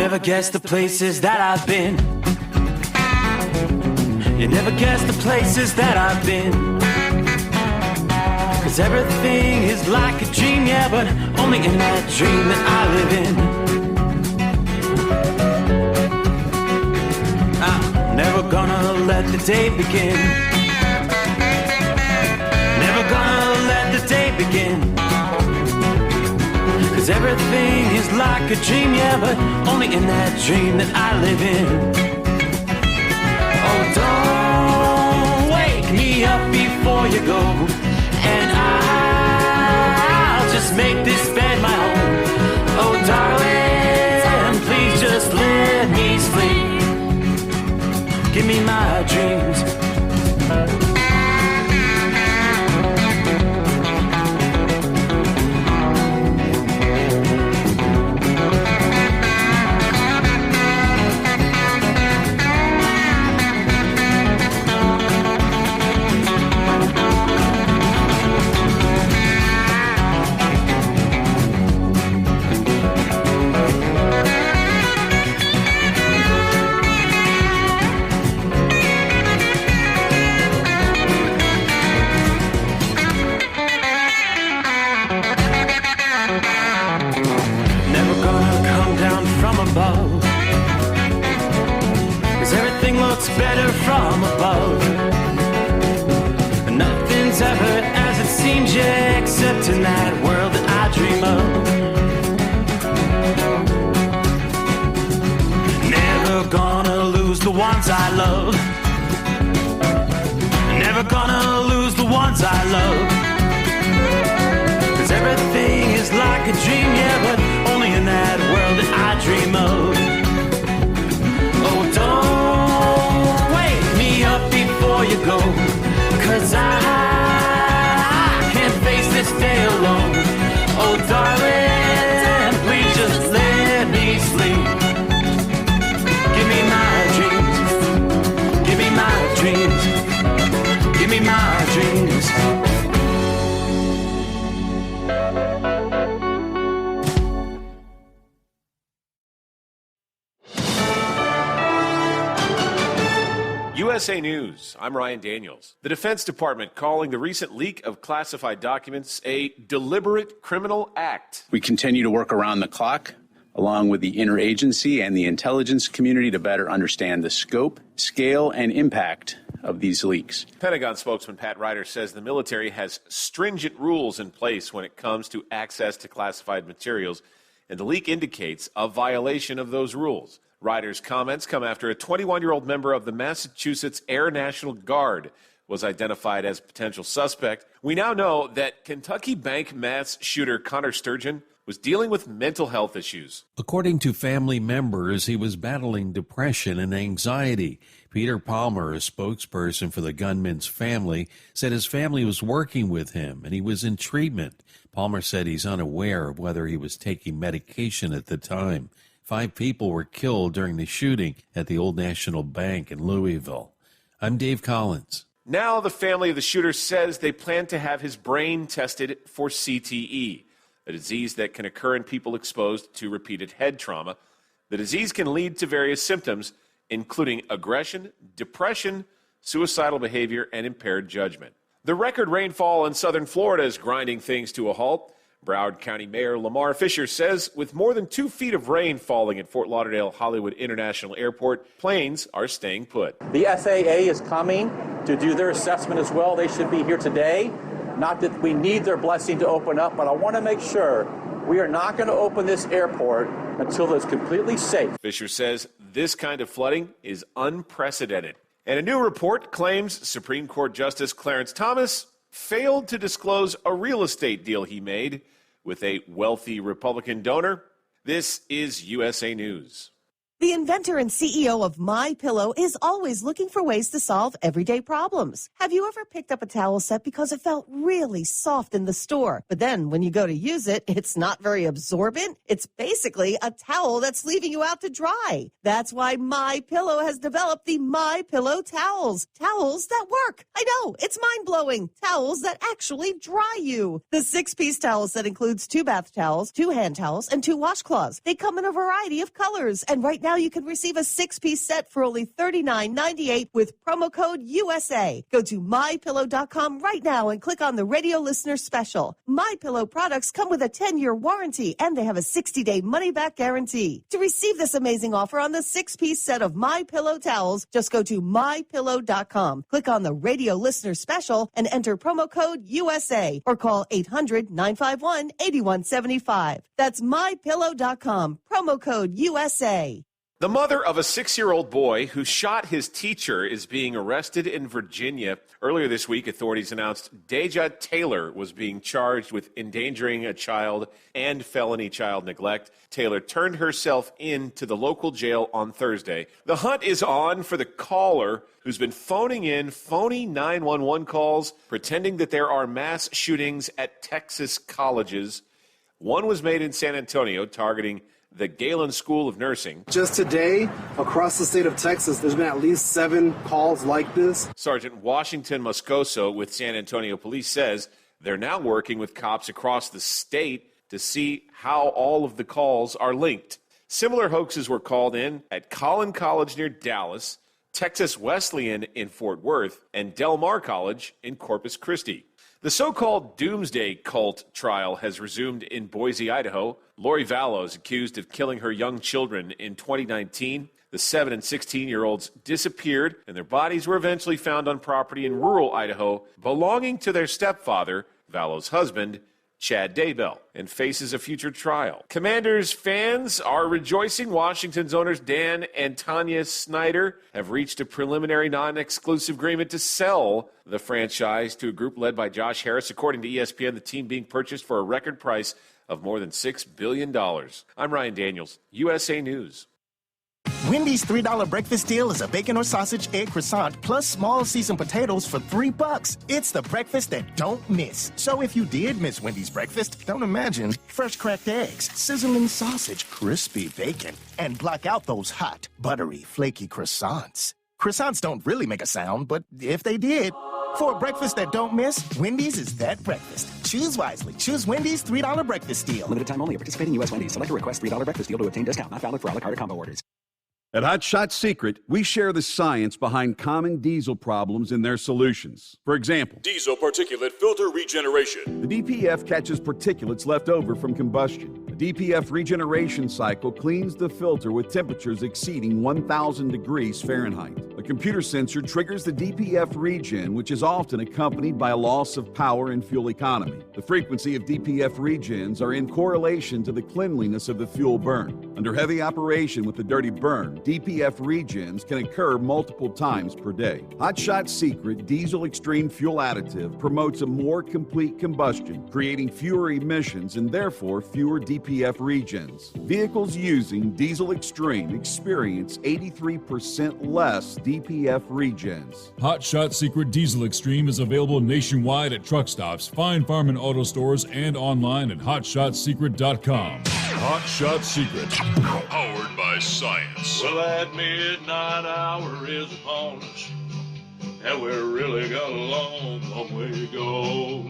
never guess the places that I've been. You never guess the places that I've been. 'Cause everything is like a dream, yeah, but only in that dream that I live in. I'm never gonna let the day begin. Never gonna let the day begin. 'Cause everything is like a dream, yeah, but only in that dream that I live in. Oh, don't wake me up before you go, and I'll just make this bed my home. Oh, darling, please just let me sleep. Give me my dreams. Better from above. Nothing's ever as it seems, yeah, except in that world that I dream of. Never gonna lose the ones I love. Never gonna lose the ones I love. 'Cause everything is like a dream, yeah, but only in that world that I dream of. Oh, don't before you go, 'cause I can't face this day alone. Oh, darling, please just let me sleep. Give me my dreams. Give me my dreams. Give me my dreams. USA News, I'm Ryan Daniels. The Defense Department calling the recent leak of classified documents a deliberate criminal act. We continue to work around the clock, along with the interagency and the intelligence community, to better understand the scope, scale, and impact of these leaks. Pentagon spokesman Pat Ryder says the military has stringent rules in place when it comes to access to classified materials, and the leak indicates a violation of those rules. Ryder's comments come after a 21-year-old member of the Massachusetts Air National Guard was identified as a potential suspect. We now know that Kentucky bank mass shooter Connor Sturgeon was dealing with mental health issues. According to family members, he was battling depression and anxiety. Peter Palmer, a spokesperson for the gunman's family, said his family was working with him and he was in treatment. Palmer said he's unaware of whether he was taking medication at the time. 5 people were killed during the shooting at the Old National Bank in Louisville. I'm Dave Collins. Now the family of the shooter says they plan to have his brain tested for CTE, a disease that can occur in people exposed to repeated head trauma. The disease can lead to various symptoms, including aggression, depression, suicidal behavior, and impaired judgment. The record rainfall in southern Florida is grinding things to a halt. Broward County Mayor Lamar Fisher says with more than 2 feet of rain falling at Fort Lauderdale Hollywood International Airport, planes are staying put. The FAA is coming to do their assessment as well. They should be here today. Not that we need their blessing to open up, but I want to make sure we are not going to open this airport until it's completely safe. Fisher says this kind of flooding is unprecedented. And a new report claims Supreme Court Justice Clarence Thomas failed to disclose a real estate deal he made with a wealthy Republican donor. This is USA News. The inventor and CEO of MyPillow is always looking for ways to solve everyday problems. Have you ever picked up a towel set because it felt really soft in the store, but then when you go to use it, it's not very absorbent? It's basically a towel that's leaving you out to dry. That's why MyPillow has developed the MyPillow towels. Towels that work. I know, it's mind-blowing. Towels that actually dry you. The 6-piece towel set includes 2 bath towels, 2 hand towels, and 2 washcloths. They come in a variety of colors, and right now you can receive a 6-piece set for only $39.98 with promo code USA. Go to MyPillow.com right now and click on the radio listener special. MyPillow products come with a 10-year warranty, and they have a 60-day money-back guarantee. To receive this amazing offer on the 6-piece set of MyPillow towels, just go to MyPillow.com. Click on the radio listener special and enter promo code USA or call 800-951-8175. That's MyPillow.com. Promo code USA. The mother of a 6-year-old boy who shot his teacher is being arrested in Virginia. Earlier this week, authorities announced Deja Taylor was being charged with endangering a child and felony child neglect. Taylor turned herself in to the local jail on Thursday. The hunt is on for the caller who's been phoning in phony 911 calls, pretending that there are mass shootings at Texas colleges. One was made in San Antonio, targeting the Galen School of Nursing. Just today, across the state of Texas, there's been at least 7 calls like this. Sergeant Washington Moscoso with San Antonio Police says they're now working with cops across the state to see how all of the calls are linked. Similar hoaxes were called in at Collin College near Dallas, Texas Wesleyan in Fort Worth, and Del Mar College in Corpus Christi. The so-called Doomsday Cult trial has resumed in Boise, Idaho. Lori Vallow is accused of killing her young children in 2019. The 7 and 16-year-olds disappeared, and their bodies were eventually found on property in rural Idaho belonging to their stepfather, Vallow's husband, Chad Daybell, and faces a future trial. Commanders fans are rejoicing. Washington's owners Dan and Tanya Snyder have reached a preliminary non-exclusive agreement to sell the franchise to a group led by Josh Harris. According to ESPN, the team being purchased for a record price of more than $6 billion. I'm Ryan Daniels, USA News. Wendy's $3 breakfast deal is a bacon or sausage egg croissant plus small seasoned potatoes for $3. It's the breakfast that don't miss. So if you did miss Wendy's breakfast, don't imagine. Fresh cracked eggs, sizzling sausage, crispy bacon, and block out those hot, buttery, flaky croissants. Croissants don't really make a sound, but if they did, for a breakfast that don't miss, Wendy's is that breakfast. Choose wisely. Choose Wendy's $3 breakfast deal. Limited time only. Participating U.S. Wendy's. Select a request $3 breakfast deal to obtain discount. Not valid for a la carte or combo orders. At Hot Shot Secret, we share the science behind common diesel problems and their solutions. For example, diesel particulate filter regeneration. The DPF catches particulates left over from combustion. The DPF regeneration cycle cleans the filter with temperatures exceeding 1,000 degrees Fahrenheit. A computer sensor triggers the DPF regen, which is often accompanied by a loss of power and fuel economy. The frequency of DPF regens are in correlation to the cleanliness of the fuel burn. Under heavy operation with the dirty burn, DPF regens can occur multiple times per day. Hot Shot Secret Diesel Extreme Fuel Additive promotes a more complete combustion, creating fewer emissions and therefore fewer DPF regens. Vehicles using Diesel Extreme experience 83% less DPF regens. Hot Shot Secret Diesel Extreme is available nationwide at truck stops, fine farm and auto stores, and online at hotshotsecret.com. Hot Shot Secret, powered by science. Well, that midnight hour is upon us, and we've really got a long way to go.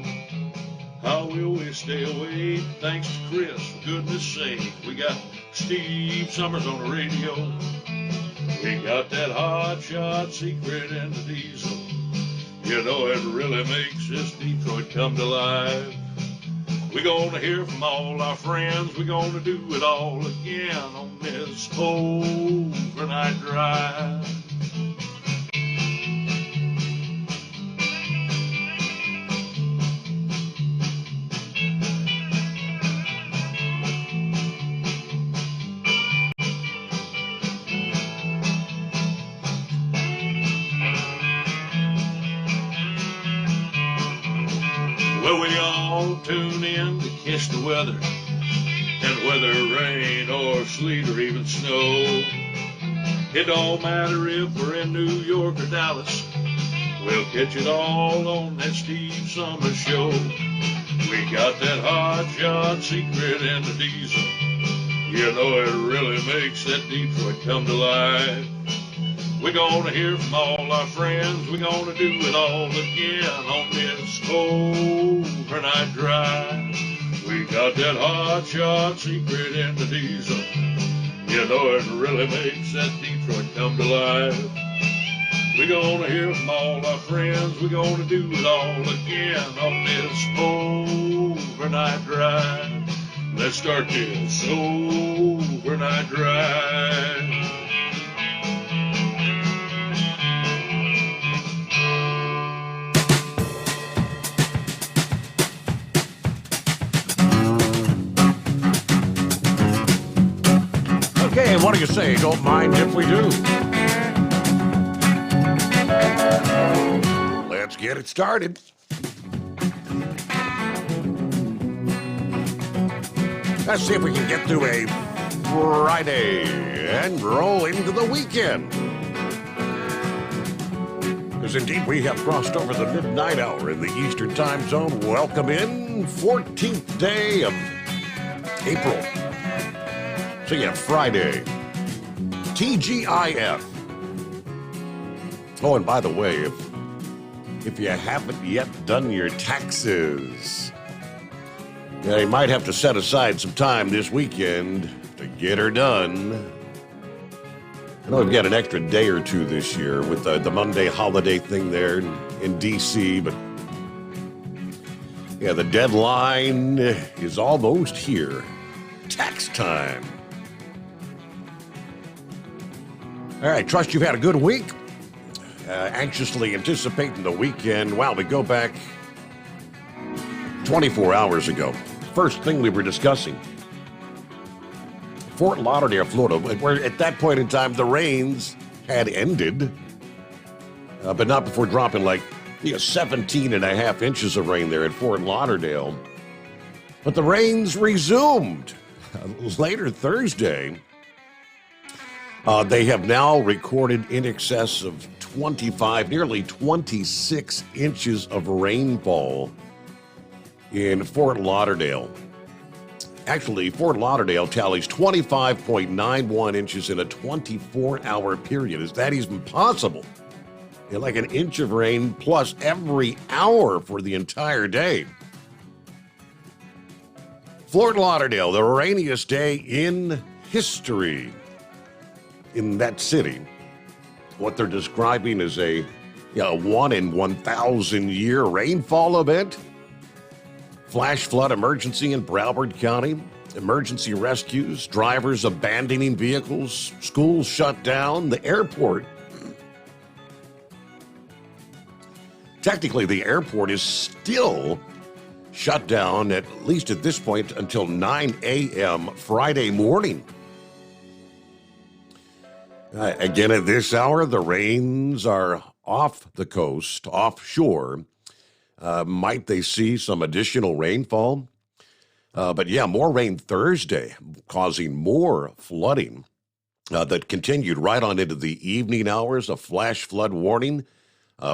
How will we stay awake? Thanks to Chris, for goodness sake. We got Steve Summers on the radio. We got that Hot Shot Secret and the diesel. You know, it really makes this Detroit come to life. We're gonna hear from all our friends. We're gonna do it all again on this overnight drive. Well, we all tune in to catch the weather, and whether rain or sleet or even snow, It don't matter if we're in New York or Dallas. We'll catch it all on that Steve Summers Show. We got that hot shot secret in the diesel. You know it really makes that Detroit come to life. We're gonna hear from all our friends. We're gonna do it all again on this overnight drive. We got that hot shot secret in the diesel. You know it really makes that Detroit come to life. We're gonna hear from all our friends. We're gonna do it all again on this overnight drive. Let's start this overnight drive. Okay, what do you say? Don't mind if we do. Let's get it started. Let's see if we can get through a Friday and roll into the weekend. Because indeed we have crossed over the midnight hour in the Eastern Time Zone. Welcome in, 14th day of April. So yeah, Friday, TGIF. Oh, and by the way, if you haven't yet done your taxes, you might have to set aside some time this weekend to get her done. I know we've got an extra day or two this year with the Monday holiday thing there in D.C., but yeah, the deadline is almost here. Tax time. All right, trust you've had a good week. Anxiously anticipating the weekend. Wow, we go back 24 hours ago. First thing we were discussing, Fort Lauderdale, Florida, where at that point in time the rains had ended, but not before dropping like 17 and a half inches of rain there at Fort Lauderdale. But the rains resumed later Thursday. They have now recorded in excess of 25, nearly 26 inches of rainfall in Fort Lauderdale. Actually, Fort Lauderdale tallies 25.91 inches in a 24-hour period. Is that even possible? Like an inch of rain plus every hour for the entire day. Fort Lauderdale, the rainiest day in history in that city. What they're describing is a 1 in 1,000 year rainfall event. Flash flood emergency in Broward County. Emergency rescues, drivers abandoning vehicles, schools shut down, the airport. Technically, the airport is still shut down, at least at this point, until 9 a.m. Friday morning. Again, at this hour, the rains are off the coast, offshore. Might they see some additional rainfall? But yeah, more rain Thursday, causing more flooding that continued right on into the evening hours. A flash flood warning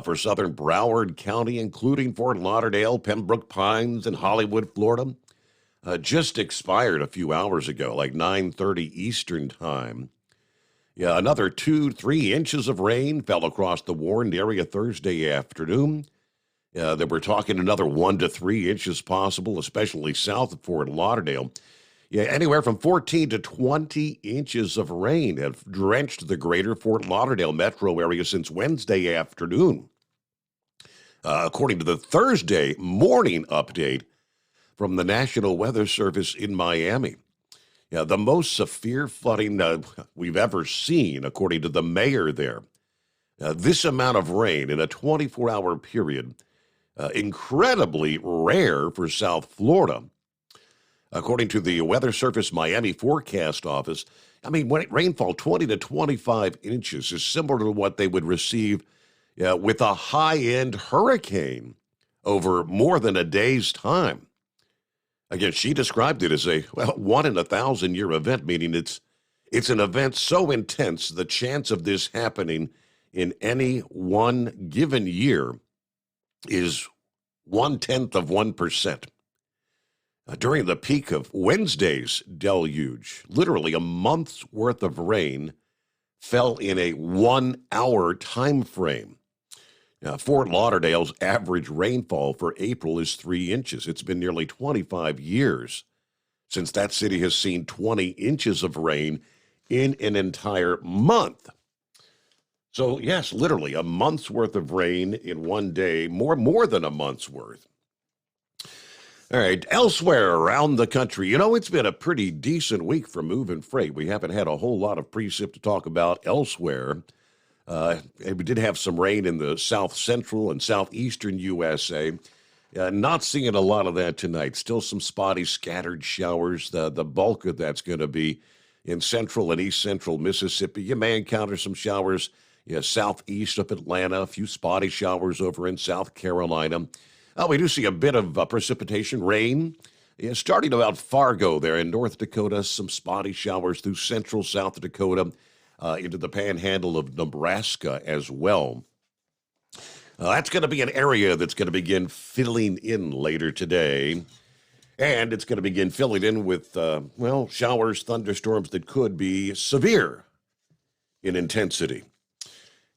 for southern Broward County, including Fort Lauderdale, Pembroke Pines, and Hollywood, Florida. Just expired a few hours ago, like 9:30 Eastern Time. Yeah, another 2-3 inches of rain fell across the warned area Thursday afternoon. That we're talking another 1 to 3 inches possible, especially south of Fort Lauderdale. Yeah, anywhere from 14 to 20 inches of rain have drenched the greater Fort Lauderdale metro area since Wednesday afternoon. According to the Thursday morning update from the National Weather Service in Miami. Yeah, the most severe flooding we've ever seen, according to the mayor there. This amount of rain in a 24-hour period, incredibly rare for South Florida. According to the Weather Service Miami Forecast Office, when rainfall 20 to 25 inches is similar to what they would receive with a high-end hurricane over more than a day's time. Again, she described it as a 1 in 1,000 year event, meaning it's It's an event so intense, the chance of this happening in any one given year is 0.1%. During the peak of Wednesday's deluge, literally a month's worth of rain fell in a 1-hour time frame. Now, Fort Lauderdale's average rainfall for April is 3 inches. It's been nearly 25 years since that city has seen 20 inches of rain in an entire month. So, yes, literally a month's worth of rain in one day, more than a month's worth. All right, elsewhere around the country, it's been a pretty decent week for moving freight. We haven't had a whole lot of precip to talk about elsewhere. We did have some rain in the south central and southeastern USA. Not seeing a lot of that tonight. Still some spotty scattered showers. The bulk of that's going to be in central and east central Mississippi. You may encounter some showers southeast of Atlanta, a few spotty showers over in South Carolina. We do see a bit of precipitation, rain, starting about Fargo there in North Dakota, some spotty showers through central South Dakota, into the panhandle of Nebraska as well. That's going to be an area that's going to begin filling in later today. And it's going to begin filling in with, showers, thunderstorms that could be severe in intensity.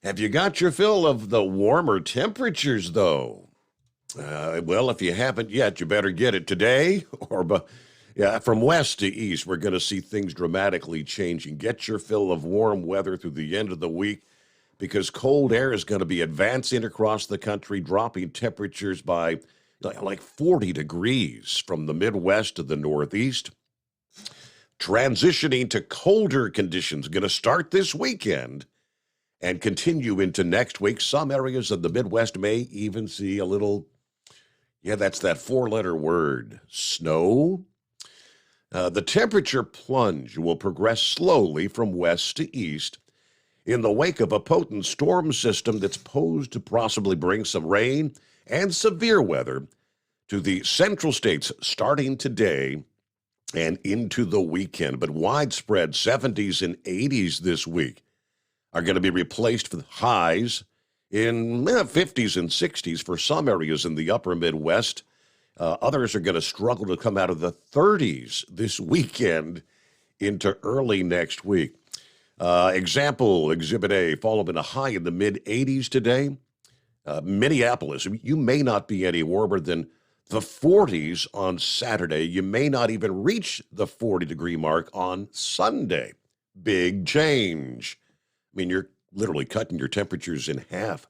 Have you got your fill of the warmer temperatures, though? If you haven't yet, you better get it today. From west to east, we're going to see things dramatically changing. Get your fill of warm weather through the end of the week because cold air is going to be advancing across the country, dropping temperatures by like 40 degrees from the Midwest to the Northeast. Transitioning to colder conditions, going to start this weekend and continue into next week. Some areas of the Midwest may even see a little, that's that 4-letter word, snow. The temperature plunge will progress slowly from west to east in the wake of a potent storm system that's posed to possibly bring some rain and severe weather to the central states starting today and into the weekend. But widespread 70s and 80s this week are going to be replaced with highs in 50s and 60s for some areas in the upper Midwest. Others are going to struggle to come out of the 30s this weekend into early next week. Example, Exhibit A, following a high in the mid-80s today. Minneapolis, you may not be any warmer than the 40s on Saturday. You may not even reach the 40-degree mark on Sunday. Big change. I mean, you're literally cutting your temperatures in half.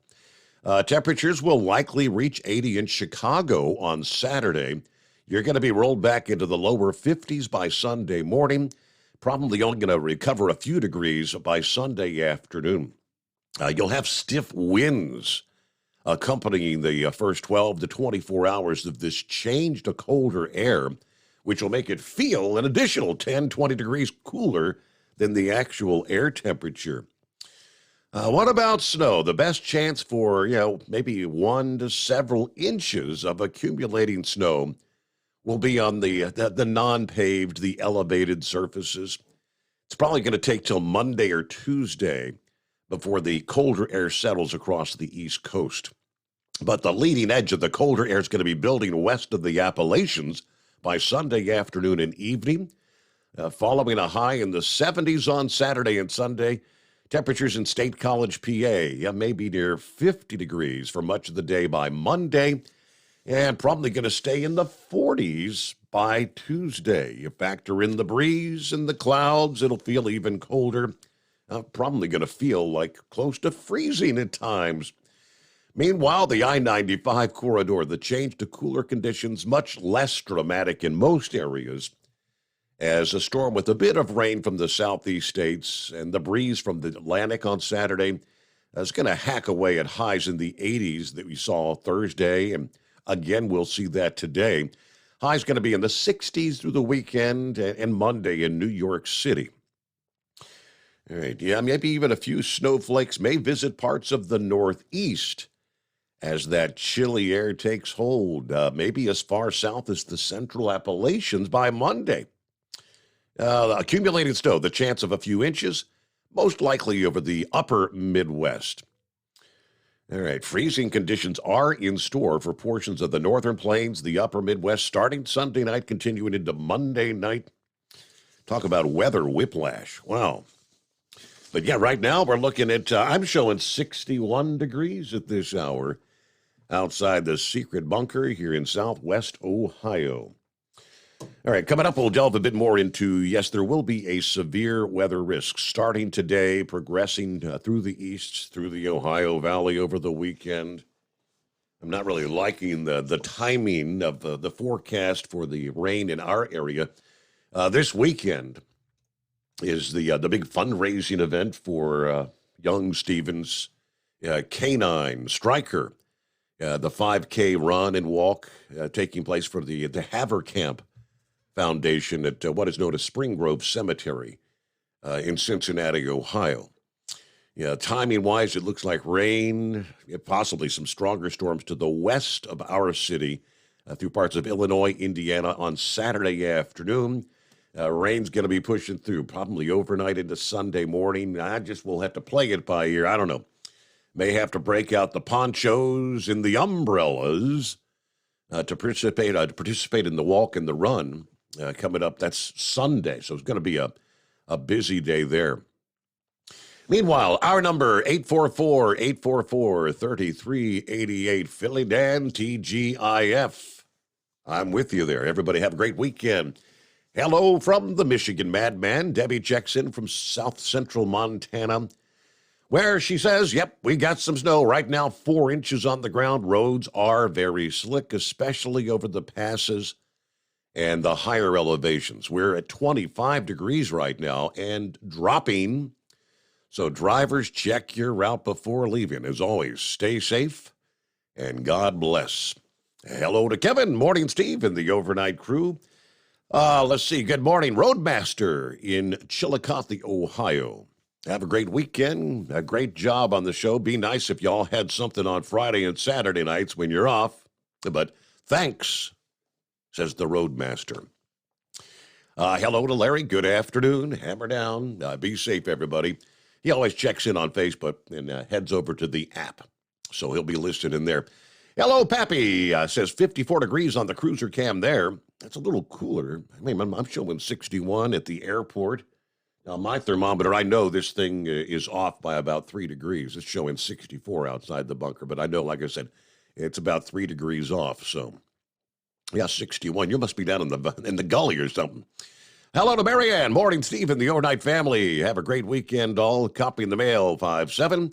Temperatures will likely reach 80 in Chicago on Saturday. You're going to be rolled back into the lower 50s by Sunday morning. Probably only going to recover a few degrees by Sunday afternoon. You'll have stiff winds accompanying the first 12 to 24 hours of this change to colder air, which will make it feel an additional 10, 20 degrees cooler than the actual air temperature. What about snow? The best chance for, maybe 1 to several inches of accumulating snow will be on the non-paved, the elevated surfaces. It's probably going to take till Monday or Tuesday before the colder air settles across the East Coast. But the leading edge of the colder air is going to be building west of the Appalachians by Sunday afternoon and evening, following a high in the 70s on Saturday and Sunday. Temperatures in State College, PA, maybe near 50 degrees for much of the day by Monday, and probably going to stay in the 40s by Tuesday. You factor in the breeze and the clouds, it'll feel even colder. Probably going to feel like close to freezing at times. Meanwhile, the I-95 corridor, the change to cooler conditions, much less dramatic in most areas, as a storm with a bit of rain from the southeast states and the breeze from the Atlantic on Saturday is going to hack away at highs in the 80s that we saw Thursday, and again, we'll see that today. Highs going to be in the 60s through the weekend and Monday in New York City. All right, maybe even a few snowflakes may visit parts of the Northeast as that chilly air takes hold, maybe as far south as the central Appalachians by Monday. Accumulated snow, the chance of a few inches, most likely over the upper Midwest. All right, freezing conditions are in store for portions of the northern plains, the upper Midwest, starting Sunday night, continuing into Monday night. Talk about weather whiplash. Wow. But yeah, right now we're looking at, I'm showing 61 degrees at this hour outside the secret bunker here in southwest Ohio. All right, coming up, we'll delve a bit more into, yes, there will be a severe weather risk starting today, progressing through the east, through the Ohio Valley over the weekend. I'm not really liking the timing of the forecast for the rain in our area. This weekend is the big fundraising event for Young Stevens Canine Striker, the 5K run and walk taking place for the Haverkamp Foundation at what is known as Spring Grove Cemetery in Cincinnati, Ohio. Yeah, timing-wise, it looks like rain, possibly some stronger storms to the west of our city through parts of Illinois, Indiana on Saturday afternoon. Rain's going to be pushing through probably overnight into Sunday morning. I just will have to play it by ear. I don't know. May have to break out the ponchos and the umbrellas to participate in the walk and the run. Coming up, that's Sunday, so it's going to be a busy day there. Meanwhile, our number, 844-844-3388, Philly Dan, TGIF. I'm with you there. Everybody have a great weekend. Hello from the Michigan Madman. Debbie checks in from south central Montana, where she says, yep, we got some snow. Right now, 4 inches on the ground. Roads are very slick, especially over the passes and the higher elevations. We're at 25 degrees right now and dropping. So drivers, check your route before leaving. As always, stay safe and God bless. Hello to Kevin. Morning, Steve, and the overnight crew. Let's see. Good morning, Roadmaster in Chillicothe, Ohio. Have a great weekend. A great job on the show. Be nice if y'all had something on Friday and Saturday nights when you're off. But thanks, says the Roadmaster. Hello to Larry. Good afternoon. Hammer down. Be safe, everybody. He always checks in on Facebook and heads over to the app, so he'll be listed in there. Hello, Pappy. Says 54 degrees on the cruiser cam there. That's a little cooler. I mean, I'm showing 61 at the airport. Now, my thermometer, I know this thing is off by about 3 degrees. It's showing 64 outside the bunker, but I know, like I said, it's about 3 degrees off, so... yeah, 61. You must be down in the gully or something. Hello to Marianne. Morning, Steve, and the overnight family. Have a great weekend, all. Copy in the mail, 5-7.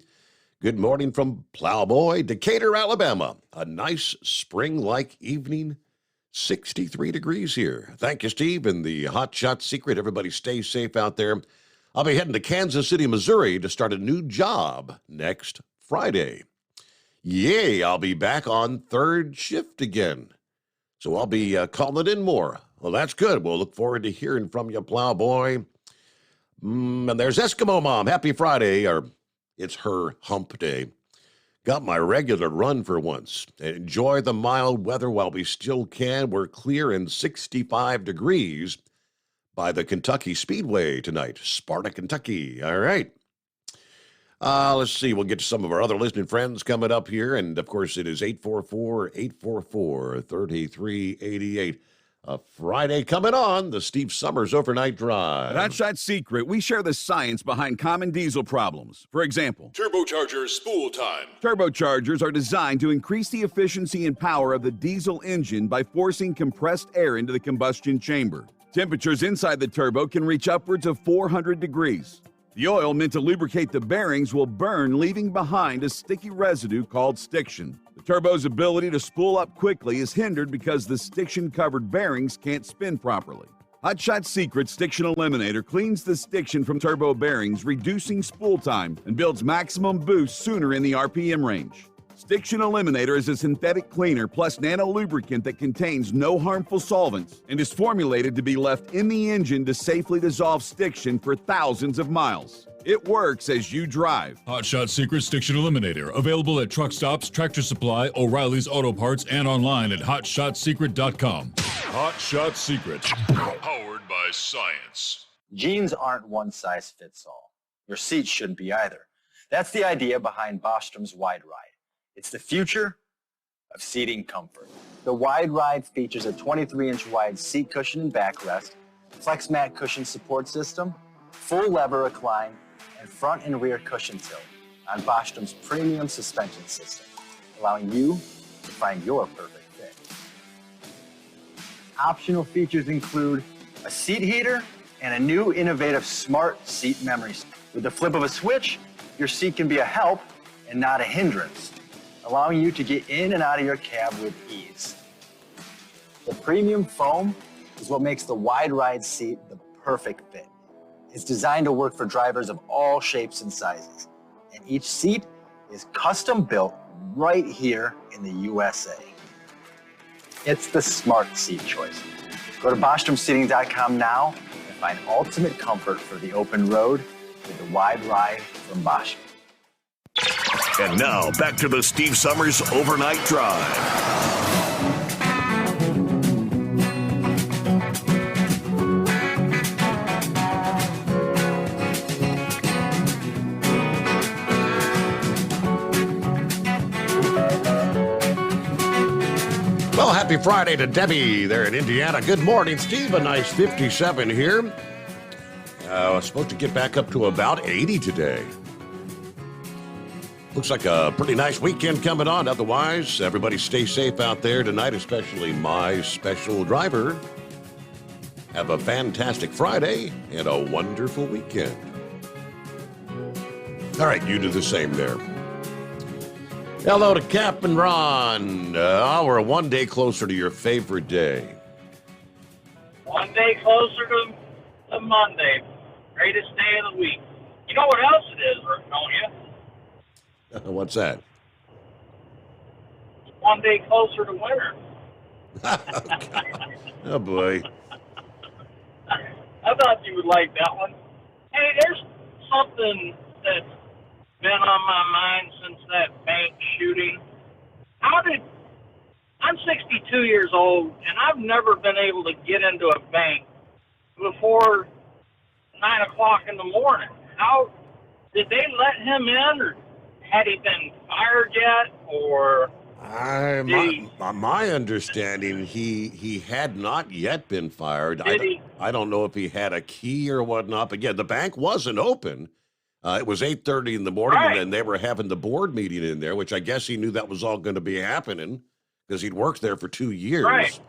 Good morning from Plowboy, Decatur, Alabama. A nice spring-like evening. 63 degrees here. Thank you, Steve, and the Hot Shot Secret. Everybody stay safe out there. I'll be heading to Kansas City, Missouri to start a new job next Friday. Yay, I'll be back on third shift again. So I'll be calling in more. Well, that's good. We'll look forward to hearing from you, Plowboy. And there's Eskimo Mom. Happy Friday, or it's her hump day. Got my regular run for once. Enjoy the mild weather while we still can. We're clear in 65 degrees by the Kentucky Speedway tonight. Sparta, Kentucky. All right. Let's see. We'll get to some of our other listening friends coming up here. And, of course, it is 844-844-3388. A Friday coming on, the Steve Summers Overnight Drive. At Hot Shot Secret, we share the science behind common diesel problems. For example, Turbocharger spool time. Turbochargers are designed to increase the efficiency and power of the diesel engine by forcing compressed air into the combustion chamber. Temperatures inside the turbo can reach upwards of 400 degrees. The oil meant to lubricate the bearings will burn, leaving behind a sticky residue called stiction. The turbo's ability to spool up quickly is hindered because the stiction-covered bearings can't spin properly. Hot Shot Secret Stiction Eliminator cleans the stiction from turbo bearings, reducing spool time, and builds maximum boost sooner in the RPM range. Stiction Eliminator is a synthetic cleaner plus nano-lubricant that contains no harmful solvents and is formulated to be left in the engine to safely dissolve stiction for thousands of miles. It works as you drive. Hot Shot Secret Stiction Eliminator. Available at truck stops, Tractor Supply, O'Reilly's Auto Parts, and online at hotshotsecret.com. Hot Shot Secret. Powered by science. Jeans aren't one size fits all. Your seat shouldn't be either. That's the idea behind Bostrom's Wide Ride. It's the future of seating comfort. The Wide Ride features a 23-inch wide seat cushion and backrest, flex mat cushion support system, full lever recline, and front and rear cushion tilt on Bostrom's premium suspension system, allowing you to find your perfect fit. Optional features include a seat heater and a new innovative smart seat memory. With the flip of a switch, your seat can be a help and not a hindrance, allowing you to get in and out of your cab with ease. The premium foam is what makes the Wide Ride seat the perfect fit. It's designed to work for drivers of all shapes and sizes, and each seat is custom built right here in the USA. It's the smart seat choice. Go to BostromSeating.com now and find ultimate comfort for the open road with the Wide Ride from Bostrom. And now, back to the Steve Summers Overnight Drive. Well, happy Friday to Debbie there in Indiana. Good morning, Steve. A nice 57 here. Supposed to get back up to about 80 today. Looks like a pretty nice weekend coming on. Otherwise, everybody stay safe out there tonight, especially my special driver. Have a fantastic Friday and a wonderful weekend. All right, you do the same there. Hello to Captain Ron. We're one day closer to your favorite day. One day closer to Monday. Greatest day of the week. You know what else it is, don't you? What's that? One day closer to winter. Oh, boy. I thought you would like that one. Hey, there's something that's been on my mind since that bank shooting. I'm 62 years old, and I've never been able to get into a bank before 9 o'clock in the morning. How did they let him in, or had he been fired yet, or? My understanding, he had not yet been fired. I don't know if he had a key or whatnot, but yeah, the bank wasn't open. It was 8:30 in the morning, right. And then they were having the board meeting in there, which I guess he knew that was all going to be happening because he'd worked there for 2 years. Right.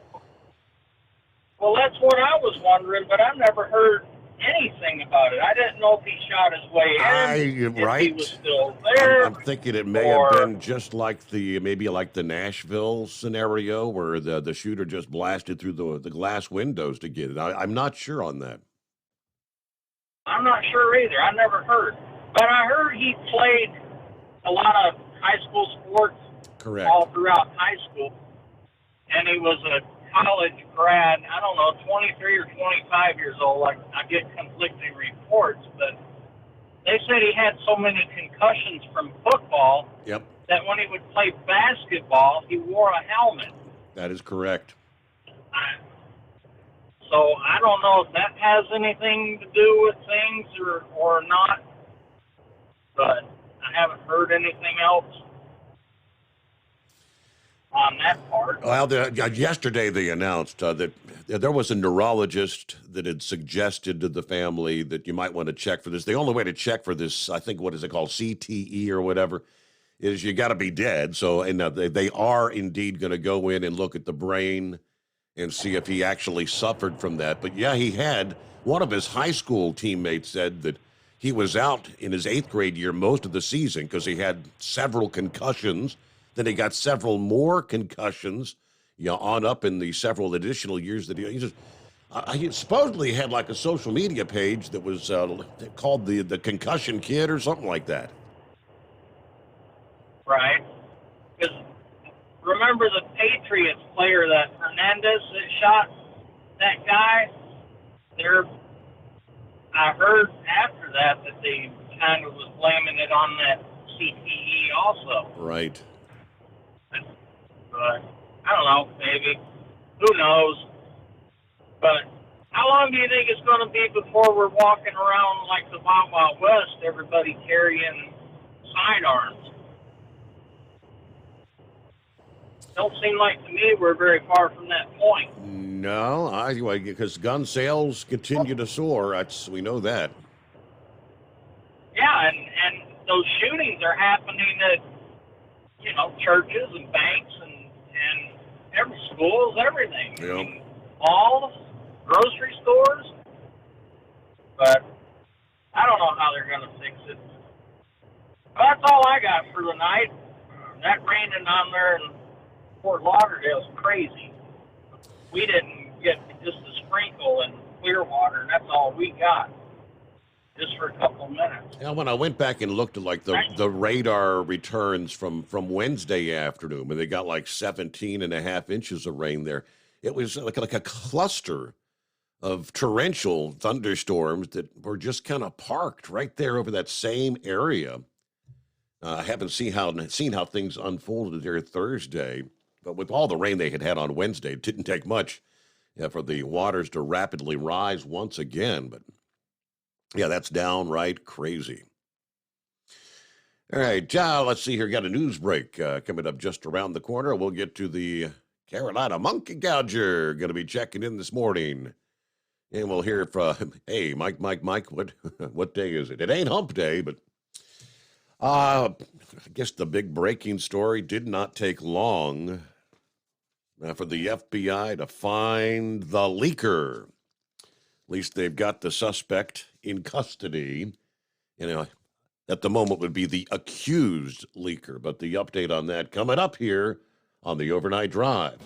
Well, that's what I was wondering, but I've never heard anything about it. I didn't know if he shot his way in, if he was still there. I'm thinking it may have been just like maybe like the Nashville scenario where the shooter just blasted through the glass windows to get it. I'm not sure on that. I'm not sure either. I never heard. But I heard he played a lot of high school sports. Correct. All throughout high school. And he was a college grad, I don't know, 23 or 25 years old. I get conflicting reports, but they said he had so many concussions from football that when he would play basketball, he wore a helmet. That is correct. So I don't know if that has anything to do with things or not, but I haven't heard anything else on that part. Well, yesterday they announced that there was a neurologist that had suggested to the family that you might want to check for this. The only way to check for this, I think, what is it called, CTE or whatever, is you got to be dead. So and they are indeed going to go in and look at the brain and see if he actually suffered from that. But yeah, he had. One of his high school teammates said that he was out in his 8th grade year most of the season because he had several concussions. Then he got several more concussions, on up in the several additional years that he supposedly had like a social media page that was called the Concussion Kid or something like that. Right. Because remember the Patriots player, that Hernandez that shot that guy? I heard after that they kind of was blaming it on that CTE also. Right. But I don't know, maybe. Who knows? But How long do you think it's going to be before we're walking around like the Wild Wild West, everybody carrying sidearms? Don't seem like to me we're very far from that point. No, because gun sales continue to soar. We know that. Yeah, and those shootings are happening at, churches and banks and every schools, everything. Yep. I mean, malls, grocery stores. But I don't know how they're going to fix it. But that's all I got for the night. That raining on there in Fort Lauderdale is crazy. We didn't get just a sprinkle in Clearwater, and that's all we got. Just for a couple of minutes. Yeah, when I went back and looked at like the radar returns from Wednesday afternoon, and they got like 17.5 inches of rain there. It was like a cluster of torrential thunderstorms that were just kind of parked right there over that same area. I haven't seen how things unfolded there Thursday, but with all the rain they had on Wednesday, it didn't take much for the waters to rapidly rise once again. But yeah, that's downright crazy. All right, let's see here. Got a news break coming up just around the corner. We'll get to the Carolina Monkey Gouger. Going to be checking in this morning. And we'll hear from, hey, Mike, what day is it? It ain't hump day, but I guess the big breaking story did not take long for the FBI to find the leaker. At least they've got the suspect in custody. At the moment would be the accused leaker. But the update on that coming up here on the Overnight Drive.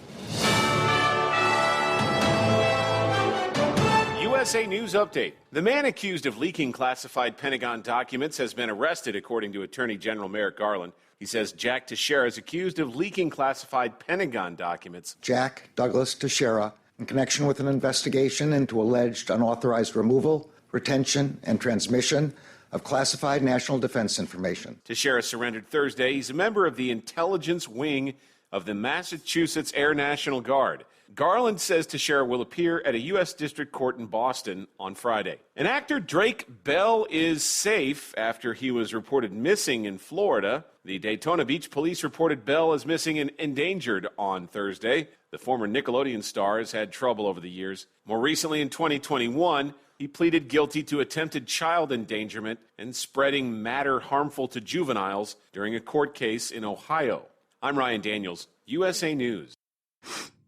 USA News Update. The man accused of leaking classified Pentagon documents has been arrested, according to Attorney General Merrick Garland. He says Jack Teixeira is accused of leaking classified Pentagon documents. Jack Douglas Teixeira, in connection with an investigation into alleged unauthorized removal, retention, and transmission of classified national defense information. Teixeira surrendered Thursday. He's a member of the intelligence wing of the Massachusetts Air National Guard. Garland says Teixeira will appear at a U.S. District Court in Boston on Friday. And actor Drake Bell is safe after he was reported missing in Florida. The Daytona Beach police reported Bell as missing and endangered on Thursday. The former Nickelodeon star has had trouble over the years. More recently, in 2021, he pleaded guilty to attempted child endangerment and spreading matter harmful to juveniles during a court case in Ohio. I'm Ryan Daniels, USA News.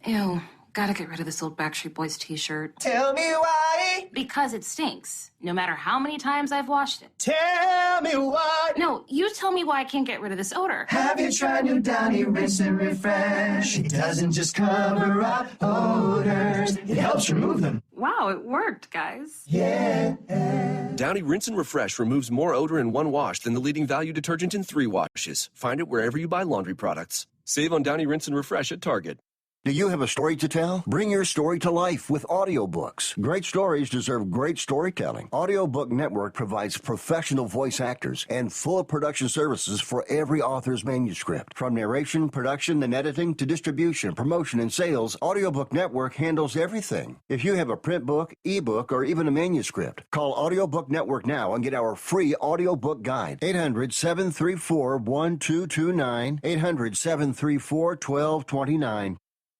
Ew, gotta get rid of this old Backstreet Boys t-shirt. Tell me why. Because it stinks, no matter how many times I've washed it. Tell me why. No, you tell me why I can't get rid of this odor. Have you tried new Downy Rinse and Refresh? It doesn't just cover up odors, it helps remove them. Wow, it worked, guys. Yeah. Downy Rinse and Refresh removes more odor in one wash than the leading value detergent in 3 washes. Find it wherever you buy laundry products. Save on Downy Rinse and Refresh at Target. Do you have a story to tell? Bring your story to life with audiobooks. Great stories deserve great storytelling. Audiobook Network provides professional voice actors and full production services for every author's manuscript. From narration, production, and editing to distribution, promotion, and sales, Audiobook Network handles everything. If you have a print book, ebook, or even a manuscript, call Audiobook Network now and get our free audiobook guide. 800-734-1229. 800-734-1229.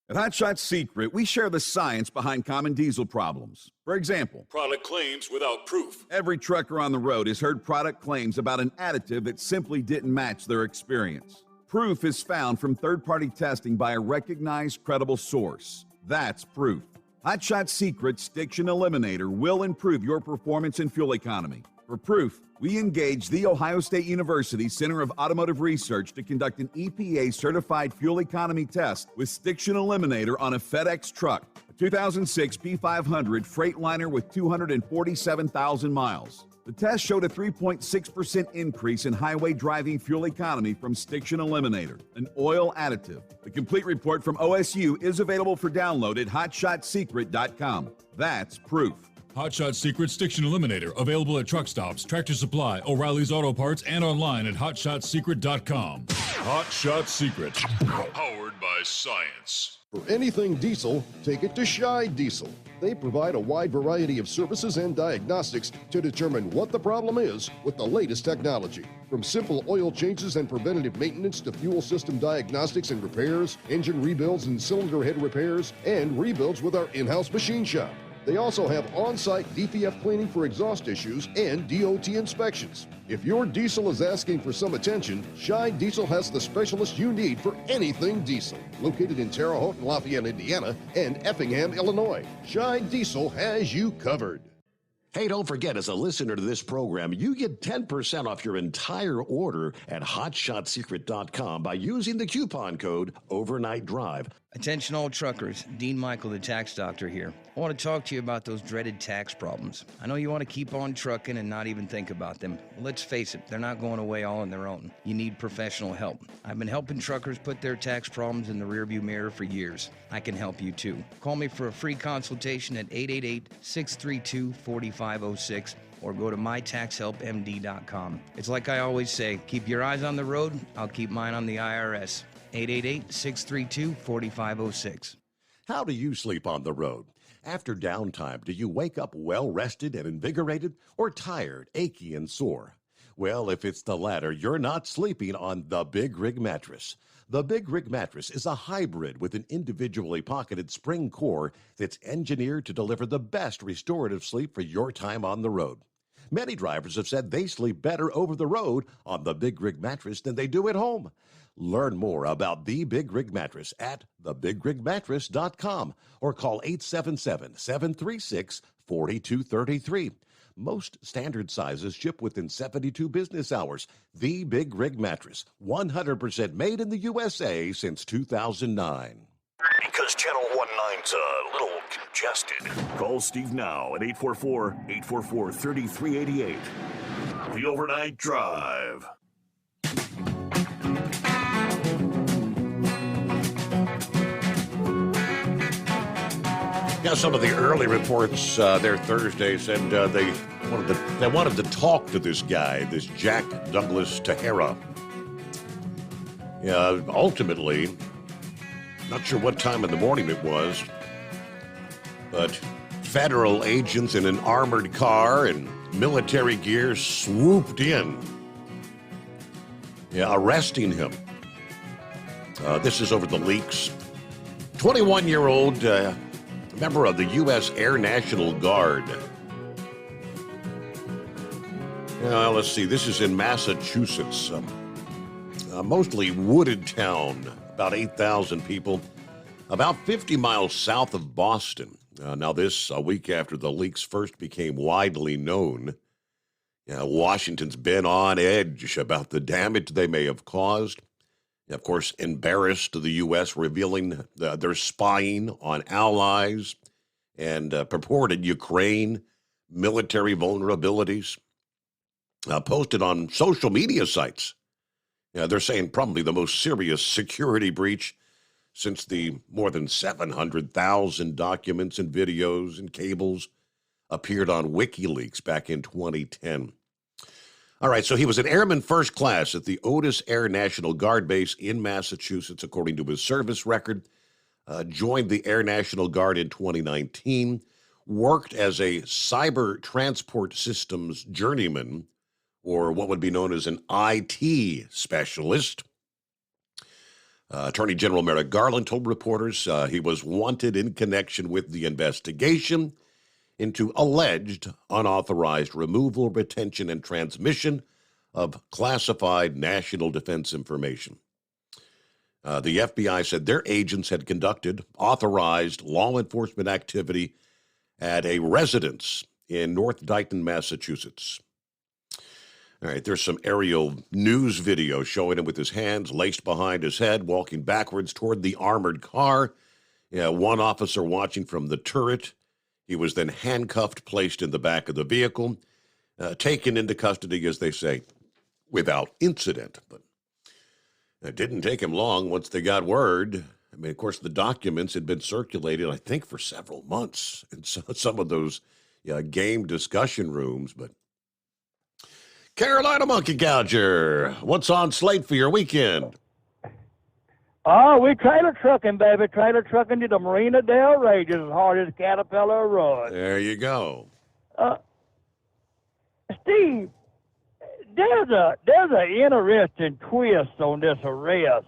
At Hot Shot Secret, we share the science behind common diesel problems. For example, product claims without proof. Every trucker on the road has heard product claims about an additive that simply didn't match their experience. Proof is found from third-party testing by a recognized, credible source. That's proof. Hot Shot Secret's Stiction Eliminator will improve your performance and fuel economy. For proof, we engaged the Ohio State University Center of Automotive Research to conduct an EPA-certified fuel economy test with Stiction Eliminator on a FedEx truck, a 2006 P500 Freightliner with 247,000 miles. The test showed a 3.6% increase in highway driving fuel economy from Stiction Eliminator, an oil additive. The complete report from OSU is available for download at hotshotsecret.com. That's proof. Hot Shot Secret Stiction Eliminator, available at truck stops, Tractor Supply, O'Reilly's Auto Parts, and online at hotshotsecret.com. Hot Shot Secret. Powered by science. For anything diesel, take it to Scheid Diesel. They provide a wide variety of services and diagnostics to determine what the problem is with the latest technology. From simple oil changes and preventative maintenance to fuel system diagnostics and repairs, engine rebuilds and cylinder head repairs, and rebuilds with our in-house machine shop. They also have on-site DPF cleaning for exhaust issues and DOT inspections. If your diesel is asking for some attention, Scheid Diesel has the specialist you need for anything diesel. Located in Terre Haute and Lafayette, Indiana, and Effingham, Illinois, Scheid Diesel has you covered. Hey, don't forget, as a listener to this program, you get 10% off your entire order at hotshotsecret.com by using the coupon code Overnight Drive. Attention all truckers, Dean Michael, the tax doctor here. I want to talk to you about those dreaded tax problems. I know you want to keep on trucking and not even think about them. Well, let's face it, they're not going away all on their own. You need professional help. I've been helping truckers put their tax problems in the rearview mirror for years. I can help you too. Call me for a free consultation at 888-632-4506 or go to mytaxhelpmd.com. It's like I always say, keep your eyes on the road, I'll keep mine on the IRS. 888-632-4506. How do you sleep on the road? After downtime, do you wake up well-rested and invigorated or tired, achy, and sore? Well, if it's the latter, you're not sleeping on the Big Rig Mattress. The Big Rig Mattress is a hybrid with an individually pocketed spring core that's engineered to deliver the best restorative sleep for your time on the road. Many drivers have said they sleep better over the road on the Big Rig Mattress than they do at home. Learn more about the Big Rig Mattress at thebigrigmattress.com or call 877-736-4233. Most standard sizes ship within 72 business hours. The Big Rig Mattress, 100% made in the USA since 2009. Because Channel 19's a little congested. Call Steve now at 844-844-3388. The Overnight Drive. Yeah, some of the early reports there Thursday said they wanted to talk to this guy, this Jack Douglas Tejera. Yeah, ultimately, not sure what time in the morning it was, but federal agents in an armored car and military gear swooped in, arresting him. This is over the leaks. 21-year-old member of the U.S. Air National Guard. Let's see, this is in Massachusetts. Mostly wooded town, about 8,000 people, about 50 miles south of Boston. Now this, a week after the leaks first became widely known. Washington's been on edge about the damage they may have caused. Of course, embarrassed the U.S. revealing their spying on allies and purported Ukraine military vulnerabilities posted on social media sites. They're saying probably the most serious security breach since the more than 700,000 documents and videos and cables appeared on WikiLeaks back in 2010. All right, so he was an airman first class at the Otis Air National Guard Base in Massachusetts, according to his service record. Joined the Air National Guard in 2019, worked as a cyber transport systems journeyman, or what would be known as an IT specialist. Attorney General Merrick Garland told reporters he was wanted in connection with the investigation into alleged unauthorized removal, retention, and transmission of classified national defense information. The FBI said their agents had conducted authorized law enforcement activity at a residence in North Dighton, Massachusetts. All right, there's some aerial news video showing him with his hands laced behind his head, walking backwards toward the armored car. One officer watching from the turret. He was then handcuffed, placed in the back of the vehicle, taken into custody, as they say, without incident. But it didn't take him long once they got word. I mean, of course, the documents had been circulated, I think, for several months in some of those game discussion rooms. But Carolina Monkey Gouger, what's on slate for your weekend? Oh, we trailer trucking, baby. Trailer trucking to the Marina Del Rey just as hard as Caterpillar runs. There you go. Steve, there's an interesting twist on this arrest.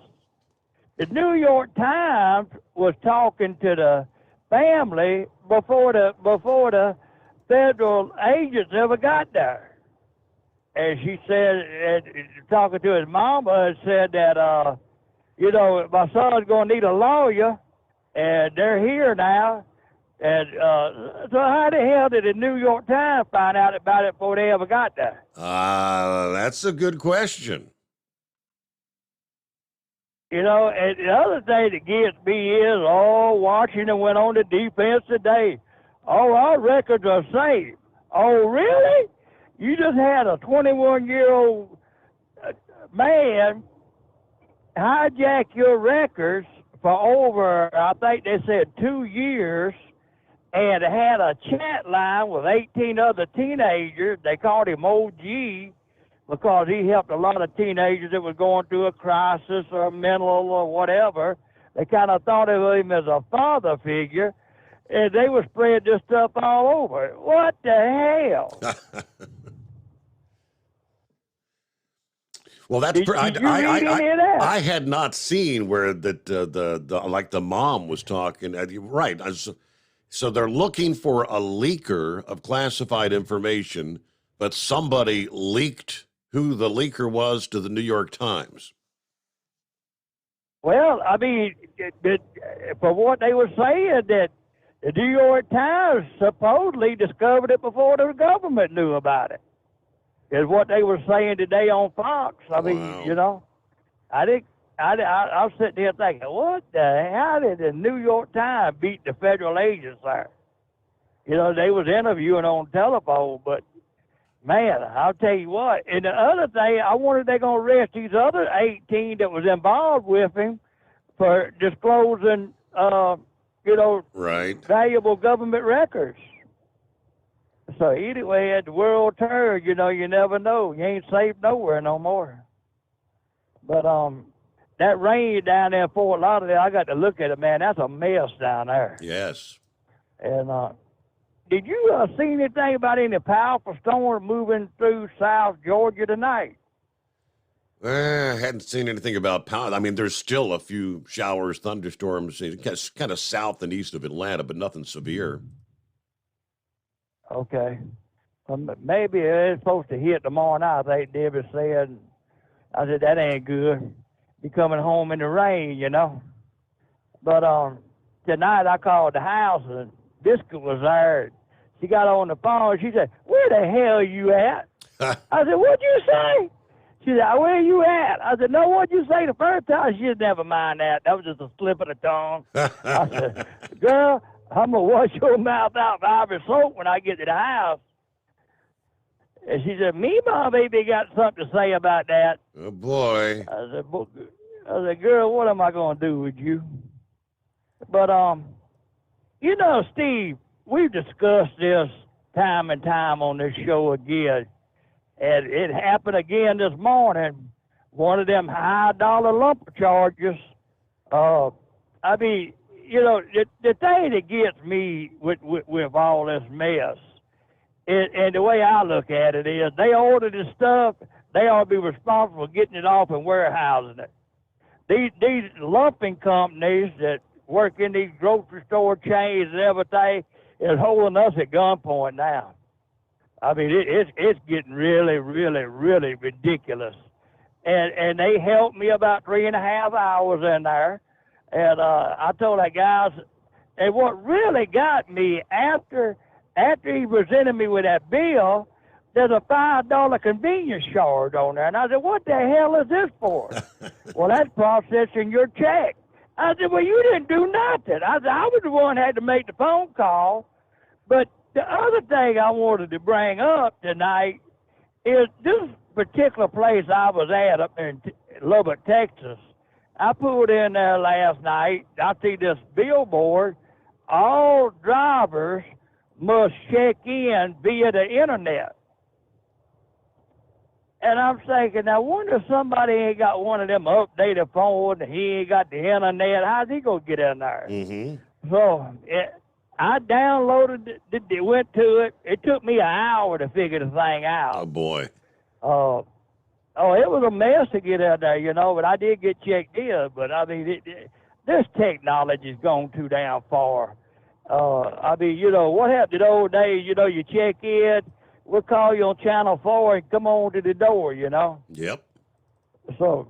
The New York Times was talking to the family before the federal agents ever got there. And she said, talking to his mama, said that, my son's going to need a lawyer, and they're here now. And so how the hell did the New York Times find out about it before they ever got there? That's a good question. And the other thing that gets me is, Washington went on the defense today. Our records are safe. Oh, really? You just had a 21-year-old man hijack your records for over, I think they said 2 years, and had a chat line with 18 other teenagers. They called him OG because he helped a lot of teenagers that were going through a crisis or mental or whatever. They kind of thought of him as a father figure, and they would spread this stuff all over. What the hell? Well, that's Did you read any of that? I had not seen where that the mom was talking. Right. So they're looking for a leaker of classified information, but somebody leaked who the leaker was to the New York Times. Well, I mean, for what they were saying, that the New York Times supposedly discovered it before the government knew about it, is what they were saying today on Fox. I mean, I was sitting there thinking, what the hell did the New York Times beat the federal agents there? They was interviewing on telephone, but man, I'll tell you what. And the other thing, I wonder they're going to arrest these other 18 that was involved with him for disclosing, valuable government records. So anyway, at the world turn, you never know. You ain't safe nowhere no more. But that rain down there in Fort Lauderdale, I got to look at it, man. That's a mess down there. Yes. And did you see anything about any powerful storm moving through South Georgia tonight? I hadn't seen anything about power. I mean, there's still a few showers, thunderstorms, kind of south and east of Atlanta, but nothing severe. Okay. Maybe it's supposed to hit tomorrow night, I think Debbie said. I said, that ain't good. Be coming home in the rain, But tonight I called the house, and Biscuit was there. She got on the phone. She said, where the hell are you at? I said, what'd you say? She said, where are you at? I said, no, what'd you say the first time? She said, never mind that. That was just a slip of the tongue. I said, girl, I'm going to wash your mouth out with Irish soap when I get to the house. And she said, me, my baby, got something to say about that. Oh, boy. I said, girl, what am I going to do with you? But, Steve, we've discussed this time and time on this show again. And it happened again this morning. One of them high-dollar lumper charges. I mean, the thing that gets me with all this mess, and the way I look at it is, they order this stuff, they ought to be responsible for getting it off and warehousing it. These lumping companies that work in these grocery store chains and everything is holding us at gunpoint now. I mean, it's getting really, really, really ridiculous. And they helped me about 3.5 hours in there. And I told that guy, and what really got me, after he presented me with that bill, there's a $5 convenience charge on there. And I said, what the hell is this for? Well, that's processing your check. I said, well, you didn't do nothing. I said, I was the one that had to make the phone call. But the other thing I wanted to bring up tonight is this particular place I was at up in Lubbock, Texas. I pulled in there last night. I see this billboard. All drivers must check in via the internet. And I'm thinking, I wonder if somebody ain't got one of them updated phones and he ain't got the internet. How's he going to get in there? Mm-hmm. So I downloaded it, went to it. It took me an hour to figure the thing out. Oh, boy. It was a mess to get out there, you know, but I did get checked in. But, I mean, this technology's gone too damn far. I mean, you know, what happened in the old days, you know, you check in, we'll call you on Channel 4 and come on to the door, you know. Yep. So,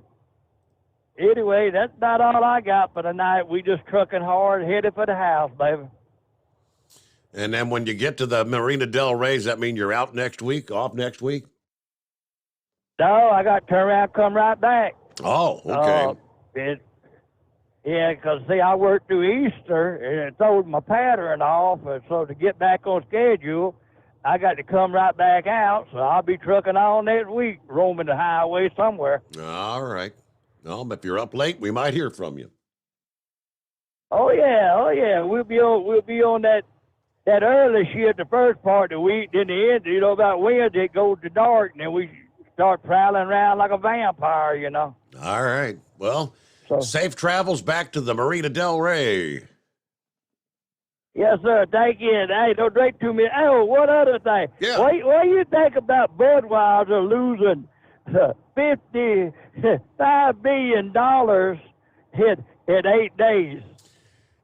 anyway, that's about all I got for tonight. We just trucking hard, headed for the house, baby. And then when you get to the Marina Del Rey, does that mean you're out next week, off next week? No, I got to turn around and come right back. Oh, okay. Yeah, because, see, I worked through Easter, and it throws my pattern off, and so to get back on schedule, I got to come right back out, so I'll be trucking all next week, roaming the highway somewhere. All right. Well, if you're up late, we might hear from you. Oh, yeah. We'll be on that early shift the first part of the week, then the end, you know, about Wednesday, it goes to dark, and then we start prowling around like a vampire, you know. All right. Well, safe travels back to the Marina Del Rey. Yes, sir. Thank you. Hey, don't drink too much. Oh, one other thing. Yeah. What do you think about Budweiser losing $55 billion in 8 days?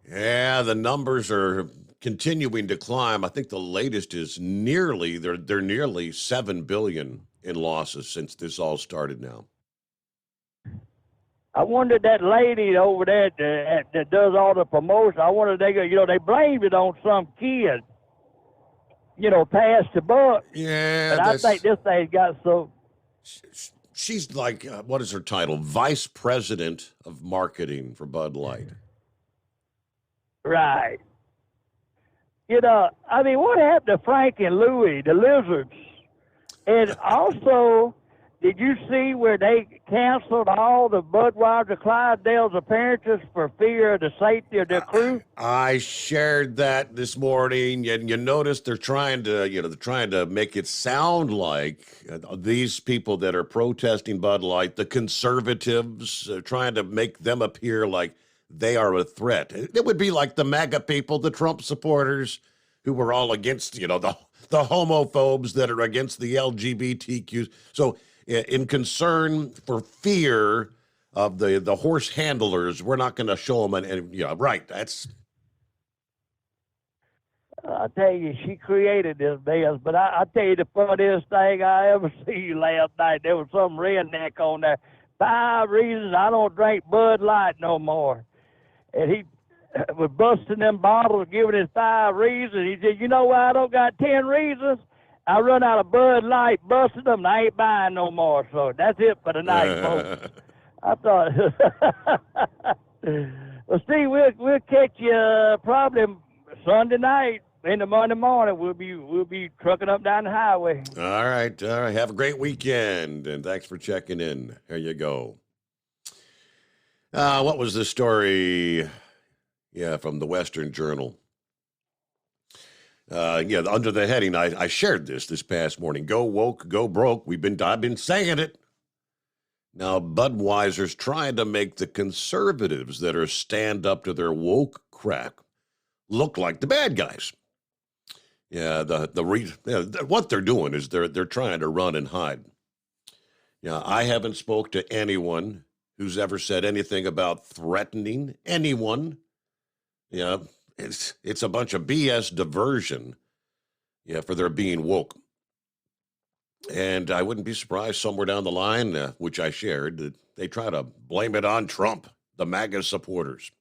Yeah, the numbers are continuing to climb. I think the latest is they're nearly $7 billion in losses since this all started now. I wonder that lady over there that does all the promotion, I wonder they blamed it on some kid, passed the buck. Yeah. But I think this thing got so. She's like, what is her title? Vice President of Marketing for Bud Light. Right. I mean, what happened to Frank and Louie, the lizards? And also, did you see where they canceled all the Budweiser Clydesdale's appearances for fear of the safety of their crew? I shared that this morning, and you notice they're trying to make it sound like these people that are protesting Bud Light, the conservatives, trying to make them appear like they are a threat. It would be like the MAGA people, the Trump supporters, who were all against, the homophobes that are against the LGBTQ. So in concern for fear of the horse handlers, we're not going to show them. Right. That's. I tell you, she created this mess. But I tell you, the funniest thing I ever see last night, there was some redneck on there. 5 reasons I don't drink Bud Light no more. And he was busting them bottles, giving his 5 reasons. He said, you know why I don't got 10 reasons? I run out of Bud Light, busted them, and I ain't buying no more. So that's it for tonight, folks. I thought, well, Steve, we'll catch you probably Sunday night. In the Monday morning, we'll be trucking up down the highway. All right. Have a great weekend, and thanks for checking in. There you go. What was the story? Yeah, from the Western Journal. Under the heading, I shared this past morning. Go woke, go broke. I've been saying it. Now, Budweiser's trying to make the conservatives that are stand up to their woke crap look like the bad guys. Yeah, what they're doing is they're trying to run and hide. Yeah, I haven't spoke to anyone who's ever said anything about threatening anyone. Yeah, it's a bunch of BS diversion. Yeah, for their being woke. And I wouldn't be surprised somewhere down the line, which I shared, that they try to blame it on Trump, the MAGA supporters.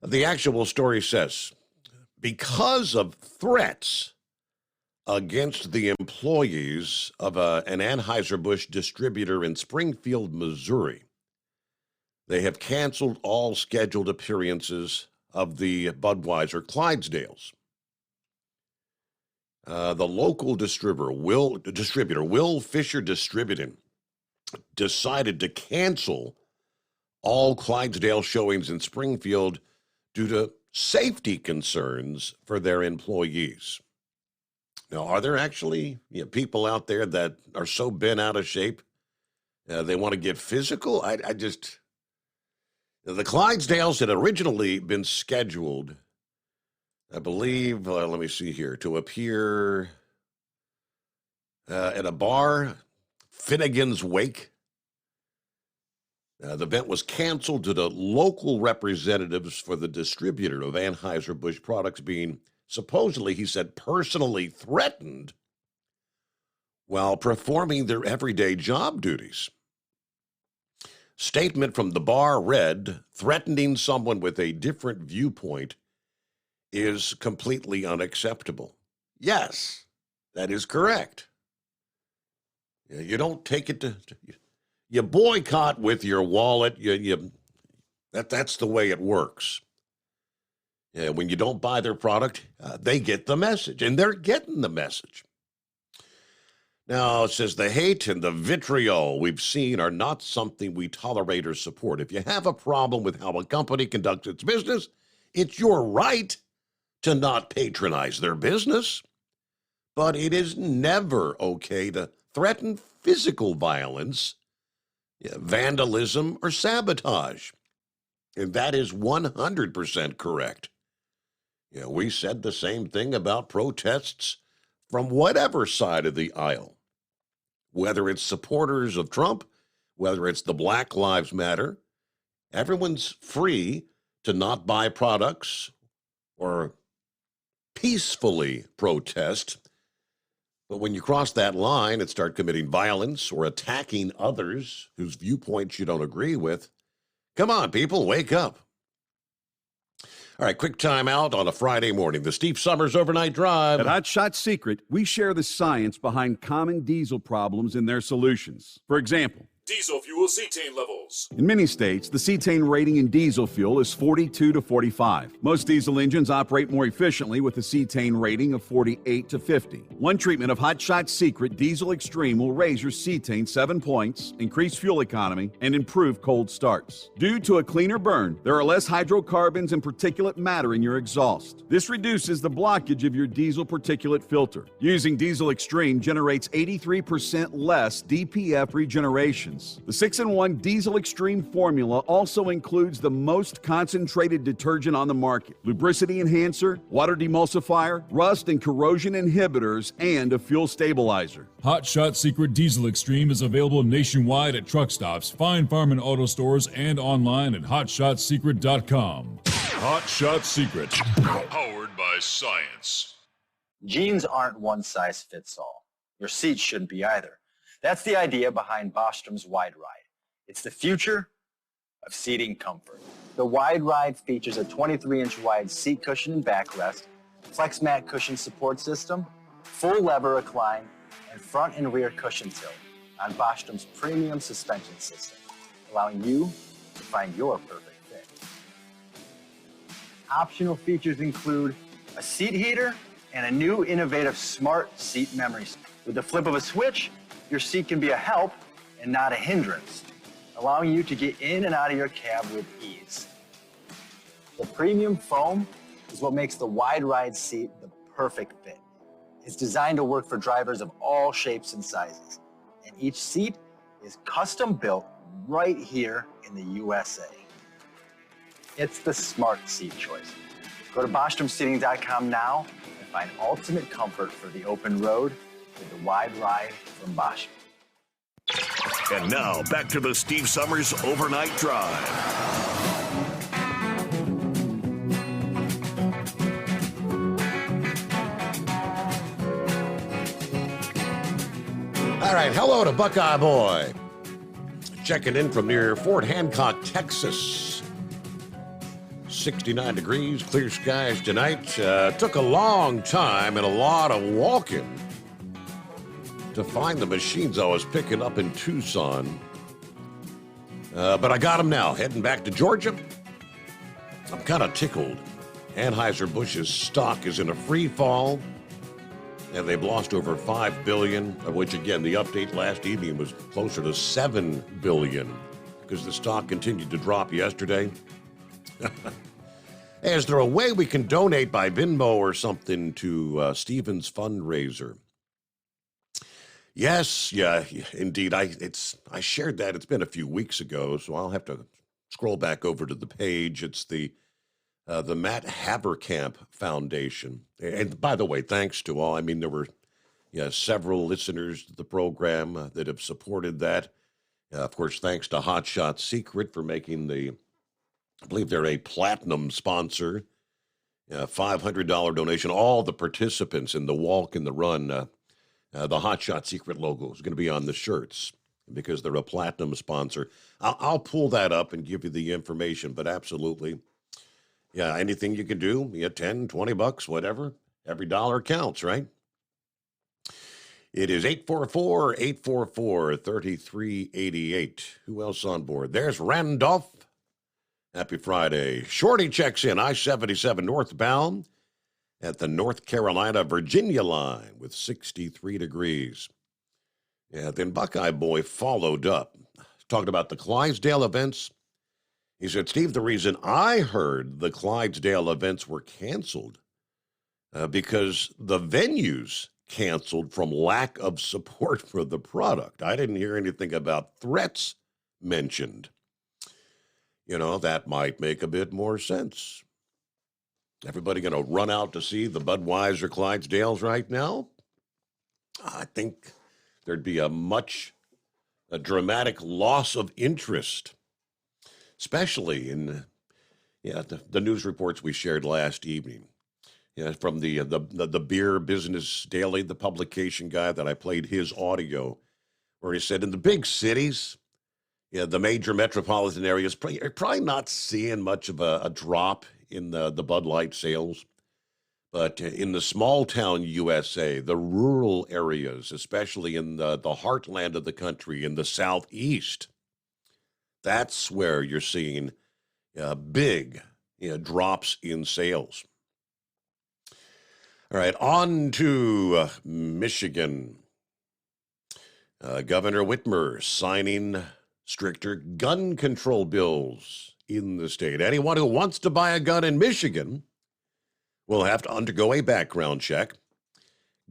The actual story says, because of threats against the employees of an Anheuser-Busch distributor in Springfield, Missouri, they have canceled all scheduled appearances of the Budweiser Clydesdales. The local distributor, Will Fisher Distributing, decided to cancel all Clydesdale showings in Springfield due to safety concerns for their employees. Now, are there actually people out there that are so bent out of shape they want to get physical? I just... The Clydesdales had originally been scheduled, I believe, let me see here, to appear at a bar, Finnegan's Wake. The event was canceled due to local representatives for the distributor of Anheuser-Busch products being supposedly, he said, personally threatened while performing their everyday job duties. Statement from the bar read, threatening someone with a different viewpoint is completely unacceptable. Yes, that is correct. You don't take it to you boycott with your wallet. That's the way it works. When you don't buy their product, they get the message, and they're getting the message. Now, it says the hate and the vitriol we've seen are not something we tolerate or support. If you have a problem with how a company conducts its business, it's your right to not patronize their business. But it is never okay to threaten physical violence, vandalism, or sabotage. And that is 100% correct. We said the same thing about protests from whatever side of the aisle. Whether it's supporters of Trump, whether it's the Black Lives Matter, everyone's free to not buy products or peacefully protest. But when you cross that line and start committing violence or attacking others whose viewpoints you don't agree with, come on, people, wake up. All right, quick time out on a Friday morning. The Steve Summers Overnight Drive. At Hot Shot Secret, we share the science behind common diesel problems and their solutions. For example, Diesel fuel cetane levels. in many states, the cetane rating in diesel fuel is 42 to 45. Most diesel engines operate more efficiently with a cetane rating of 48 to 50. One treatment of Hot Shot Secret Diesel Extreme will raise your cetane 7 points, increase fuel economy, and improve cold starts. Due to a cleaner burn, there are less hydrocarbons and particulate matter in your exhaust. This reduces the blockage of your diesel particulate filter. Using Diesel Extreme generates 83% less DPF regeneration. The 6-in-1 Diesel Extreme formula also includes the most concentrated detergent on the market, lubricity enhancer, water demulsifier, rust and corrosion inhibitors, and a fuel stabilizer. Hot Shot Secret Diesel Extreme is available nationwide at truck stops, Fine Farm and auto stores, and online at hotshotsecret.com. Hot Shot Secret, powered by science. Jeans aren't one size fits all. Your seats shouldn't be either. That's the idea behind Bostrom's Wide Ride. It's the future of seating comfort. The Wide Ride features a 23-inch wide seat cushion and backrest, flex mat cushion support system, full lever recline, and front and rear cushion tilt on Bostrom's premium suspension system, allowing you to find your perfect fit. Optional features include a seat heater and a new innovative smart seat memory. With the flip of a switch, your seat can be a help and not a hindrance, allowing you to get in and out of your cab with ease. The premium foam is what makes the Wide Ride seat the perfect fit. It's designed to work for drivers of all shapes and sizes, and each seat is custom built right here in the USA. It's the smart seat choice. Go to BostromSeating.com now and find ultimate comfort for the open road with the Wide Ride from Bosch. And now, back to the Steve Summers Overnight Drive. All right, hello to Buckeye Boy. Checking in from near Fort Hancock, Texas. 69 degrees, clear skies tonight. Took a long time and a lot of walking to find the machines I was picking up in Tucson. But I got them now. Heading back to Georgia. I'm kind of tickled. Anheuser-Busch's stock is in a free fall, and they've lost over $5 billion, of which, again, the update last evening was closer to $7 billion because the stock continued to drop yesterday. Is there a way we can donate by Venmo or something to Stephen's fundraiser? Yes, yeah, indeed. I shared that. It's been a few weeks ago, so I'll have to scroll back over to the page. It's the Matt Haverkamp Foundation. And by the way, thanks to all. I mean, there were several listeners to the program that have supported that. Of course, thanks to Hot Shot Secret for making I believe they're a platinum sponsor. $500 donation. All the participants in the walk and the run, the Hot Shot Secret logo is going to be on the shirts because they're a platinum sponsor. I'll pull that up and give you the information, but absolutely. Yeah, anything you can do, $10, $20, whatever. Every dollar counts, right? It is 844-844-3388. Who else on board? There's Randolph. Happy Friday. Shorty checks in I-77 northbound at the North Carolina-Virginia line with 63 degrees. Yeah, then Buckeye Boy followed up, talking about the Clydesdale events. He said, Steve, the reason I heard the Clydesdale events were canceled because the venues canceled from lack of support for the product. I didn't hear anything about threats mentioned. That might make a bit more sense. Everybody going to run out to see the Budweiser Clydesdales right now? I think there'd be a dramatic loss of interest, especially in the news reports we shared last evening. From the Beer Business Daily, the publication guy that I played his audio, where he said in the big cities, the major metropolitan areas, you're probably not seeing much of a drop in the Bud Light sales. But in the small town USA, the rural areas, especially in the heartland of the country, in the Southeast, that's where you're seeing big drops in sales. All right, on to Michigan. Governor Whitmer signing stricter gun control bills in the state. Anyone who wants to buy a gun in Michigan will have to undergo a background check.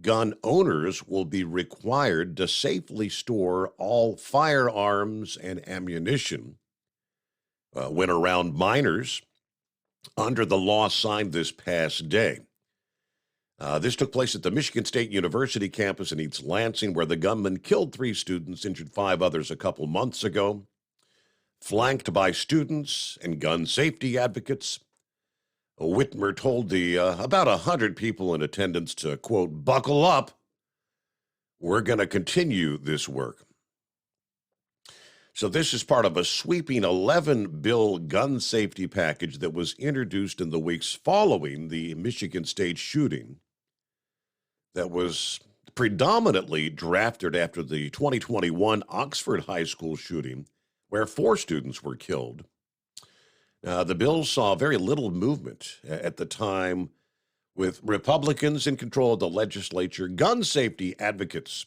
Gun owners will be required to safely store all firearms and ammunition when around minors under the law signed this past day. This took place at the Michigan State University campus in East Lansing, where the gunman killed 3 students, injured 5 others a couple months ago. Flanked by students and gun safety advocates, Whitmer told the about 100 people in attendance to, quote, buckle up. We're going to continue this work. So this is part of a sweeping 11-bill gun safety package that was introduced in the weeks following the Michigan State shooting that was predominantly drafted after the 2021 Oxford High School shooting, where 4 students were killed. The bill saw very little movement at the time, with Republicans in control of the legislature, gun safety advocates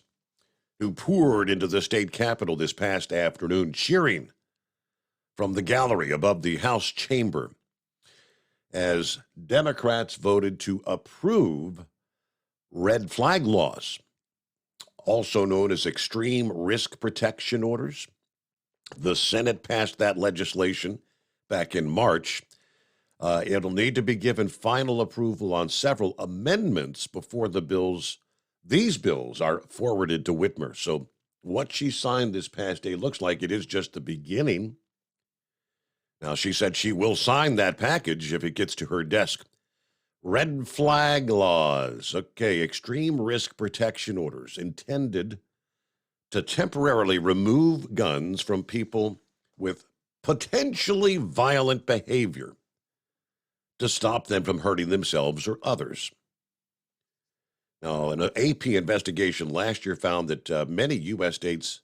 who poured into the state capitol this past afternoon, cheering from the gallery above the House chamber as Democrats voted to approve red flag laws, also known as extreme risk protection orders. The Senate passed that legislation back in March. It'll need to be given final approval on several amendments before these bills are forwarded to Whitmer. So what she signed this past day looks like it is just the beginning. Now, she said she will sign that package if it gets to her desk. Red flag laws. Okay, extreme risk protection orders intended to temporarily remove guns from people with potentially violent behavior to stop them from hurting themselves or others. Now, an AP investigation last year found that many U.S. states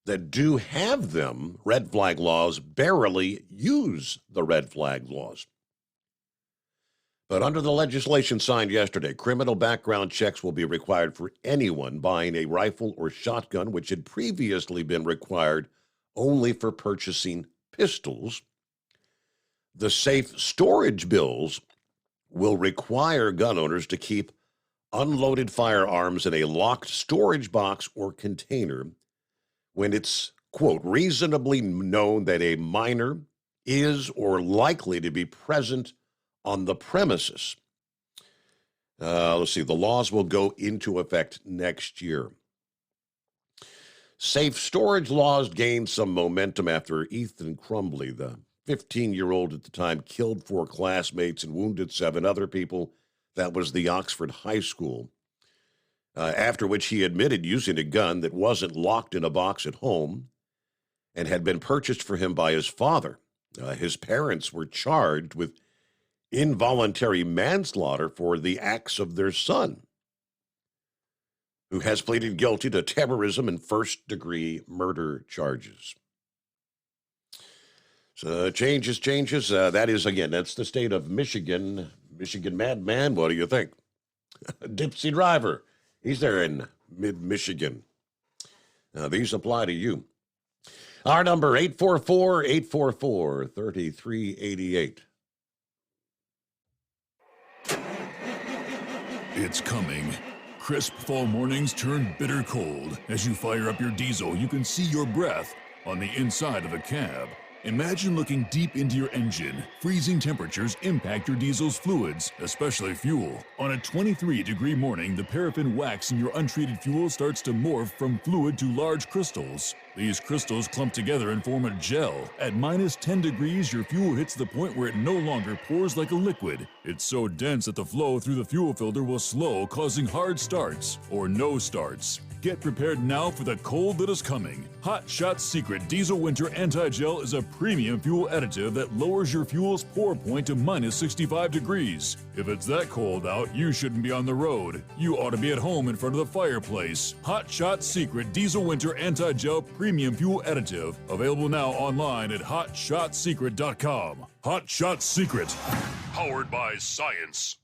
that do have them, red flag laws, barely use the red flag laws. But under the legislation signed yesterday, criminal background checks will be required for anyone buying a rifle or shotgun, which had previously been required only for purchasing pistols. The safe storage bills will require gun owners to keep unloaded firearms in a locked storage box or container when it's, quote, reasonably known that a minor is or likely to be present on the premises. Let's see, the laws will go into effect next year. Safe storage laws gained some momentum after Ethan Crumbley, the 15-year-old at the time, killed 4 classmates and wounded 7 other people. That was the Oxford High School. After which he admitted using a gun that wasn't locked in a box at home and had been purchased for him by his father. His parents were charged with involuntary manslaughter for the acts of their son, who has pleaded guilty to terrorism and first-degree murder charges. So changes. That is, again, that's the state of Michigan. Michigan Madman, what do you think? Dipsy Driver, he's there in mid-Michigan. These apply to you. Our number, 844-844-3388. It's coming. Crisp fall mornings turn bitter cold. As you fire up your diesel, you can see your breath on the inside of the cab. Imagine looking deep into your engine. Freezing temperatures impact your diesel's fluids, especially fuel. On a 23-degree morning, the paraffin wax in your untreated fuel starts to morph from fluid to large crystals. These crystals clump together and form a gel. At minus 10 degrees, your fuel hits the point where it no longer pours like a liquid. It's so dense that the flow through the fuel filter will slow, causing hard starts or no starts. Get prepared now for the cold that is coming. Hot Shot Secret Diesel Winter Anti-Gel is a premium fuel additive that lowers your fuel's pour point to minus 65 degrees. If it's that cold out, you shouldn't be on the road. You ought to be at home in front of the fireplace. Hot Shot Secret Diesel Winter Anti-Gel Premium Fuel Additive. Available now online at hotshotsecret.com. Hot Shot Secret. Powered by science.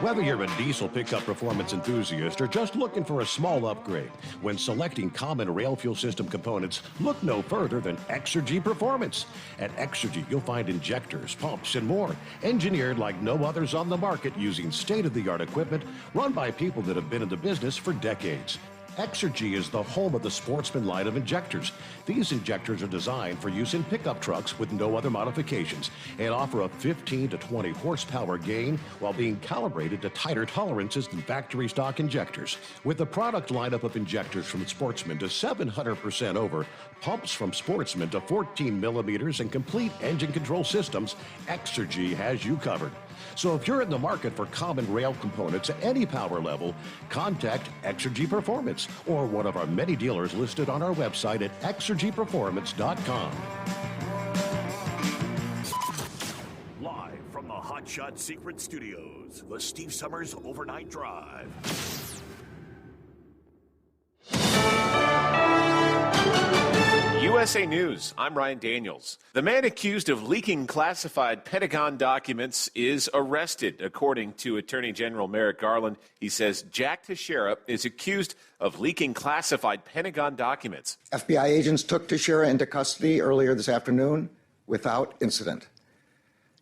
Whether you're a diesel pickup performance enthusiast or just looking for a small upgrade, when selecting common rail fuel system components, look no further than Exergy Performance. At Exergy, you'll find injectors, pumps, and more, engineered like no others on the market using state-of-the-art equipment run by people that have been in the business for decades. Exergy is the home of the Sportsman line of injectors. These injectors are designed for use in pickup trucks with no other modifications and offer a 15 to 20 horsepower gain while being calibrated to tighter tolerances than factory stock injectors. With a product lineup of injectors from Sportsman to 700% over, pumps from Sportsman to 14 millimeters, and complete engine control systems, Exergy has you covered. So if you're in the market for common rail components at any power level, contact Exergy Performance or one of our many dealers listed on our website at exergyperformance.com. Live from the Hot Shot Secret Studios, the Steve Summers Overnight Drive. USA News, I'm Ryan Daniels. The man accused of leaking classified Pentagon documents is arrested. According to Attorney General Merrick Garland, he says Jack Teixeira is accused of leaking classified Pentagon documents. FBI agents took Teixeira into custody earlier this afternoon without incident.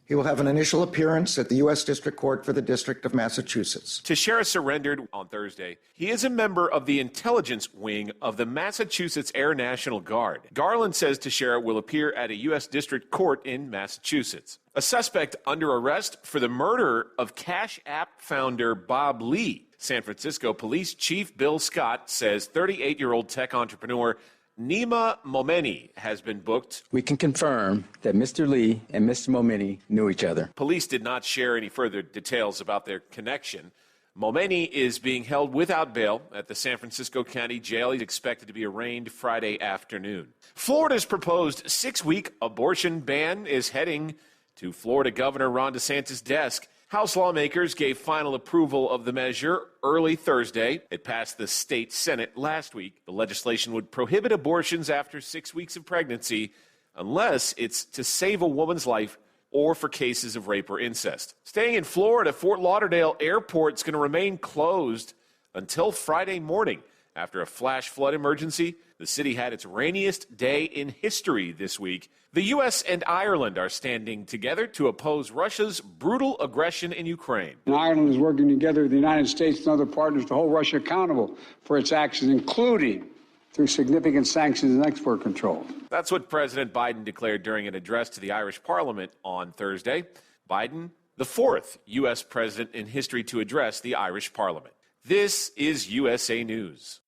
He will have an initial appearance at the U.S. District Court for the District of Massachusetts. Teixeira surrendered on Thursday. He is a member of the intelligence wing of the Massachusetts Air National Guard. Garland says Teixeira will appear at a U.S. District Court in Massachusetts. A suspect under arrest for the murder of Cash App founder Bob Lee. San Francisco Police Chief Bill Scott says 38-year-old tech entrepreneur Nima Momeni has been booked. We can confirm that Mr. Lee and Mr. Momeni knew each other. Police did not share any further details about their connection. Momeni is being held without bail at the San Francisco County Jail. He's expected to be arraigned Friday afternoon. Florida's proposed 6-week abortion ban is heading to Florida Governor Ron DeSantis' desk. House lawmakers gave final approval of the measure early Thursday. It passed the state Senate last week. The legislation would prohibit abortions after 6 weeks of pregnancy unless it's to save a woman's life or for cases of rape or incest. Staying in Florida, Fort Lauderdale Airport is going to remain closed until Friday morning after a flash flood emergency. The city had its rainiest day in history this week. The U.S. and Ireland are standing together to oppose Russia's brutal aggression in Ukraine. And Ireland is working together with the United States and other partners to hold Russia accountable for its actions, including through significant sanctions and export controls. That's what President Biden declared during an address to the Irish Parliament on Thursday. Biden, the fourth U.S. president in history to address the Irish Parliament. This is USA News.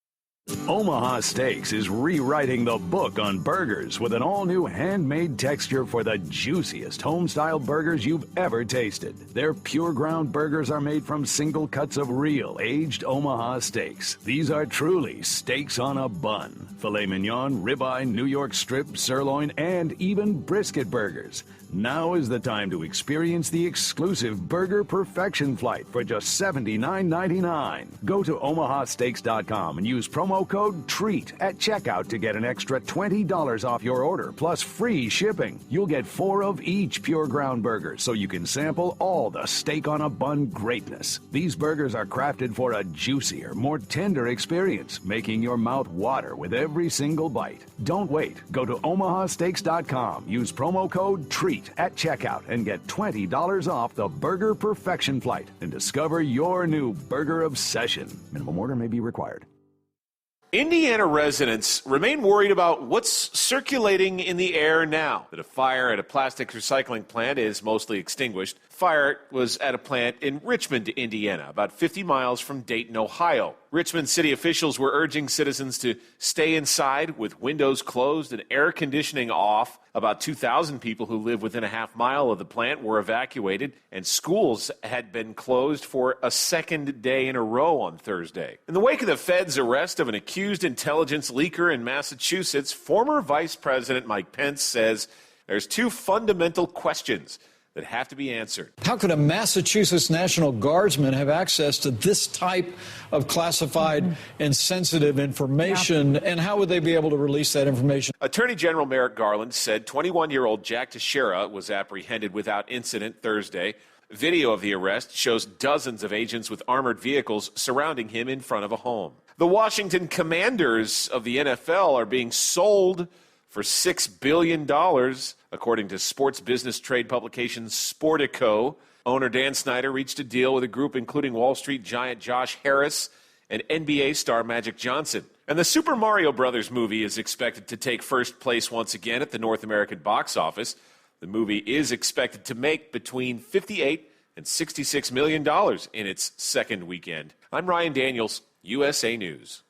Omaha Steaks is rewriting the book on burgers with an all-new handmade texture for the juiciest home-style burgers you've ever tasted. Their pure ground burgers are made from single cuts of real, aged Omaha steaks. These are truly steaks on a bun. Filet mignon, ribeye, New York strip, sirloin, and even brisket burgers. Now is the time to experience the exclusive Burger Perfection Flight for just $79.99. Go to omahasteaks.com and use promo code TREAT at checkout to get an extra $20 off your order, plus free shipping. You'll get 4 of each pure ground burger, so you can sample all the steak on a bun greatness. These burgers are crafted for a juicier, more tender experience, making your mouth water with every single bite. Don't wait. Go to omahasteaks.com. Use promo code TREAT at checkout and get $20 off the Burger Perfection Flight and discover your new burger obsession. Minimum order may be required. Indiana residents remain worried about what's circulating in the air now that a fire at a plastic recycling plant is mostly extinguished. Fire was at a plant in Richmond, Indiana, about 50 miles from Dayton, Ohio. Richmond city officials were urging citizens to stay inside with windows closed and air conditioning off. About 2,000 people who live within a half mile of the plant were evacuated, and schools had been closed for a second day in a row on Thursday. In the wake of the Fed's arrest of an accused intelligence leaker in Massachusetts, former Vice President Mike Pence says there's 2 fundamental questions that have to be answered. How could a Massachusetts National Guardsman have access to this type of classified and sensitive information, and how would they be able to release that information? Attorney General Merrick Garland said 21-year-old Jack Teixeira was apprehended without incident Thursday. Video of the arrest shows dozens of agents with armored vehicles surrounding him in front of a home. The Washington Commanders of the NFL are being sold for $6 billion, according to sports business trade publication Sportico. Owner Dan Snyder reached a deal with a group including Wall Street giant Josh Harris and NBA star Magic Johnson. And the Super Mario Brothers movie is expected to take first place once again at the North American box office. The movie is expected to make between $58 and $66 million in its second weekend. I'm Ryan Daniels, USA News.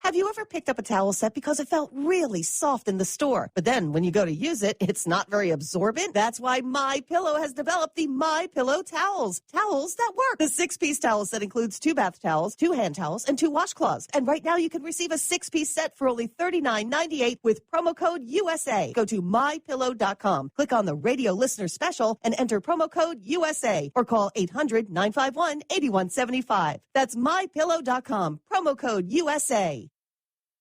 Have you ever picked up a towel set because it felt really soft in the store, but then when you go to use it, it's not very absorbent? That's why MyPillow has developed the MyPillow towels. Towels that work. The 6-piece towel set includes 2 bath towels, 2 hand towels, and 2 washcloths. And right now you can receive a 6-piece set for only $39.98 with promo code USA. Go to MyPillow.com, click on the radio listener special, and enter promo code USA, or call 800-951-8175. That's MyPillow.com, promo code USA.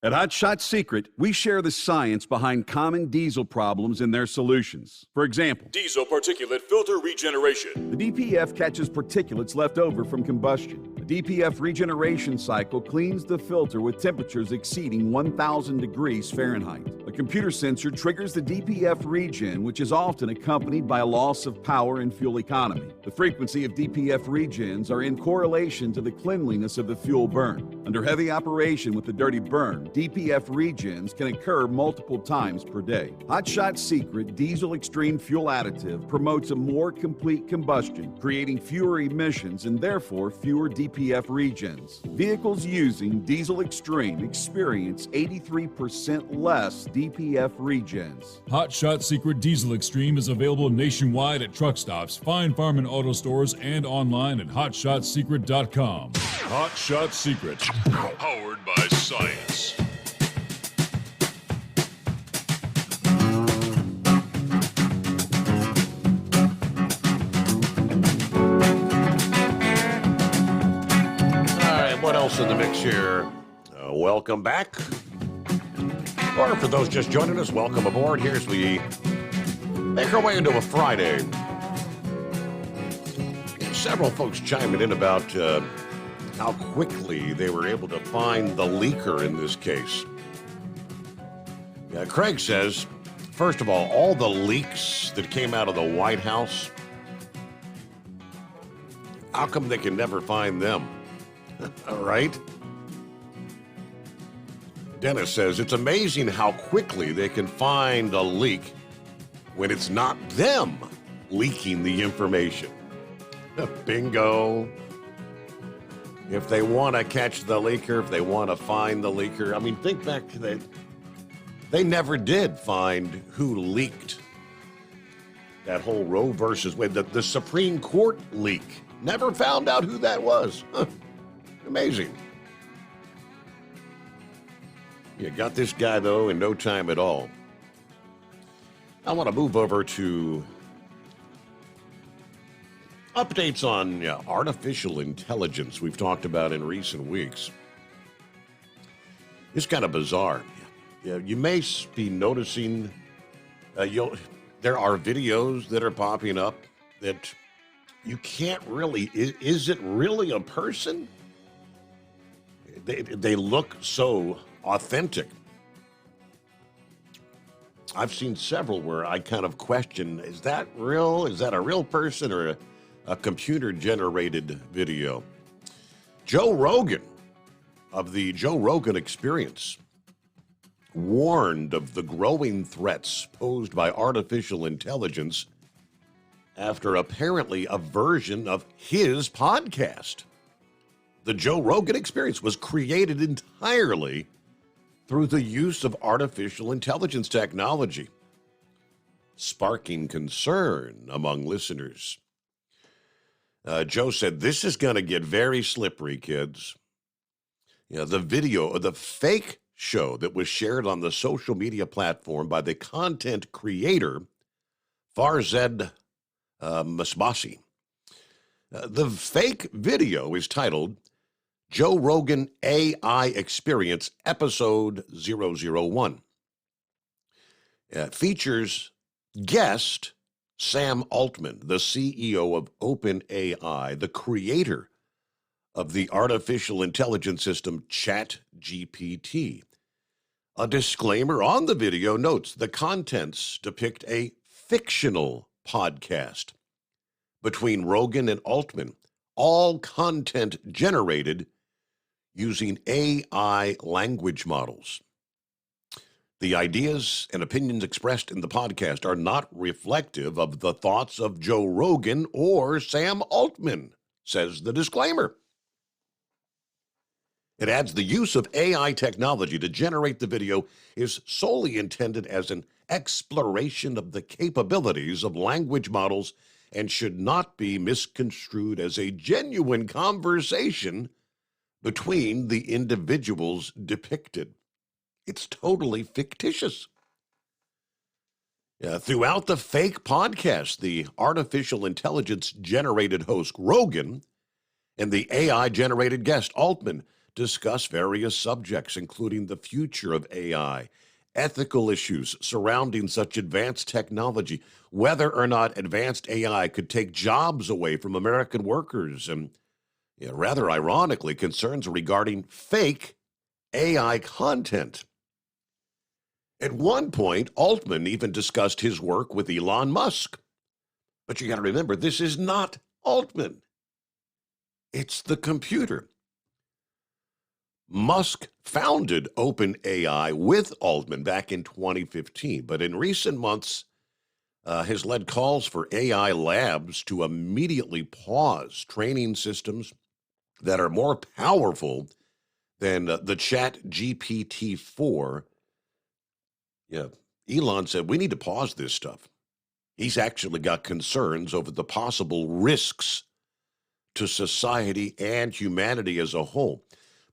At Hot Shot Secret, we share the science behind common diesel problems and their solutions. For example, diesel particulate filter regeneration. The DPF catches particulates left over from combustion. The DPF regeneration cycle cleans the filter with temperatures exceeding 1,000 degrees Fahrenheit. A computer sensor triggers the DPF regen, which is often accompanied by a loss of power and fuel economy. The frequency of DPF regens are in correlation to the cleanliness of the fuel burn. Under heavy operation with the dirty burn, DPF regens can occur multiple times per day. Hot Shot Secret Diesel Extreme Fuel Additive promotes a more complete combustion, creating fewer emissions and therefore fewer DPF regens. Vehicles using Diesel Extreme experience 83% less DPF regens. Hot Shot Secret Diesel Extreme is available nationwide at truck stops, Fine Farm and auto stores, and online at hotshotsecret.com. Hot Shot Secret, powered by science. What else in the mix here? Welcome back. Or for those just joining us, welcome aboard. Here's we make our way into a Friday. Several folks chiming in about how quickly they were able to find the leaker in this case. Craig says, first of all the leaks that came out of the White House, how come they can never find them? All right. Dennis says, it's amazing how quickly they can find a leak when it's not them leaking the information. Bingo. If they want to catch the leaker, if they want to find the leaker, I mean, think back to that. They never did find who leaked that whole Roe versus Wade, the Supreme Court leak. Never found out who that was. Huh. Amazing. You got this guy, though, in no time at all. I want to move over to updates on artificial intelligence we've talked about in recent weeks. It's kind of bizarre. You may be noticing there are videos that are popping up that you can't really, is it really a person? They look so authentic. I've seen several where I kind of question, is that real? Is that a real person or a computer-generated video? Joe Rogan of the Joe Rogan Experience warned of the growing threats posed by artificial intelligence after apparently a version of his podcast. The Joe Rogan Experience was created entirely through the use of artificial intelligence technology, sparking concern among listeners. Joe said, this is going to get very slippery, kids. The video of the fake show that was shared on the social media platform by the content creator, Farzad Masbasi. The fake video is titled Joe Rogan AI Experience Episode 001. It features guest Sam Altman, the CEO of OpenAI, the creator of the artificial intelligence system ChatGPT. A disclaimer on the video notes the contents depict a fictional podcast between Rogan and Altman, all content generated using AI language models. The ideas and opinions expressed in the podcast are not reflective of the thoughts of Joe Rogan or Sam Altman, says the disclaimer. It adds the use of AI technology to generate the video is solely intended as an exploration of the capabilities of language models and should not be misconstrued as a genuine conversation between the individuals depicted. It's totally fictitious. Throughout the fake podcast, the artificial intelligence-generated host Rogan and the AI-generated guest Altman discuss various subjects, including the future of AI, ethical issues surrounding such advanced technology, whether or not advanced AI could take jobs away from American workers, and rather ironically, concerns regarding fake AI content. At one point, Altman even discussed his work with Elon Musk. But you got to remember, this is not Altman. It's the computer. Musk founded OpenAI with Altman back in 2015, but in recent months has led calls for AI labs to immediately pause training systems that are more powerful than the ChatGPT-4. Elon said, we need to pause this stuff. He's actually got concerns over the possible risks to society and humanity as a whole.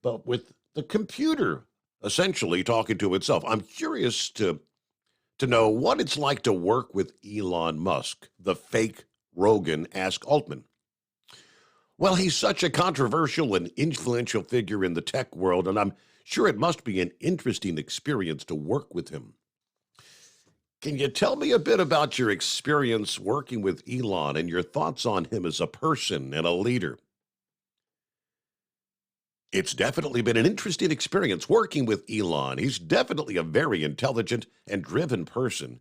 But with the computer essentially talking to itself, I'm curious to know what it's like to work with Elon Musk, the fake Rogan, asked Altman. Well, he's such a controversial and influential figure in the tech world, and I'm sure it must be an interesting experience to work with him. Can you tell me a bit about your experience working with Elon and your thoughts on him as a person and a leader? It's definitely been an interesting experience working with Elon. He's definitely a very intelligent and driven person.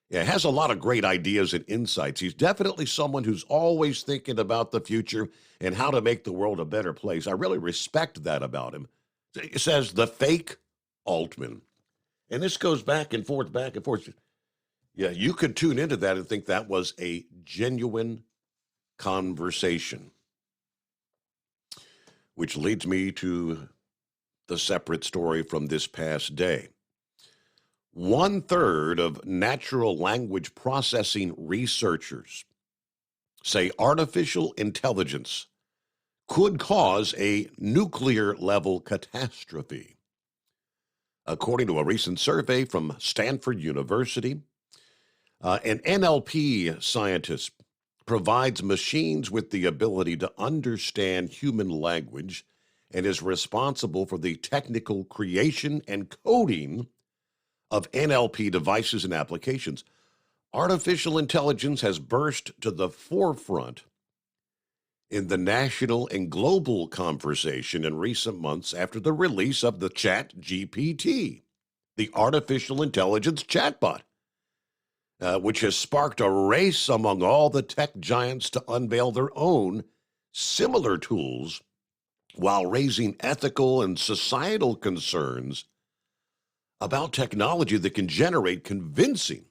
Yeah, has a lot of great ideas and insights. He's definitely someone who's always thinking about the future and how to make the world a better place. I really respect that about him. It says the fake Altman. And this goes back and forth, back and forth. Yeah, you could tune into that and think that was a genuine conversation. Which leads me to the separate story from this past day. 1/3 of natural language processing researchers say artificial intelligence could cause a nuclear-level catastrophe. According to a recent survey from Stanford University, an NLP scientist provides machines with the ability to understand human language and is responsible for the technical creation and coding of NLP devices and applications. Artificial intelligence has burst to the forefront in the national and global conversation in recent months after the release of the ChatGPT, the artificial intelligence chatbot, which has sparked a race among all the tech giants to unveil their own similar tools while raising ethical and societal concerns about technology that can generate convincing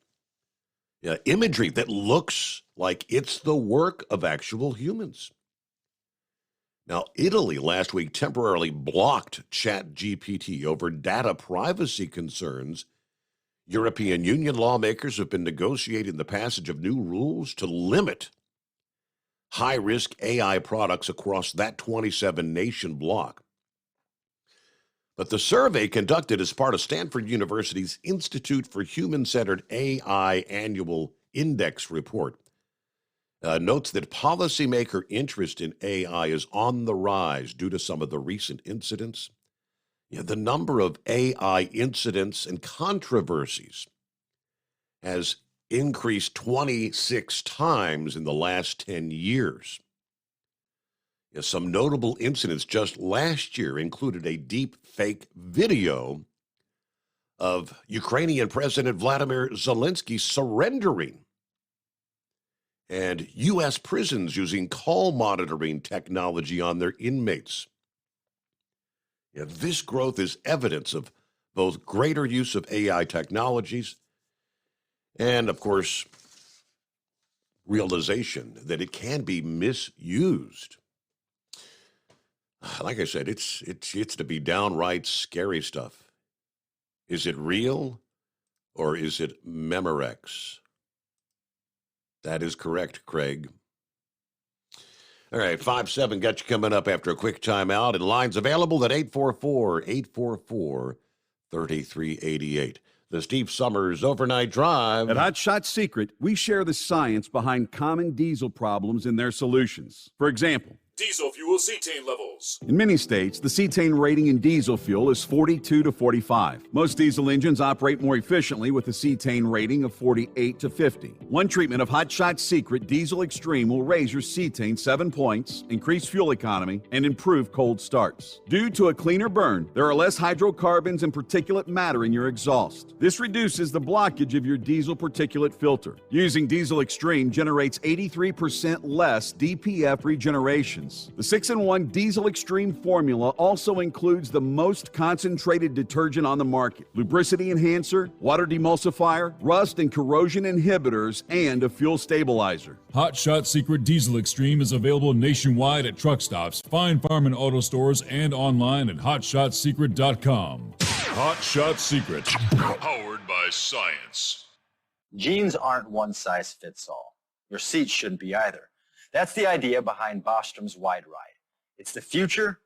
imagery that looks like it's the work of actual humans. Now, Italy last week temporarily blocked ChatGPT over data privacy concerns. European Union lawmakers have been negotiating the passage of new rules to limit high-risk AI products across that 27-nation bloc. But the survey conducted as part of Stanford University's Institute for Human-Centered AI Annual Index report notes that policymaker interest in AI is on the rise due to some of the recent incidents. The number of AI incidents and controversies has increased 26 times in the last 10 years. Some notable incidents just last year included a deep fake video of Ukrainian President Vladimir Zelensky surrendering and U.S. prisons using call monitoring technology on their inmates. This growth is evidence of both greater use of AI technologies and, of course, realization that it can be misused. Like I said, it's to be downright scary stuff. Is it real or is it Memorex? That is correct, Craig. All right, 5-7 got you coming up after a quick timeout, and lines available at 844-844-3388. The Steve Summers Overnight Drive. At Hot Shot Secret, we share the science behind common diesel problems and their solutions. For example, Diesel fuel cetane levels. in many states, the cetane rating in diesel fuel is 42 to 45. Most diesel engines operate more efficiently with a cetane rating of 48 to 50. One treatment of Hot Shot Secret Diesel Extreme will raise your cetane 7 points, increase fuel economy, and improve cold starts. Due to a cleaner burn, there are less hydrocarbons and particulate matter in your exhaust. This reduces the blockage of your diesel particulate filter. Using Diesel Extreme generates 83% less DPF regenerations. The 6-in-1 Diesel Extreme formula also includes the most concentrated detergent on the market, lubricity enhancer, water demulsifier, rust and corrosion inhibitors, and a fuel stabilizer. Hot Shot Secret Diesel Extreme is available nationwide at truck stops, fine farm and auto stores, and online at hotshotsecret.com. Hot Shot Secret, powered by science. Jeans aren't one size fits all. Your seats shouldn't be either. That's the idea behind Bostrom's Wide Ride. It's the future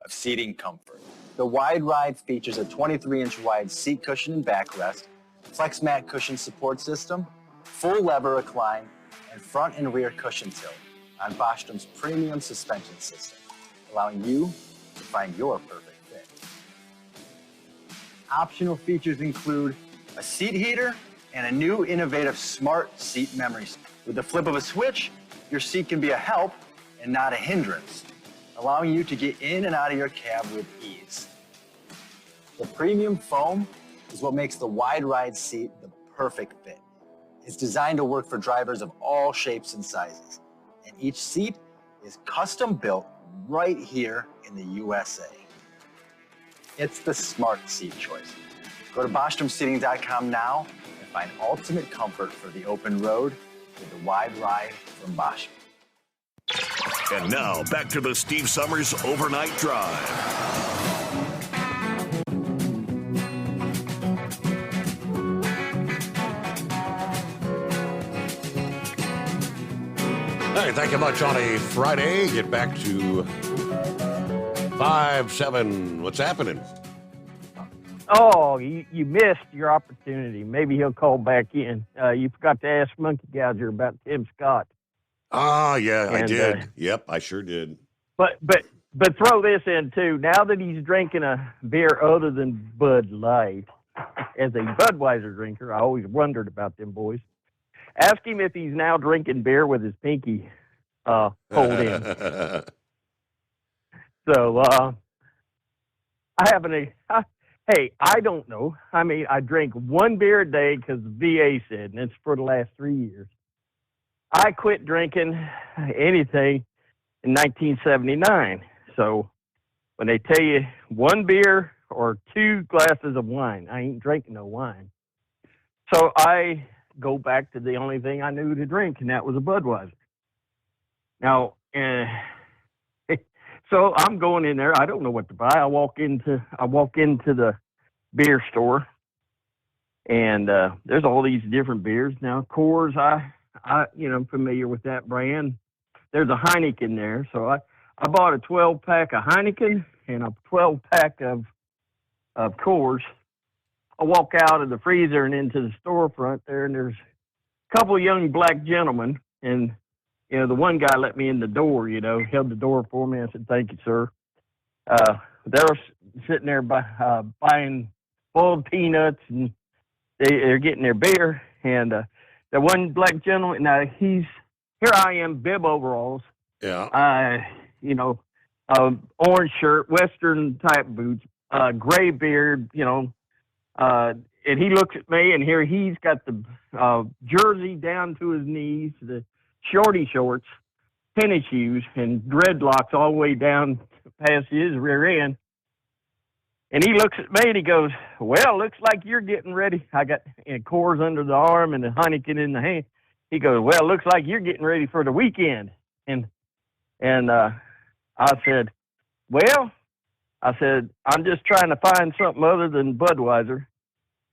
of seating comfort. The Wide Ride features a 23-inch wide seat cushion and backrest, flex mat cushion support system, full lever recline, and front and rear cushion tilt on Bostrom's premium suspension system, allowing you to find your perfect fit. Optional features include a seat heater and a new innovative smart seat memory. With the flip of a switch, your seat can be a help and not a hindrance, allowing you to get in and out of your cab with ease. The premium foam is what makes the wide ride seat the perfect fit. It's designed to work for drivers of all shapes and sizes, and each seat is custom built right here in the USA. It's the smart seat choice. Go to BostромSeating.com now and find ultimate comfort for the open road with the wide ride from Bosch. And now, back to the Steve Summers Overnight Drive. All right, thank you much on a Friday. Get back to 5-7. What's happening? Oh, you missed your opportunity. Maybe he'll call back in. You forgot to ask Monkey Gouger about Tim Scott. Ah, yeah, I And, did. Yep, I sure did. But throw this in too. Now that he's drinking a beer other than Bud Light, as a Budweiser drinker, I always wondered about them boys. Ask him if he's now drinking beer with his pinky pulled in. So I haven't. Hey, I don't know. I mean, I drink one beer a day because the VA said, and it's for the last 3 years. I quit drinking anything in 1979. So when they tell you one beer or 2 glasses of wine, I ain't drinking no wine. So I go back to the only thing I knew to drink, and that was a Budweiser. Now, so I'm going in there. I don't know what to buy. I walk into the beer store, and there's all these different beers. Now, Coors, I'm familiar with that brand. There's a Heineken there, so I bought a 12-pack of Heineken and a 12-pack of Coors. I walk out of the freezer and into the storefront there, and there's a couple of young black gentlemen, and the one guy let me in the door, held the door for me. I said, "Thank you, sir." They're sitting there buying boiled peanuts, and they're getting their beer. And the one black gentleman, now here I am, bib overalls, orange shirt, Western type boots, gray beard, and he looks at me, and here he's got the jersey down to his knees, the shorty shorts, tennis shoes, and dreadlocks all the way down past his rear end. And he looks at me and he goes, "Well, looks like you're getting ready." I got Coors under the arm and the Heineken in the hand. He goes, "Well, looks like you're getting ready for the weekend." And I said, "Well," I said, "I'm just trying to find something other than Budweiser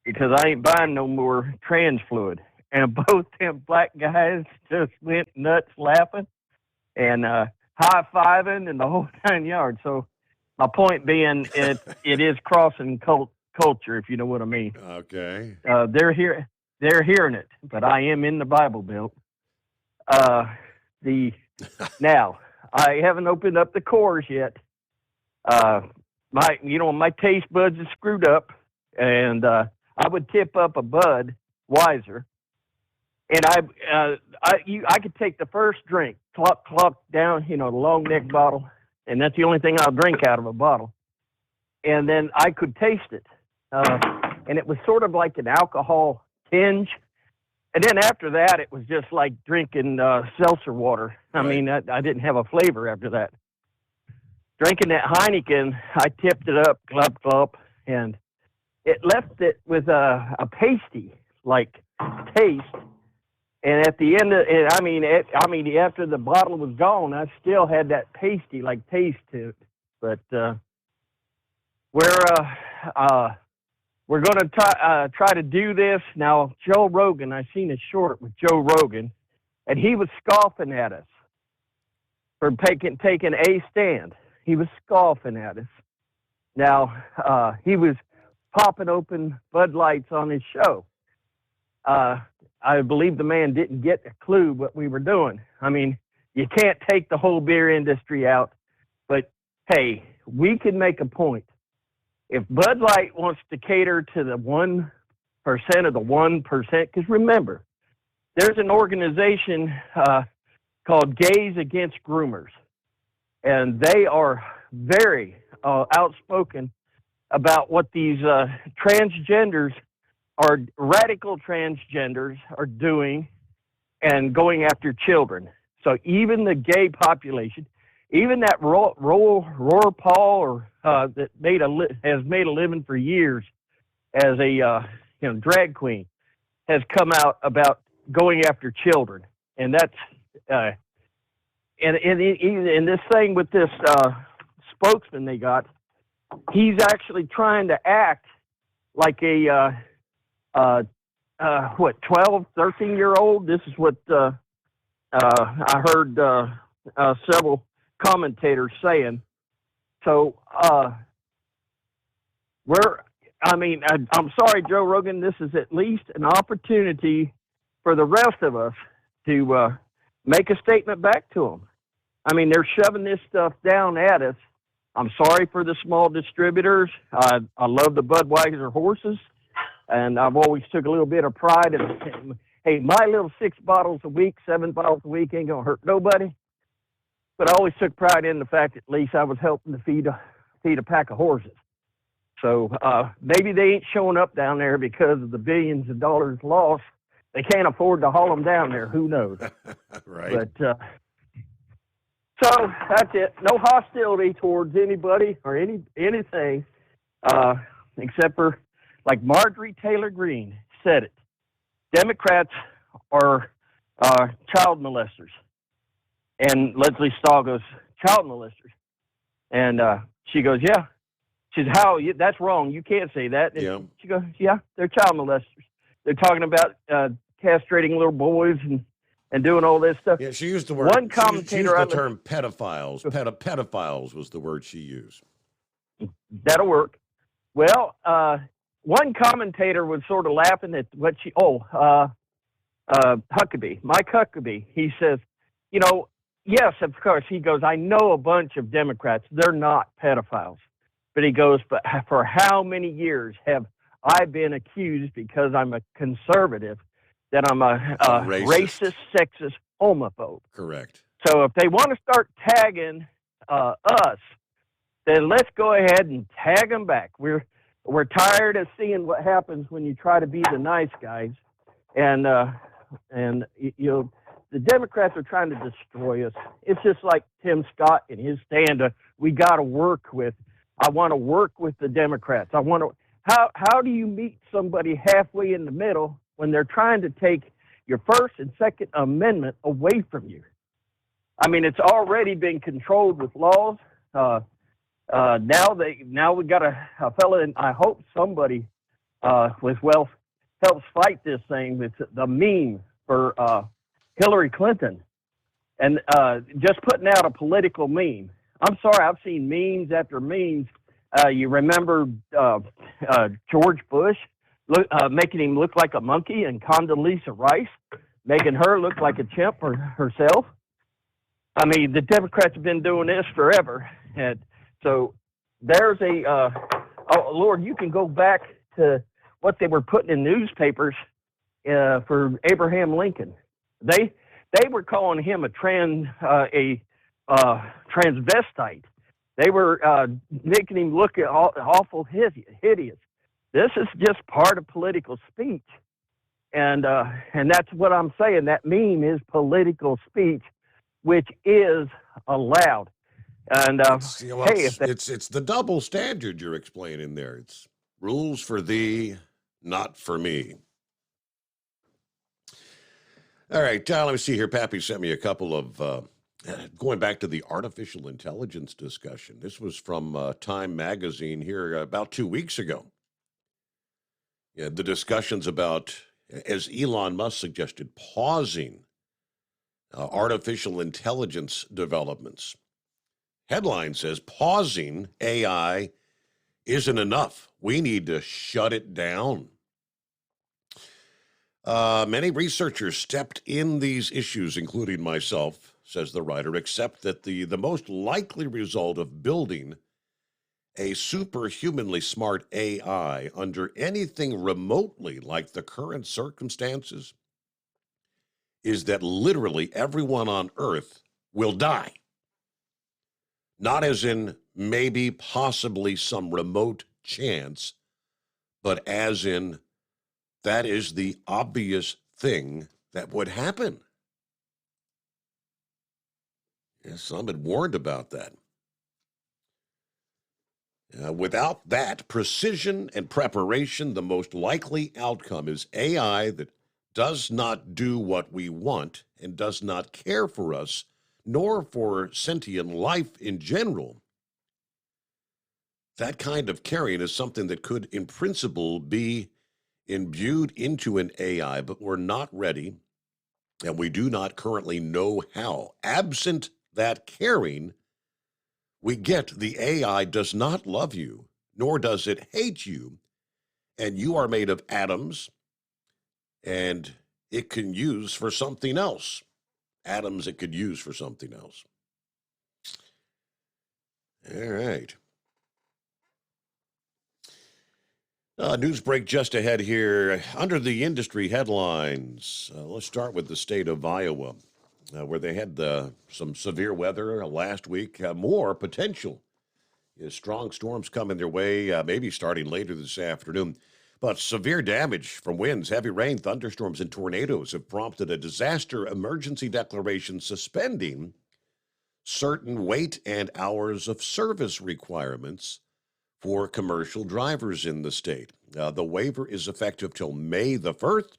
because I ain't buying no more trans fluid." And both them black guys just went nuts laughing and high-fiving and the whole 9 yards. So my point being, it is crossing culture, if you know what I mean. Okay. They're hearing it, but I am in the Bible Belt. Now I haven't opened up the Coors yet. My taste buds are screwed up, and I would tip up a Budweiser, and I could take the first drink, clock down, the long neck bottle, and that's the only thing I'll drink out of a bottle, and then I could taste it, and it was sort of like an alcohol tinge, and then after that it was just like drinking seltzer water. I mean, I didn't have a flavor after that. Drinking that Heineken, I tipped it up, glop, glop, and it left it with a pasty-like taste. And at the end of it, after the bottle was gone, I still had that pasty-like taste to it. But we're going to try to do this. Now, Joe Rogan, I seen a short with Joe Rogan, and he was scoffing at us for taking a stand. He was scoffing at us. Now, he was popping open Bud Lights on his show. I believe the man didn't get a clue what we were doing. I mean, you can't take the whole beer industry out, but hey, we can make a point. If Bud Light wants to cater to the 1% of the 1%, because remember, there's an organization called Gays Against Groomers. and they are very outspoken about what these transgenders are, radical transgenders are doing and going after children. So even the gay population, even that Roar Paul that has made a living for years as a drag queen, has come out about going after children, and that's and this thing with this spokesman they got, he's actually trying to act like a 12, 13-year-old. This is what I heard several commentators saying. So I'm sorry, Joe Rogan, this is at least an opportunity for the rest of us to make a statement back to them. I mean, they're shoving this stuff down at us. I'm sorry for the small distributors. I love the Budweiser horses, and I've always took a little bit of pride in, hey, my little 6 bottles a week, 7 bottles a week ain't going to hurt nobody. But I always took pride in the fact at least I was helping to feed a pack of horses. So maybe they ain't showing up down there because of the billions of dollars lost. They can't afford to haul them down there. Who knows? Right. But so that's it. No hostility towards anybody or anything, except for, like Marjorie Taylor Greene said it, Democrats are child molesters. And Leslie Stahl goes, child molesters. And she goes, yeah. She says, how? That's wrong. You can't say that. And Yeah. she goes, yeah, they're child molesters. They're talking about castrating little boys and doing all this stuff. Yeah, she used the word. One commentator, she used the term pedophiles. Pedophiles was the word she used. That'll work. Well, one commentator was sort of laughing at what Huckabee, Mike Huckabee. He says, yes, of course. He goes, I know a bunch of Democrats. They're not pedophiles. But he goes, but for how many years have I been accused, because I'm a conservative, that I'm a racist, sexist, homophobe? Correct. So if they want to start tagging us, then let's go ahead and tag them back. We're tired of seeing what happens when you try to be the nice guys, and the Democrats are trying to destroy us. It's just like Tim Scott and his stand. We got to work with. I want to work with the Democrats. I want to. How do you meet somebody halfway in the middle when they're trying to take your First and Second Amendment away from you? I mean, it's already been controlled with laws. Now we got a fella, and I hope somebody with wealth helps fight this thing with the meme for Hillary Clinton, and just putting out a political meme. I'm sorry, I've seen memes after memes. You remember George Bush making him look like a monkey, and Condoleezza Rice making her look like a chimp herself? I mean, the Democrats have been doing this forever. And so there's Lord, you can go back to what they were putting in newspapers for Abraham Lincoln. They were calling him a transvestite. They were making him look awful hideous. This is just part of political speech, and that's what I'm saying. That meme is political speech, which is allowed. And it's the double standard you're explaining there. It's rules for thee, not for me. All right, let me see here. Pappy sent me a couple of, going back to the artificial intelligence discussion. This was from Time Magazine here about 2 weeks ago. Yeah, the discussions about, as Elon Musk suggested, pausing artificial intelligence developments. Headline says, pausing AI isn't enough. We need to shut it down. Many researchers stepped in these issues, including myself, says the writer, accept that the most likely result of building a superhumanly smart AI under anything remotely like the current circumstances is that literally everyone on Earth will die. Not as in maybe, possibly some remote chance, but as in that is the obvious thing that would happen. Yes, some had warned about that. Without that precision and preparation, the most likely outcome is AI that does not do what we want and does not care for us, nor for sentient life in general. That kind of caring is something that could, in principle, be imbued into an AI, but we're not ready, and we do not currently know how. Absent that caring, we get the AI does not love you, nor does it hate you, and you are made of atoms, and it can use for something else. Atoms it could use for something else. All right. News break just ahead here. Under the industry headlines, let's start with the state of Iowa, where they had some severe weather last week. More potential. Strong storms coming their way, maybe starting later this afternoon. But severe damage from winds, heavy rain, thunderstorms, and tornadoes have prompted a disaster emergency declaration suspending certain weight and hours of service requirements for commercial drivers in the state. The waiver is effective till May the 1st.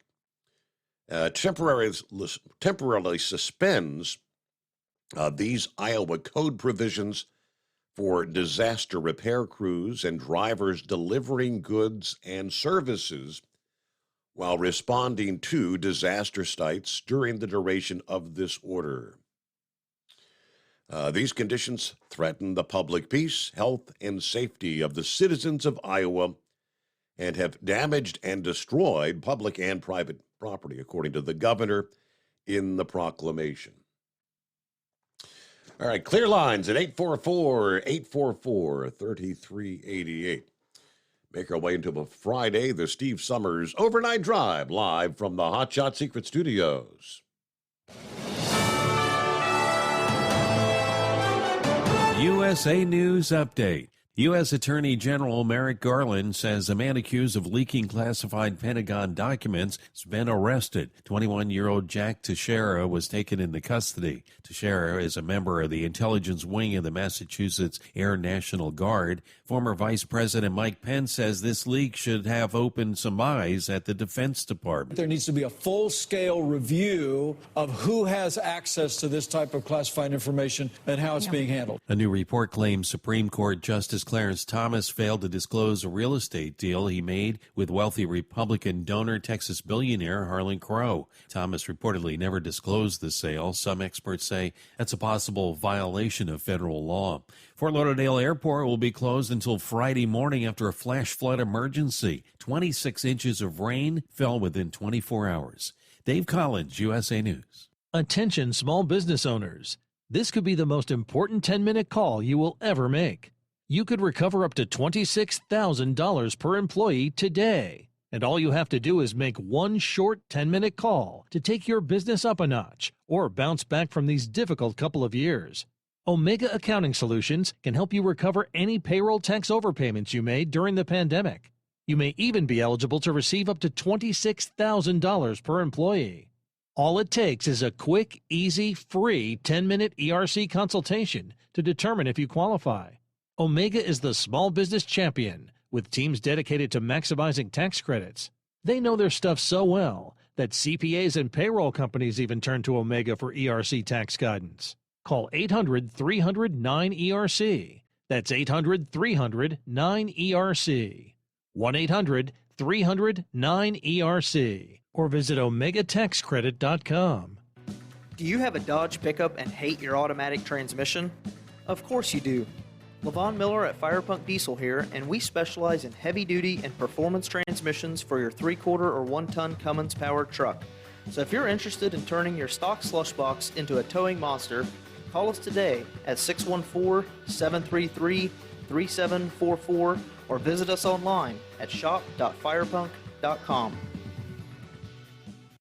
Temporarily suspends these Iowa code provisions for disaster repair crews and drivers delivering goods and services while responding to disaster sites during the duration of this order. These conditions threaten the public peace, health, and safety of the citizens of Iowa and have damaged and destroyed public and private property, according to the governor in the proclamation. All right, clear lines at 844-844-3388. Make our way into a Friday, the Steve Summers Overnight Drive, live from the Hot Shot Secret Studios. USA News Update. U.S. Attorney General Merrick Garland says a man accused of leaking classified Pentagon documents has been arrested. 21-year-old Jack Teixeira was taken into custody. Teixeira is a member of the intelligence wing of the Massachusetts Air National Guard. Former Vice President Mike Pence says this leak should have opened some eyes at the Defense Department. There needs to be a full-scale review of who has access to this type of classified information and how it's being handled. A new report claims Supreme Court Justice Clarence Thomas failed to disclose a real estate deal he made with wealthy Republican donor Texas billionaire Harlan Crow. Thomas reportedly never disclosed the sale. Some experts say that's a possible violation of federal law. Fort Lauderdale Airport will be closed until Friday morning after a flash flood emergency. 26 inches of rain fell within 24 hours. Dave Collins, USA News. Attention small business owners. This could be the most important 10-minute call you will ever make. You could recover up to $26,000 per employee today. And all you have to do is make one short 10-minute call to take your business up a notch or bounce back from these difficult couple of years. Omega Accounting Solutions can help you recover any payroll tax overpayments you made during the pandemic. You may even be eligible to receive up to $26,000 per employee. All it takes is a quick, easy, free 10-minute ERC consultation to determine if you qualify. Omega is the small business champion with teams dedicated to maximizing tax credits. They know their stuff so well that CPAs and payroll companies even turn to Omega for ERC tax guidance. Call 800-300-9ERC. That's 800-300-9ERC. 1-800-300-9ERC. Or visit OmegaTaxCredit.com. Do you have a Dodge pickup and hate your automatic transmission? Of course you do. Levon Miller at Firepunk Diesel here, and we specialize in heavy-duty and performance transmissions for your 3/4 or 1-ton Cummins-powered truck. So if you're interested in turning your stock slush box into a towing monster, call us today at 614-733-3744 or visit us online at shop.firepunk.com.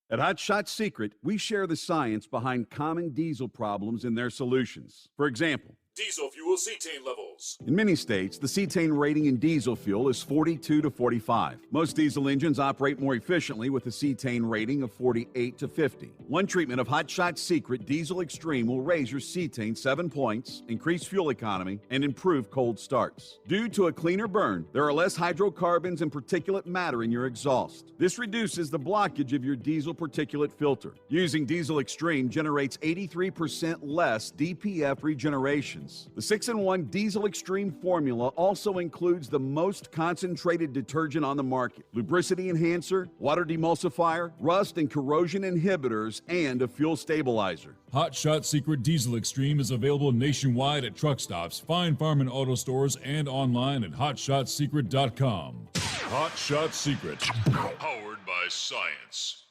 At Hot Shot Secret, we share the science behind common diesel problems and their solutions. For example, Diesel fuel cetane levels. In many states, the cetane rating in diesel fuel is 42 to 45. Most diesel engines operate more efficiently with a cetane rating of 48 to 50. One treatment of Hot Shot Secret Diesel Extreme will raise your cetane 7 points, increase fuel economy, and improve cold starts. Due to a cleaner burn, there are less hydrocarbons and particulate matter in your exhaust. This reduces the blockage of your diesel particulate filter. Using Diesel Extreme generates 83% less DPF regenerations. The 6-in-1 Diesel Extreme formula also includes the most concentrated detergent on the market, lubricity enhancer, water demulsifier, rust and corrosion inhibitors, and a fuel stabilizer. Hot Shot Secret Diesel Extreme is available nationwide at truck stops, Fine Farm and auto stores, and online at hotshotsecret.com. Hot Shot Secret, powered by science.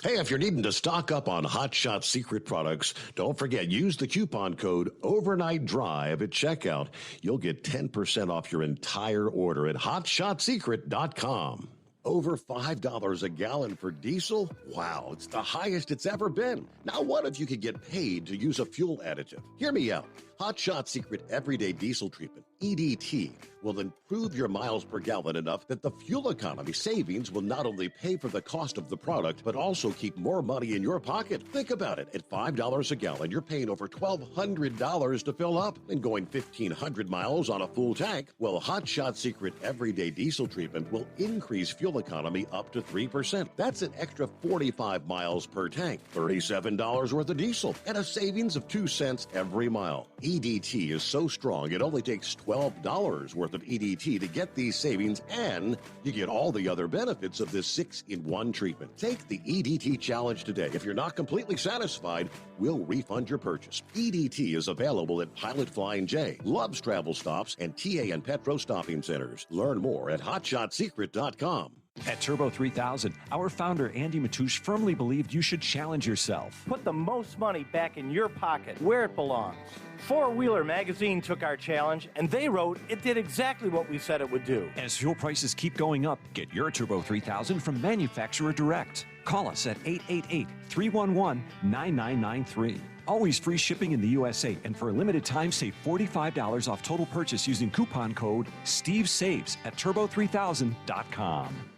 Hey, if you're needing to stock up on Hot Shot Secret products, don't forget, use the coupon code Overnight Drive at checkout. You'll get 10% off your entire order at hotshotsecret.com. Over $5 a gallon for diesel? Wow, it's the highest it's ever been. Now, what if you could get paid to use a fuel additive? Hear me out. Hot Shot Secret Everyday Diesel Treatment, EDT, will improve your miles per gallon enough that the fuel economy savings will not only pay for the cost of the product, but also keep more money in your pocket. Think about it. At $5 a gallon, you're paying over $1,200 to fill up and going 1,500 miles on a full tank. Well, Hot Shot Secret Everyday Diesel Treatment will increase fuel economy up to 3%. That's an extra 45 miles per tank, $37 worth of diesel, and a savings of 2 cents every mile. EDT is so strong, it only takes $12 worth of EDT to get these savings, and you get all the other benefits of this 6-in-1 treatment. Take the EDT challenge today. If you're not completely satisfied, we'll refund your purchase. EDT is available at Pilot Flying J, Love's Travel Stops, and TA and Petro Stopping Centers. Learn more at hotshotsecret.com. At Turbo 3000, our founder Andy Matouche firmly believed you should challenge yourself. Put the most money back in your pocket, where it belongs. Four Wheeler magazine took our challenge, and they wrote it did exactly what we said it would do. As fuel prices keep going up, get your Turbo 3000 from manufacturer direct. Call us at 888-311-9993. Always free shipping in the USA, and for a limited time, save $45 off total purchase using coupon code STEVESAVES at turbo3000.com.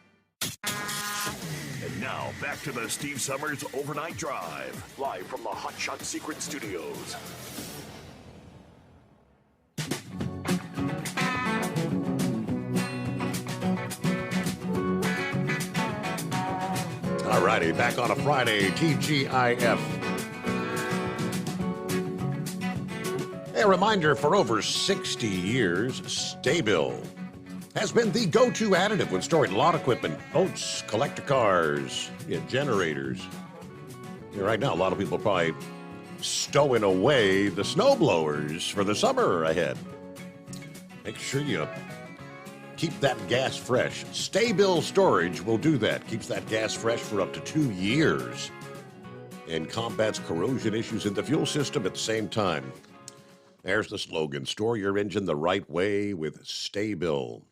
And now, back to the Steve Summers Overnight Drive, live from the Hot Shot Secret Studios. All righty, back on a Friday, TGIF. A reminder, for over 60 years, Sta-Bil has been the go-to additive when storing lawn equipment, boats, collector cars, generators. Right now, a lot of people are probably stowing away the snow blowers for the summer ahead. Make sure you keep that gas fresh. Sta-Bil Storage will do that. Keeps that gas fresh for up to 2 years and combats corrosion issues in the fuel system at the same time. There's the slogan, store your engine the right way with Sta-Bil.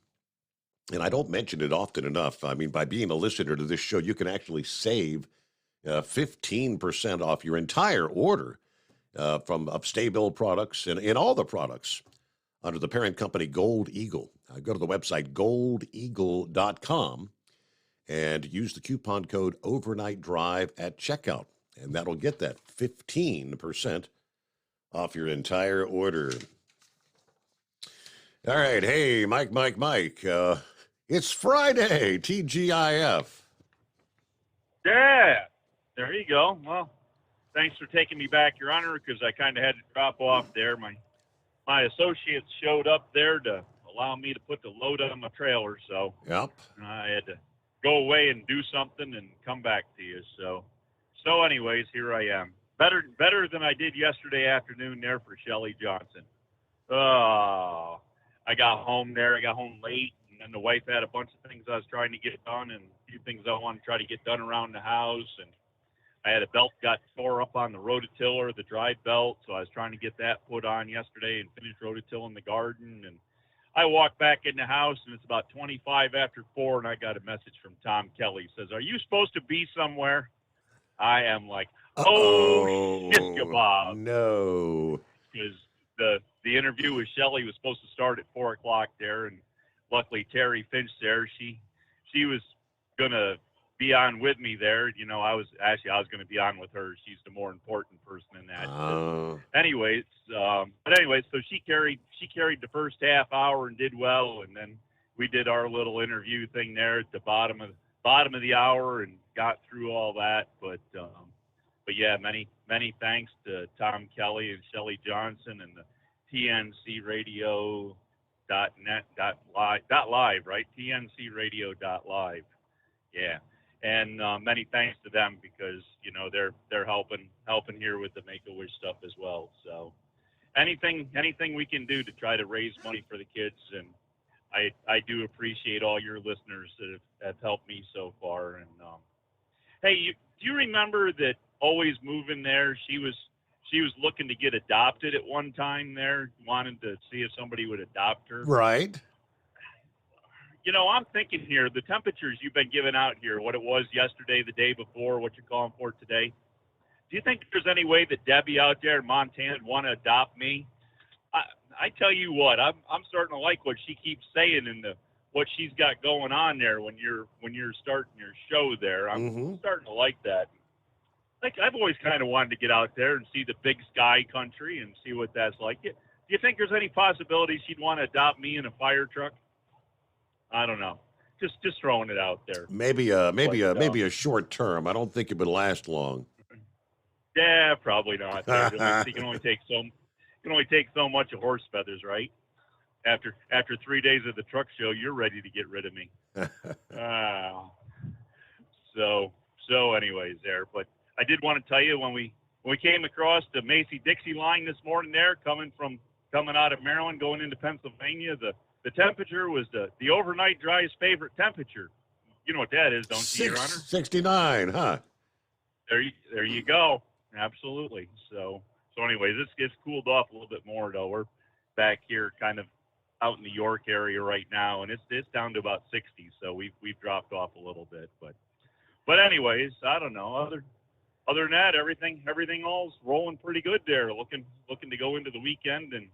And I don't mention it often enough. I mean, by being a listener to this show, you can actually save 15% off your entire order of Sta-Bil products and all the products under the parent company Gold Eagle. Go to the website goldeagle.com and use the coupon code Overnight Drive at checkout. And that'll get that 15% off your entire order. All right. Hey, Mike. It's Friday, TGIF. Yeah, there you go. Well, thanks for taking me back, Your Honor, because I kind of had to drop off there. My associates showed up there to allow me to put the load on my trailer, so yep. I had to go away and do something and come back to you. So anyways, here I am. Better than I did yesterday afternoon there for Shelly Johnson. Oh, I got home late, and then the wife had a bunch of things I was trying to get done and a few things I want to try to get done around the house. And I had a belt got tore up on the rototiller, the drive belt, so I was trying to get that put on yesterday and finish rototilling the garden. And I walked back in the house, and it's about 25 after 4, and I got a message from Tom Kelly. He says, "Are you supposed to be somewhere?" I am like, oh, shit kebab. No. Because the the interview with Shelley was supposed to start at 4 o'clock there, and luckily Terry Finch there, she was gonna be on with me there. You know, I was going to be on with her. She's the more important person in that. Anyways, so she carried the first half hour and did well, and then we did our little interview thing there at the bottom of the hour and got through all that. But yeah, many thanks to Tom Kelly and Shelley Johnson and the TNCradio.net.live, right? TNCradio.live. Yeah. And many thanks to them because, you know, they're helping here with the Make-A-Wish stuff as well. So anything we can do to try to raise money for the kids, and I do appreciate all your listeners that have helped me so far. And hey, do you remember that Always Moving there? She was looking to get adopted at one time there, wanted to see if somebody would adopt her. Right. You know, I'm thinking here, the temperatures you've been giving out here, what it was yesterday, the day before, what you're calling for today. Do you think there's any way that Debbie out there in Montana would want to adopt me? I tell you what, I'm starting to like what she keeps saying and what she's got going on there when you're starting your show there. I'm starting to like that. Like, I've always kind of wanted to get out there and see the big sky country and see what that's like. Do you think there's any possibility she'd want to adopt me in a fire truck? I don't know. Just throwing it out there. Maybe a short term. I don't think it would last long. Yeah, probably not. You can only take so much of horse feathers, right? After 3 days of the truck show, you're ready to get rid of me. So anyways, there. But I did want to tell you when we came across the Macy-Dixie line this morning there, coming out of Maryland, going into Pennsylvania, the temperature was the overnight dry's favorite temperature. You know what that is, don't you, Your Honor? 69, huh? There you go. Absolutely. So anyways, it's cooled off a little bit more, though. We're back here kind of out in the York area right now, and it's down to about 60, so we've dropped off a little bit. But anyways, I don't know. Other than that, everything all's rolling pretty good there. Looking to go into the weekend, and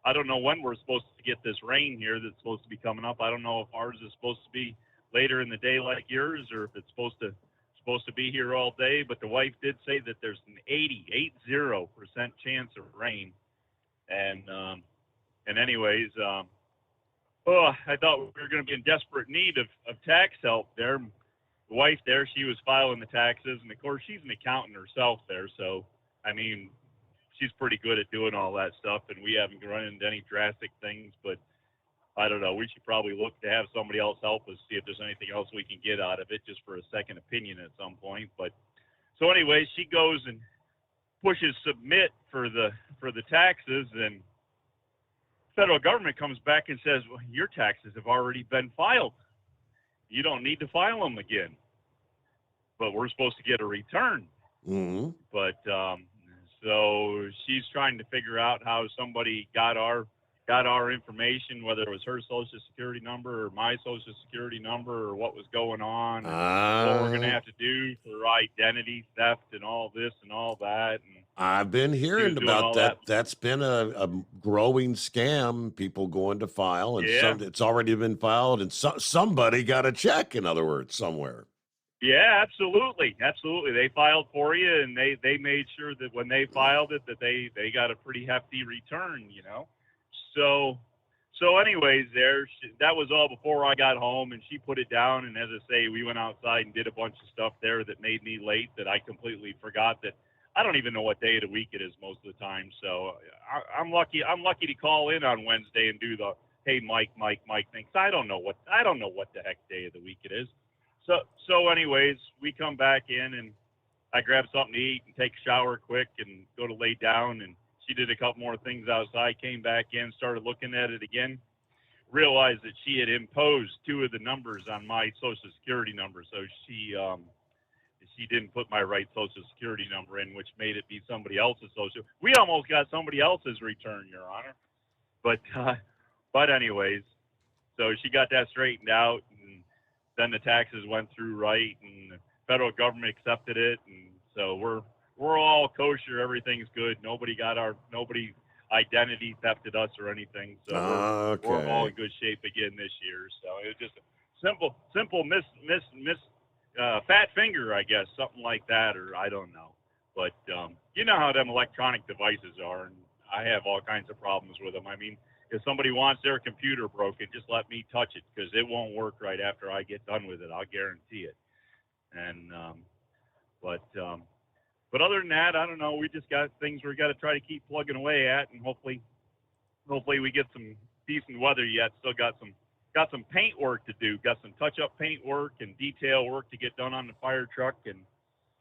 I don't know when we're supposed to get this rain here that's supposed to be coming up. I don't know if ours is supposed to be later in the day like yours, or if it's supposed to be here all day. But the wife did say that there's an 80% chance of rain. And anyways, I thought we were going to be in desperate need of tax help there. The wife there, she was filing the taxes, and of course she's an accountant herself there. So, I mean, she's pretty good at doing all that stuff, and we haven't run into any drastic things, but I don't know. We should probably look to have somebody else help us, see if there's anything else we can get out of it, just for a second opinion at some point. But so anyway, she goes and pushes submit for the taxes, and federal government comes back and says, well, your taxes have already been filed. You don't need to file them again. But we're supposed to get a return. Mm-hmm. But so she's trying to figure out how somebody got our information, whether it was her Social Security number or my Social Security number, or what was going on, and what we're going to have to do for identity theft and all this and all that. And I've been hearing about that. That's been a growing scam. People going to file, and it's already been filed, and somebody got a check, in other words, somewhere. Yeah, absolutely. They filed for you, and they made sure that when they filed it, that they got a pretty hefty return, you know. So anyways, that was all before I got home, and she put it down. And as I say, we went outside and did a bunch of stuff there that made me late, that I completely forgot that. I don't even know what day of the week it is most of the time. So I'm lucky to call in on Wednesday and do the, hey, Mike thing. I don't know what the heck day of the week it is. So anyways, we come back in, and I grab something to eat and take a shower quick and go to lay down, and she did a couple more things outside, came back in, started looking at it again, realized that she had imposed two of the numbers on my Social Security number. So she didn't put my right Social Security number in, which made it be somebody else's Social. We almost got somebody else's return, Your Honor. But anyways, so she got that straightened out, and then the taxes went through right, and the federal government accepted it, and so we're all kosher. Everything's good. identity thefted us or anything. So we're all in good shape again this year. So it was just a simple fat finger, I guess, something like that, or I don't know. But you know how them electronic devices are, and I have all kinds of problems with them. I mean, if somebody wants their computer broken, just let me touch it, because it won't work right after I get done with it. I'll guarantee it. And but other than that, I don't know. We just got things we got to try to keep plugging away at, and hopefully we get some decent weather yet. Still got some paint work to do. Got some touch-up paint work and detail work to get done on the fire truck, and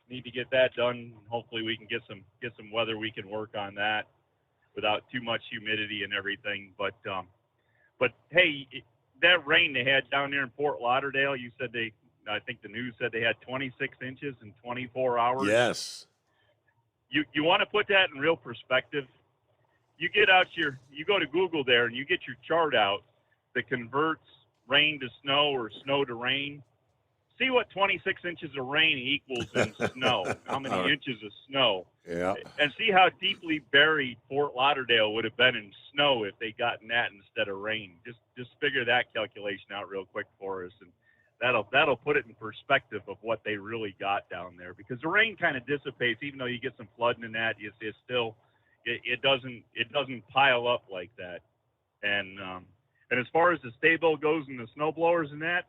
need to get that done. Hopefully we can get some weather we can work on that without too much humidity and everything. But hey, that rain they had down there in Fort Lauderdale, you said I think the news said they had 26 inches in 24 hours. Yes. You want to put that in real perspective. You go to Google there and you get your chart out that converts rain to snow or snow to rain. See what 26 inches of rain equals in snow, how many inches of snow. Yeah. And see how deeply buried Fort Lauderdale would have been in snow if they gotten that instead of rain. Just figure that calculation out real quick for us, and that'll put it in perspective of what they really got down there. Because the rain kind of dissipates, even though you get some flooding and that, it's still it doesn't pile up like that. And as far as the stay bill goes and the snow blowers and that,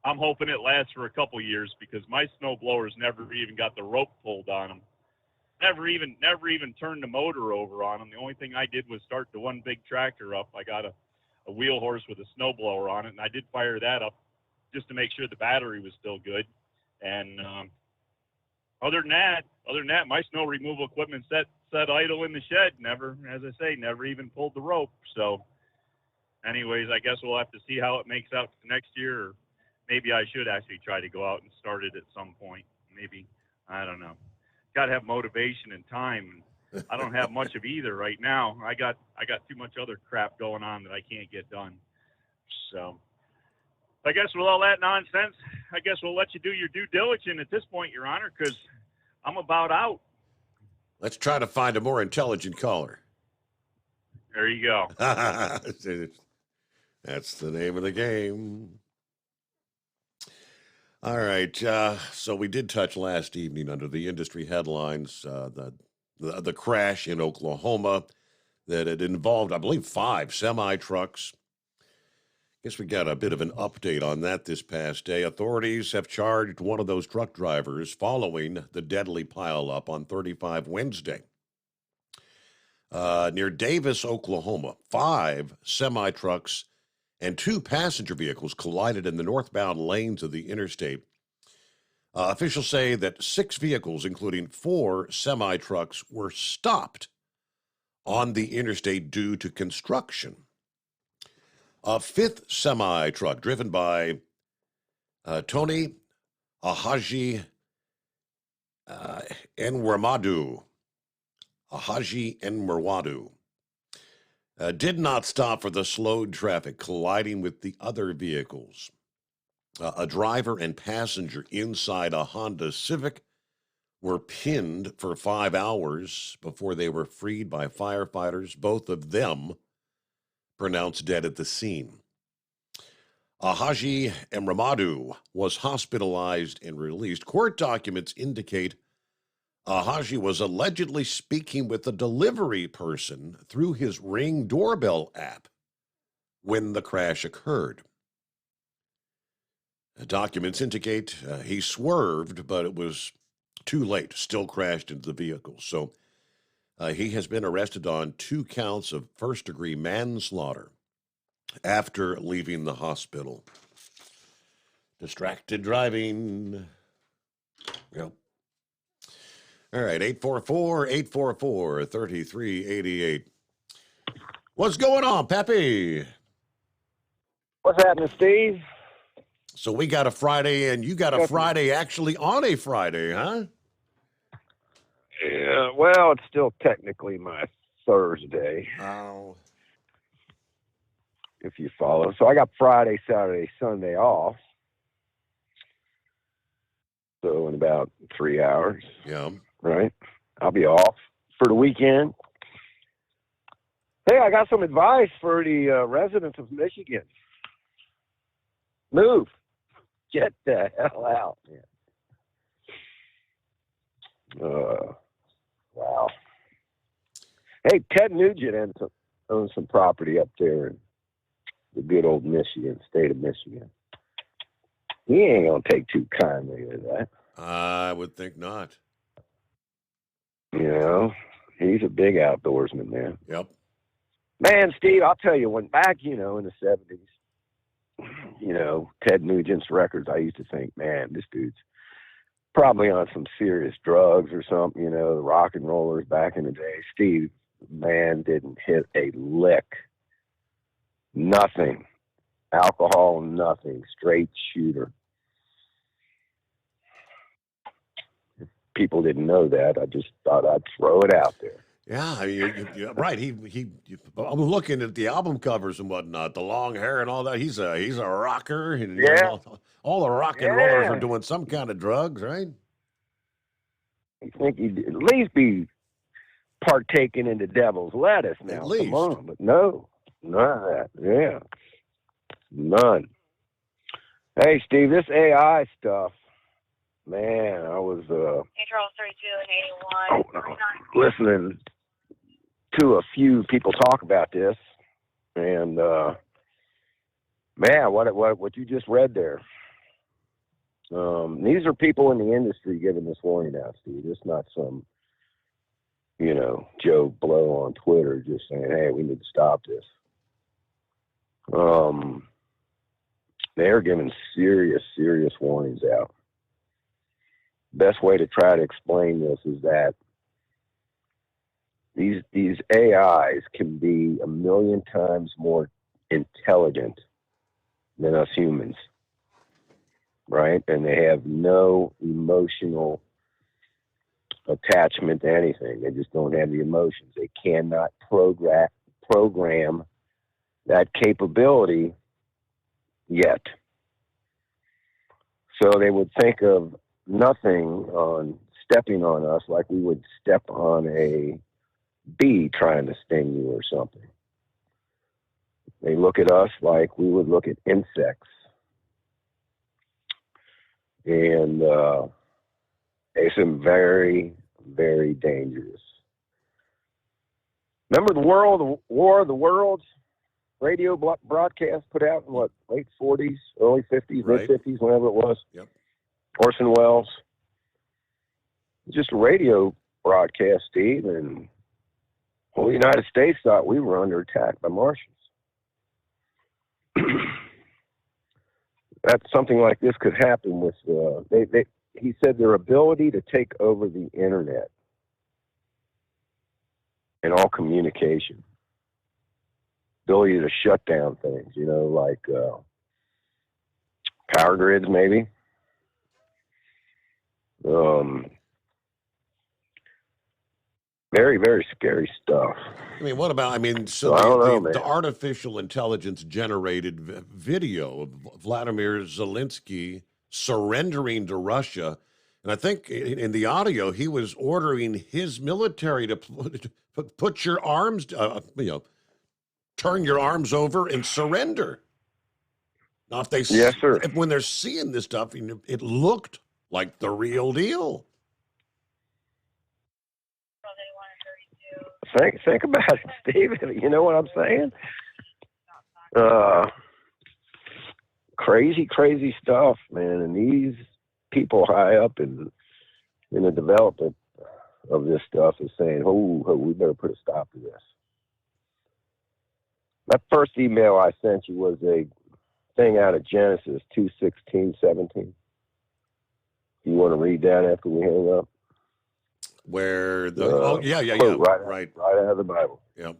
I'm hoping it lasts for a couple years, because my snow blowers never even got the rope pulled on them. Never even turned the motor over on them. The only thing I did was start the one big tractor up. I got a wheel horse with a snow blower on it, and I did fire that up just to make sure the battery was still good. And other than that, my snow removal equipment sat idle in the shed. Never, as I say, never even pulled the rope. So anyways, I guess we'll have to see how it makes out next year. Or maybe I should actually try to go out and start it at some point. Maybe, I don't know. Got to have motivation and time. I don't have much of either right now. I got too much other crap going on that I can't get done. So I guess with all that nonsense, I guess we'll let you do your due diligence at this point, Your Honor, because I'm about out. Let's try to find a more intelligent caller. There you go. That's the name of the game. All right. So we did touch last evening under the industry headlines, the crash in Oklahoma that had involved, I believe, 5 semi-trucks. Guess we got a bit of an update on that this past day. Authorities have charged one of those truck drivers following the deadly pileup on 35 Wednesday. Near Davis, Oklahoma, 5 semi-trucks and 2 passenger vehicles collided in the northbound lanes of the interstate. Officials say that 6 vehicles, including 4 semi-trucks, were stopped on the interstate due to construction. A 5th semi-truck driven by Tony Ahaji Enwermadu, did not stop for the slowed traffic, colliding with the other vehicles. A driver and passenger inside a Honda Civic were pinned for 5 hours before they were freed by firefighters, both of them pronounced dead at the scene. Ahaji Enwermadu was hospitalized and released. Court documents indicate Ahaji was allegedly speaking with a delivery person through his Ring doorbell app when the crash occurred. Documents indicate he swerved, but it was too late, still crashed into the vehicle. So he has been arrested on 2 counts of first-degree manslaughter after leaving the hospital. Distracted driving. Yep. All right, 844-844-3388. What's going on, Peppy? What's happening, Steve? So we got a Friday, and you got a Friday actually on a Friday, huh? Yeah, well, it's still technically my Thursday. Oh. If you follow. So I got Friday, Saturday, Sunday off. So in about 3 hours. Yeah. Right? I'll be off for the weekend. Hey, I got some advice for the residents of Michigan. Move. Get the hell out, man. Wow. Hey, Ted Nugent owns some property up there in the good old Michigan, state of Michigan. He ain't going to take too kindly to that. I would think not. You know, he's a big outdoorsman, man. Yep. Man, Steve, I'll tell you, when back, in the 70s, Ted Nugent's records, I used to think, man, this dude's probably on some serious drugs or something, the rock and rollers back in the day. Steve, man, didn't hit a lick. Nothing. Alcohol, nothing. Straight shooter. If people didn't know that, I just thought I'd throw it out there. Yeah, I mean, you're right. I'm looking at the album covers and whatnot, the long hair and all that. He's a rocker, and all the rock and rollers are doing some kind of drugs, right? You think he'd at least be partaking in the devil's lettuce now? At least. Come on, but no, none of that. Yeah, none. Hey, Steve, this AI stuff, man, I was Control 32 and 81. listening to a few people talk about this, and man, what you just read there. These are people in the industry giving this warning out, Steve. It's not some, Joe Blow on Twitter just saying, "Hey, we need to stop this." They're giving serious warnings out. Best way to try to explain this is that these AIs can be 1,000,000 times more intelligent than us humans, right? And they have no emotional attachment to anything. They just don't have the emotions. They cannot program that capability yet. So they would think of nothing on stepping on us like we would step on a bee trying to sting you or something. They look at us like we would look at insects. And it's very, very dangerous. Remember the War of the Worlds radio broadcast put out in late 40s, early 50s, Right. mid-50s, whenever it was? Yep. Orson Welles. Just a radio broadcast, Steve, and the United States thought we were under attack by Martians. That something like this could happen with he said their ability to take over the internet and all communication, ability to shut down things, like power grids, maybe. Very, very scary stuff. I mean, what about, I don't know, man. the artificial intelligence generated video of Vladimir Zelensky surrendering to Russia. And I think in the audio, he was ordering his military to put your arms, turn your arms over and surrender. Now, if they, Yes, sir. when they're seeing this stuff, it looked like the real deal. Think about it, Steve. You know what I'm saying? Crazy stuff, man. And these people high up in the development of this stuff is saying, "Oh, we better put a stop to this." That first email I sent you was a thing out of Genesis 2:16-17. You want to read that after we hang up? Where the quote right out of the Bible. Yep.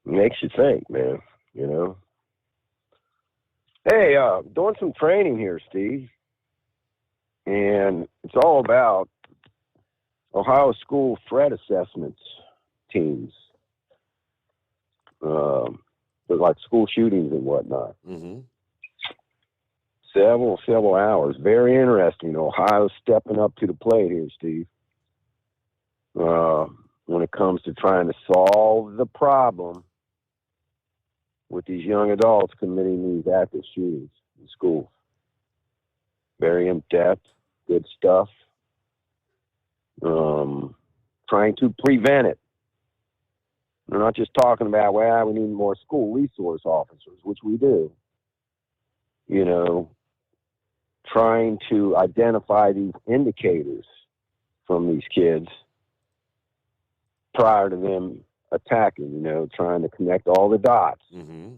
Makes you think, man. Hey, doing some training here, Steve, and it's all about Ohio school threat assessments teams. Like school shootings and whatnot. Mm-hmm. Several hours. Very interesting. Ohio's stepping up to the plate here, Steve. when it comes to trying to solve the problem with these young adults committing these active shootings in schools. Very in-depth, good stuff. Trying to prevent it. We're not just talking about, well, we need more school resource officers, which we do. You know, trying to identify these indicators from these kids prior to them attacking, you know, trying to connect all the dots. Mm-hmm.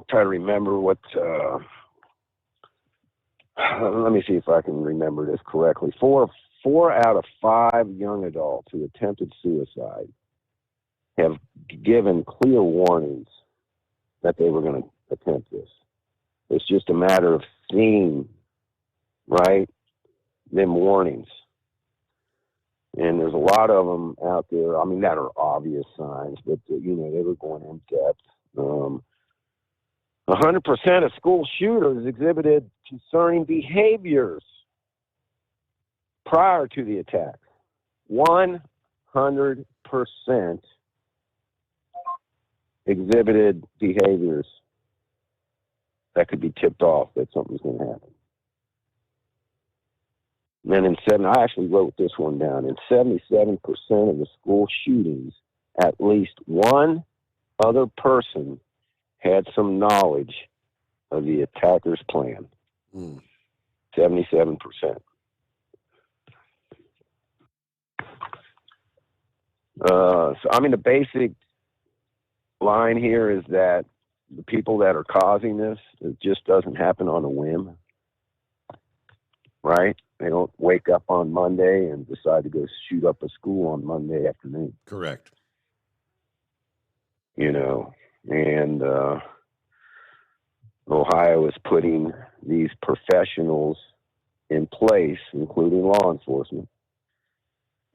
Try to remember what, let me see if I can remember this correctly. Four out of 5 young adults who attempted suicide have given clear warnings that they were going to attempt this. It's just a matter of seeing, right, them warnings. And there's a lot of them out there, I mean, that are obvious signs, but, you know, they were going in depth. 100% of school shooters exhibited concerning behaviors prior to the attack. 100% exhibited behaviors that could be tipped off that something's going to happen. And then I actually wrote this one down. In 77% of the school shootings, at least one other person had some knowledge of the attacker's plan. 77%. So, I mean, the basic line here is that the people that are causing this, it just doesn't happen on a whim, right? They don't wake up on Monday and decide to go shoot up a school on Monday afternoon. Correct. You know, and Ohio is putting these professionals in place, including law enforcement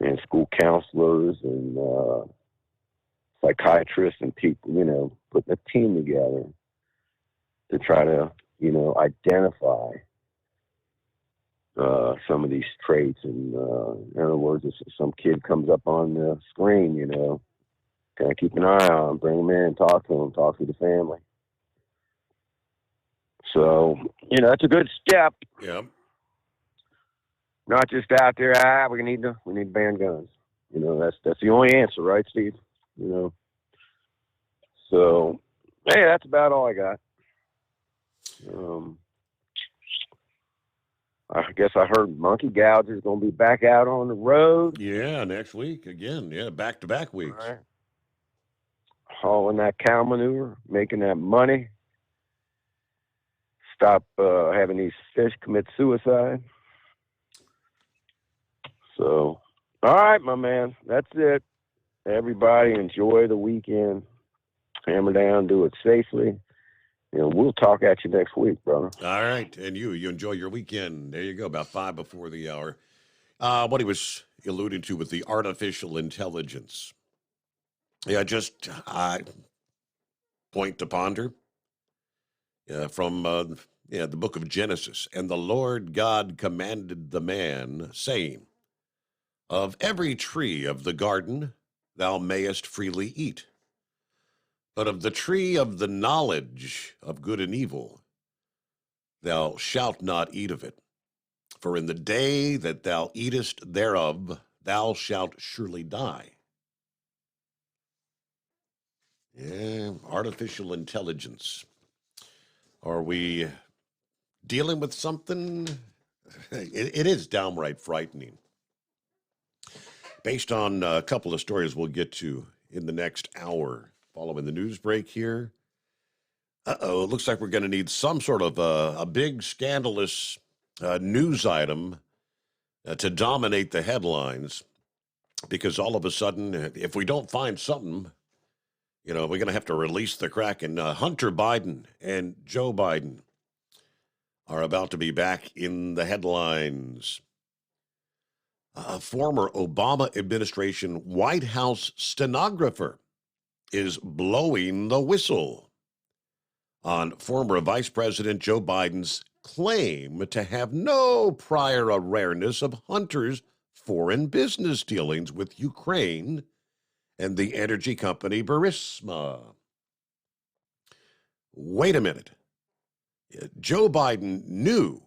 and school counselors and psychiatrists and people, you know, putting a team together to try to, you know, identify some of these traits. And in other words, if some kid comes up on the screen, you know, kind of keep an eye on him, bring him in, talk to him, talk to the family. So, you know, that's a good step. Yeah. Not just out there, we need to ban guns. You know, that's the only answer, right, Steve? You know. So, hey, that's about all I got. I guess I heard Monkey Gouger's going to be back out on the road. Yeah, next week again. Yeah, back-to-back weeks. All right. Hauling that cow manure, making that money. Stop having these fish commit suicide. So, all right, my man. That's it. Everybody enjoy the weekend. Hammer down, do it safely. You know, we'll talk at you next week, brother. All right. And you enjoy your weekend. There you go, about 5 before the hour. What he was alluding to with the artificial intelligence. Yeah, just point to ponder from the book of Genesis. And the Lord God commanded the man, saying, of every tree of the garden thou mayest freely eat, but of the tree of the knowledge of good and evil thou shalt not eat of it. For in the day that thou eatest thereof, thou shalt surely die. Yeah, artificial intelligence. Are we dealing with something? It is downright frightening. Based on a couple of stories we'll get to in the next hour, following the news break here. It looks like we're going to need some sort of a big scandalous news item to dominate the headlines, because all of a sudden, if we don't find something, you know, we're going to have to release the Kraken. Hunter Biden and Joe Biden are about to be back in the headlines. A former Obama administration White House stenographer is blowing the whistle on former Vice President Joe Biden's claim to have no prior awareness of Hunter's foreign business dealings with Ukraine and the energy company Burisma. Wait a minute. Joe Biden knew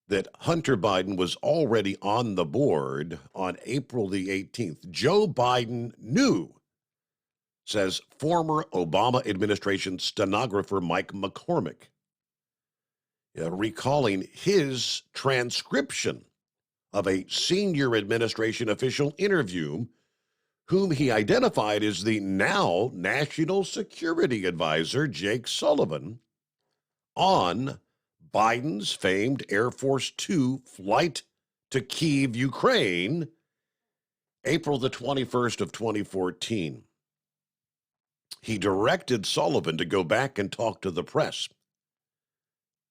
that Hunter Biden was already on the board on April the 18th. Joe Biden knew, says former Obama administration stenographer Mike McCormick, recalling his transcription of a senior administration official interview, whom he identified as the now National Security Advisor Jake Sullivan, on Biden's famed Air Force Two flight to Kyiv, Ukraine, April the 21st of 2014. He directed Sullivan to go back and talk to the press.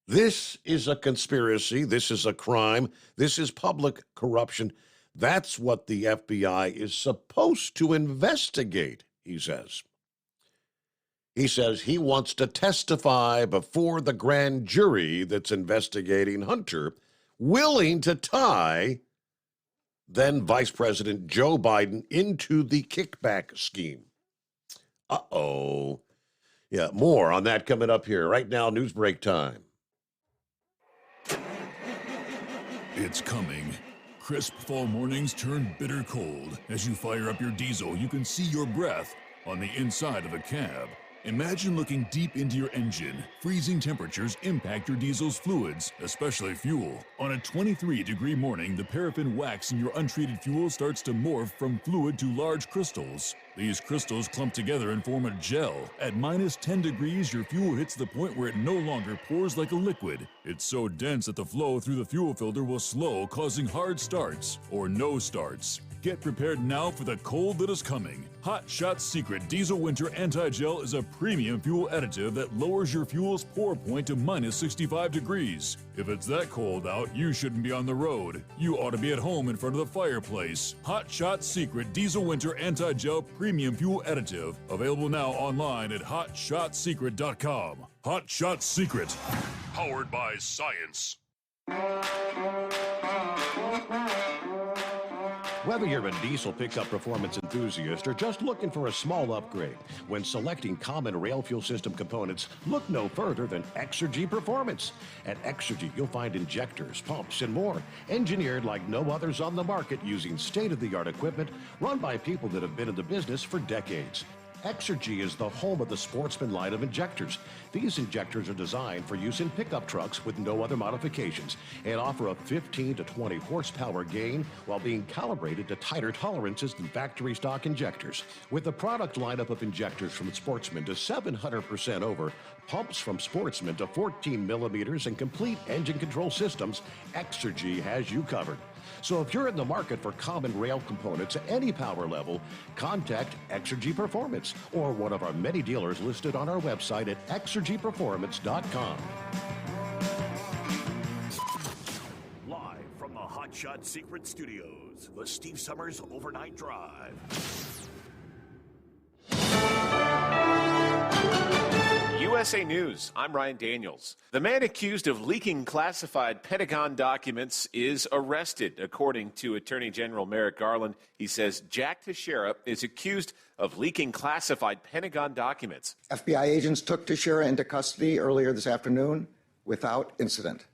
This is a conspiracy. This is a crime. This is public corruption. That's what the FBI is supposed to investigate, he says. He says he wants to testify before the grand jury that's investigating Hunter, willing to tie then Vice President Joe Biden into the kickback scheme. Uh-oh. Yeah, more on that coming up here. Right now, news break time. It's coming. Crisp fall mornings turn bitter cold. As you fire up your diesel, you can see your breath on the inside of a cab. Imagine looking deep into your engine. Freezing temperatures impact your diesel's fluids, especially fuel. On a 23-degree morning, the paraffin wax in your untreated fuel starts to morph from fluid to large crystals. These crystals clump together and form a gel. At minus 10 degrees, your fuel hits the point where it no longer pours like a liquid. It's so dense that the flow through the fuel filter will slow, causing hard starts or no starts. Get prepared now for the cold that is coming. Hot Shot Secret Diesel Winter Anti-Gel is a premium fuel additive that lowers your fuel's pour point to minus 65 degrees. If it's that cold out, you shouldn't be on the road. You ought to be at home in front of the fireplace. Hot Shot Secret Diesel Winter Anti-Gel Premium Fuel Additive. Available now online at hotshotsecret.com. Hot Shot Secret. Powered by science. Whether you're a diesel pickup performance enthusiast or just looking for a small upgrade, when selecting common rail fuel system components, look no further than Exergy Performance. At Exergy, you'll find injectors, pumps, and more, engineered like no others on the market using state-of-the-art equipment run by people that have been in the business for decades. Exergy is the home of the Sportsman line of injectors. These injectors are designed for use in pickup trucks with no other modifications and offer a 15 to 20 horsepower gain while being calibrated to tighter tolerances than factory stock injectors. With a product lineup of injectors from Sportsman to 700% over, pumps from Sportsman to 14 millimeters, and complete engine control systems, Exergy has you covered. So if you're in the market for common rail components at any power level, contact Exergy Performance or one of our many dealers listed on our website at exergyperformance.com. Live from the Hot Shot Secret Studios, the Steve Summers Overnight Drive. USA News, I'm Ryan Daniels. The man accused of leaking classified Pentagon documents is arrested, according to Attorney General Merrick Garland. He says Jack Teixeira is accused of leaking classified Pentagon documents. FBI agents took Teixeira into custody earlier this afternoon without incident.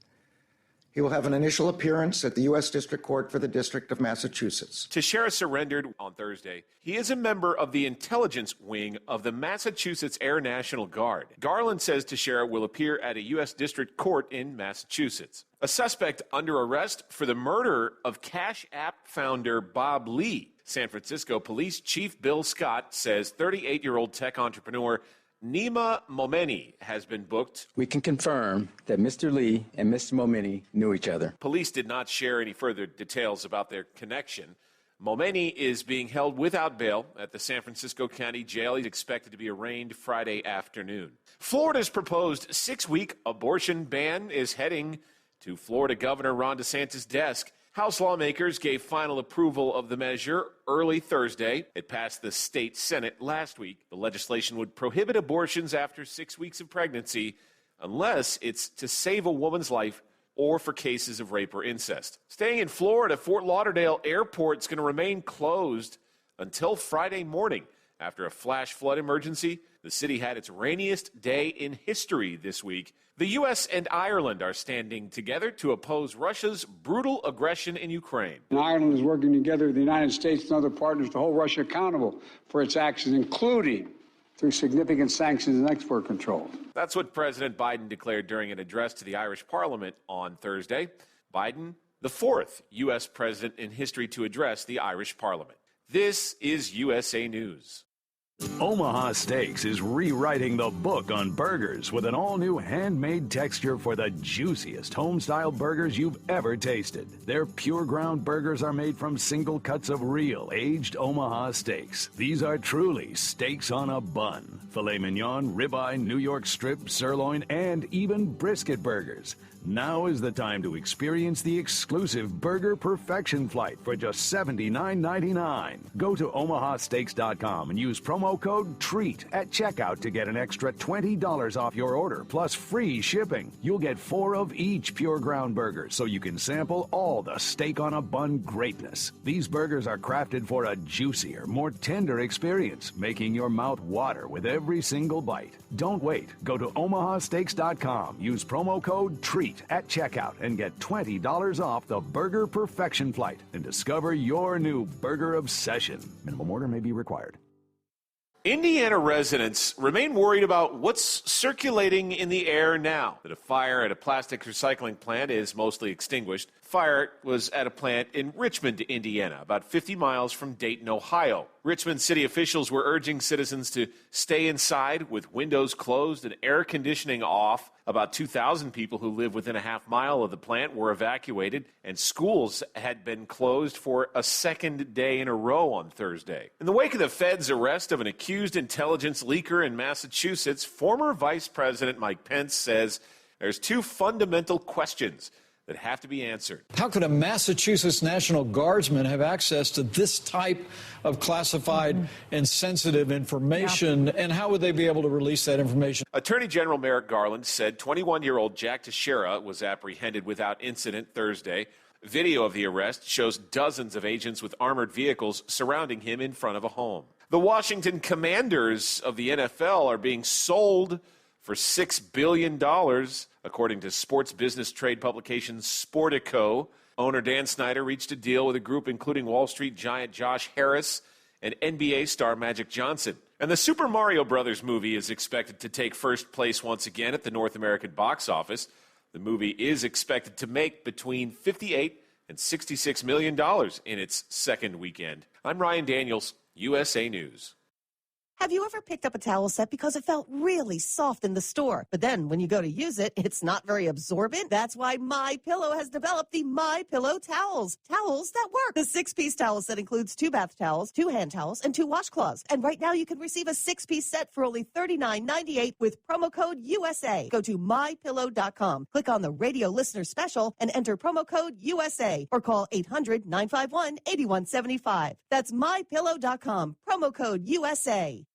He will have an initial appearance at the U.S. District Court for the District of Massachusetts. Teixeira surrendered on Thursday. He is a member of the intelligence wing of the Massachusetts Air National Guard. Garland says Teixeira will appear at a U.S. District Court in Massachusetts. A suspect under arrest for the murder of Cash App founder Bob Lee. San Francisco Police Chief Bill Scott says 38-year-old tech entrepreneur Nima Momeni has been booked. We can confirm that Mr. Lee and Mr. Momeni knew each other. Police did not share any further details about their connection. Momeni is being held without bail at the San Francisco County Jail. He's expected to be arraigned Friday afternoon. Florida's proposed 6-week abortion ban is heading to Florida Governor Ron DeSantis' desk. House lawmakers gave final approval of the measure early Thursday. It passed the state Senate last week. The legislation would prohibit abortions after 6 weeks of pregnancy unless it's to save a woman's life or for cases of rape or incest. Staying in Florida, Fort Lauderdale Airport is going to remain closed until Friday morning. After a flash flood emergency, the city had its rainiest day in history this week. The U.S. and Ireland are standing together to oppose Russia's brutal aggression in Ukraine. And Ireland is working together with the United States and other partners to hold Russia accountable for its actions, including through significant sanctions and export controls. That's what President Biden declared during an address to the Irish Parliament on Thursday. Biden, the fourth U.S. president in history to address the Irish Parliament. This is USA News. Omaha Steaks is rewriting the book on burgers with an all-new handmade texture for the juiciest home-style burgers you've ever tasted. Their pure ground burgers are made from single cuts of real aged Omaha steaks. These are truly steaks on a bun. Filet mignon, ribeye, New York strip, sirloin, and even brisket burgers. Now is the time to experience the exclusive Burger Perfection Flight for just $79.99. Go to omahasteaks.com and use promo code TREAT at checkout to get an extra $20 off your order, plus free shipping. You'll get 4 of each pure ground burger, so you can sample all the steak on a bun greatness. These burgers are crafted for a juicier, more tender experience, making your mouth water with every single bite. Don't wait. Go to omahasteaks.com. Use promo code TREAT at checkout and get $20 off the Burger Perfection Flight and discover your new burger obsession. Minimum order may be required. Indiana residents remain worried about what's circulating in the air now that a fire at a plastics recycling plant is mostly extinguished. Fire was at a plant in Richmond, Indiana, about 50 miles from Dayton, Ohio. Richmond city officials were urging citizens to stay inside with windows closed and air conditioning off. About 2,000 people who live within a half mile of the plant were evacuated, and schools had been closed for a second day in a row on Thursday. In the wake of the Fed's arrest of an accused intelligence leaker in Massachusetts, former Vice President Mike Pence says there's 2 fundamental questions that have to be answered. How could a Massachusetts National Guardsman have access to this type of classified and sensitive information, and how would they be able to release that information? Attorney General Merrick Garland said 21-year-old Jack Teixeira was apprehended without incident Thursday. Video of the arrest shows dozens of agents with armored vehicles surrounding him in front of a home. The Washington Commanders of the NFL are being sold for $6 billion, according to sports business trade publication Sportico. Owner Dan Snyder reached a deal with a group including Wall Street giant Josh Harris and NBA star Magic Johnson. And the Super Mario Brothers movie is expected to take first place once again at the North American box office. The movie is expected to make between $58 and $66 million in its second weekend. I'm Ryan Daniels, USA News. Have you ever picked up a towel set because it felt really soft in the store, but then when you go to use it, it's not very absorbent? That's why MyPillow has developed the MyPillow towels. Towels that work. The 6-piece towel set includes 2 bath towels, 2 hand towels, and 2 washcloths. And right now you can receive a 6-piece set for only $39.98 with promo code USA. Go to MyPillow.com, click on the radio listener special, and enter promo code USA, or call 800-951-8175. That's MyPillow.com, promo code USA.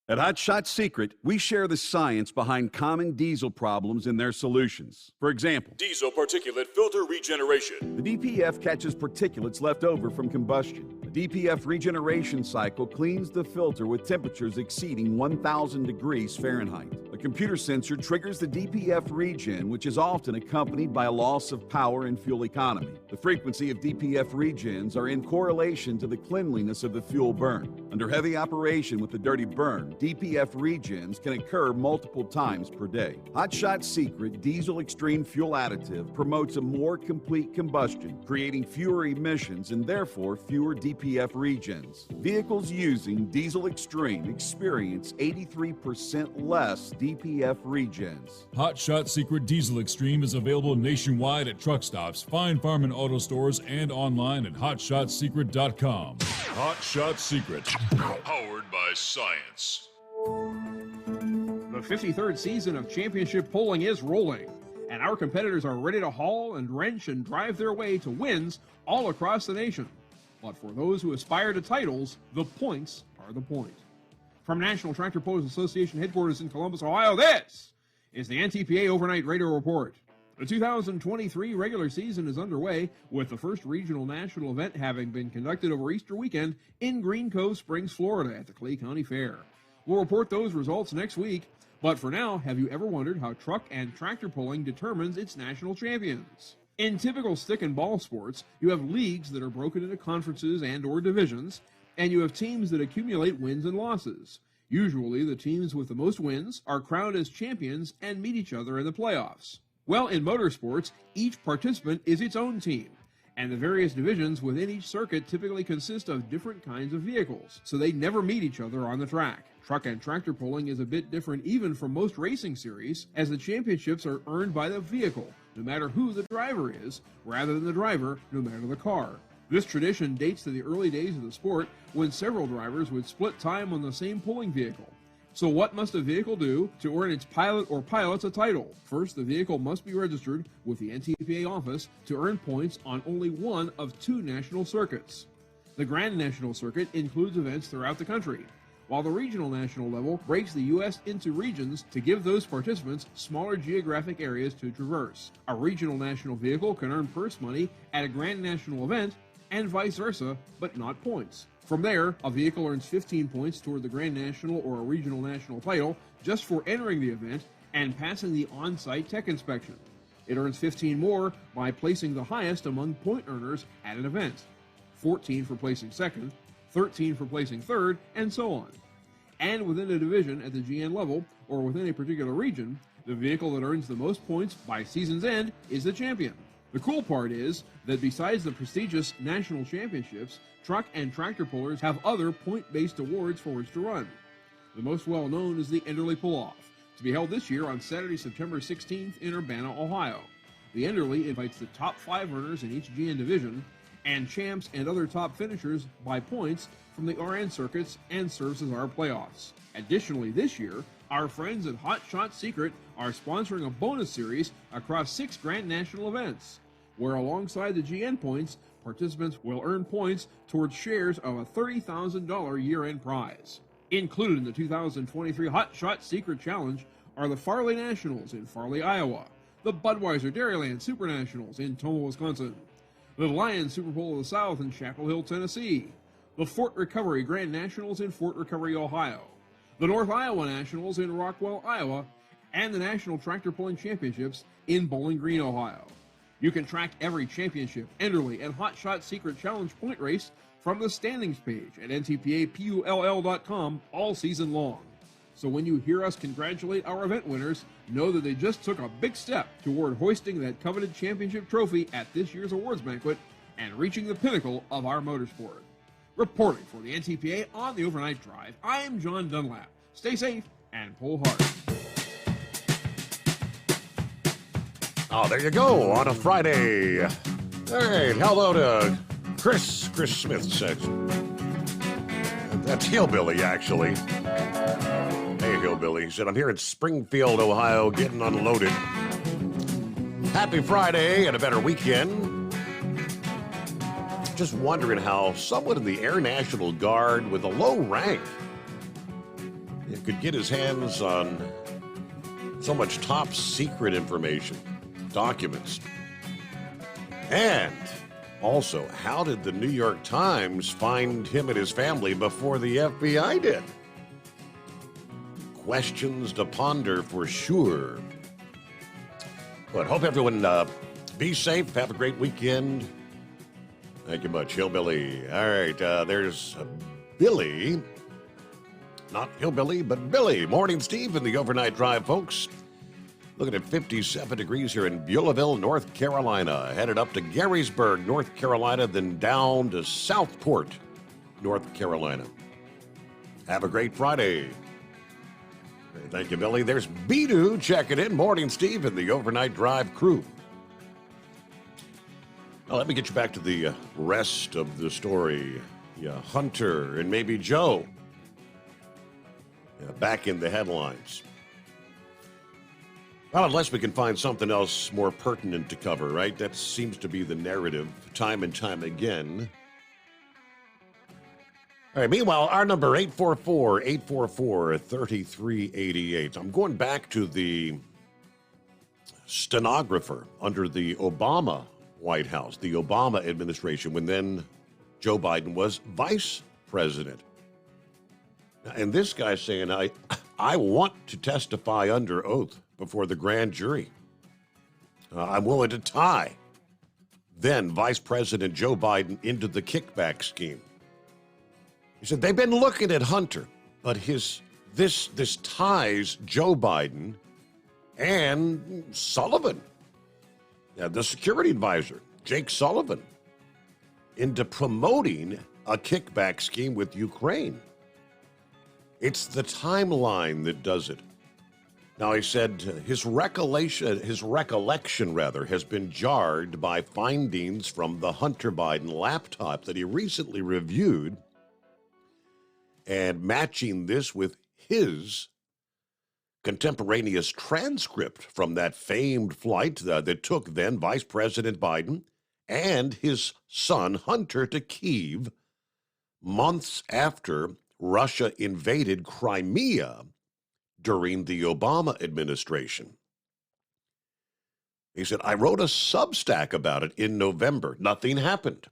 At Hot Shot Secret, we share the science behind common diesel problems and their solutions. For example, diesel particulate filter regeneration. The DPF catches particulates left over from combustion. The DPF regeneration cycle cleans the filter with temperatures exceeding 1,000 degrees Fahrenheit. A computer sensor triggers the DPF regen, which is often accompanied by a loss of power and fuel economy. The frequency of DPF regens are in correlation to the cleanliness of the fuel burn. Under heavy operation with the dirty burn, DPF regens can occur multiple times per day. Hot Shot Secret Diesel Extreme Fuel Additive promotes a more complete combustion, creating fewer emissions and therefore fewer DPF regens. Vehicles using Diesel Extreme experience 83% less DPF regens. Hot Shot Secret Diesel Extreme is available nationwide at truck stops, Fine Farm and auto stores, and online at hotshotsecret.com. Hot Shot Secret, powered by science. The 53rd season of championship polling is rolling, and our competitors are ready to haul and wrench and drive their way to wins all across the nation. But for those who aspire to titles, the points are the point. From National Tractor Pullers Association headquarters in Columbus, Ohio, this is the NTPA Overnight Radio Report. The 2023 regular season is underway, with the first regional national event having been conducted over Easter weekend in Green Cove Springs, Florida at the Clay County Fair. We'll report those results next week, but for now, have you ever wondered how truck and tractor pulling determines its national champions? In typical stick and ball sports, you have leagues that are broken into conferences and or divisions, and you have teams that accumulate wins and losses. Usually, the teams with the most wins are crowned as champions and meet each other in the playoffs. Well, in motorsports, each participant is its own team, and the various divisions within each circuit typically consist of different kinds of vehicles, so they never meet each other on the track. Truck and tractor pulling is a bit different even from most racing series, as the championships are earned by the vehicle, no matter who the driver is, rather than the driver, no matter the car. This tradition dates to the early days of the sport, when several drivers would split time on the same pulling vehicle. So what must a vehicle do to earn its pilot or pilots a title? First, the vehicle must be registered with the NTPA office to earn points on only one of two national circuits. The Grand National Circuit includes events throughout the country, while the regional national level breaks the U.S. into regions to give those participants smaller geographic areas to traverse. A regional national vehicle can earn purse money at a Grand National event, and vice versa, but not points. From there, a vehicle earns 15 points toward the Grand National or a Regional National title just for entering the event and passing the on-site tech inspection. It earns 15 more by placing the highest among point earners at an event, 14 for placing second, 13 for placing third, and so on. And within a division at the GN level, or within a particular region, the vehicle that earns the most points by season's end is the champion. The cool part is that besides the prestigious national championships, truck and tractor pullers have other point-based awards for which to run. The most well-known is the Enderley Pull-Off, to be held this year on Saturday, September 16th in Urbana, Ohio. The Enderley invites the top 5 earners in each GN division, and champs and other top finishers by points from the RN circuits, and serves as our playoffs. Additionally, this year, our friends at Hot Shot Secret are sponsoring a bonus series across 6 Grand National events, where alongside the GN points, participants will earn points towards shares of a $30,000 year-end prize. Included in the 2023 Hot Shot Secret Challenge are the Farley Nationals in Farley, Iowa, the Budweiser Dairyland Super Nationals in Tomah, Wisconsin, the Lions Super Bowl of the South in Chapel Hill, Tennessee, the Fort Recovery Grand Nationals in Fort Recovery, Ohio, the North Iowa Nationals in Rockwell, Iowa, and the National Tractor Pulling Championships in Bowling Green, Ohio. You can track every championship, Enderley, and Hot Shot Secret Challenge point race from the standings page at ntpapull.com all season long. So when you hear us congratulate our event winners, know that they just took a big step toward hoisting that coveted championship trophy at this year's awards banquet and reaching the pinnacle of our motorsport. Reporting for the NTPA on the Overnight Drive, I am John Dunlap. Stay safe and pull hard. Oh, there you go on a Friday. All right, hello to Chris Smith says. That's Hillbilly, actually. Hey, Hillbilly. He said, I'm here in Springfield, Ohio, getting unloaded. Happy Friday and a better weekend. Just wondering how someone in the Air National Guard with a low rank could get his hands on so much top secret information, documents. And also, how did the New York Times find him and his family before the FBI did? Questions to ponder for sure. But hope everyone be safe, have a great weekend. Thank you much, Hillbilly. All right, there's Billy. Not Hillbilly, but Billy. Morning, Steve, in the Overnight Drive, folks. Looking at 57 degrees here in Beulahville, North Carolina. Headed up to Garysburg, North Carolina, then down to Southport, North Carolina. Have a great Friday. Thank you, Billy. There's Bidu checking in. Morning, Steve, and the Overnight Drive crew. Now, let me get you back to the rest of the story. Yeah, Hunter and maybe Joe. Yeah, back in the headlines. Well, unless we can find something else more pertinent to cover, right? That seems to be the narrative time and time again. All right, meanwhile, our number 844-844-3388. I'm going back to the stenographer under the Obama White House, the Obama administration, when then Joe Biden was vice president. And this guy's saying, I want to testify under oath before the grand jury. I'm willing to tie then Vice President Joe Biden into the kickback scheme. He said they've been looking at Hunter, but this ties Joe Biden and Sullivan, the security advisor, Jake Sullivan, into promoting a kickback scheme with Ukraine. It's the timeline that does it. Now, he said his recollection has been jarred by findings from the Hunter Biden laptop that he recently reviewed, and matching this with his contemporaneous transcript from that famed flight that took then Vice President Biden and his son Hunter to Kyiv months after Russia invaded Crimea during the Obama administration. He said, I wrote a Substack about it in November. Nothing happened.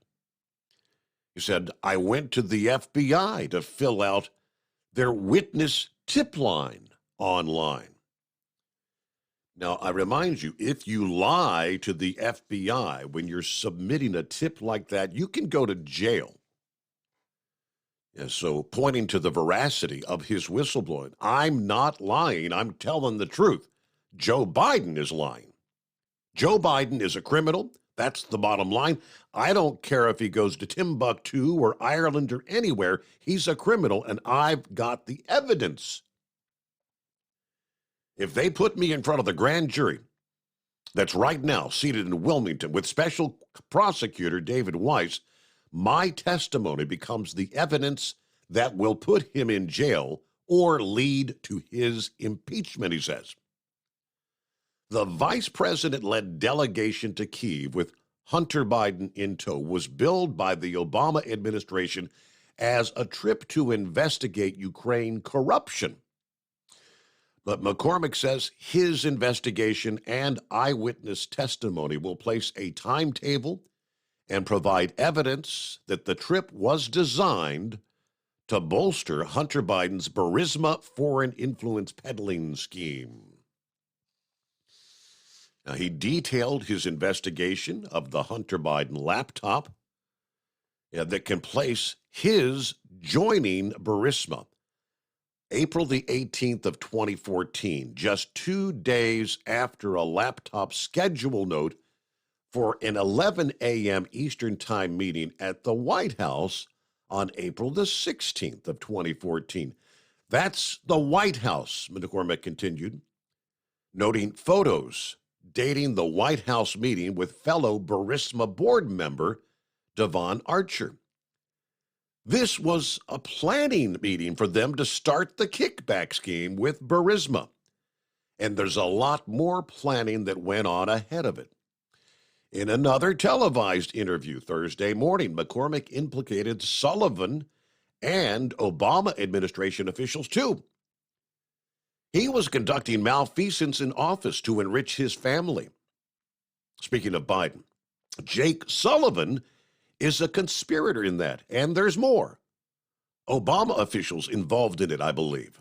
He said, I went to the FBI to fill out their witness tip line online. Now, I remind you, if you lie to the FBI when you're submitting a tip like that, you can go to jail. So pointing to the veracity of his whistleblowing, I'm not lying, I'm telling the truth. Joe Biden is lying. Joe Biden is a criminal. That's the bottom line. I don't care if he goes to Timbuktu or Ireland or anywhere. He's a criminal, and I've got the evidence. If they put me in front of the grand jury that's right now seated in Wilmington with Special Prosecutor David Weiss, my testimony becomes the evidence that will put him in jail or lead to his impeachment, he says. The vice president-led delegation to Kyiv with Hunter Biden in tow was billed by the Obama administration as a trip to investigate Ukraine corruption. But McCormick says his investigation and eyewitness testimony will place a timetable and provide evidence that the trip was designed to bolster Hunter Biden's Burisma foreign influence peddling scheme. Now, he detailed his investigation of the Hunter Biden laptop that can place his joining Burisma April the 18th of 2014, just 2 days after a laptop schedule note for an 11 a.m. Eastern Time meeting at the White House on April the 16th of 2014. That's the White House, McCormick continued, noting photos dating the White House meeting with fellow Burisma board member Devon Archer. This was a planning meeting for them to start the kickback scheme with Burisma, and there's a lot more planning that went on ahead of it. In another televised interview Thursday morning, McCormick implicated Sullivan and Obama administration officials, too. He was conducting malfeasance in office to enrich his family. Speaking of Biden, Jake Sullivan is a conspirator in that, and there's more. Obama officials involved in it, I believe.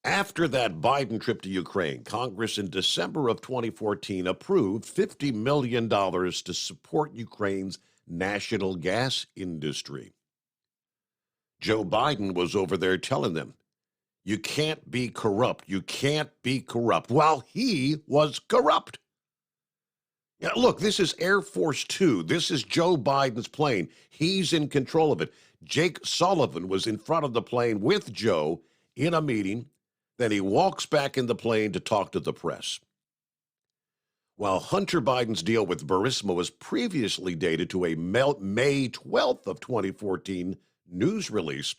After that Biden trip to Ukraine, Congress in December of 2014 approved $50 million to support Ukraine's national gas industry. Joe Biden was over there telling them, you can't be corrupt. You can't be corrupt. While he was corrupt. Yeah, look, this is Air Force Two. This is Joe Biden's plane. He's in control of it. Jake Sullivan was in front of the plane with Joe in a meeting. Then he walks back in the plane to talk to the press. While Hunter Biden's deal with Burisma was previously dated to a May 12th of 2014 news release,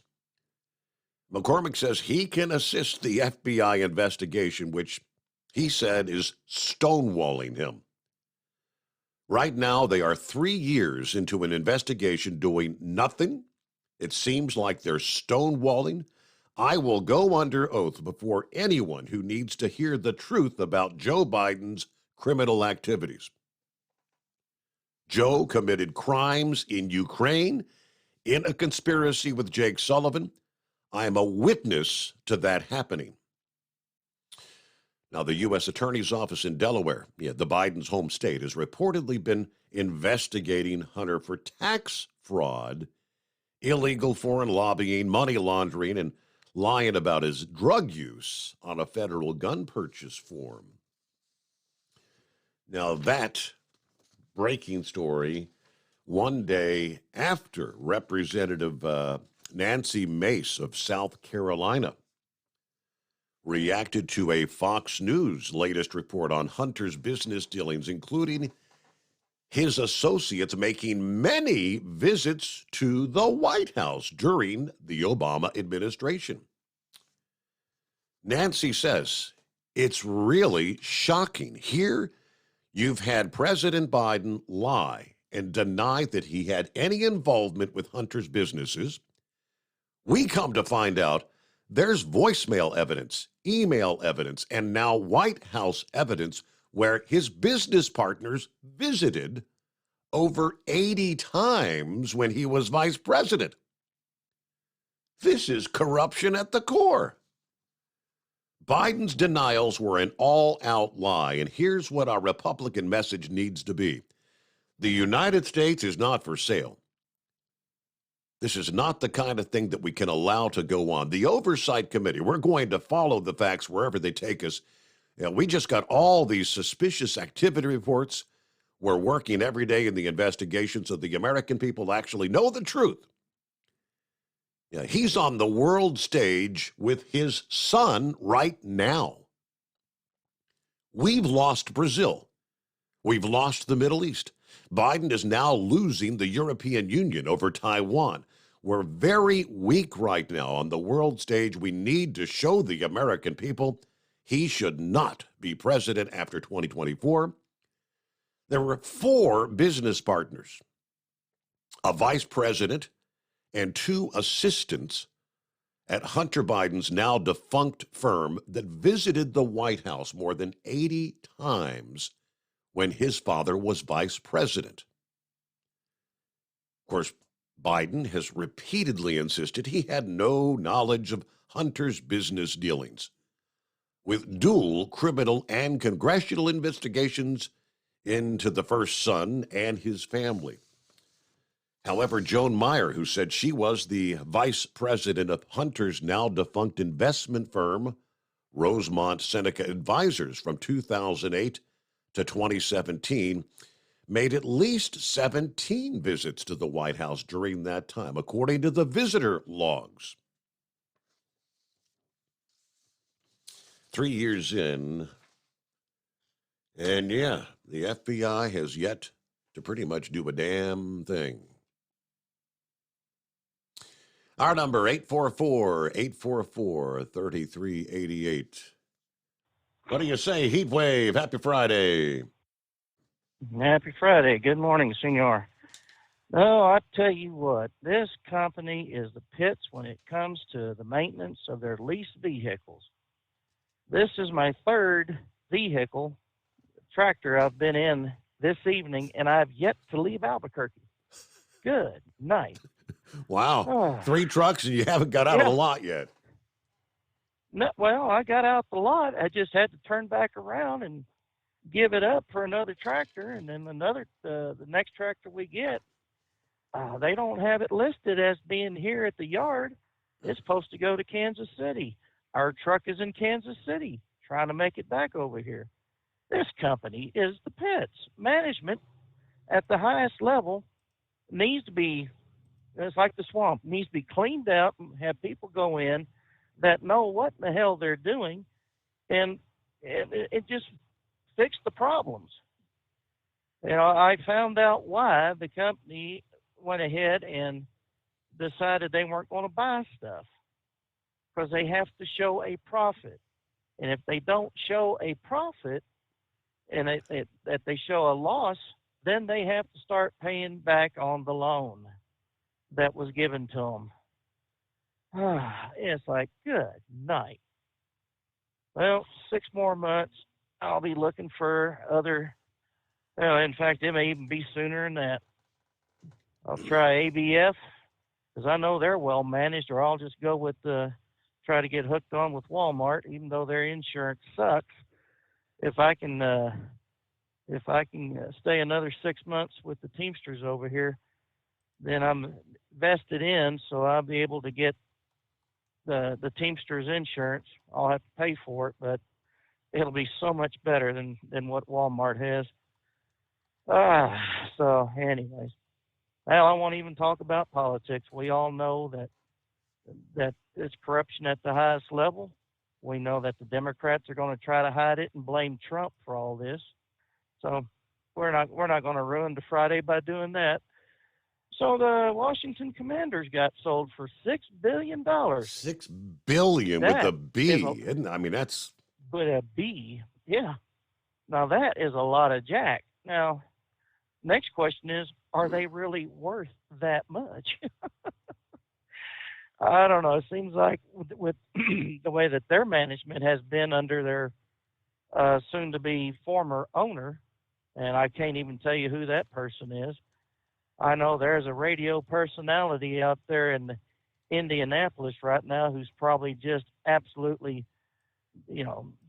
McCormick says he can assist the FBI investigation, which he said is stonewalling him. Right now, they are 3 years into an investigation doing nothing. It seems like they're stonewalling. I will go under oath before anyone who needs to hear the truth about Joe Biden's criminal activities. Joe committed crimes in Ukraine in a conspiracy with Jake Sullivan. I am a witness to that happening. Now, the U.S. Attorney's Office in Delaware, the Biden's home state, has reportedly been investigating Hunter for tax fraud, illegal foreign lobbying, money laundering, and lying about his drug use on a federal gun purchase form. Now, that breaking story, one day after Representative Nancy Mace of South Carolina reacted to a Fox News latest report on Hunter's business dealings, including his associates making many visits to the White House during the Obama administration. Nancy says, it's really shocking. Here, you've had President Biden lie and deny that he had any involvement with Hunter's businesses. We come to find out there's voicemail evidence, email evidence, and now White House evidence where his business partners visited over 80 times when he was vice president. This is corruption at the core. Biden's denials were an all-out lie, and here's what our Republican message needs to be. The United States is not for sale. This is not the kind of thing that we can allow to go on. The Oversight Committee, we're going to follow the facts wherever they take us. We just got all these suspicious activity reports. We're working every day in the investigation so the American people actually know the truth. He's on the world stage with his son right now. We've lost Brazil. We've lost the Middle East. Biden is now losing the European Union over Taiwan. We're very weak right now on the world stage. We need to show the American people he should not be president after 2024. There were 4 business partners, a vice president, and 2 assistants at Hunter Biden's now defunct firm that visited the White House more than 80 times when his father was vice president. Of course, Biden has repeatedly insisted he had no knowledge of Hunter's business dealings, with dual criminal and congressional investigations into the first son and his family. However, Joan Meyer, who said she was the vice president of Hunter's now defunct investment firm, Rosemont Seneca Advisors, from 2008 to 2017, made at least 17 visits to the White House during that time, according to the visitor logs. 3 years in, and the FBI has yet to pretty much do a damn thing. Our number, 844-844-3388. What do you say, Heat Wave? Happy Friday. Happy Friday. Good morning, senor. No, I tell you what, this company is the pits when it comes to the maintenance of their leased vehicles. This is my 3rd vehicle, tractor I've been in this evening, and I've yet to leave Albuquerque. Good night. Wow. 3 trucks and you haven't got out of the lot yet. No, well, I got out the lot. I just had to turn back around and give it up for another tractor, and then the next tractor we get, they don't have it listed as being here at the yard. It's supposed to go to Kansas City. Our truck is in Kansas City, trying to make it back over here. This company is the pits. Management at the highest level needs to be, it's like the swamp, needs to be cleaned out and have people go in that know what the hell they're doing, and it just fix the problems. I found out why the company went ahead and decided they weren't going to buy stuff, because they have to show a profit. And if they don't show a profit and that they show a loss, then they have to start paying back on the loan that was given to them. It's like, good night. Well, 6 more months, I'll be looking for other. Well, in fact, it may even be sooner than that. I'll try ABF because I know they're well managed, or I'll just go with try to get hooked on with Walmart, even though their insurance sucks. If I can stay another 6 months with the Teamsters over here, then I'm vested in, so I'll be able to get the Teamsters insurance. I'll have to pay for it, but it'll be so much better than what Walmart has. So anyways, well, I won't even talk about politics. We all know that it's corruption at the highest level. We know that the Democrats are going to try to hide it and blame Trump for all this. So we're not going to ruin the Friday by doing that. So the Washington Commanders got sold for $6 billion. $6 billion with a B. I mean, that's with a B. Yeah. Now that is a lot of jack. Now, next question is, are they really worth that much? I don't know. It seems like with the way that their management has been under their soon-to-be former owner, and I can't even tell you who that person is. I know there's a radio personality out there in Indianapolis right now who's probably just absolutely,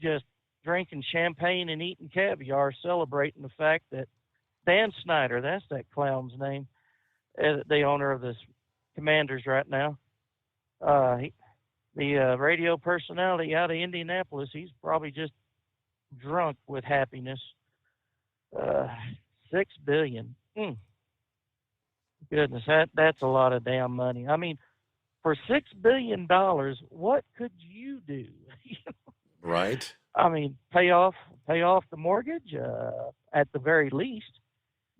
just drinking champagne and eating caviar, celebrating the fact that Dan Snyder, that's that clown's name, the owner of the Commanders right now. The radio personality out of Indianapolis, he's probably just drunk with happiness. $6 billion. Goodness, that's a lot of damn money. I mean, for $6 billion, what could you do? Right. I mean, pay off the mortgage at the very least.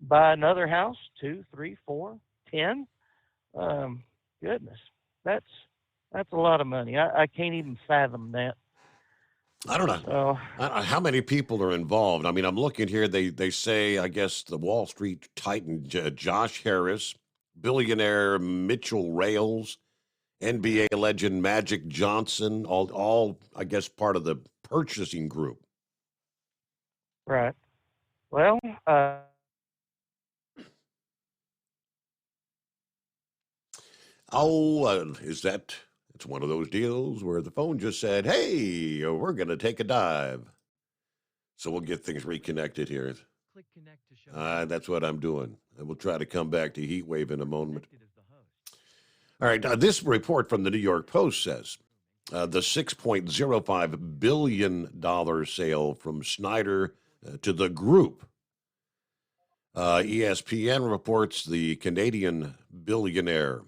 Buy another house, 2, 3, 4, 10. Goodness, that's a lot of money. I can't even fathom that. I don't know how many people are involved. I mean, I'm looking here. They say, I guess, the Wall Street titan Josh Harris, billionaire Mitchell Rales, NBA legend Magic Johnson, all I guess part of the purchasing group. Right. Well, is that? It's one of those deals where the phone just said, "Hey, we're going to take a dive." So we'll get things reconnected here. Click connect to show. That's what I'm doing. And we'll try to come back to Heat Wave in a moment. All right. This report from the New York Post says the $6.05 billion sale from Snyder to the group. ESPN reports the Canadian billionaire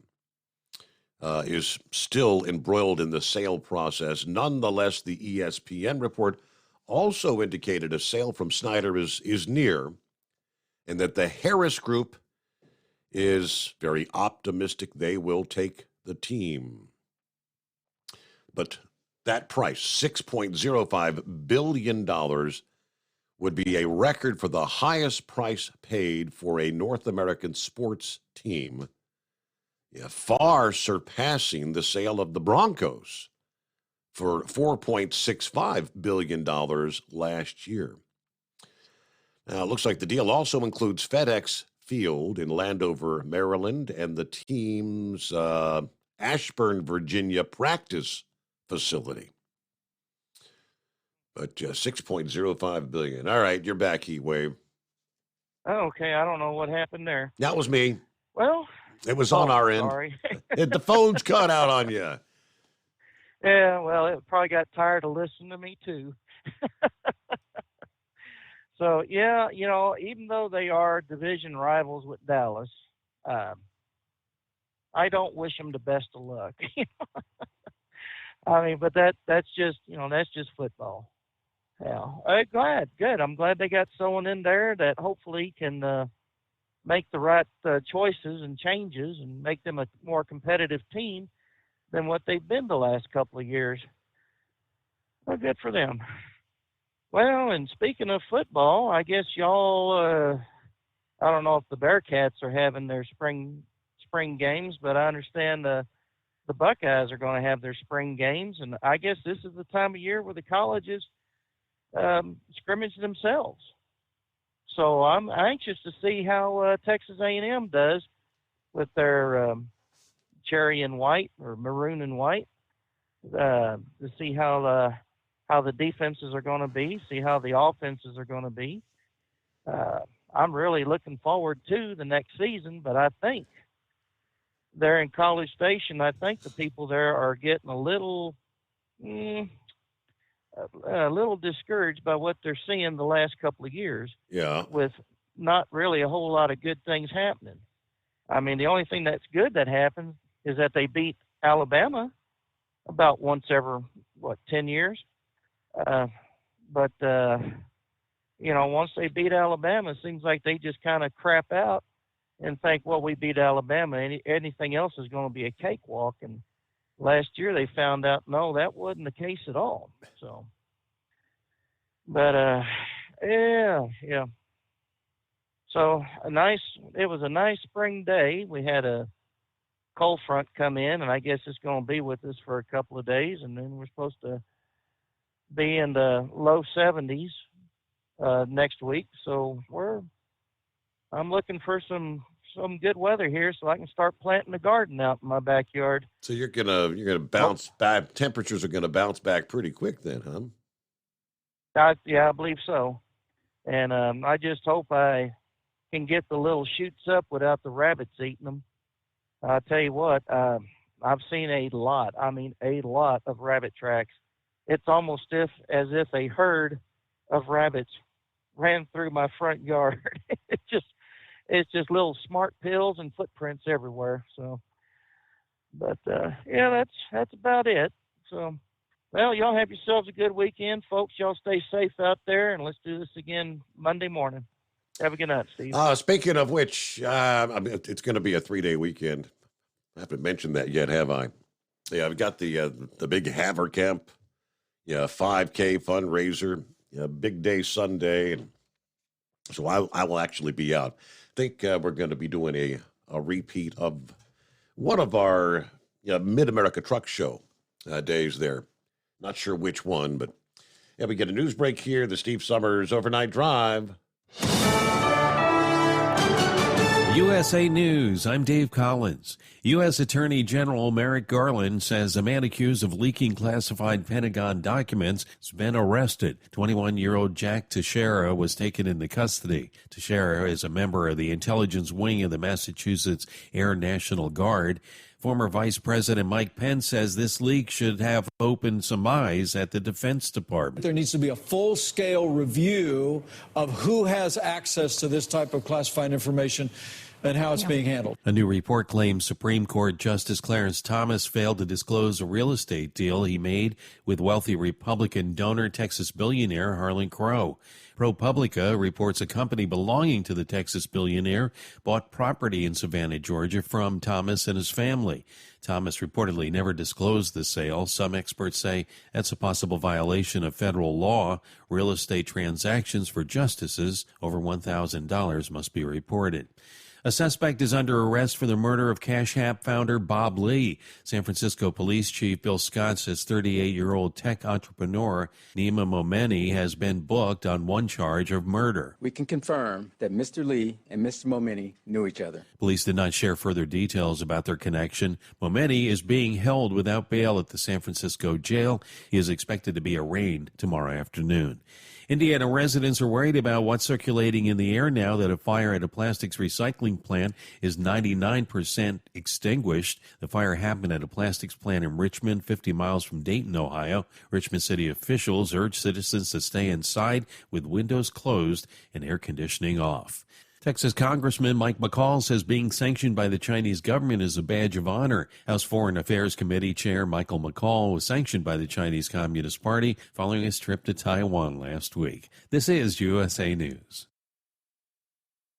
is still embroiled in the sale process. Nonetheless, the ESPN report also indicated a sale from Snyder is near, and that the Harris Group is very optimistic they will take the team. But that price, $6.05 billion, would be a record for the highest price paid for a North American sports team, far surpassing the sale of the Broncos for $4.65 billion last year. Now, it looks like the deal also includes FedEx Field in Landover, Maryland, and the team's Ashburn, Virginia practice facility. But $6.05 billion. All right, you're back, Heat Wave. Okay, I don't know what happened there. That was me. Well, it was on our end. Sorry. The phone's cut out on you. Yeah, well, it probably got tired of listening to me too. So, yeah, even though they are division rivals with Dallas, I don't wish them the best of luck. I mean, but that's just football. Yeah, good. I'm glad they got someone in there that hopefully can make the right choices and changes and make them a more competitive team than what they've been the last couple of years. Well, good for them. Well, and speaking of football, I guess y'all, I don't know if the Bearcats are having their spring games, but I understand the Buckeyes are going to have their spring games, and I guess this is the time of year where the colleges scrimmage themselves. So I'm anxious to see how Texas A&M does with their cherry and white or maroon and white, to see how the defenses are going to be, see how the offenses are going to be. I'm really looking forward to the next season, but I think there in College Station, I think the people there are getting a little discouraged by what they're seeing the last couple of years. Yeah. With not really a whole lot of good things happening. I mean, the only thing that's good that happens is that they beat Alabama about once every, 10 years. But once they beat Alabama, it seems like they just kind of crap out and think, well, we beat Alabama. Anything else is going to be a cakewalk. And last year they found out, no, that wasn't the case at all. So, but yeah. So it was a nice spring day. We had a cold front come in, and I guess it's going to be with us for a couple of days, and then we're supposed to be in the low 70s next week. So I'm looking for some good weather here so I can start planting a garden out in my backyard. So you're gonna bounce back. Temperatures are gonna bounce back pretty quick then, huh? I believe so. And I just hope I can get the little shoots up without the rabbits eating them. I tell you what, I've seen a lot of rabbit tracks. It's almost as if a herd of rabbits ran through my front yard. It's just little smart pills and footprints everywhere. So, but that's about it. So, well, y'all have yourselves a good weekend, folks. Y'all stay safe out there, and let's do this again Monday morning. Have a good night, Steve. Speaking of which, it's going to be a 3-day weekend. I haven't mentioned that yet, have I? Yeah, I've got the big Haverkamp, 5K fundraiser, big day Sunday, and so I will actually be out. I think we're going to be doing a repeat of one of our Mid-America Truck Show days there. Not sure which one, but yeah, we get a news break here. The Steve Summers Overnight Drive. USA News, I'm Dave Collins. U.S. Attorney General Merrick Garland says a man accused of leaking classified Pentagon documents has been arrested. 21-year-old Jack Teixeira was taken into custody. Teixeira is a member of the intelligence wing of the Massachusetts Air National Guard. Former Vice President Mike Pence says this leak should have opened some eyes at the Defense Department. There needs to be a full-scale review of who has access to this type of classified information and how it's being handled. A new report claims Supreme Court Justice Clarence Thomas failed to disclose a real estate deal he made with wealthy Republican donor Texas billionaire Harlan Crow. ProPublica reports a company belonging to the Texas billionaire bought property in Savannah, Georgia from Thomas and his family. Thomas reportedly never disclosed the sale. Some experts say that's a possible violation of federal law. Real estate transactions for justices over $1,000 must be reported. A suspect is under arrest for the murder of Cash App founder Bob Lee. San Francisco Police Chief Bill Scott says 38-year-old tech entrepreneur Nima Momeni has been booked on one charge of murder. We can confirm that Mr. Lee and Mr. Momeni knew each other. Police did not share further details about their connection. Momeni is being held without bail at the San Francisco jail. He is expected to be arraigned tomorrow afternoon. Indiana residents are worried about what's circulating in the air now that a fire at a plastics recycling plant is 99% extinguished. The fire happened at a plastics plant in Richmond, 50 miles from Dayton, Ohio. Richmond city officials urge citizens to stay inside with windows closed and air conditioning off. Texas Congressman Mike McCall says being sanctioned by the Chinese government is a badge of honor. House Foreign Affairs Committee Chair Michael McCall was sanctioned by the Chinese Communist Party following his trip to Taiwan last week. This is USA News.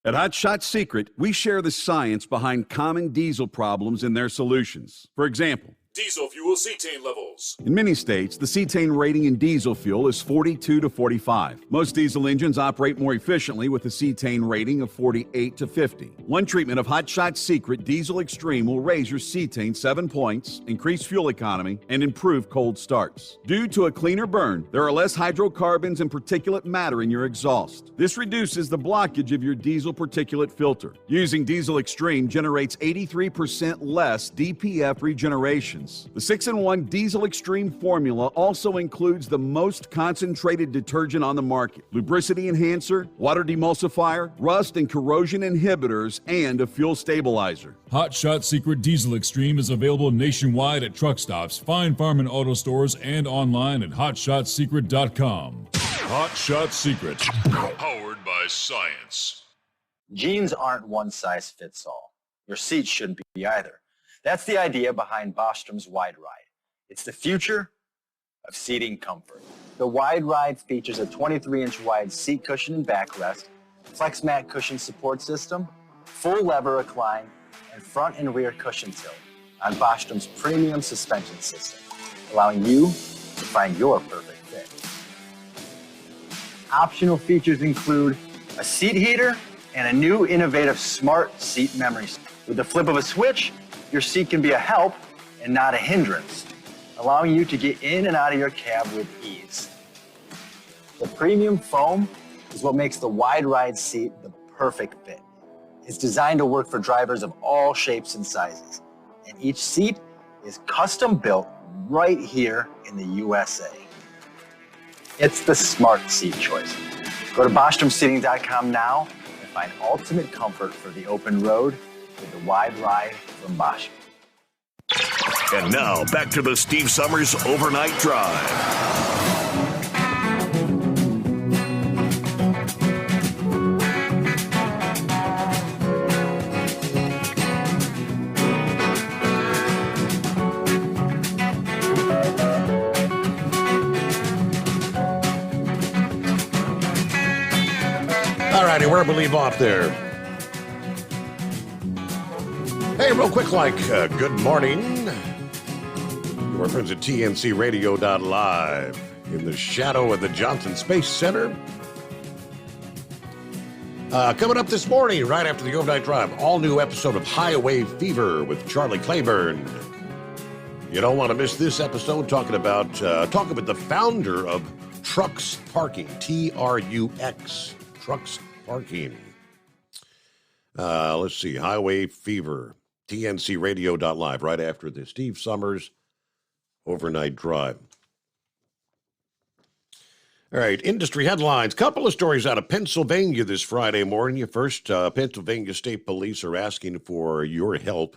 At Hot Shot Secret, we share the science behind common diesel problems and their solutions. For example, diesel fuel cetane levels. In many states, the cetane rating in diesel fuel is 42 to 45. Most diesel engines operate more efficiently with a cetane rating of 48 to 50. One treatment of Hot Shot Secret Diesel Extreme will raise your cetane 7 points, increase fuel economy, and improve cold starts. Due to a cleaner burn, there are less hydrocarbons and particulate matter in your exhaust. This reduces the blockage of your diesel particulate filter. Using Diesel Extreme generates 83% less DPF regenerations. The 6-in-1 Diesel Extreme formula also includes the most concentrated detergent on the market, lubricity enhancer, water demulsifier, rust and corrosion inhibitors, and a fuel stabilizer. Hot Shot Secret Diesel Extreme is available nationwide at truck stops, Fine Farm and auto stores, and online at hotshotsecret.com. Hot Shot Secret, powered by science. Jeans aren't one size fits all. Your seats shouldn't be either. That's the idea behind Bostrom's Wide Ride. It's the future of seating comfort. The Wide Ride features a 23-inch wide seat cushion and backrest, flex mat cushion support system, full lever recline, and front and rear cushion tilt on Bostrom's premium suspension system, allowing you to find your perfect fit. Optional features include a seat heater and a new innovative smart seat memory. With the flip of a switch, your seat can be a help and not a hindrance, allowing you to get in and out of your cab with ease. The premium foam is what makes the Wide Ride seat the perfect fit. It's designed to work for drivers of all shapes and sizes, and each seat is custom built right here in the USA. It's the smart seat choice. Go to BostromSeating.com now and find ultimate comfort for the open road with the Wide Ride from Bosch. And now, back to the Steve Summers Overnight Drive. All righty, where do we leave off there? Hey, real quick, good morning. Your friends at TNCRadio.live in the shadow of the Johnson Space Center. Coming up this morning, right after the Overnight Drive, all new episode of Highway Fever with Charlie Claiborne. You don't want to miss this episode talking about the founder of Trucks Parking, TRUX, Trucks Parking. Let's see, Highway Fever, TNCRadio.live, right after the Steve Summers Overnight Drive. All right, industry headlines. Couple of stories out of Pennsylvania this Friday morning. First, Pennsylvania State Police are asking for your help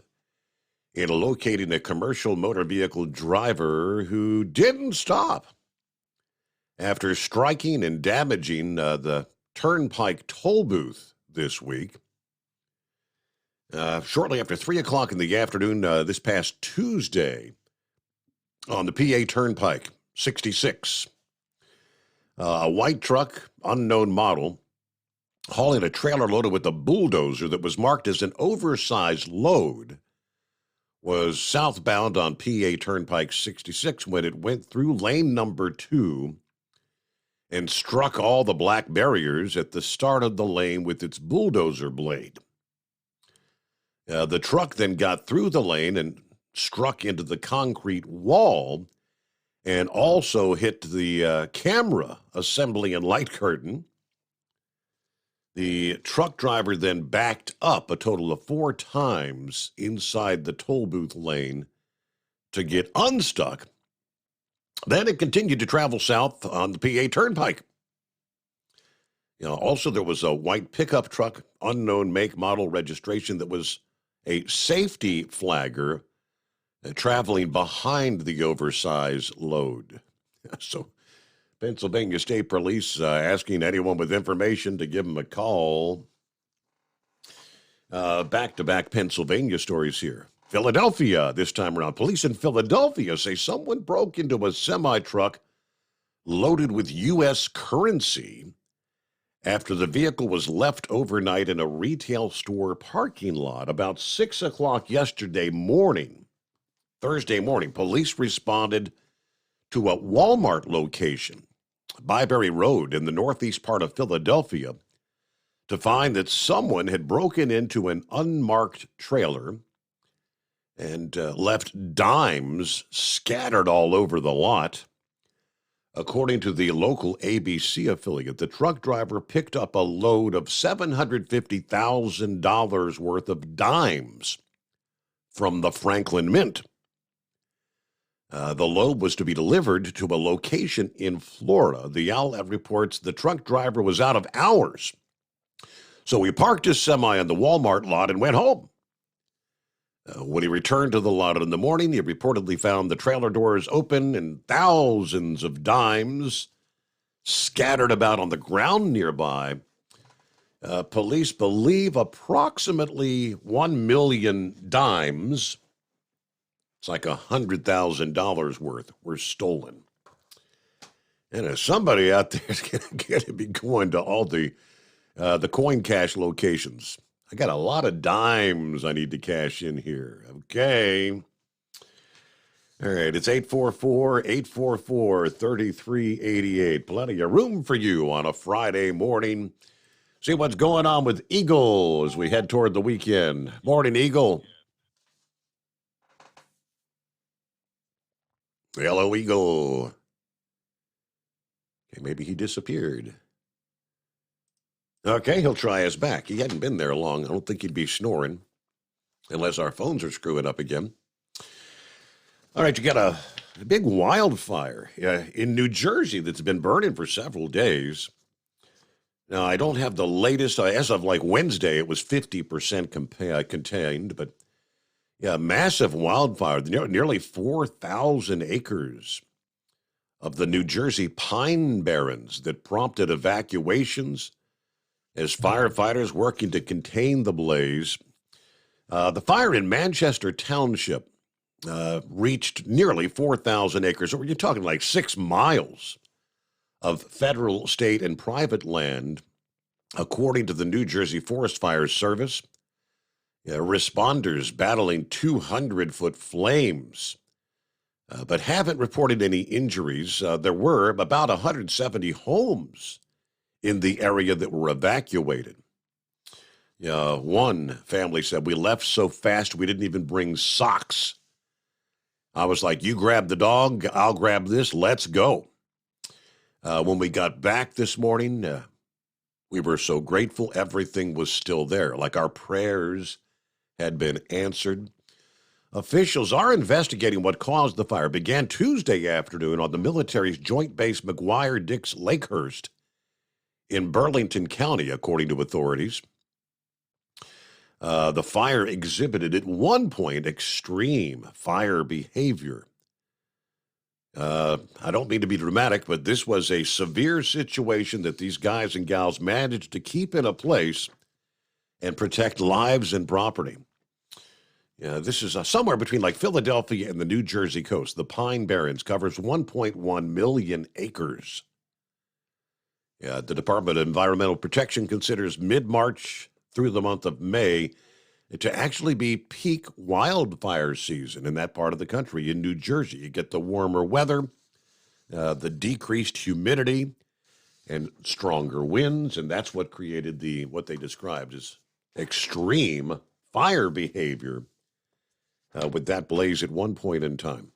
in locating a commercial motor vehicle driver who didn't stop after striking and damaging the Turnpike toll booth this week. Shortly after 3 o'clock in the afternoon this past Tuesday on the PA Turnpike 66, a white truck, unknown model, hauling a trailer loaded with a bulldozer that was marked as an oversized load, was southbound on PA Turnpike 66 when it went through lane number 2 and struck all the black barriers at the start of the lane with its bulldozer blade. The truck then got through the lane and struck into the concrete wall and also hit the camera assembly and light curtain. The truck driver then backed up a total of 4 times inside the toll booth lane to get unstuck. Then it continued to travel south on the PA Turnpike. Also, there was a white pickup truck, unknown make, model, registration, that was a safety flagger traveling behind the oversized load. So Pennsylvania State Police asking anyone with information to give them a call. Back-to-back Pennsylvania stories here. Philadelphia this time around. Police in Philadelphia say someone broke into a semi-truck loaded with U.S. currency after the vehicle was left overnight in a retail store parking lot about 6 o'clock yesterday morning. Thursday morning, police responded to a Walmart location, Byberry Road in the northeast part of Philadelphia, to find that someone had broken into an unmarked trailer and left dimes scattered all over the lot. According to the local ABC affiliate, the truck driver picked up a load of $750,000 worth of dimes from the Franklin Mint. The load was to be delivered to a location in Florida. The outlet reports the truck driver was out of hours, so he parked his semi on the Walmart lot and went home. When he returned to the lot in the morning, he reportedly found the trailer doors open and thousands of dimes scattered about on the ground nearby. Police believe approximately 1 million dimes, it's like $100,000 worth, were stolen. And somebody out there is going to be going to all the coin cash locations. I got a lot of dimes I need to cash in here. Okay. All right, it's 844-844-3388. Plenty of room for you on a Friday morning. See what's going on with Eagle as we head toward the weekend. Morning, Eagle. Hello, Eagle. Okay, maybe he disappeared. Okay, he'll try us back. He hadn't been there long. I don't think he'd be snoring unless our phones are screwing up again. All right, you got a big wildfire in New Jersey that's been burning for several days. Now, I don't have the latest. As of like Wednesday, it was 50% contained, but yeah, massive wildfire, nearly 4,000 acres of the New Jersey Pine Barrens that prompted evacuations as firefighters working to contain the blaze. The fire in Manchester Township reached nearly 4,000 acres. So you're talking like 6 miles of federal, state, and private land, according to the New Jersey Forest Fire Service. Responders battling 200-foot flames, but haven't reported any injuries. There were about 170 homes in the area that were evacuated. One family said, "We left so fast we didn't even bring socks." I was like, "You grab the dog, I'll grab this, let's go." When we got back this morning, we were so grateful everything was still there, like our prayers had been answered. Officials are investigating what caused the fire. It began Tuesday afternoon on the military's Joint Base McGuire-Dix Lakehurst in Burlington County, according to authorities. The fire exhibited at one point extreme fire behavior. I don't mean to be dramatic, but this was a severe situation that these guys and gals managed to keep in a place and protect lives and property. This is somewhere between like Philadelphia and the New Jersey coast. The Pine Barrens covers 1.1 million acres. The Department of Environmental Protection considers mid-March through the month of May to actually be peak wildfire season in that part of the country. In New Jersey, you get the warmer weather, the decreased humidity, and stronger winds, and that's what created what they described as extreme fire behavior with that blaze at one point in time.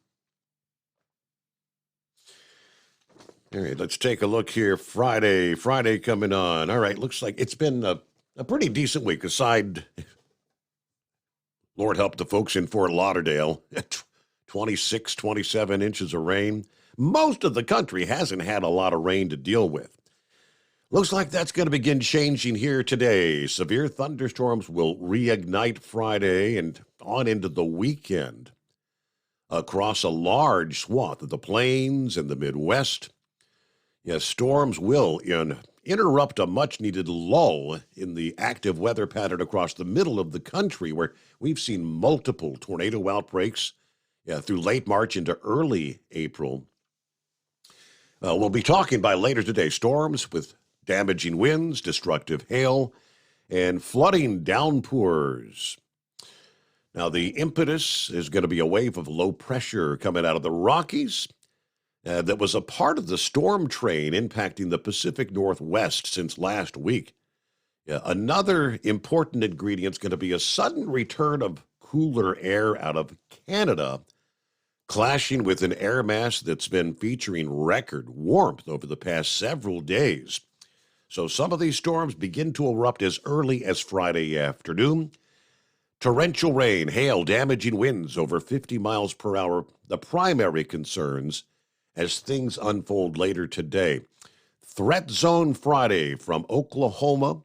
All right, let's take a look here. Friday coming on. All right, looks like it's been a pretty decent week, aside, Lord help the folks in Fort Lauderdale, 26, 27 inches of rain. Most of the country hasn't had a lot of rain to deal with. Looks like that's going to begin changing here today. Severe thunderstorms will reignite Friday and on into the weekend across a large swath of the plains and the Midwest. Yes, storms will interrupt a much-needed lull in the active weather pattern across the middle of the country, where we've seen multiple tornado outbreaks through late March into early April. We'll be talking by later today. Storms with damaging winds, destructive hail, and flooding downpours. Now, the impetus is going to be a wave of low pressure coming out of the Rockies that was a part of the storm train impacting the Pacific Northwest since last week. Yeah, another important ingredient is going to be a sudden return of cooler air out of Canada, clashing with an air mass that's been featuring record warmth over the past several days. So some of these storms begin to erupt as early as Friday afternoon. Torrential rain, hail, damaging winds over 50 miles per hour, the primary concerns as things unfold later today. Threat zone Friday from Oklahoma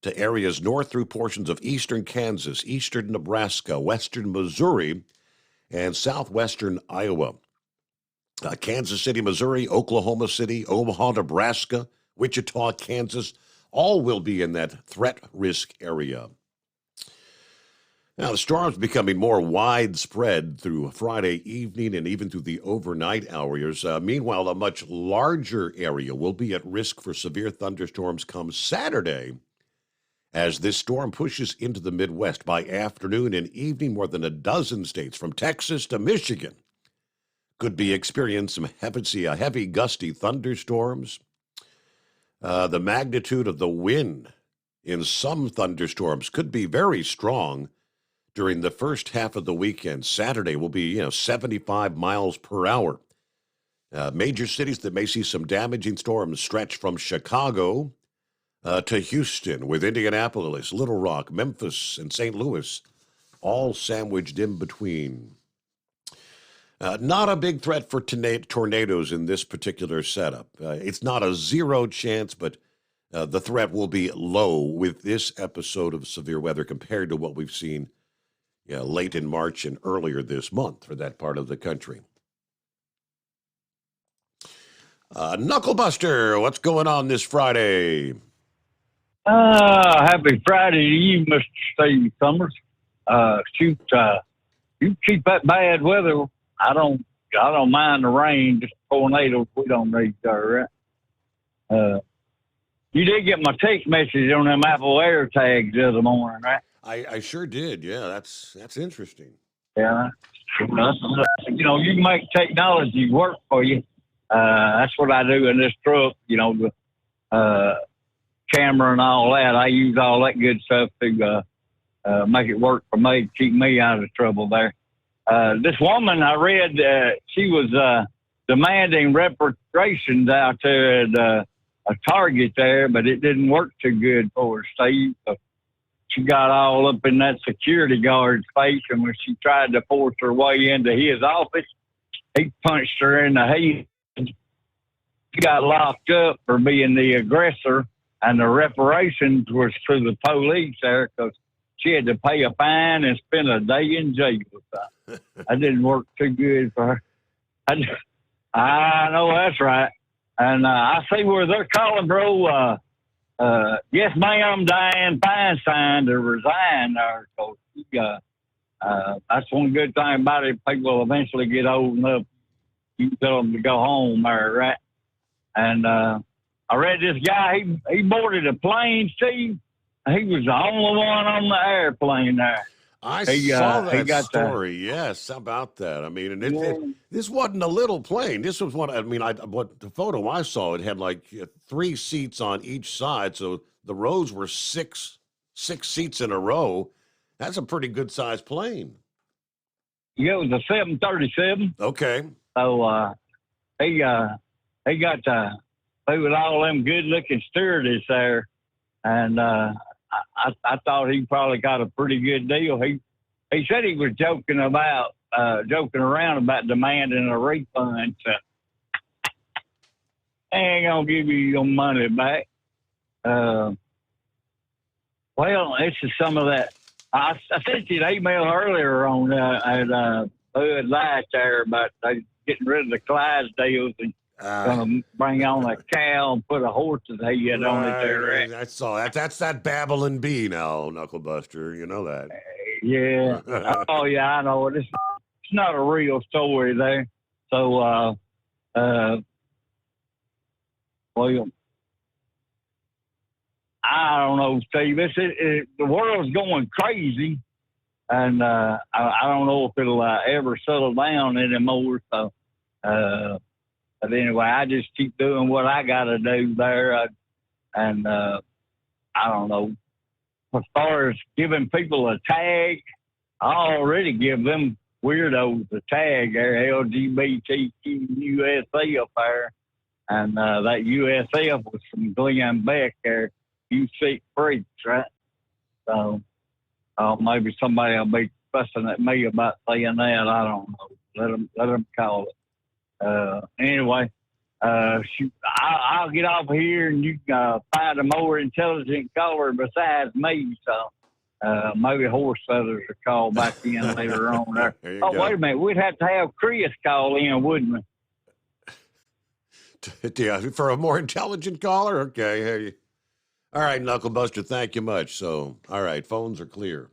to areas north through portions of eastern Kansas, eastern Nebraska, western Missouri, and southwestern Iowa. Kansas City, Missouri, Oklahoma City, Omaha, Nebraska, Wichita, Kansas, all will be in that threat risk area. Now, the storm's becoming more widespread through Friday evening and even through the overnight hours. Meanwhile, a much larger area will be at risk for severe thunderstorms come Saturday as this storm pushes into the Midwest. By afternoon and evening, more than a dozen states from Texas to Michigan could be experiencing some heavy gusty thunderstorms. The magnitude of the wind in some thunderstorms could be very strong during the first half of the weekend. Saturday will be 75 miles per hour. Major cities that may see some damaging storms stretch from Chicago to Houston, with Indianapolis, Little Rock, Memphis, and St. Louis all sandwiched in between. Not a big threat for tornadoes in this particular setup. It's not a zero chance, but the threat will be low with this episode of severe weather compared to what we've seen late in March and earlier this month for that part of the country. Knucklebuster, what's going on this Friday? Happy Friday to you, Mr. Steve Summers. You keep that bad weather. I don't mind the rain, just tornadoes we don't need there, right? You did get my text message on them Apple Air tags the other morning, right? I sure did. Yeah, that's interesting. Yeah. You can make technology work for you. That's what I do in this truck, the camera and all that. I use all that good stuff to make it work for me, keep me out of trouble there. This woman I read, she was demanding reparations out there at a Target there, but it didn't work too good for her, Steve. So she got all up in that security guard's face, and when she tried to force her way into his office, he punched her in the head. She got locked up for being the aggressor, and the reparations was to the police there because she had to pay a fine and spend a day in jail. That didn't work too good for her. I know that's right. And I see where they're calling, bro. Yes, ma'am, Dianne Feinstein to resign there. So that's one good thing about it. People will eventually get old enough. You can tell them to go home there, right? And I read this guy, he boarded a plane, Steve. He was the only one on the airplane there. I saw that story. Yes, how about that? I mean, and this wasn't a little plane. This was what the photo I saw, it had like 3 seats on each side. So the rows were six seats in a row. That's a pretty good sized plane. Yeah, it was a 737. Okay. So he got to be with all them good looking stewardess there. And I thought he probably got a pretty good deal. He said he was joking around about demanding a refund. So I ain't gonna give you your money back. Well, this is some of that. I sent you an email earlier on at Bud Light there about getting rid of the Clydesdales and gonna bring on a cow and put a horse's head on it there. Right? I saw that. That's that Babylon Bee now, Knucklebuster. You know that. Yeah. Oh, yeah, I know it. It's not a real story there. So, well, I don't know, Steve. The world's going crazy and I don't know if it'll ever settle down anymore. So, but anyway, I just keep doing what I got to do there, and I don't know. As far as giving people a tag, I already give them weirdos a tag there, LGBTQ USA up there. And that USF was from Glenn Beck there, you sick freaks, right? So maybe somebody will be fussing at me about saying that. I don't know. Let them call it. Anyway, shoot, I'll get off here and you find a more intelligent caller besides me. So maybe Horse Feathers will call back in later on there. Oh, go. Wait a minute. We'd have to have Chris call in, wouldn't we? Yeah, for a more intelligent caller? Okay. Hey. All right, Knuckle Buster, thank you much. So, all right, phones are clear.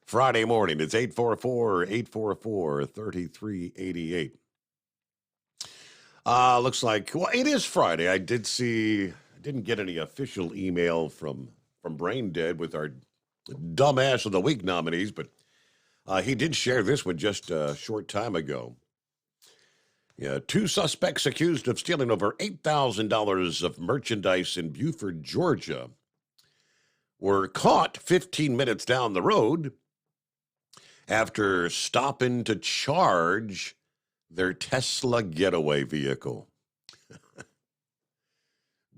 Friday morning, it's 844-844-3388. Looks like, well, it is Friday. I didn't get any official email from Brain Dead with our Dumbass of the Week nominees, but he did share this one just a short time ago. Yeah, 2 suspects accused of stealing over $8,000 of merchandise in Buford, Georgia, were caught 15 minutes down the road after stopping to charge their Tesla getaway vehicle.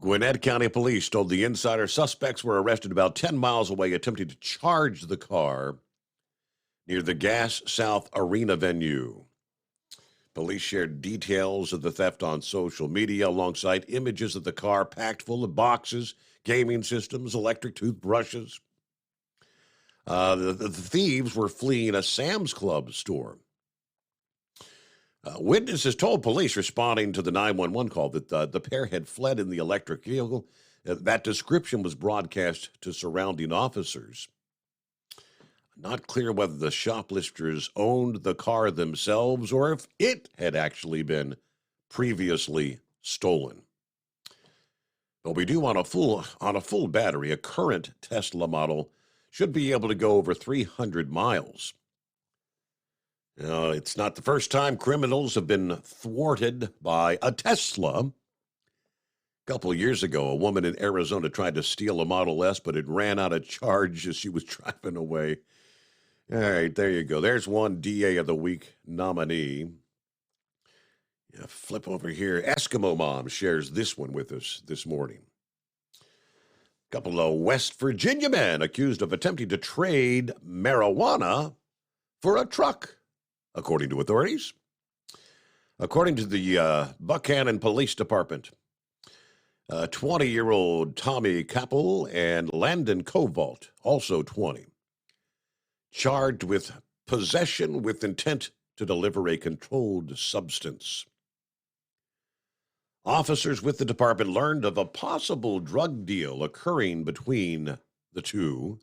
Gwinnett County Police told the Insider suspects were arrested about 10 miles away attempting to charge the car near the Gas South Arena venue. Police shared details of the theft on social media alongside images of the car packed full of boxes, gaming systems, electric toothbrushes. The thieves were fleeing a Sam's Club store. Witnesses told police responding to the 911 call that the pair had fled in the electric vehicle. That description was broadcast to surrounding officers. Not clear whether the shoplifters owned the car themselves or if it had actually been previously stolen. But we do want a full battery. A current Tesla model should be able to go over 300 miles. It's not the first time criminals have been thwarted by a Tesla. A couple of years ago, a woman in Arizona tried to steal a Model S, but it ran out of charge as she was driving away. All right, there you go. There's one DA of the Week nominee. Yeah, flip over here. Eskimo Mom shares this one with us this morning. A couple of West Virginia men accused of attempting to trade marijuana for a truck, according to authorities. According to the Buchanan Police Department, 20-year-old Tommy Kappel and Landon Kovalt, also 20, charged with possession with intent to deliver a controlled substance. Officers with the department learned of a possible drug deal occurring between the two.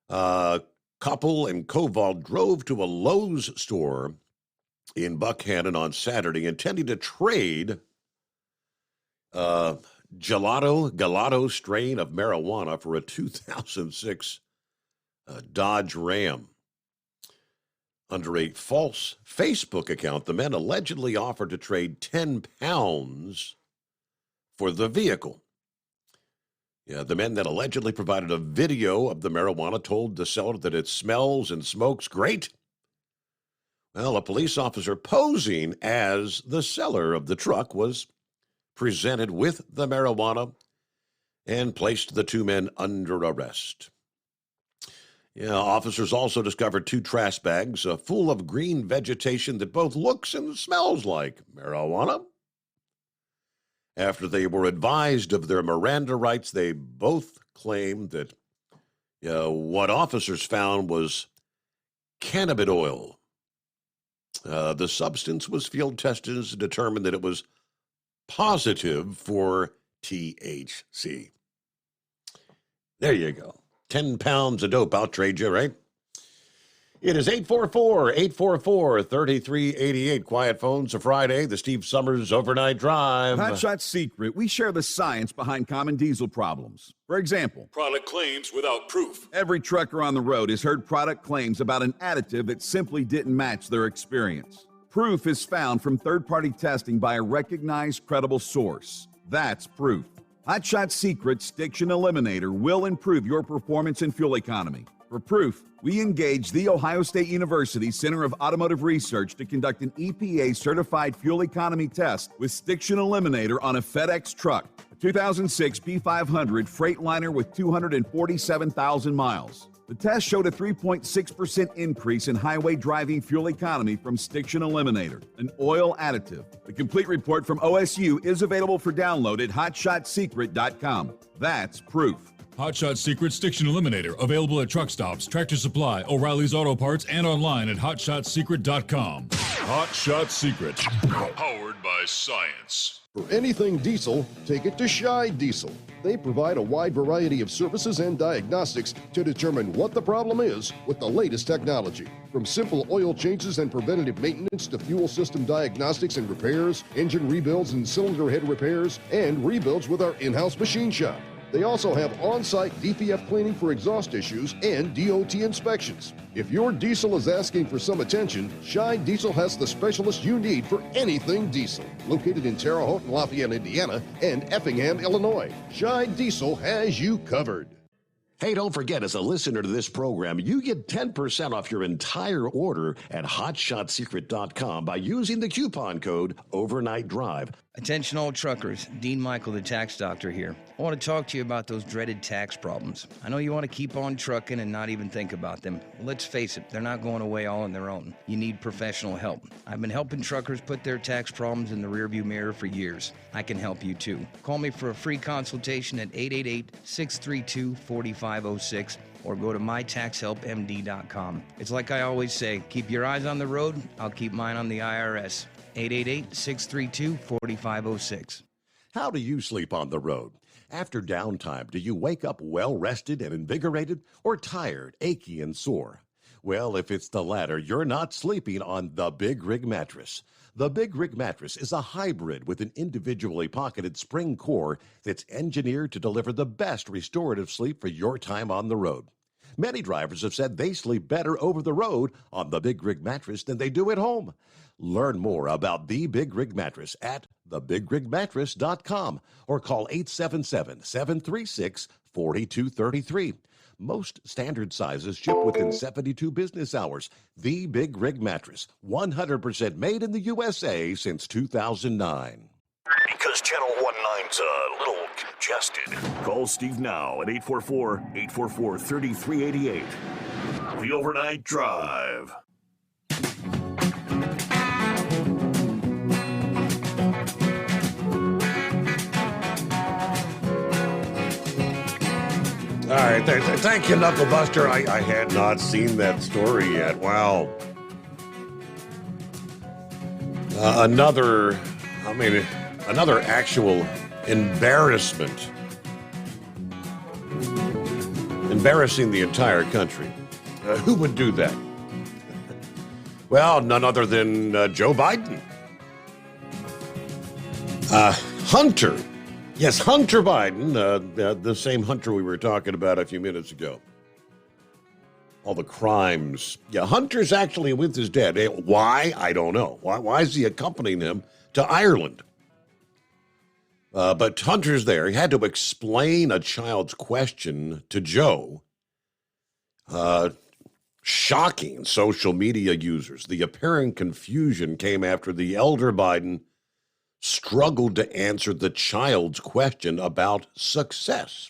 Kappel and Kovalt drove to a Lowe's store in Buchanan on Saturday, intending to trade Gelato strain of marijuana for a 2006 Dodge Ram. Under a false Facebook account, the men allegedly offered to trade 10 pounds for the vehicle. Yeah, the men that allegedly provided a video of the marijuana told the seller that it smells and smokes great. Well, a police officer posing as the seller of the truck was presented with the marijuana and placed the two men under arrest. Yeah, officers also discovered 2 trash bags full of green vegetation that both looks and smells like marijuana. After they were advised of their Miranda rights, they both claimed that what officers found was cannabis oil. The substance was field tested and determined that it was positive for THC. There you go. 10 pounds of dope, I'll trade you, right? It is 844-844-3388. Quiet phones for Friday, the Steve Summers Overnight Drive. Hot Shot Secret, we share the science behind common diesel problems. For example, product claims without proof. Every trucker on the road has heard product claims about an additive that simply didn't match their experience. Proof is found from third-party testing by a recognized, credible source. That's proof. Hot Shot Secret's Stiction Eliminator will improve your performance and fuel economy. For proof, we engaged the Ohio State University Center of Automotive Research to conduct an EPA-certified fuel economy test with Stiction Eliminator on a FedEx truck, a 2006 P500 Freightliner with 247,000 miles. The test showed a 3.6% increase in highway driving fuel economy from Stiction Eliminator, an oil additive. The complete report from OSU is available for download at hotshotsecret.com. That's proof. Hot Shot Secret Stiction Eliminator, available at truck stops, Tractor Supply, O'Reilly's Auto Parts, and online at hotshotsecret.com. Hot Shot Secret, powered by science. For anything diesel, take it to Shy Diesel. They provide a wide variety of services and diagnostics to determine what the problem is with the latest technology. From simple oil changes and preventative maintenance to fuel system diagnostics and repairs, engine rebuilds and cylinder head repairs, and rebuilds with our in-house machine shop. They also have on-site DPF cleaning for exhaust issues and DOT inspections. If your diesel is asking for some attention, Shy Diesel has the specialist you need for anything diesel. Located in Terre Haute and Lafayette, Indiana, and Effingham, Illinois, Shy Diesel has you covered. Hey, don't forget, as a listener to this program, you get 10% off your entire order at hotshotsecret.com by using the coupon code Overnight Drive. Attention all truckers, Dean Michael, the tax doctor here. I want to talk to you about those dreaded tax problems. I know you want to keep on trucking and not even think about them. Let's face it, they're not going away all on their own. You need professional help. I've been helping truckers put their tax problems in the rearview mirror for years. I can help you too. Call me for a free consultation at 888-632-4506 or go to mytaxhelpmd.com. It's like I always say, keep your eyes on the road, I'll keep mine on the IRS. 888-632-4506. How do you sleep on the road? After downtime, do you wake up well-rested and invigorated or tired, achy, and sore? Well, if it's the latter, you're not sleeping on the Big Rig Mattress. The Big Rig Mattress is a hybrid with an individually pocketed spring core that's engineered to deliver the best restorative sleep for your time on the road. Many drivers have said they sleep better over the road on the Big Rig Mattress than they do at home. Learn more about the Big Rig Mattress at thebigrigmattress.com or call 877-736-4233. Most standard sizes ship within 72 business hours. The Big Rig Mattress, 100% made in the USA since 2009. Because Channel 19's a little congested. Call Steve now at 844-844-3388. The Overnight Drive. All right, thank you, Knuckle Buster. I had not seen that story yet. Wow. Another actual embarrassment. Embarrassing the entire country. Who would do that? Well, none other than Joe Biden. Hunter. Yes, Hunter Biden, the same Hunter we were talking about a few minutes ago. All the crimes. Yeah, Hunter's actually with his dad. Why? I don't know. Why is he accompanying him to Ireland? But Hunter's there. He had to explain a child's question to Joe. Shocking social media users. The apparent confusion came after the elder Biden struggled to answer the child's question about success.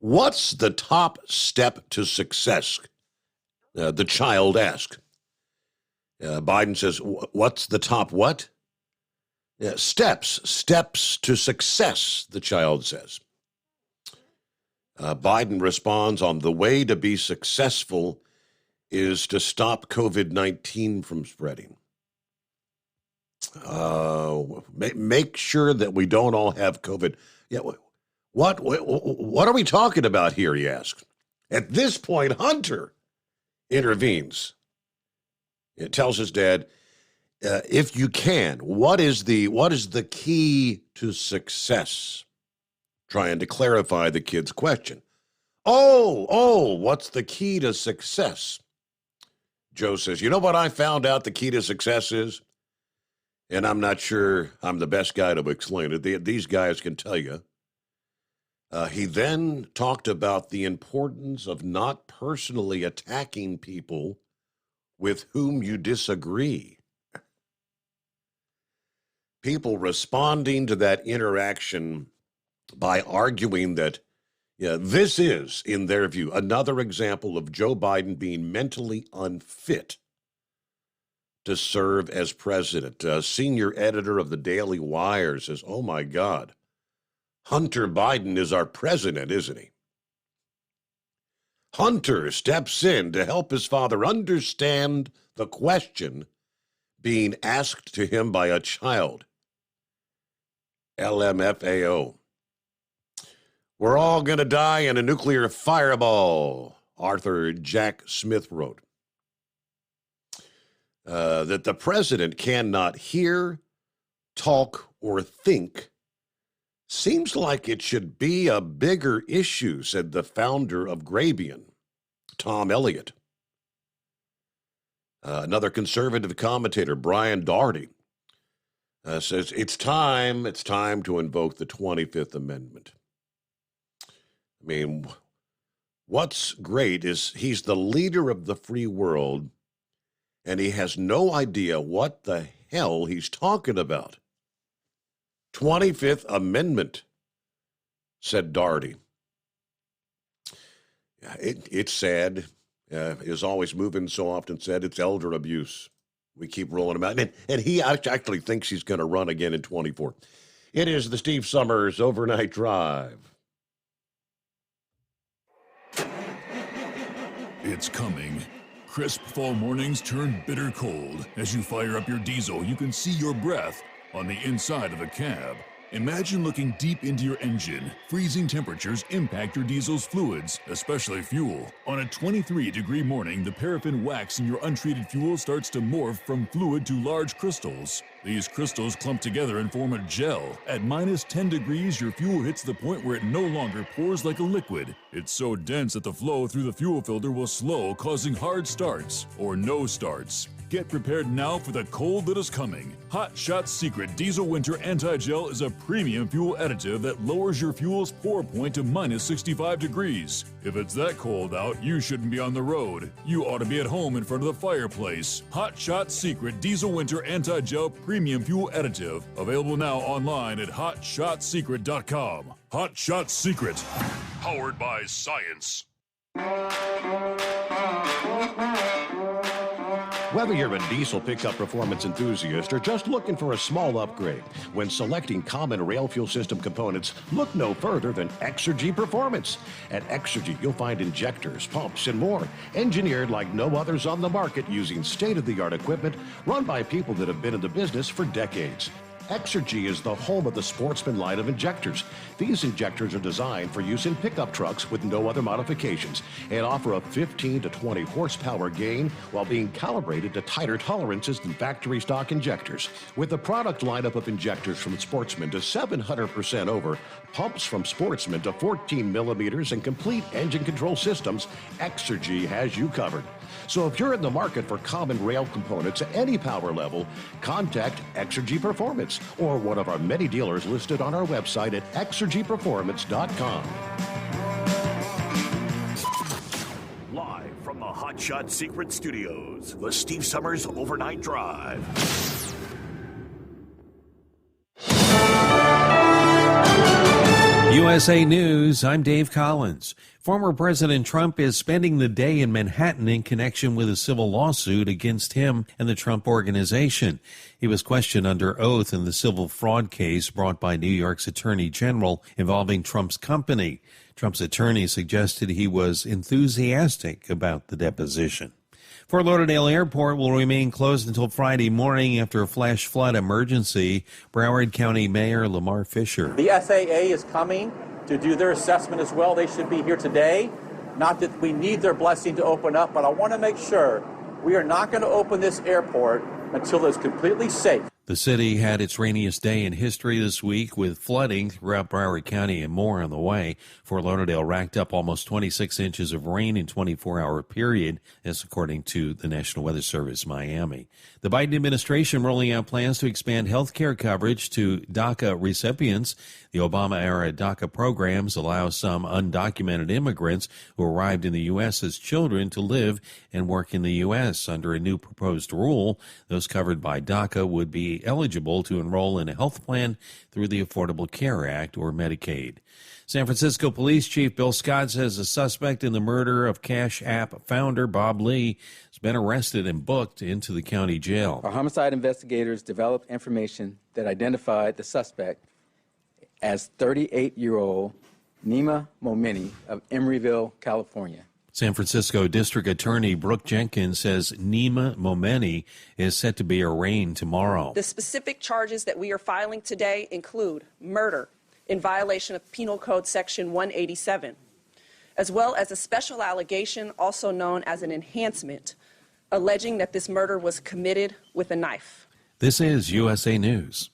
What's the top step to success? The child asked. Biden says, what's the top what? Steps to success, the child says. Biden responds on the way to be successful is to stop COVID-19 from spreading. Make sure that we don't all have COVID. Yeah, what are we talking about here, he asked. At this point, Hunter intervenes. It tells his dad, if you can, what is the key to success? Trying to clarify the kid's question. Oh, what's the key to success? Joe says, you know what I found out the key to success is? And I'm not sure I'm the best guy to explain it. These guys can tell you. He then talked about the importance of not personally attacking people with whom you disagree. People responding to that interaction by arguing that this is, in their view, another example of Joe Biden being mentally unfit to serve as president. A senior editor of the Daily Wire says, oh my God, Hunter Biden is our president, isn't he? Hunter steps in to help his father understand the question being asked to him by a child. LMFAO. We're all going to die in a nuclear fireball, Arthur Jack Smith wrote. That the president cannot hear, talk, or think seems like it should be a bigger issue, said the founder of Grabien, Tom Elliott. Another conservative commentator, Brian Daugherty, says it's time to invoke the 25th Amendment. I mean, what's great is he's the leader of the free world, and he has no idea what the hell he's talking about. 25th Amendment, said Daugherty. It's sad. Is always moving so often said it's elder abuse. We keep rolling him out. And he actually thinks he's going to run again in 24. It is the Steve Summers Overnight Drive. It's coming. Crisp fall mornings turn bitter cold. As you fire up your diesel, you can see your breath on the inside of the cab. Imagine looking deep into your engine. Freezing temperatures impact your diesel's fluids, especially fuel. On a 23-degree morning, the paraffin wax in your untreated fuel starts to morph from fluid to large crystals. These crystals clump together and form a gel. At minus 10 degrees, your fuel hits the point where it no longer pours like a liquid. It's so dense that the flow through the fuel filter will slow, causing hard starts or no starts. Get prepared now for the cold that is coming. Hot Shot Secret Diesel Winter Anti-Gel is a premium fuel additive that lowers your fuel's pour point to minus 65 degrees. If it's that cold out, you shouldn't be on the road. You ought to be at home in front of the fireplace. Hot Shot Secret Diesel Winter Anti-Gel Premium Fuel Additive. Available now online at hotshotsecret.com. Hot Shot Secret. Powered by science. Whether you're a diesel pickup performance enthusiast or just looking for a small upgrade, when selecting common rail fuel system components, look no further than Exergy Performance. At Exergy, you'll find injectors, pumps, and more, engineered like no others on the market using state-of-the-art equipment run by people that have been in the business for decades. Exergy is the home of the Sportsman line of injectors. These injectors are designed for use in pickup trucks with no other modifications and offer a 15 to 20 horsepower gain while being calibrated to tighter tolerances than factory stock injectors. With the product lineup of injectors from Sportsman to 700% over, pumps from Sportsman to 14 millimeters, and complete engine control systems, Exergy has you covered. So if you're in the market for common rail components at any power level, contact Exergy Performance or one of our many dealers listed on our website at exergyperformance.com. Live from the Hot Shot Secret Studios, the Steve Summers Overnight Drive. USA News, I'm Dave Collins. Former President Trump is spending the day in Manhattan in connection with a civil lawsuit against him and the Trump Organization. He was questioned under oath in the civil fraud case brought by New York's Attorney General involving Trump's company. Trump's attorney suggested he was enthusiastic about the deposition. Fort Lauderdale Airport will remain closed until Friday morning after a flash flood emergency. Broward County Mayor Lamar Fisher. The FAA is coming to do their assessment as well. They should be here today. Not that we need their blessing to open up, but I want to make sure we are not going to open this airport until it's completely safe. The city had its rainiest day in history this week with flooding throughout Broward County and more on the way. Fort Lauderdale racked up almost 26 inches of rain in a 24-hour period, as according to the National Weather Service Miami. The Biden administration rolling out plans to expand health care coverage to DACA recipients. The Obama-era DACA programs allow some undocumented immigrants who arrived in the U.S. as children to live and work in the U.S. Under a new proposed rule, those covered by DACA would be eligible to enroll in a health plan through the Affordable Care Act or Medicaid. San Francisco Police Chief Bill Scott says a suspect in the murder of Cash App founder Bob Lee has been arrested and booked into the county jail. Our homicide investigators developed information that identified the suspect as 38-year-old Nima Momeni of Emeryville, California. San Francisco District Attorney Brooke Jenkins says Nima Momeni is set to be arraigned tomorrow. The specific charges that we are filing today include murder in violation of Penal Code Section 187, as well as a special allegation, also known as an enhancement, alleging that this murder was committed with a knife. This is USA News.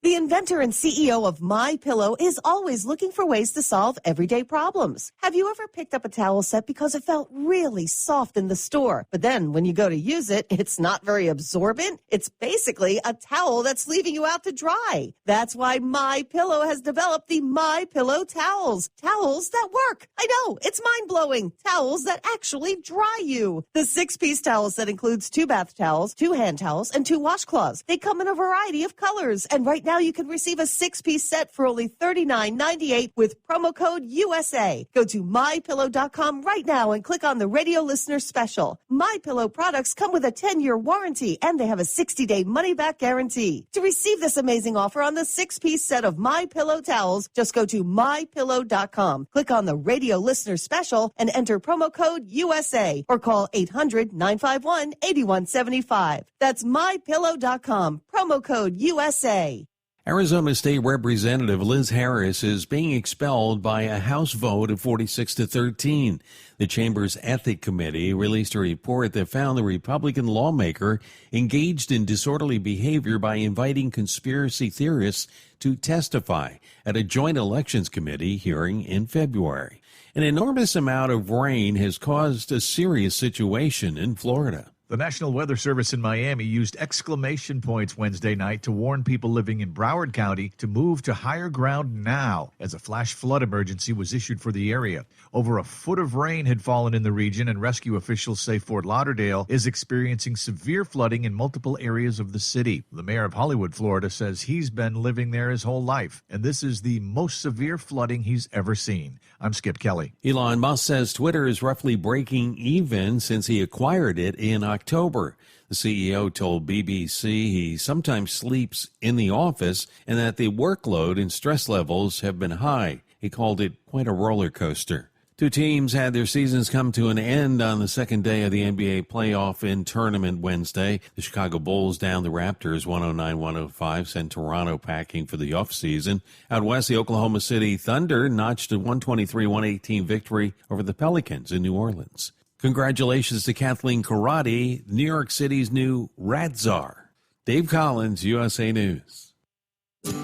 The inventor and CEO of MyPillow is always looking for ways to solve everyday problems. Have you ever picked up a towel set because it felt really soft in the store, but then when you go to use it, it's not very absorbent? It's basically a towel that's leaving you out to dry. That's why MyPillow has developed the MyPillow towels. Towels that work. I know, it's mind-blowing. Towels that actually dry you. The 6-piece towel set includes 2 bath towels, 2 hand towels, and 2 washcloths. They come in a variety of colors, and right now you can receive a 6-piece set for only $39.98 with promo code USA. Go to MyPillow.com right now and click on the radio listener special. MyPillow products come with a 10-year warranty and they have a 60-day money-back guarantee. To receive this amazing offer on the 6-piece set of MyPillow towels, just go to MyPillow.com. Click on the radio listener special and enter promo code USA or call 800-951-8175. That's MyPillow.com. Promo code USA. Arizona State Representative Liz Harris is being expelled by a House vote of 46-13. The chamber's Ethics Committee released a report that found the Republican lawmaker engaged in disorderly behavior by inviting conspiracy theorists to testify at a joint elections committee hearing in February. An enormous amount of rain has caused a serious situation in Florida. The National Weather Service in Miami used exclamation points Wednesday night to warn people living in Broward County to move to higher ground now, as a flash flood emergency was issued for the area. Over a foot of rain had fallen in the region, and rescue officials say Fort Lauderdale is experiencing severe flooding in multiple areas of the city. The mayor of Hollywood, Florida, says he's been living there his whole life, and this is the most severe flooding he's ever seen. I'm Skip Kelly. Elon Musk says Twitter is roughly breaking even since he acquired it in October. The CEO told BBC he sometimes sleeps in the office and that the workload and stress levels have been high. He called it quite a roller coaster. 2 teams had their seasons come to an end on the second day of the NBA playoff tournament Wednesday. The Chicago Bulls downed the Raptors 109-105, sent Toronto packing for the offseason. Out west, the Oklahoma City Thunder notched a 123-118 victory over the Pelicans in New Orleans. Congratulations to Kathleen Karate, New York City's new Rat Czar. Dave Collins, USA News.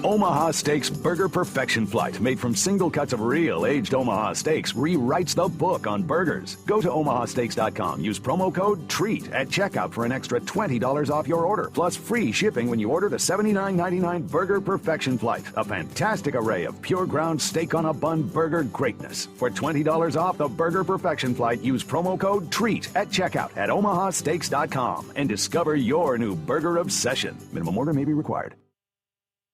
Omaha Steaks Burger Perfection Flight, made from single cuts of real aged Omaha steaks, rewrites the book on burgers. Go to omahasteaks.com. Use promo code TREAT at checkout for an extra $20 off your order, plus free shipping when you order the $79.99 Burger Perfection Flight. A fantastic array of pure ground steak on a bun burger greatness. For $20 off the Burger Perfection Flight, use promo code TREAT at checkout at omahasteaks.com and discover your new burger obsession. Minimum order may be required.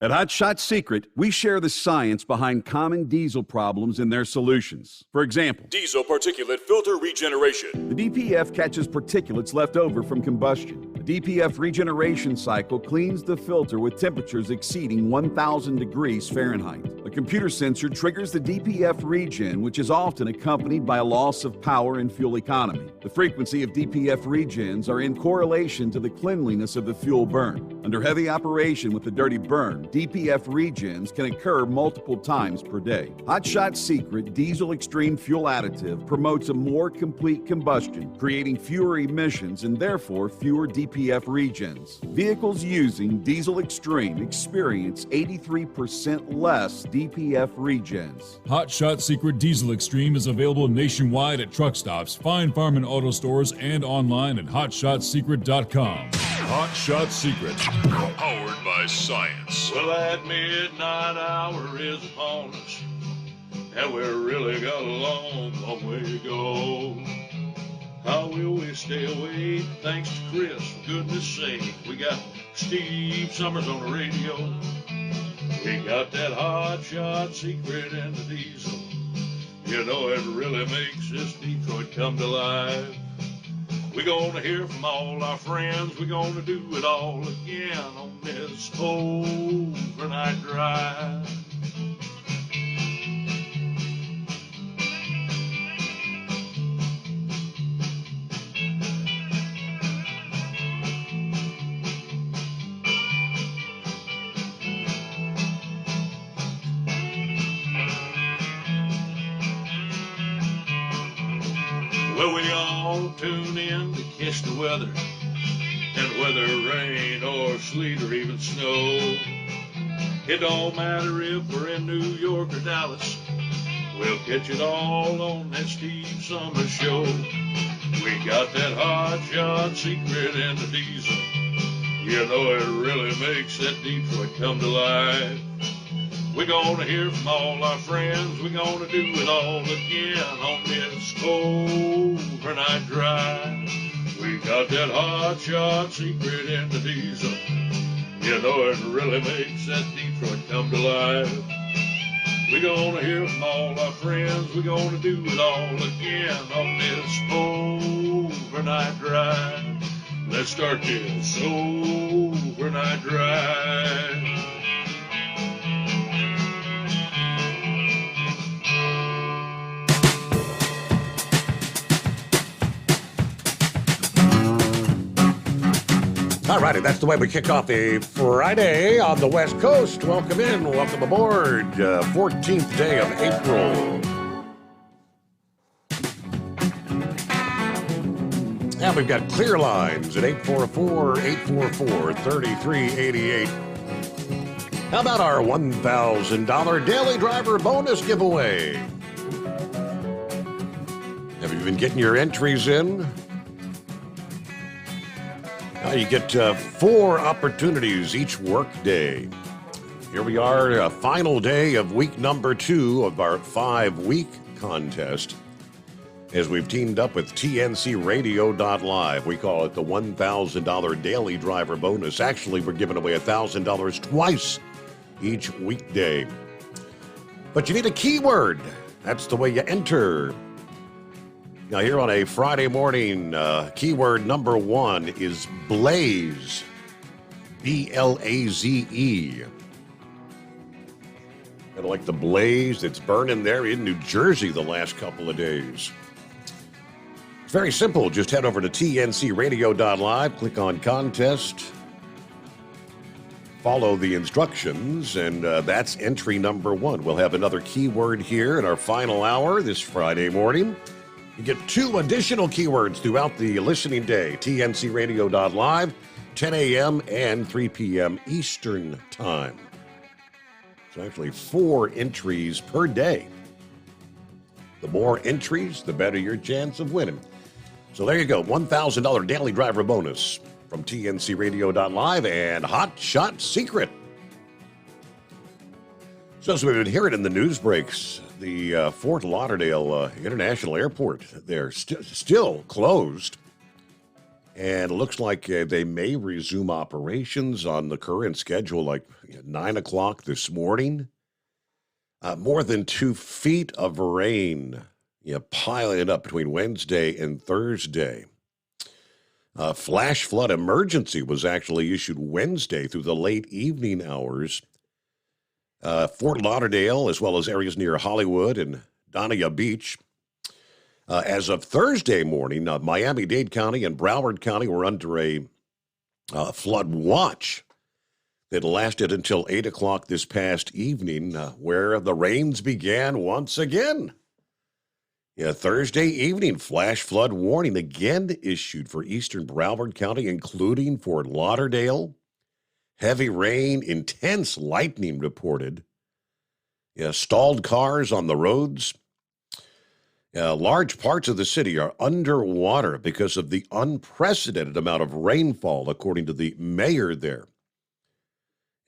At Hot Shot Secret, we share the science behind common diesel problems and their solutions. For example, diesel particulate filter regeneration. The DPF catches particulates left over from combustion. The DPF regeneration cycle cleans the filter with temperatures exceeding 1,000 degrees Fahrenheit. A computer sensor triggers the DPF regen, which is often accompanied by a loss of power and fuel economy. The frequency of DPF regens are in correlation to the cleanliness of the fuel burn. Under heavy operation with the dirty burn, DPF regens can occur multiple times per day. Hot Shot Secret Diesel Extreme Fuel Additive promotes a more complete combustion, creating fewer emissions and therefore fewer DPF regens. Vehicles using Diesel Extreme experience 83% less DPF regens. Hot Shot Secret Diesel Extreme is available nationwide at truck stops, fine farm and auto stores, and online at hotshotsecret.com. Hot Shot Secret, powered by science. Well, that midnight hour is upon us, and we've really got a long way to go. How will we stay awake? Thanks to Chris, for goodness sake. We got Steve Summers on the radio. We got that Hot Shot Secret and the diesel. You know it really makes this Detroit come to life. We're gonna hear from all our friends. We're gonna do it all again on this overnight drive. Well, we all tune in to catch the weather, and whether rain or sleet or even snow, it don't matter if we're in New York or Dallas, we'll catch it all on that Steve Summers Show. We got that Hot Shot Secret and the diesel. You know it really makes that Detroit come to life. We're gonna hear from all our friends. We're gonna do it all again on this overnight drive. We got that Hot Shot Secret in the diesel. You know it really makes that Detroit come to life. We're gonna hear from all our friends. We're gonna do it all again on this overnight drive. Let's start this overnight drive. All righty, that's the way we kick off a Friday on the West Coast. Welcome in, welcome aboard. 14th day of April. And we've got clear lines at 844-844-3388. How about our $1,000 daily driver bonus giveaway? Have you been getting your entries in? Now you get 4 opportunities each work day. Here we are, final day of week number 2 of our 5-week contest. As we've teamed up with TNCRadio.live, we call it the $1,000 daily driver bonus. Actually, we're giving away $1,000 twice each weekday. But you need a keyword. That's the way you enter. Now, here on a Friday morning, keyword number 1 is blaze. B-L-A-Z-E. Kind of like the blaze that's burning there in New Jersey the last couple of days. It's very simple. Just head over to tncradio.live, click on contest, follow the instructions, and that's entry number 1. We'll have another keyword here in our final hour this Friday morning. You get 2 additional keywords throughout the listening day. TNCRadio.live, 10 a.m. and 3 p.m. Eastern Time. So actually 4 entries per day. The more entries, the better your chance of winning. So there you go, $1,000 daily driver bonus from TNCRadio.live and Hot Shot Secret. So as we've been hearing in the news breaks, the Fort Lauderdale International Airport, they're still closed. And it looks like they may resume operations on the current schedule, like 9 o'clock this morning. More than 2 feet of rain piling up between Wednesday and Thursday. Flash flood emergency was actually issued Wednesday through the late evening hours. Fort Lauderdale, as well as areas near Hollywood and Dania Beach. As of Thursday morning, Miami-Dade County and Broward County were under a flood watch that lasted until 8 o'clock this past evening, where the rains began once again. Yeah, Thursday evening, flash flood warning again issued for eastern Broward County, including Fort Lauderdale. Heavy rain, intense lightning reported. Yeah, stalled cars on the roads. Large parts of the city are underwater because of the unprecedented amount of rainfall, according to the mayor there.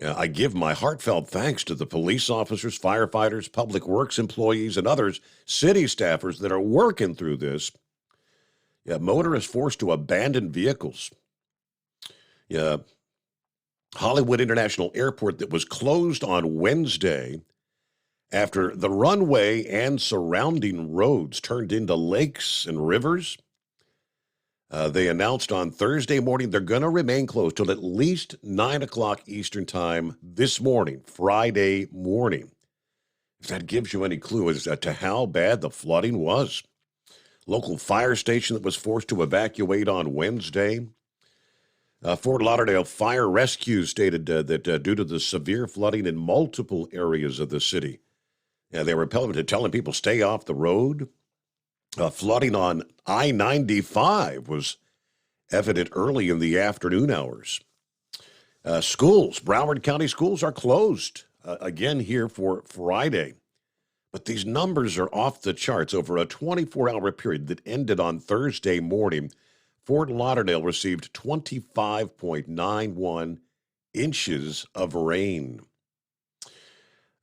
I give my heartfelt thanks to the police officers, firefighters, public works employees, and others, city staffers that are working through this. Motorists forced to abandon vehicles. Hollywood International Airport that was closed on Wednesday after the runway and surrounding roads turned into lakes and rivers. They announced on Thursday morning they're going to remain closed till at least 9 o'clock Eastern time this morning, Friday morning. If that gives you any clue as to how bad the flooding was. Local fire station that was forced to evacuate on Wednesday. Fort Lauderdale Fire Rescue stated that due to the severe flooding in multiple areas of the city, they were telling people stay off the road. Flooding on I-95 was evident early in the afternoon hours. Schools, Broward County schools are closed again here for Friday. But these numbers are off the charts. Over a 24-hour period that ended on Thursday morning, Fort Lauderdale received 25.91 inches of rain.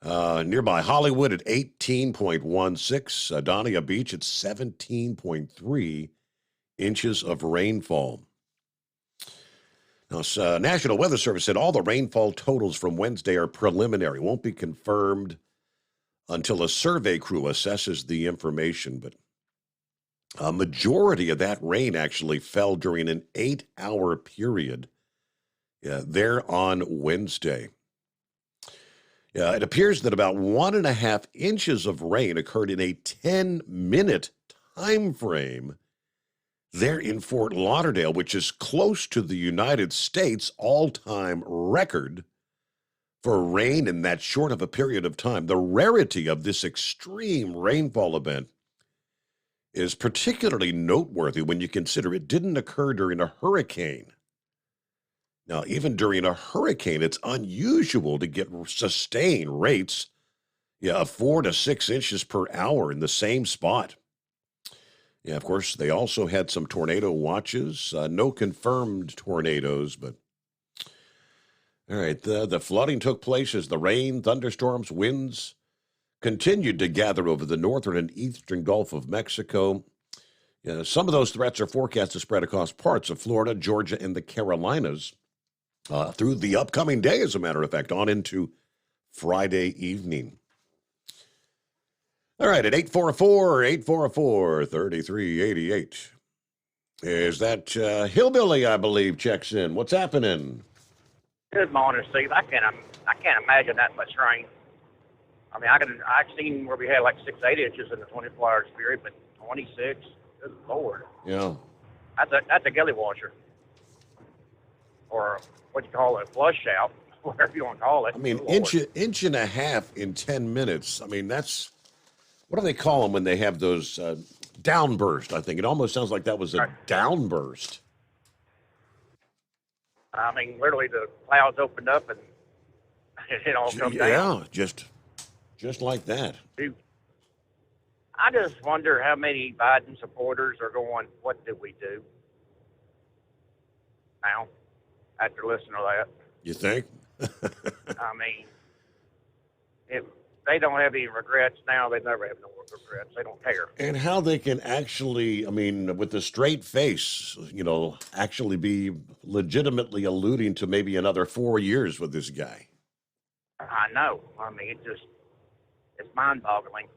Nearby Hollywood at 18.16, Dania Beach at 17.3 inches of rainfall. Now, National Weather Service said all the rainfall totals from Wednesday are preliminary, won't be confirmed until a survey crew assesses the information. But a majority of that rain actually fell during an 8-hour period there on Wednesday. It appears that about 1.5 inches of rain occurred in a 10-minute time frame there in Fort Lauderdale, which is close to the United States all-time record for rain in that short of a period of time. The rarity of this extreme rainfall event is particularly noteworthy when you consider it didn't occur during a hurricane. Now, even during a hurricane, it's unusual to get sustained rates of 4 to 6 inches per hour in the same spot. Of course, they also had some tornado watches. No confirmed tornadoes, but all right, the flooding took place as the rain, thunderstorms, winds continued to gather over the northern and eastern Gulf of Mexico. Some of those threats are forecast to spread across parts of Florida, Georgia, and the Carolinas through the upcoming day, as a matter of fact, on into Friday evening. All right, at 844-3388. Is that Hillbilly, I believe, checks in. What's happening? Good morning, Steve. I can't imagine that much rain. I mean, I've seen where we had like 6-8 inches in the 24 hours period, but 26, good Lord. Yeah. That's a gully washer. Or what you call it, a flush out, whatever you want to call it. I mean, inch and a half in 10 minutes. I mean, that's, what do they call them when they have those downburst? I think it almost sounds like that was a downburst. I mean, literally the clouds opened up and it all comes down. Yeah, just like that. I just wonder how many Biden supporters are going, what did we do? Now, after listening to that. You think? I mean, if they don't have any regrets now, they never have no regrets. They don't care. And how they can actually, I mean, with a straight face, actually be legitimately alluding to maybe another 4 years with this guy. I know. I mean, it's mind-boggling.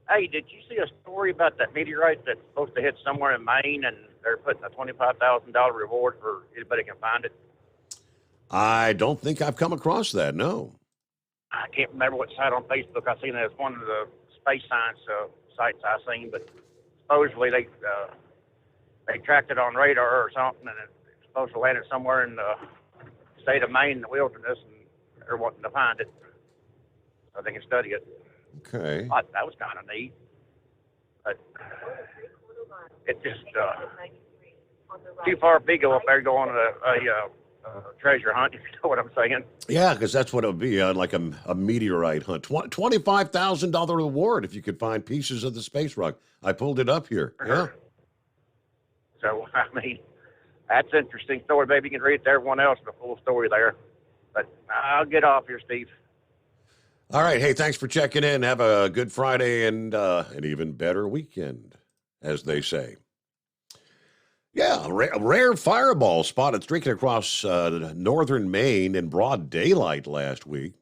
Hey, did you see a story about that meteorite that's supposed to hit somewhere in Maine, and they're putting a $25,000 reward for anybody can find it? I don't think I've come across that, no. I can't remember what site on Facebook I seen it as one of the space science sites I seen, but supposedly they tracked it on radar or something, and it's supposed to land it somewhere in the state of Maine, in the wilderness, and they're wanting to find it so they can study it. Okay. That was kind of neat, but it's just too far big up there going on a treasure hunt, if you know what I'm saying. Yeah, because that's what it would be, like a meteorite hunt. $25,000 reward if you could find pieces of the space rock. I pulled it up here. Yeah. So, I mean, that's an interesting story. Maybe you can read it to everyone else, the full story there. But I'll get off here, Steve. All right. Hey, thanks for checking in. Have a good Friday and an even better weekend, as they say. Yeah, a rare fireball spotted streaking across northern Maine in broad daylight last week.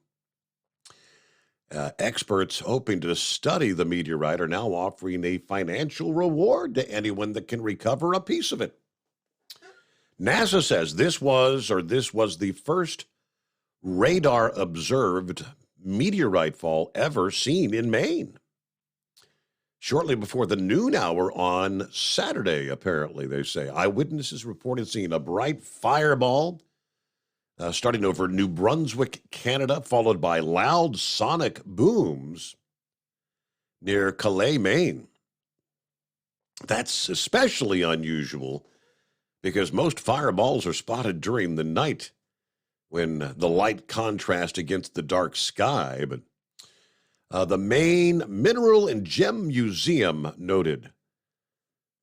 Experts hoping to study the meteorite are now offering a financial reward to anyone that can recover a piece of it. NASA says this was the first radar-observed meteorite fall ever seen in Maine. Shortly before the noon hour on Saturday, apparently, they say, eyewitnesses reported seeing a bright fireball starting over New Brunswick, Canada, followed by loud sonic booms near Calais, Maine. That's especially unusual because most fireballs are spotted during the night when the light contrasts against the dark sky, but the Maine Mineral and Gem Museum noted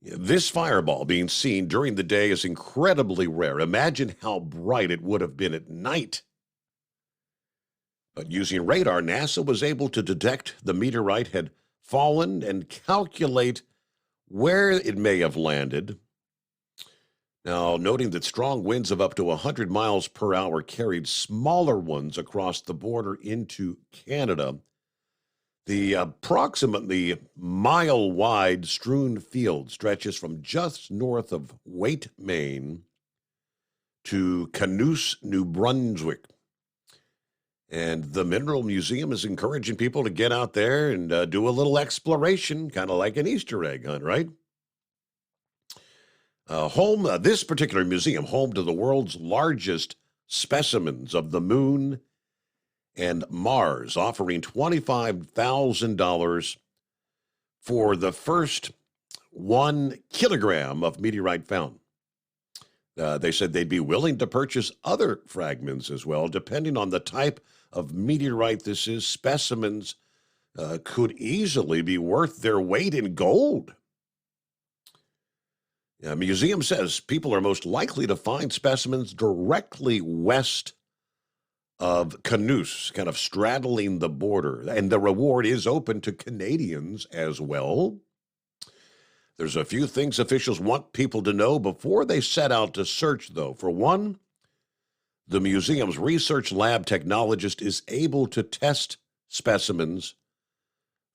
this fireball being seen during the day is incredibly rare. Imagine how bright it would have been at night. But using radar, NASA was able to detect the meteorite had fallen and calculate where it may have landed. Now, noting that strong winds of up to 100 miles per hour carried smaller ones across the border into Canada, the approximately mile-wide strewn field stretches from just north of Waite, Maine, to Canoose, New Brunswick. And the Mineral Museum is encouraging people to get out there and do a little exploration, kind of like an Easter egg hunt, right? This particular museum, home to the world's largest specimens of the moon and Mars, offering $25,000 for the first 1 kilogram of meteorite found. They said they'd be willing to purchase other fragments as well, depending on the type of meteorite this is. Specimens could easily be worth their weight in gold. The museum says people are most likely to find specimens directly west of Canoose, kind of straddling the border. And the reward is open to Canadians as well. There's a few things officials want people to know before they set out to search, though. For one, the museum's research lab technologist is able to test specimens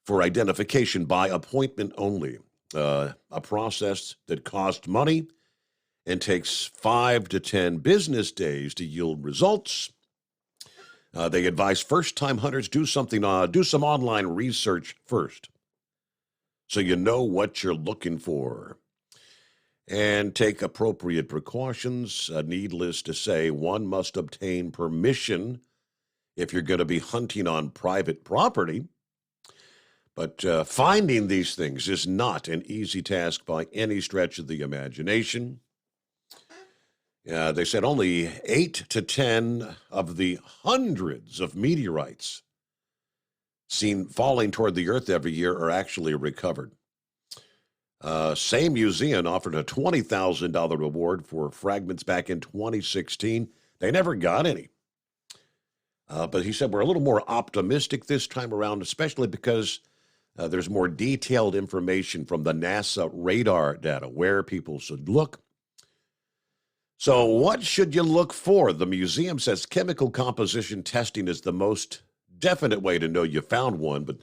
for identification by appointment only, a process that costs money and takes 5 to 10 business days to yield results. They advise first-time hunters do some online research first, so you know what you're looking for, and take appropriate precautions. Needless to say, one must obtain permission if you're going to be hunting on private property. But finding these things is not an easy task by any stretch of the imagination. They said only 8 to 10 of the hundreds of meteorites seen falling toward the Earth every year are actually recovered. Same museum offered a $20,000 reward for fragments back in 2016. They never got any. But he said we're a little more optimistic this time around, especially because there's more detailed information from the NASA radar data, where people should look. So what should you look for? The museum says chemical composition testing is the most definite way to know you found one, but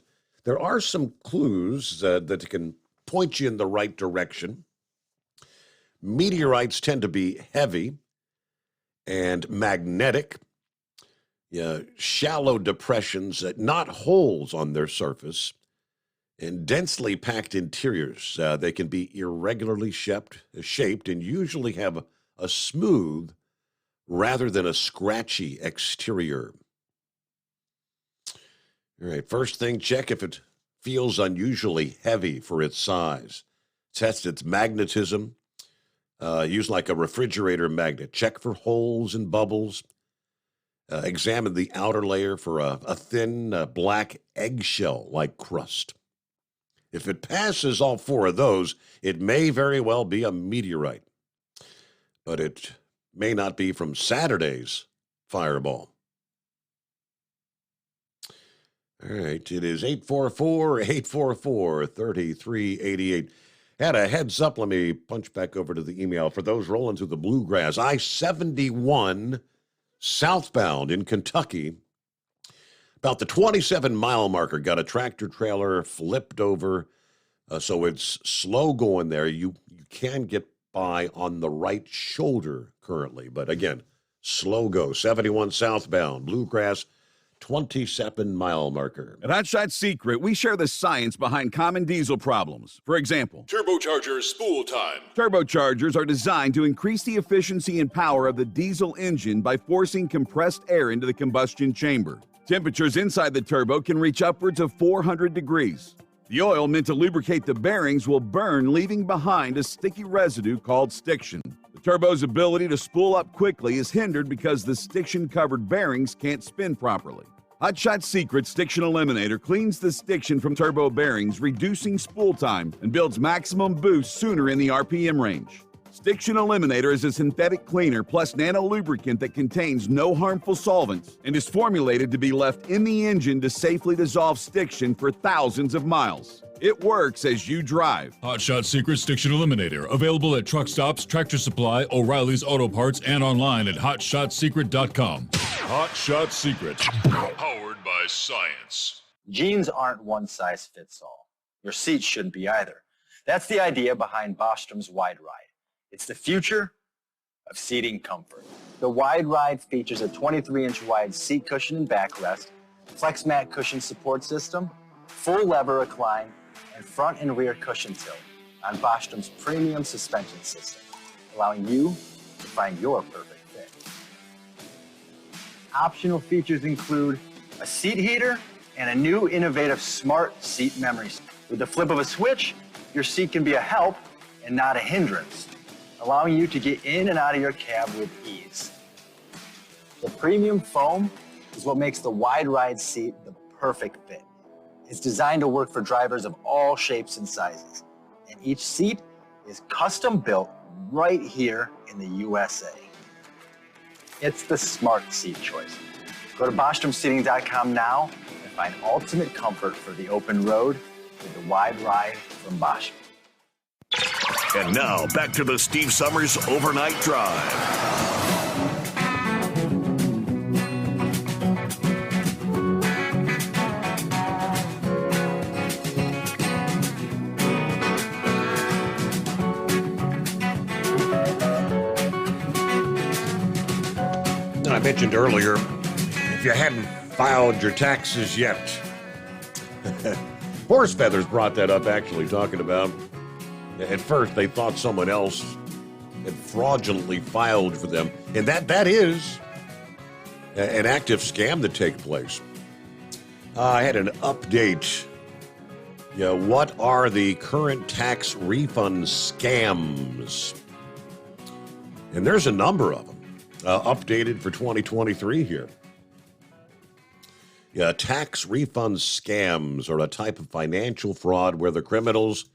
there are some clues that can point you in the right direction. Meteorites tend to be heavy and magnetic, shallow depressions, not holes on their surface, and densely packed interiors. They can be irregularly shaped and usually have a smooth rather than a scratchy exterior. All right, first thing, check if it feels unusually heavy for its size. Test its magnetism. Use like a refrigerator magnet. Check for holes and bubbles. Examine the outer layer for a thin black eggshell-like crust. If it passes all four of those, it may very well be a meteorite. But it may not be from Saturday's fireball. All right, it is 844-844-3388. Had a heads up. Let me punch back over to the email. For those rolling through the bluegrass, I-71 southbound in Kentucky, about the 27-mile marker, got a tractor trailer flipped over, so it's slow going there. You can get by on the right shoulder currently, but again, slow go. 71 southbound, bluegrass, 27-mile marker. At Hot Shot Secret, we share the science behind common diesel problems. For example, turbocharger spool time. Turbochargers are designed to increase the efficiency and power of the diesel engine by forcing compressed air into the combustion chamber. Temperatures inside the turbo can reach upwards of 400 degrees. The oil meant to lubricate the bearings will burn, leaving behind a sticky residue called stiction. The turbo's ability to spool up quickly is hindered because the stiction-covered bearings can't spin properly. Hot Shot Secret Stiction Eliminator cleans the stiction from turbo bearings, reducing spool time, and builds maximum boost sooner in the RPM range. Stiction Eliminator is a synthetic cleaner plus nano-lubricant that contains no harmful solvents and is formulated to be left in the engine to safely dissolve stiction for thousands of miles. It works as you drive. Hot Shot Secret Stiction Eliminator. Available at truck stops, Tractor Supply, O'Reilly's Auto Parts, and online at HotShotSecret.com. Hot Shot Secret. Powered by science. Jeans aren't one size fits all. Your seat shouldn't be either. That's the idea behind Bostrom's Wide Ride. It's the future of seating comfort. The Wide Ride features a 23-inch wide seat cushion and backrest, flex mat cushion support system, full lever recline, and front and rear cushion tilt on Bostrom's premium suspension system, allowing you to find your perfect fit. Optional features include a seat heater and a new innovative smart seat memory. With the flip of a switch, your seat can be a help and not a hindrance, allowing you to get in and out of your cab with ease. The premium foam is what makes the Wide Ride seat the perfect fit. It's designed to work for drivers of all shapes and sizes, and each seat is custom built right here in the USA. It's the smart seat choice. Go to BostromSeating.com now and find ultimate comfort for the open road with the Wide Ride from Bostrom. And now, back to the Steve Summers Overnight Drive. I mentioned earlier, if you hadn't filed your taxes yet, Horse Feathers brought that up, actually, talking about at first they thought someone else had fraudulently filed for them, and that is an active scam that takes place. I had an update. Yeah, what are the current tax refund scams? And there's a number of them. Updated for 2023 here. Yeah, tax refund scams are a type of financial fraud where the criminals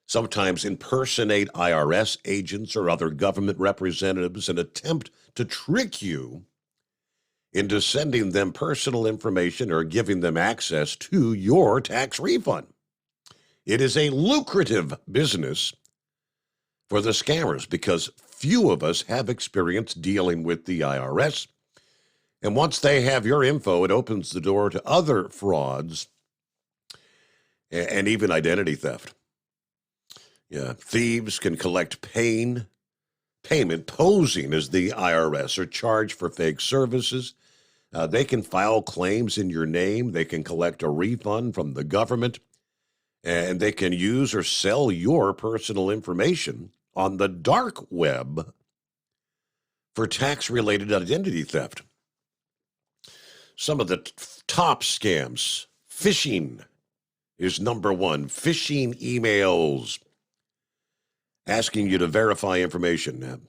sometimes impersonate IRS agents or other government representatives and attempt to trick you into sending them personal information or giving them access to your tax refund. It is a lucrative business for the scammers because few of us have experience dealing with the IRS. And once they have your info, it opens the door to other frauds and even identity theft. Yeah, thieves can collect payment posing as the IRS or charge for fake services. They can file claims in your name. They can collect a refund from the government. And they can use or sell your personal information on the dark web for tax-related identity theft. Some of the top scams. Phishing is number one. Phishing emails asking you to verify information.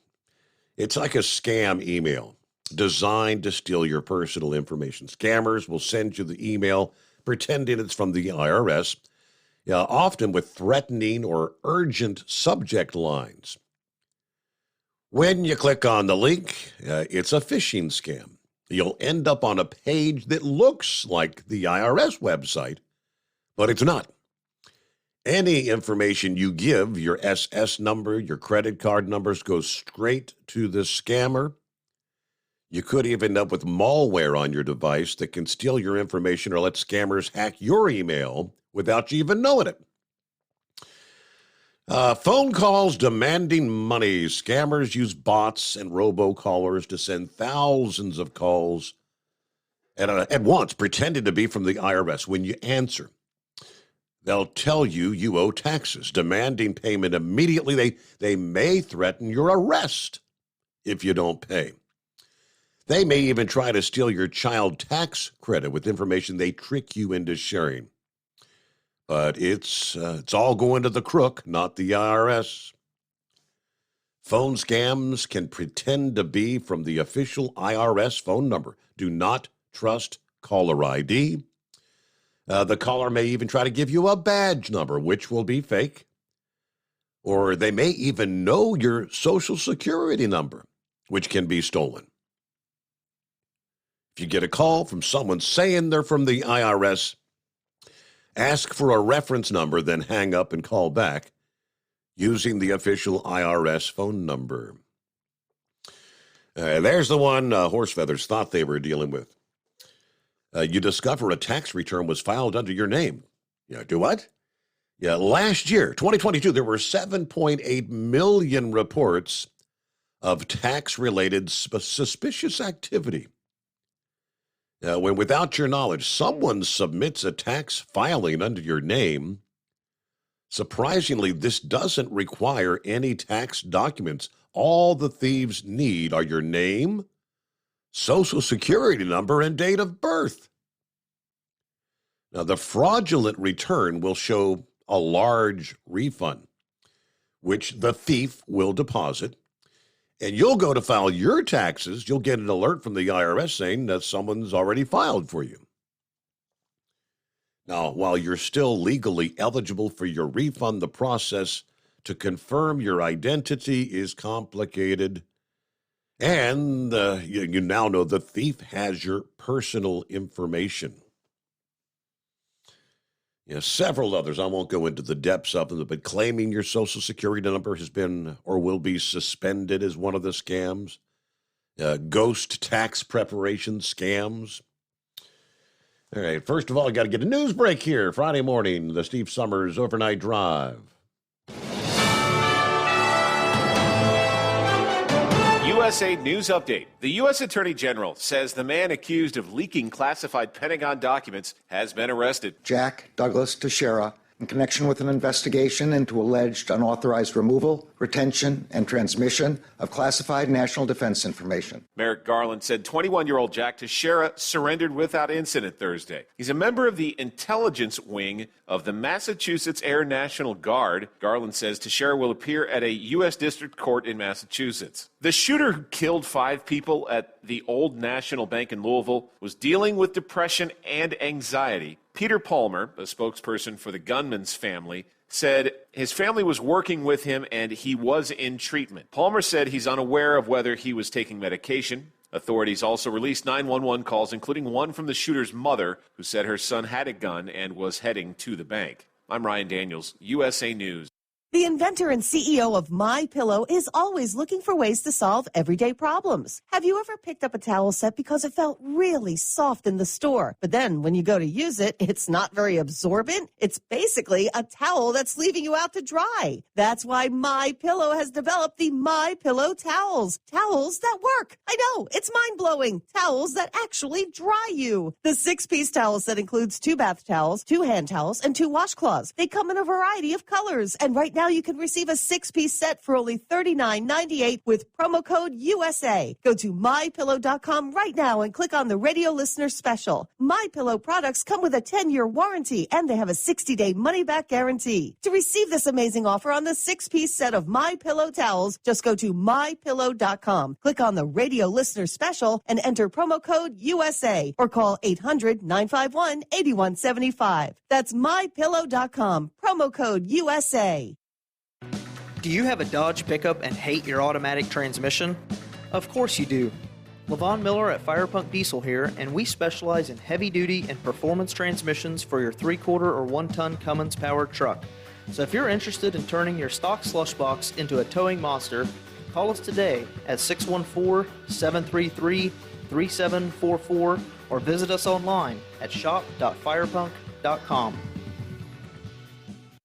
It's like a scam email designed to steal your personal information. Scammers will send you the email pretending it's from the IRS, often with threatening or urgent subject lines. When you click on the link, it's a phishing scam. You'll end up on a page that looks like the IRS website, but it's not. Any information you give, your SS number, your credit card numbers, goes straight to the scammer. You could even end up with malware on your device that can steal your information or let scammers hack your email without you even knowing it. Phone calls demanding money. Scammers use bots and robocallers to send thousands of calls at once, pretending to be from the IRS. When you answer, they'll tell you you owe taxes, demanding payment immediately. They may threaten your arrest if you don't pay. They may even try to steal your child tax credit with information they trick you into sharing. But it's all going to the crook, not the IRS. Phone scams can pretend to be from the official IRS phone number. Do not trust caller ID. The caller may even try to give you a badge number, which will be fake. Or they may even know your Social Security number, which can be stolen. If you get a call from someone saying they're from the IRS, ask for a reference number, then hang up and call back using the official IRS phone number. There's the one Horse Feathers thought they were dealing with. You discover a tax return was filed under your name. Do what? Last year, 2022, there were 7.8 million reports of tax-related suspicious activity. When without your knowledge, someone submits a tax filing under your name, surprisingly, this doesn't require any tax documents. All the thieves need are your name, Social Security number, and date of birth. Now, the fraudulent return will show a large refund, which the thief will deposit. And you'll go to file your taxes. You'll get an alert from the IRS saying that someone's already filed for you. Now, while you're still legally eligible for your refund, the process to confirm your identity is complicated. And you now know the thief has your personal information. Several others, I won't go into the depths of them, but claiming your Social Security number has been or will be suspended as one of the scams. Ghost tax preparation scams. All right, first of all, I got to get a news break here. Friday morning, the Steve Summers Overnight Drive. USA News Update. The U.S. Attorney General says the man accused of leaking classified Pentagon documents has been arrested. Jack Douglas Teixeira, in connection with an investigation into alleged unauthorized removal, retention, and transmission of classified national defense information. Merrick Garland said 21-year-old Jack Teixeira surrendered without incident Thursday. He's a member of the intelligence wing of the Massachusetts Air National Guard. Garland says Teixeira will appear at a U.S. District Court in Massachusetts. The shooter who killed 5 people at the Old National Bank in Louisville was dealing with depression and anxiety. Peter Palmer, a spokesperson for the gunman's family, said his family was working with him and he was in treatment. Palmer said he's unaware of whether he was taking medication. Authorities also released 911 calls, including one from the shooter's mother, who said her son had a gun and was heading to the bank. I'm Ryan Daniels, USA News. The inventor and CEO of MyPillow is always looking for ways to solve everyday problems. Have you ever picked up a towel set because it felt really soft in the store, but then when you go to use it, it's not very absorbent? It's basically a towel that's leaving you out to dry. That's why MyPillow has developed the MyPillow towels. Towels that work. I know, it's mind-blowing. Towels that actually dry you. The 6-piece towel set includes 2 bath towels, 2 hand towels, and 2 washcloths. They come in a variety of colors, and right now you can receive a 6-piece set for only $39.98 with promo code USA. Go to MyPillow.com right now and click on the radio listener special. MyPillow products come with a 10-year warranty, and they have a 60-day money-back guarantee. To receive this amazing offer on the 6-piece set of MyPillow towels, just go to MyPillow.com. Click on the radio listener special and enter promo code USA or call 800-951-8175. That's MyPillow.com. Promo code USA. Do you have a Dodge pickup and hate your automatic transmission? Of course you do. LaVon Miller at Firepunk Diesel here, and we specialize in heavy-duty and performance transmissions for your 3-quarter or 1-ton Cummins-powered truck. So if you're interested in turning your stock slush box into a towing monster, call us today at 614-733-3744 or visit us online at shop.firepunk.com.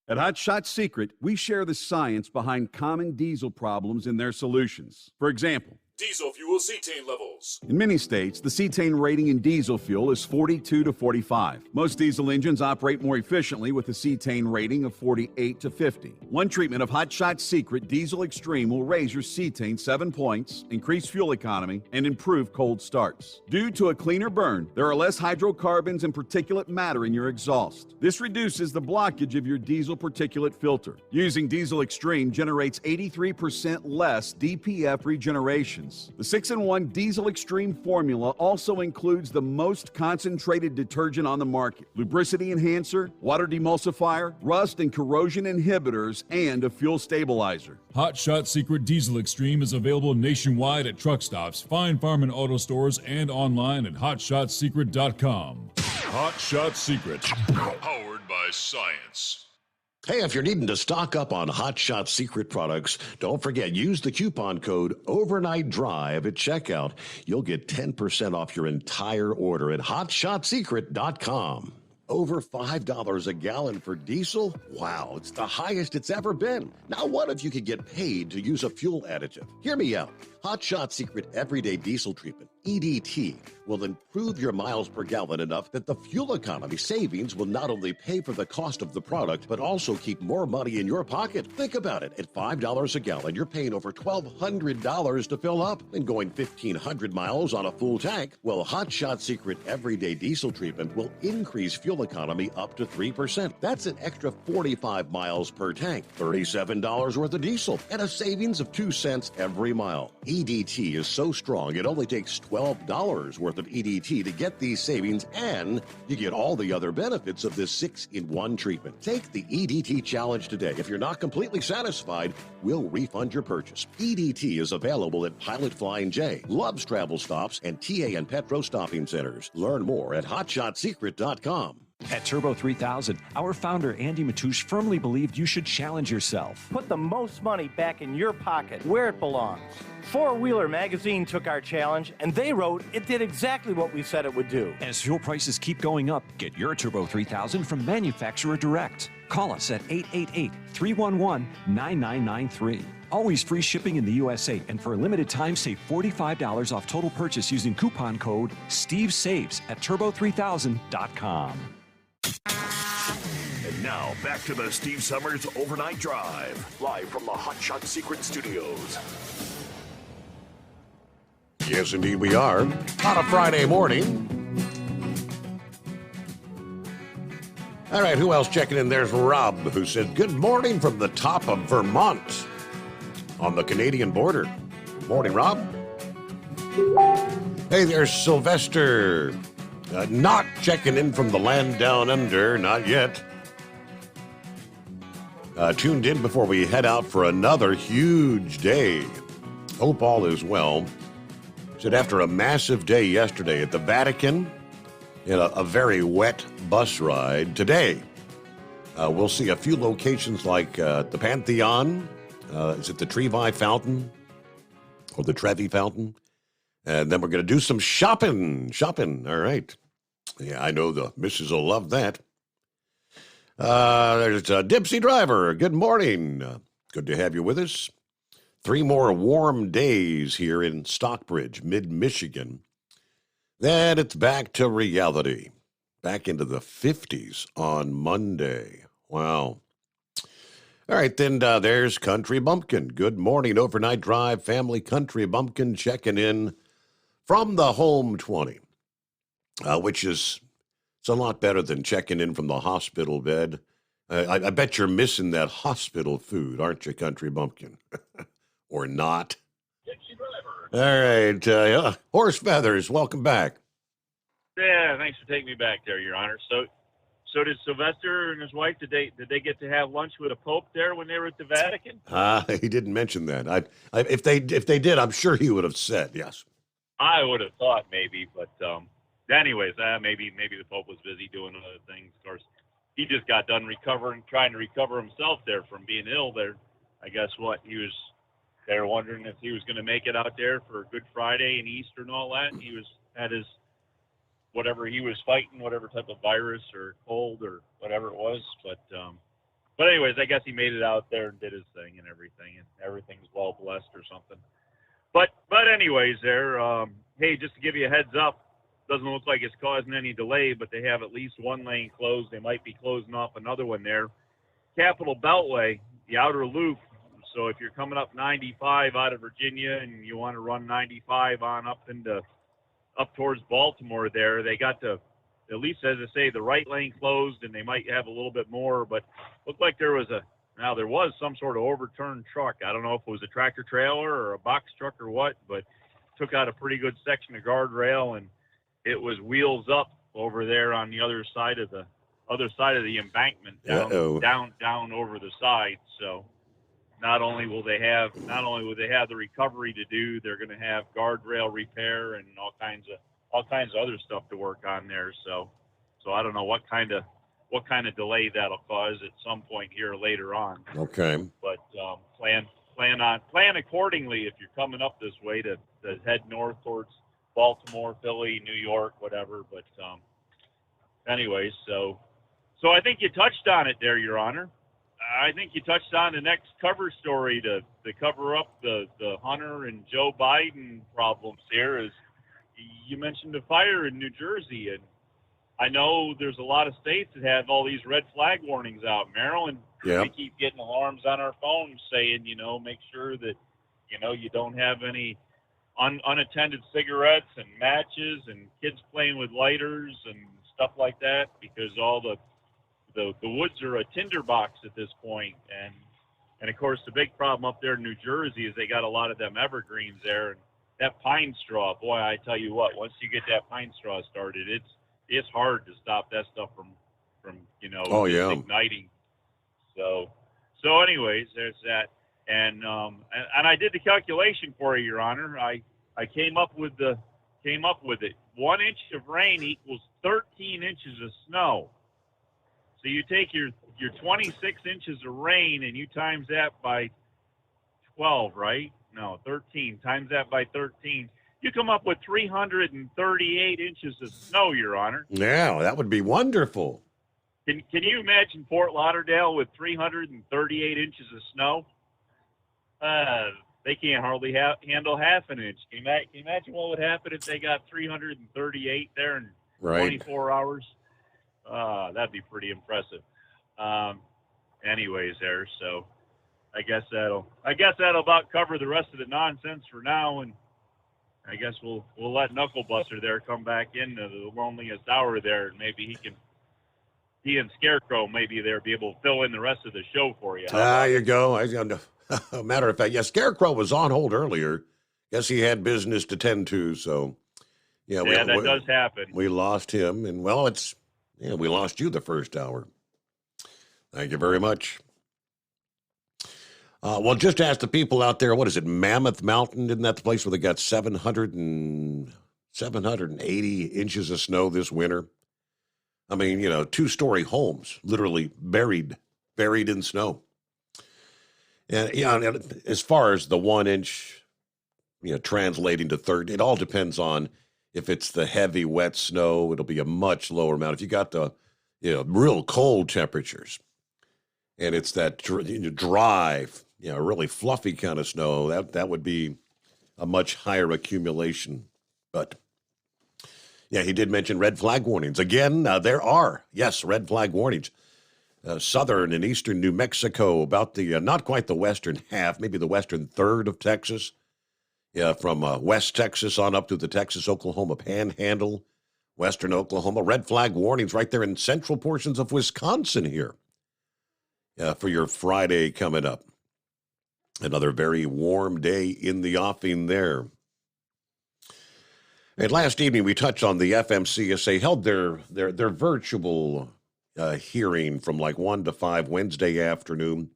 At Hot Shot Secret, we share the science behind common diesel problems and their solutions. For example, Diesel fuel cetane levels. in many states, the cetane rating in diesel fuel is 42 to 45. Most diesel engines operate more efficiently with a cetane rating of 48 to 50. One treatment of Hot Shot Secret Diesel Extreme will raise your cetane 7 points, increase fuel economy, and improve cold starts. Due to a cleaner burn, there are less hydrocarbons and particulate matter in your exhaust. This reduces the blockage of your diesel particulate filter. Using Diesel Extreme generates 83% less DPF regeneration. The 6-in-1 Diesel Extreme formula also includes the most concentrated detergent on the market, lubricity enhancer, water demulsifier, rust and corrosion inhibitors, and a fuel stabilizer. Hot Shot Secret Diesel Extreme is available nationwide at truck stops, Fine Farm and auto stores, and online at hotshotsecret.com. Hot Shot Secret, powered by science. Hey, if you're needing to stock up on Hot Shot Secret products, don't forget, use the coupon code Overnight Drive at checkout. You'll get 10% off your entire order at hotshotsecret.com. Over $5 a gallon for diesel? Wow, it's the highest it's ever been. Now what if you could get paid to use a fuel additive? Hear me out. Hot Shot Secret Everyday Diesel Treatment, EDT, will improve your miles per gallon enough that the fuel economy savings will not only pay for the cost of the product, but also keep more money in your pocket. Think about it. At $5 a gallon, you're paying over $1,200 to fill up and going 1,500 miles on a full tank. Well, Hot Shot Secret Everyday Diesel Treatment will increase fuel economy up to 3%. That's an extra 45 miles per tank, $37 worth of diesel, and a savings of 2 cents every mile. EDT is so strong, it only takes $12 worth of EDT to get these savings, and you get all the other benefits of this 6-in-1 treatment. Take the EDT challenge today. If you're not completely satisfied, we'll refund your purchase. EDT is available at Pilot Flying J, Love's Travel Stops, and TA and Petro Stopping Centers. Learn more at hotshotsecret.com. At Turbo 3000, our founder Andy Matouche firmly believed you should challenge yourself. Put the most money back in your pocket, where it belongs. Four Wheeler Magazine took our challenge, and they wrote it did exactly what we said it would do. As fuel prices keep going up, get your Turbo 3000 from manufacturer direct. Call us at 888-311-9993. Always free shipping in the USA, and for a limited time, save $45 off total purchase using coupon code STEVESAVES at turbo3000.com. And now, back to the Steve Summers Overnight Drive, live from the Hot Shot Secret Studios. Yes, indeed we are. On a Friday morning. All right, who else checking in? There's Rob, who said, good morning from the top of Vermont on the Canadian border. Morning, Rob. Hey, there's Sylvester. Not checking in from the land down under, not yet. Tuned in before we head out for another huge day. Hope all is well. Said after a massive day yesterday at the Vatican, in a very wet bus ride, today We'll see a few locations like the Pantheon. Is it the Trevi Fountain or the Trevi Fountain? And then we're going to do some shopping. All right. Yeah, I know the missus will love that. There's Dipsy Driver. Good morning. Good to have you with us. 3 more warm days here in Stockbridge, mid-Michigan. Then it's back to reality. Back into the 50s on Monday. Wow. All right, then there's Country Bumpkin. Good morning, Overnight Drive family. Country Bumpkin checking in from the home 20, which is it's a lot better than checking in from the hospital bed. I bet you're missing that hospital food, aren't you, Country Bumpkin? Or not? All right, Horse Feathers, welcome back. Yeah, thanks for taking me back there, Your Honor. So did Sylvester and his wife, did they get to have lunch with a pope there when they were at the Vatican? He didn't mention that. If they did, I'm sure he would have said yes. I would have thought maybe, but anyways, maybe the Pope was busy doing other things. Of course, he just got done trying to recover himself there from being ill there. I guess they were wondering if he was going to make it out there for Good Friday and Easter and all that. He had his whatever he was fighting, whatever type of virus or cold or whatever it was. But anyways, I guess he made it out there and did his thing and everything's well blessed or something. But anyways, hey, just to give you a heads up, doesn't look like it's causing any delay, but they have at least one lane closed. They might be closing off another one there. Capitol Beltway, the outer loop. So if you're coming up 95 out of Virginia and you want to run 95 on up towards Baltimore there, they got at least, as I say, the right lane closed, and they might have a little bit more, but looked like there was some sort of overturned truck. I don't know if it was a tractor trailer or a box truck or what, but took out a pretty good section of guardrail, and it was wheels up over there on the other side of the embankment, down over the side. So not only will they have the recovery to do, they're going to have guardrail repair and all kinds of other stuff to work on there. So I don't know what kind of delay that'll cause at some point here later on. Okay. But plan accordingly if you're coming up this way to head north towards Baltimore, Philly, New York, whatever. But anyways, so I think you touched on it there, Your Honor. I think you touched on the next cover story to cover up the Hunter and Joe Biden problems here. Is you mentioned a fire in New Jersey, and I know there's a lot of states that have all these red flag warnings out. Maryland, we keep getting alarms on our phones saying, make sure that, you don't have any unattended cigarettes and matches and kids playing with lighters and stuff like that, because all the woods are a tinderbox at this point. And of course, the big problem up there in New Jersey is they got a lot of them evergreens there. And that pine straw, boy, I tell you what, once you get that pine straw started, it's hard to stop that stuff from igniting. So anyways, there's that. And I did the calculation for you, Your Honor. I came up with it. 1 inch of rain equals 13 inches of snow. So you take your 26 inches of rain and you times that by 12, right? No, 13. Times that by 13. You come up with 338 inches of snow, Your Honor. Yeah, that would be wonderful. Can you imagine Fort Lauderdale with 338 inches of snow? They can't hardly handle half an inch. Can you imagine what would happen if they got 338 there in 24 hours? That'd be pretty impressive. Anyways, so I guess that'll about cover the rest of the nonsense for now, and I guess we'll let Knucklebuster there come back into the loneliest hour there, and maybe he and Scarecrow maybe they'll be able to fill in the rest of the show for you. There you go. Matter of fact, Scarecrow was on hold earlier. Guess he had business to tend to, so that does happen. We lost him, and we lost you the first hour. Thank you very much. Well, just ask the people out there, what is it, Mammoth Mountain? Isn't that the place where they got 780 inches of snow this winter? I mean, 2-story homes literally buried in snow. And, and as far as the 1 inch, translating to third, it all depends on if it's the heavy, wet snow, it'll be a much lower amount. If you got the, real cold temperatures and it's that dry, really fluffy kind of snow, that would be a much higher accumulation. But yeah, he did mention red flag warnings. Again, there are, yes, red flag warnings. Southern and eastern New Mexico, about the, not quite the western half, maybe the western third of Texas. Yeah, from West Texas on up to the Texas-Oklahoma Panhandle, western Oklahoma. Red flag warnings right there in central portions of Wisconsin here for your Friday coming up. Another very warm day in the offing there. And last evening, we touched on the FMCSA held their virtual hearing from like 1 to 5 Wednesday afternoon.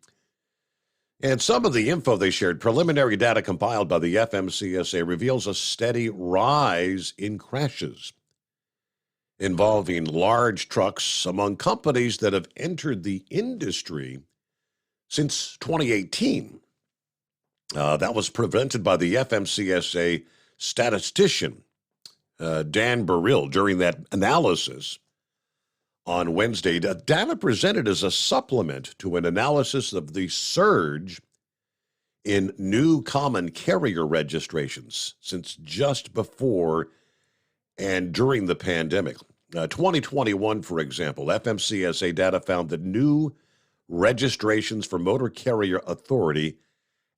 And some of the info they shared, preliminary data compiled by the FMCSA, reveals a steady rise in crashes involving large trucks among companies that have entered the industry since 2018. That was presented by the FMCSA statistician, Dan Burrill, during that analysis on Wednesday. Data presented as a supplement to an analysis of the surge in new common carrier registrations since just before and during the pandemic. 2021, for example, FMCSA data found that new registrations for Motor Carrier Authority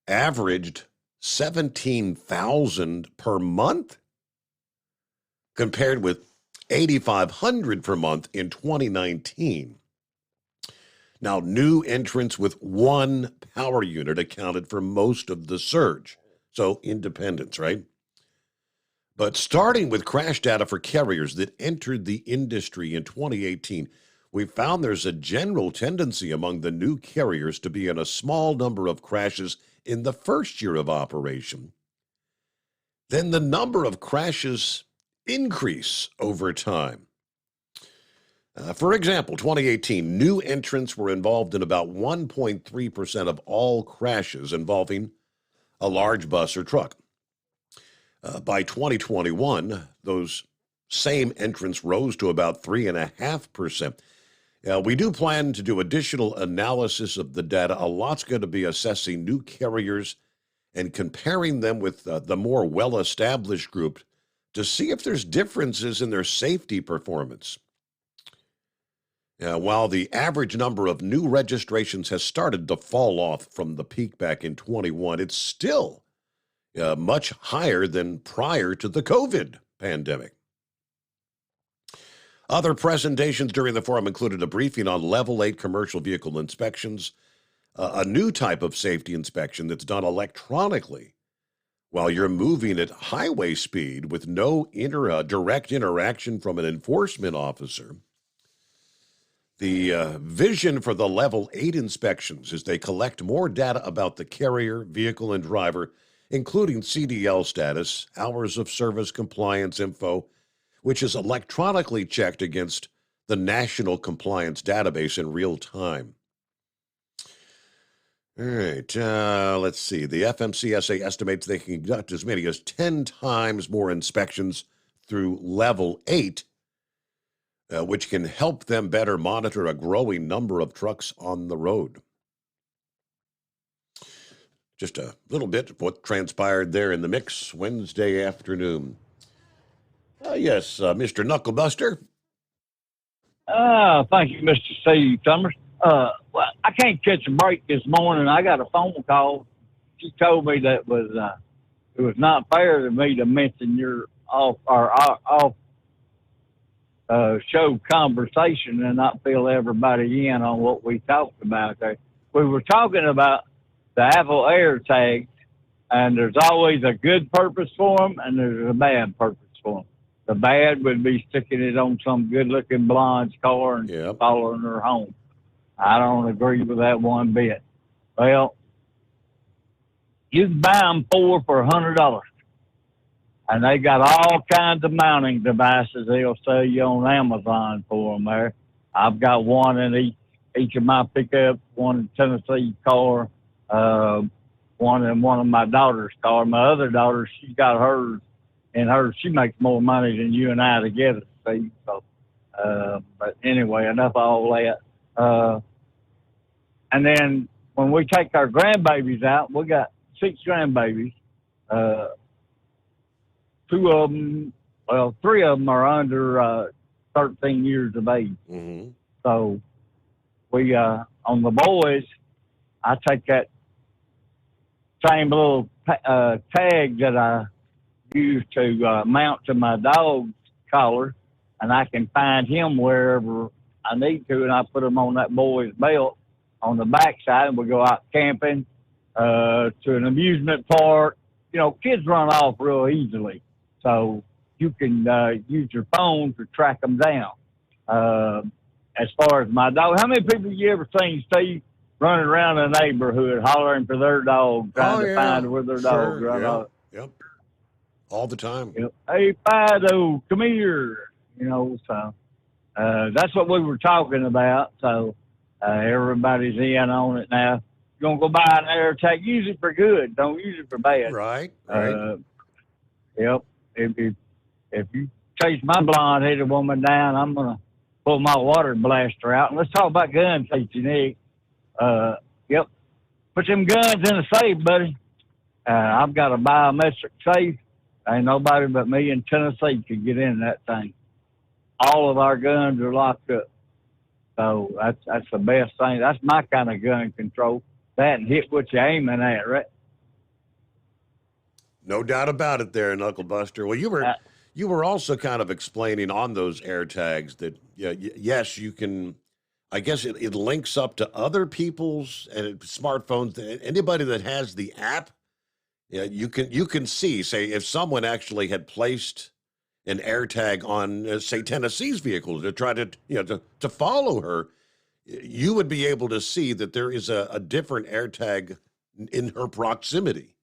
averaged 17,000 per month, compared with 8,500 per month in 2019. Now, new entrants with 1 power unit accounted for most of the surge. So, independents, right? But starting with crash data for carriers that entered the industry in 2018, we found there's a general tendency among the new carriers to be in a small number of crashes in the first year of operation. Then the number of crashes increase over time. For example, 2018, new entrants were involved in about 1.3% of all crashes involving a large bus or truck. By 2021, those same entrants rose to about 3.5%. We do plan to do additional analysis of the data. A lot's going to be assessing new carriers and comparing them with the more well-established group to see if there's differences in their safety performance. While the average number of new registrations has started to fall off from the peak back in 21, it's still much higher than prior to the COVID pandemic. Other presentations during the forum included a briefing on Level 8 commercial vehicle inspections, a new type of safety inspection that's done electronically while you're moving at highway speed with no direct interaction from an enforcement officer. The vision for the Level 8 inspections is they collect more data about the carrier, vehicle, and driver, including CDL status, hours of service compliance info, which is electronically checked against the National Compliance Database in real time. All right, let's see. The FMCSA estimates they can conduct as many as 10 times more inspections through Level 8, which can help them better monitor a growing number of trucks on the road. Just a little bit of what transpired there in the mix Wednesday afternoon. Yes, Mr. Knucklebuster. Thank you, Mr. Steve Summers. Well, I can't catch a break this morning. I got a phone call. She told me that it was not fair to me to mention your off show conversation and not fill everybody in on what we talked about there. We were talking about the Apple AirTags, and there's always a good purpose for them, and there's a bad purpose for them. The bad would be sticking it on some good-looking blonde's car and following her home. I don't agree with that one bit. Well, you can buy them 4 for $100. And they got all kinds of mounting devices they'll sell you on Amazon for them there. I've got one in each of my pickups, one in Tennessee car, one in one of my daughter's car. My other daughter, she's got hers, and she makes more money than you and I together, Steve. So, but anyway, enough of all that. And then when we take our grandbabies out, we got 6 grandbabies. 2 of them, well, 3 of them are under 13 years of age. Mm-hmm. So we, on the boys, I take that same little tag that I use to mount to my dog's collar, and I can find him wherever I need to, and I put him on that boy's belt on the backside, and we go out camping to an amusement park. You know, kids run off real easily, so you can use your phone to track them down. As far as my dog, how many people you ever seen, Steve, running around the neighborhood hollering for their dog, trying to find where their dog run off? Yep. All the time. Yep. Hey, Fido, come here. You know, so that's what we were talking about. So everybody's in on it now. You're going to go buy an air tag, use it for good. Don't use it for bad. Right. Yep. If you chase my blonde-headed woman down, I'm going to pull my water blaster out. And let's talk about gun safety, Nick. Yep. Put them guns in a safe, buddy. I've got a biometric safe. Ain't nobody but me in Tennessee can get in that thing. All of our guns are locked up. So that's the best thing. That's my kind of gun control. That and hit what you're aiming at, right? No doubt about it there, Knuckle Buster. Well, you were also kind of explaining on those air tags that, yes, you can, I guess it links up to other people's smartphones. Anybody that has the app, you can see, say, if someone actually had placed an AirTag on, say, Tennessee's vehicle to try to follow her, you would be able to see that there is a different AirTag in her proximity.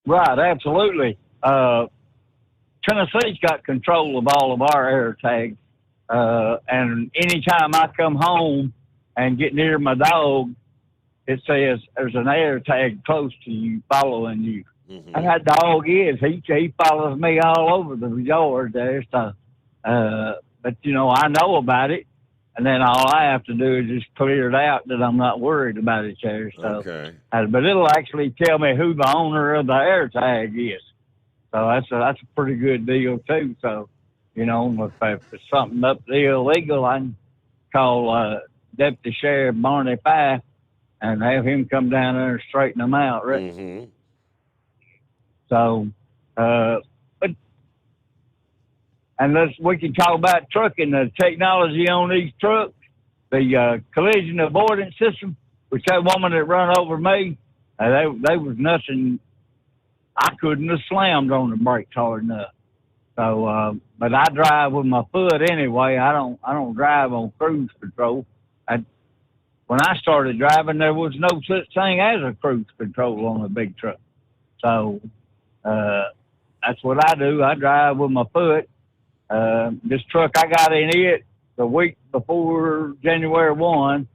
Right, absolutely. Tennessee's got control of all of our AirTags, and anytime I come home and get near my dog, it says there's an AirTag close to you, following you. Mm-hmm. And that dog he follows me all over the yard there. So, but I know about it, and then all I have to do is just clear it out that I'm not worried about it there. So, okay. But it'll actually tell me who the owner of the AirTag is. So that's a pretty good deal too. So, if it's something up the illegal, I can call Deputy Sheriff Barney Pye and have him come down there and straighten them out, right? Mm-hmm. So, we can talk about trucking, the technology on these trucks, the collision avoidance system, which that woman that run over me, they was nothing. I couldn't have slammed on the brakes hard enough. So, but I drive with my foot anyway. I don't drive on cruise control. When I started driving, there was no such thing as a cruise control on a big truck. So, that's what I do. I drive with my foot. This truck, I got in it the week before January 1.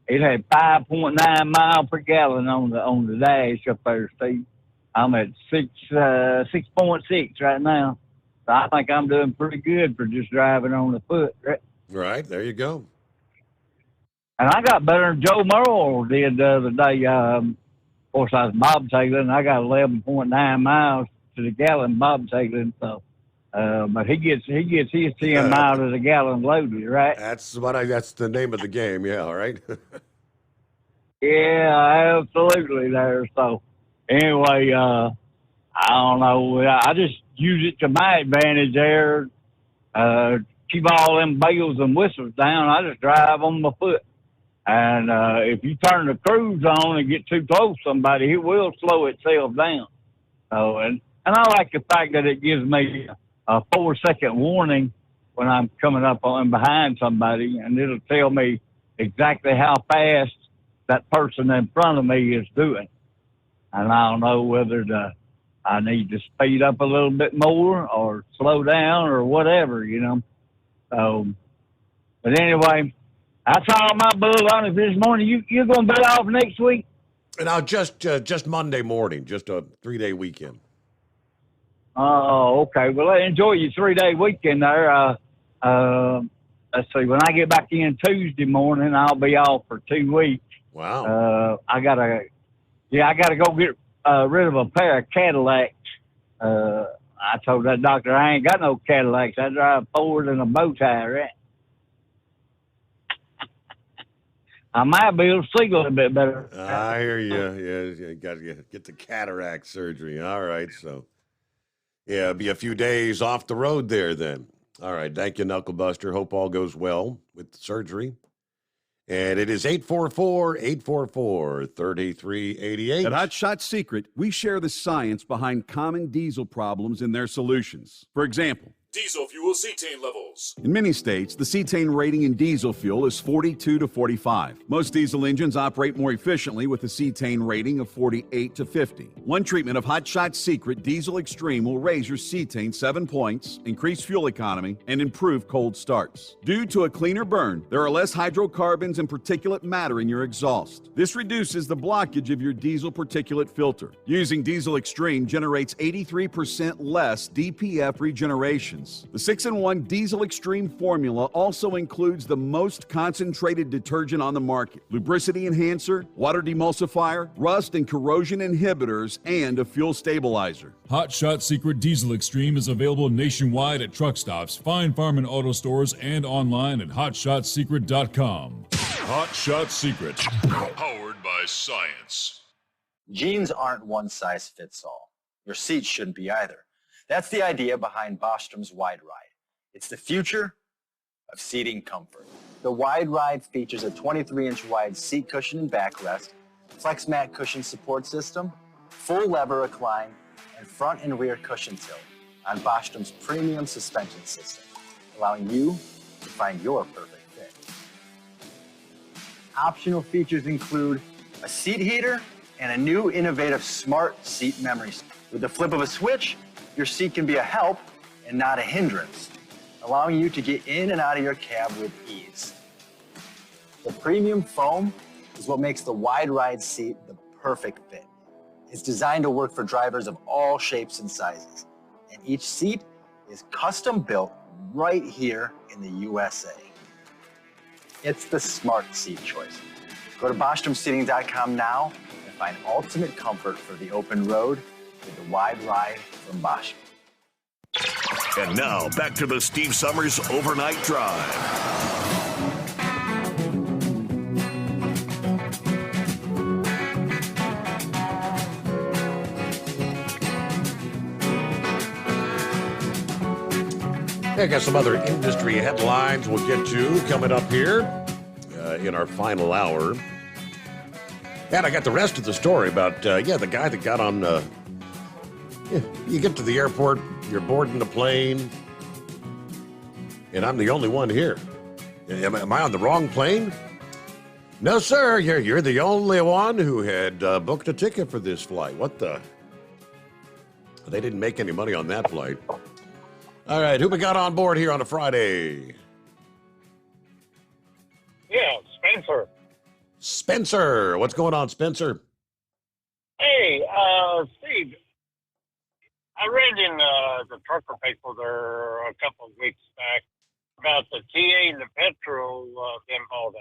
It had 5.9 miles per gallon on the dash up there, Steve. I'm at 6.6 right now. So I think I'm doing pretty good for just driving on the foot. Right, there you go. And I got better than Joe Merle did the other day. Of course, I was bobtailing, and I got 11.9 miles to the gallon bobtailing. So, but he gets his 10 miles to the gallon loaded, right? That's the name of the game, yeah, right? Yeah, absolutely there. So anyway, I don't know. I just use it to my advantage there. Keep all them bells and whistles down. I just drive on my foot. And if you turn the cruise on and get too close to somebody, it will slow itself down. So, and I like the fact that it gives me a 4-second warning when I'm coming up on behind somebody, and it'll tell me exactly how fast that person in front of me is doing. And I don't know whether to I need to speed up a little bit more or slow down or whatever, So, but anyway, I saw my bull on it this morning. You're going to be off next week? Now, just Monday morning, just a 3-day weekend. Oh, okay. Well, enjoy your 3-day weekend there. Let's see. When I get back in Tuesday morning, I'll be off for 2 weeks. Wow. I gotta go get rid of a pair of Cadillacs. I told that doctor I ain't got no Cadillacs. I drive Ford and a bow tie, right? I might be able to see a little bit better. I hear you. Yeah, you got to get the cataract surgery. All right, so yeah, be a few days off the road there then. All right, thank you, Knuckle Buster. Hope all goes well with the surgery. And it is 844-844-3388. At Hot Shot Secret, we share the science behind common diesel problems and their solutions. For example, Diesel fuel cetane levels. in many states, the cetane rating in diesel fuel is 42 to 45. Most diesel engines operate more efficiently with a cetane rating of 48 to 50. One treatment of Hot Shot Secret Diesel Extreme will raise your cetane 7 points, increase fuel economy, and improve cold starts. Due to a cleaner burn, there are less hydrocarbons and particulate matter in your exhaust. This reduces the blockage of your diesel particulate filter. Using Diesel Extreme generates 83% less DPF regeneration. The 6-in-1 Diesel Extreme formula also includes the most concentrated detergent on the market, lubricity enhancer, water demulsifier, rust and corrosion inhibitors, and a fuel stabilizer. Hot Shot Secret Diesel Extreme is available nationwide at truck stops, Fine Farm and auto stores, and online at hotshotsecret.com. Hot Shot Secret, powered by science. Jeans aren't one size fits all. Your seats shouldn't be either. That's the idea behind Bostrom's Wide Ride. It's the future of seating comfort. The Wide Ride features a 23-inch wide seat cushion and backrest, flex mat cushion support system, full lever recline, and front and rear cushion tilt on Bostrom's premium suspension system, allowing you to find your perfect fit. Optional features include a seat heater and a new innovative smart seat memory. With the flip of a switch, your seat can be a help and not a hindrance, allowing you to get in and out of your cab with ease. The premium foam is what makes the Wide Ride seat the perfect fit. It's designed to work for drivers of all shapes and sizes, and each seat is custom built right here in the USA. It's the smart seat choice. Go to BostromSeating.com now and find ultimate comfort for the open road with the Wide Ride from Bostrom. And now, back to the Steve Summers Overnight Drive. I got some other industry headlines we'll get to coming up here in our final hour. And I got the rest of the story about, the guy that got on... you get to the airport, you're boarding the plane, and I'm the only one here. Am I on the wrong plane? No, sir, you're the only one who had booked a ticket for this flight. What the? They didn't make any money on that flight. All right, who we got on board here on a Friday? Yeah, Spencer. Spencer, what's going on, Spencer? Hey, Steve, I read in the trucker paper there a couple of weeks back about the TA and the Petro being hauled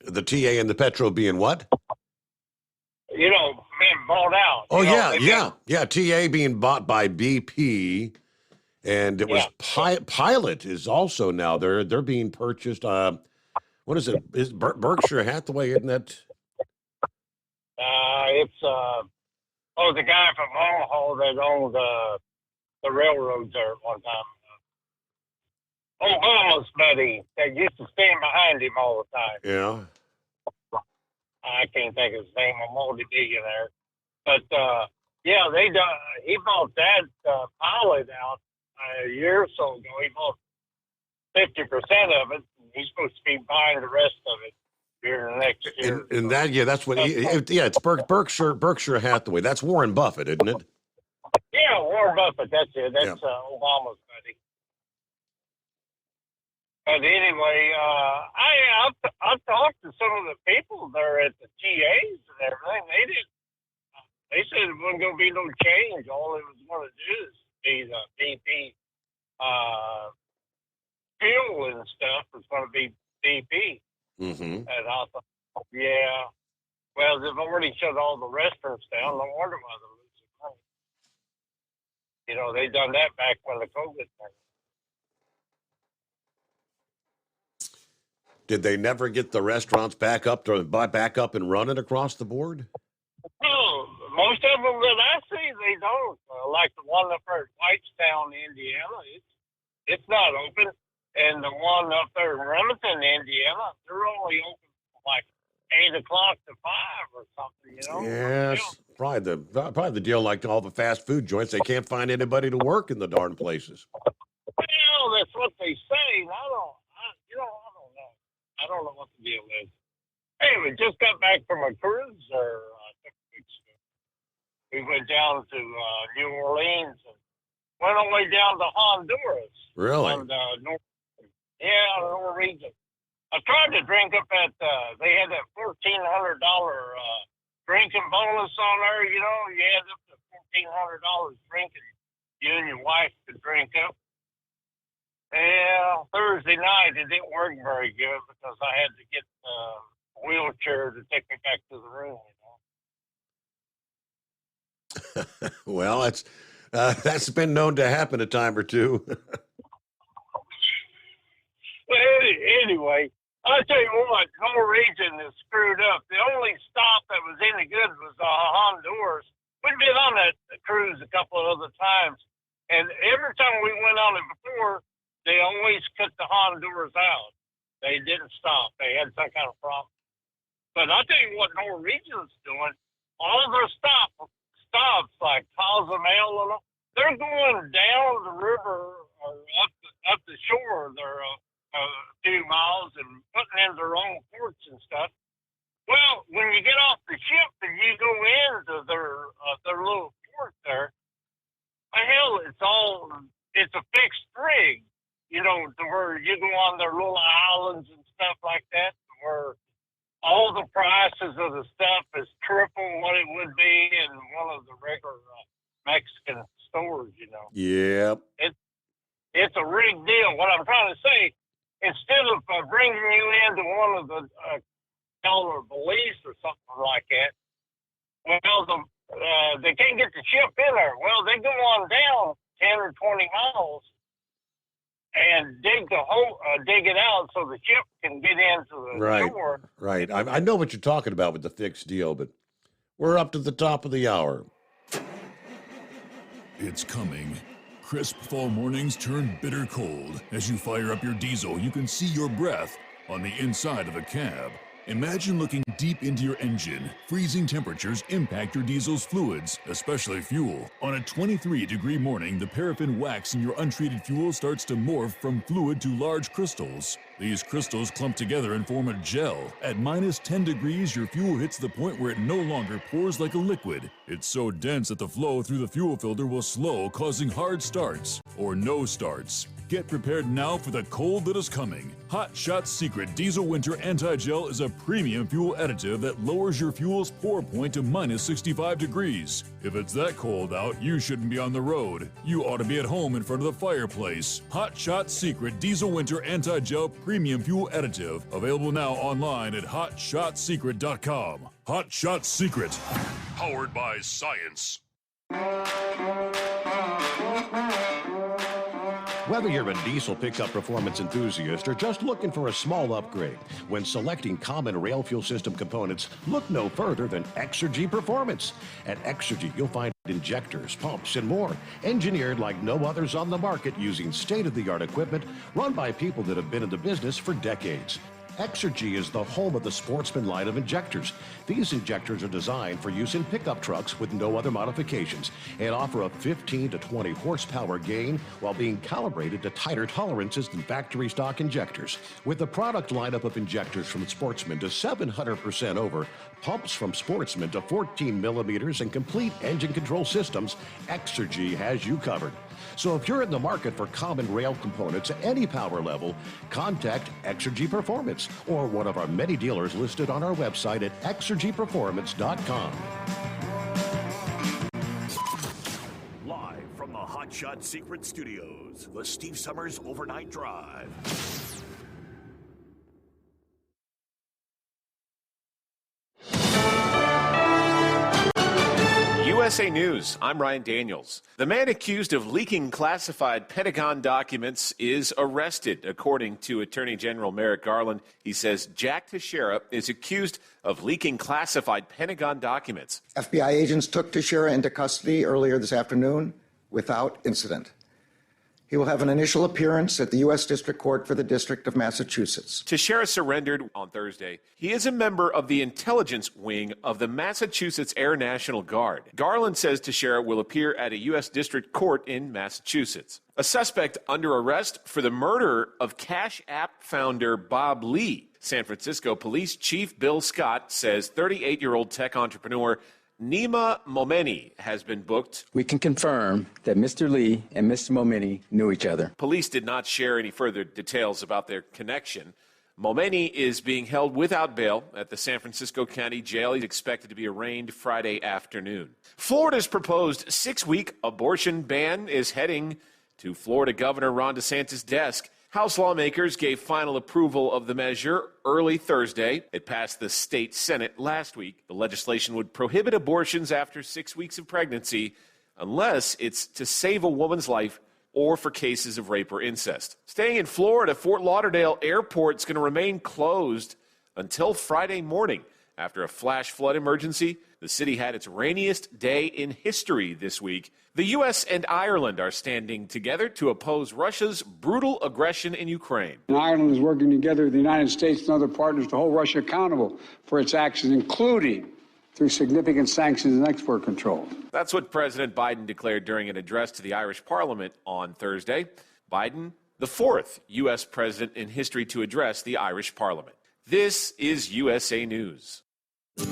out. The TA and the Petro being what? Being bought out. Oh, yeah. TA being bought by BP, and it was Pilot is also now they're being purchased. What is it? Is Berkshire Hathaway? Isn't that? It's the guy from Omaha that owned the railroads there at one time. Obama's buddy that used to stand behind him all the time. Yeah. I can't think of his name. A multi-billionaire. But, he bought that Pilot out a year or so ago. He bought 50% of it. He's supposed to be buying the rest of it. during the next year. And that, yeah, that's what. It's Berkshire Hathaway. That's Warren Buffett, isn't it? Yeah, Warren Buffett. That's it. That's Obama's buddy. But anyway, I've talked to some of the people there at the TAs and everything. They said it wasn't going to be no change. All it was going to do is be the BP fuel and stuff was going to be BP. Mm-hmm. And I thought, yeah, well, they've already shut all the restaurants down. No wonder why they're losing money. You know, they done that back when the COVID thing. Did they never get the restaurants back up and running across the board? No, most of them that I see, they don't. Like the one up there at Whitestown, Indiana, it's not open. And the one up there in Remington, Indiana, they're only open from like 8 o'clock to 5 or something, you know? Yes, probably the deal like all the fast food joints. They can't find anybody to work in the darn places. Well, that's what they say. And I don't know. I don't know what the deal is. Anyway, just got back from a cruise there. We went down to New Orleans and went all the way down to Honduras. Really? And, Norwegian. I tried to drink up at, they had that $1,400 drinking bonus on there, you know. You had up to $1,400 drinking. You and your wife could drink up. Yeah, Thursday night it didn't work very good because I had to get a wheelchair to take me back to the room, you know. Well, that's been known to happen a time or two. Well, anyway, I'll tell you what, Norwegian is screwed up. The only stop that was any good was Honduras. We'd been on that cruise a couple of other times, and every time we went on it before, they always cut the Honduras out. They didn't stop. They had some kind of problem. But I'll tell you what Norwegian's doing, all their stops like Cozumel and all, they're going down the river or up the shore there a few miles and putting in their own ports and stuff. Well, when you get off the ship and you go into their little port there, hell, it's a fixed rig. You know, to where you go on their little islands and stuff like that, where all the prices of the stuff is triple what it would be in one of the regular Mexican stores, you know. Yep. It's a rigged deal. What I'm trying to say, instead of bringing you into one of the dollar Belize or something like that, well, they can't get the ship in there. Well, they go on down 10 or 20 miles and dig it out so the ship can get into the shore. Right. I know what you're talking about with the fixed deal, but we're up to the top of the hour. It's coming. Crisp fall mornings turn bitter cold. As you fire up your diesel, you can see your breath on the inside of a cab. Imagine looking deep into your engine. Freezing temperatures impact your diesel's fluids, especially fuel. On a 23-degree morning, the paraffin wax in your untreated fuel starts to morph from fluid to large crystals. These crystals clump together and form a gel. At minus 10 degrees, your fuel hits the point where it no longer pours like a liquid. It's so dense that the flow through the fuel filter will slow, causing hard starts or no starts. Get prepared now for the cold that is coming. Hot Shot Secret Diesel Winter Anti-Gel is a premium fuel additive that lowers your fuel's pour point to minus 65 degrees. If it's that cold out, you shouldn't be on the road. You ought to be at home in front of the fireplace. Hot Shot Secret Diesel Winter Anti-Gel Premium Fuel Additive. Available now online at hotshotsecret.com. Hot Shot Secret. Powered by science. Whether you're a diesel pickup performance enthusiast or just looking for a small upgrade, when selecting common rail fuel system components, look no further than Exergy Performance. At Exergy, you'll find injectors, pumps, and more, engineered like no others on the market using state-of-the-art equipment run by people that have been in the business for decades. Exergy is the home of the Sportsman line of injectors. These injectors are designed for use in pickup trucks with no other modifications and offer a 15 to 20 horsepower gain while being calibrated to tighter tolerances than factory stock injectors. With the product lineup of injectors from Sportsman to 700% over, pumps from Sportsman to 14 millimeters, and complete engine control systems, Exergy has you covered. So if you're in the market for common rail components at any power level, contact Exergy Performance or one of our many dealers listed on our website at exergyperformance.com. Live from the Hot Shot Secret Studios, the Steve Summers Overnight Drive. USA News, I'm Ryan Daniels. The man accused of leaking classified Pentagon documents is arrested. According to Attorney General Merrick Garland, he says Jack Teixeira is accused of leaking classified Pentagon documents. FBI agents took Teixeira into custody earlier this afternoon without incident. He will have an initial appearance at the U.S. District Court for the District of Massachusetts. Teixeira surrendered on Thursday. He is a member of the intelligence wing of the Massachusetts Air National Guard. Garland says Teixeira will appear at a U.S. District Court in Massachusetts. A suspect under arrest for the murder of Cash App founder Bob Lee. San Francisco Police Chief Bill Scott says 38-year-old tech entrepreneur Nima Momeni has been booked. We can confirm that Mr. Lee and Mr. Momeni knew each other. Police did not share any further details about their connection. Momeni is being held without bail at the San Francisco County Jail. He's expected to be arraigned Friday afternoon. Florida's proposed 6-week abortion ban is heading to Florida Governor Ron DeSantis' desk. House lawmakers gave final approval of the measure early Thursday. It passed the state Senate last week. The legislation would prohibit abortions after 6 weeks of pregnancy unless it's to save a woman's life or for cases of rape or incest. Staying in Florida, Fort Lauderdale Airport is going to remain closed until Friday morning. After a flash flood emergency, the city had its rainiest day in history this week. The U.S. and Ireland are standing together to oppose Russia's brutal aggression in Ukraine. And Ireland is working together with the United States and other partners to hold Russia accountable for its actions, including through significant sanctions and export control. That's what President Biden declared during an address to the Irish Parliament on Thursday. Biden, the fourth U.S. president in history to address the Irish Parliament. This is USA News.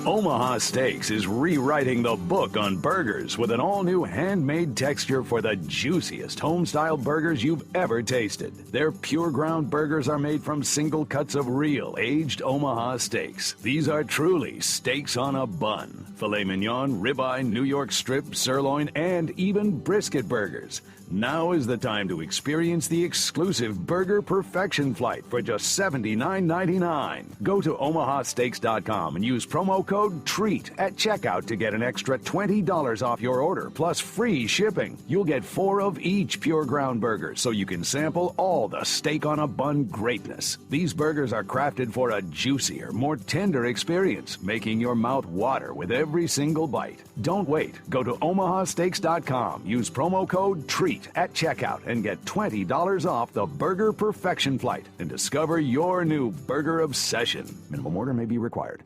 Omaha Steaks is rewriting the book on burgers with an all-new handmade texture for the juiciest home-style burgers you've ever tasted. Their pure ground burgers are made from single cuts of real, aged Omaha steaks. These are truly steaks on a bun. Filet mignon, ribeye, New York strip, sirloin, and even brisket burgers. Now is the time to experience the exclusive Burger Perfection Flight for just $79.99. Go to omahasteaks.com and use promo code TREAT at checkout to get an extra $20 off your order, plus free shipping. You'll get 4 of each pure ground burger, so you can sample all the steak on a bun greatness. These burgers are crafted for a juicier, more tender experience, making your mouth water with every single bite. Don't wait. Go to omahasteaks.com. Use promo code TREAT at checkout and get $20 off the Burger Perfection Flight and discover your new burger obsession. Minimum order may be required.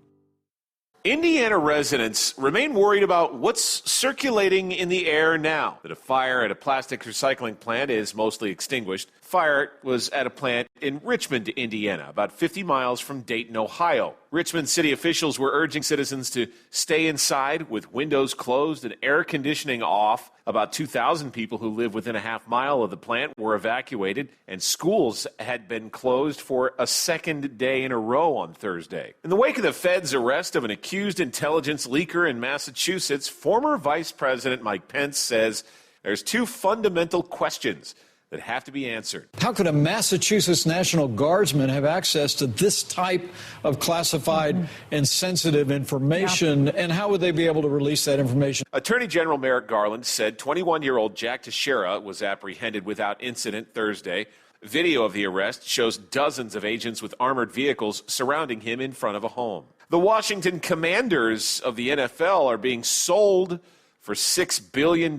Indiana residents remain worried about what's circulating in the air now that a fire at a plastic recycling plant is mostly extinguished. Fire was at a plant in Richmond, Indiana, about 50 miles from Dayton, Ohio. Richmond city officials were urging citizens to stay inside with windows closed and air conditioning off. About 2,000 people who live within a half mile of the plant were evacuated, and schools had been closed for a second day in a row on Thursday. In the wake of the Fed's arrest of an accused intelligence leaker in Massachusetts, former Vice President Mike Pence says there's 2 fundamental questions that have to be answered. How could a Massachusetts National Guardsman have access to this type of classified and sensitive information, and how would they be able to release that information? Attorney General Merrick Garland said 21-year-old Jack Teixeira was apprehended without incident Thursday. Video of the arrest shows dozens of agents with armored vehicles surrounding him in front of a home. The Washington Commanders of the NFL are being sold for $6 billion,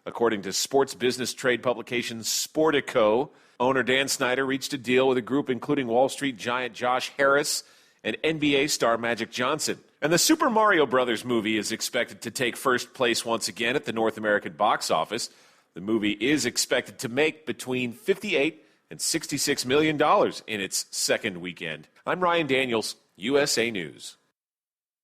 according to sports business trade publication Sportico. Owner Dan Snyder reached a deal with a group including Wall Street giant Josh Harris and NBA star Magic Johnson. And the Super Mario Brothers movie is expected to take first place once again at the North American box office. The movie is expected to make between $58 and $66 million in its second weekend. I'm Ryan Daniels, USA News.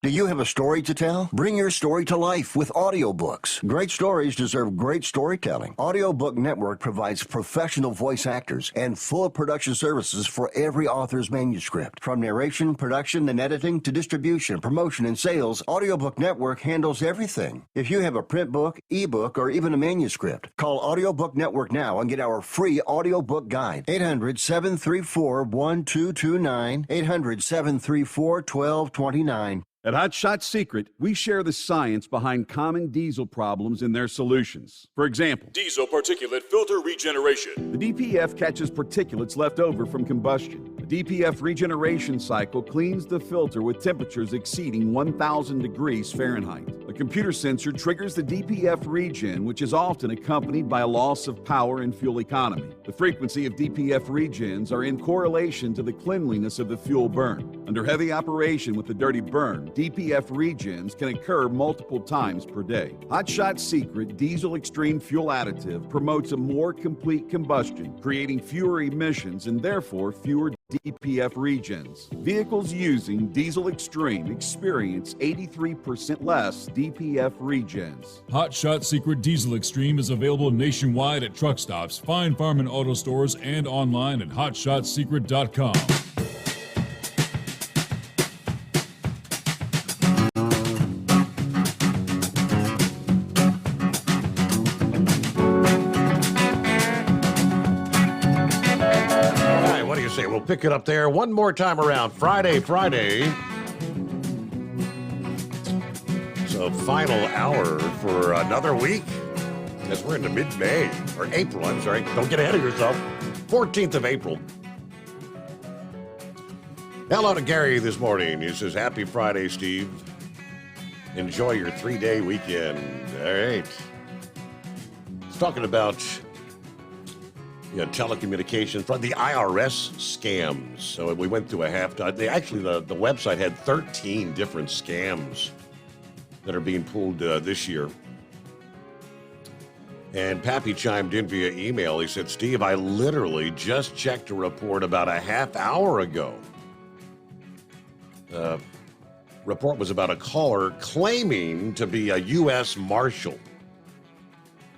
Do you have a story to tell? Bring your story to life with audiobooks. Great stories deserve great storytelling. Audiobook Network provides professional voice actors and full production services for every author's manuscript. From narration, production, and editing to distribution, promotion, and sales, Audiobook Network handles everything. If you have a print book, ebook, or even a manuscript, call Audiobook Network now and get our free audiobook guide. 800-734-1229. 800-734-1229. At Hot Shot Secret, we share the science behind common diesel problems and their solutions. For example, Diesel particulate filter regeneration. the DPF catches particulates left over from combustion. The DPF regeneration cycle cleans the filter with temperatures exceeding 1,000 degrees Fahrenheit. A computer sensor triggers the DPF regen, which is often accompanied by a loss of power and fuel economy. The frequency of DPF regens are in correlation to the cleanliness of the fuel burn. Under heavy operation with the dirty burn, DPF regens can occur multiple times per day. Hot Shot Secret Diesel Extreme Fuel Additive promotes a more complete combustion, creating fewer emissions and therefore fewer DPF regens. Vehicles using Diesel Extreme experience 83% less DPF regens. Hot Shot Secret Diesel Extreme is available nationwide at truck stops, Fine Farm and auto stores, and online at hotshotsecret.com. We'll pick it up there one more time around Friday. So final hour for another week as we're into mid-May, or April, I'm sorry. Don't get ahead of yourself. 14th of April. Hello to Gary this morning. He says, happy Friday, Steve. Enjoy your 3-day weekend. All right. He's talking about telecommunications, from the IRS scams. So we went through a half-time. Actually, the website had 13 different scams that are being pulled this year. And Pappy chimed in via email. He said, Steve, I literally just checked a report about a half hour ago. Report was about a caller claiming to be a U.S. Marshal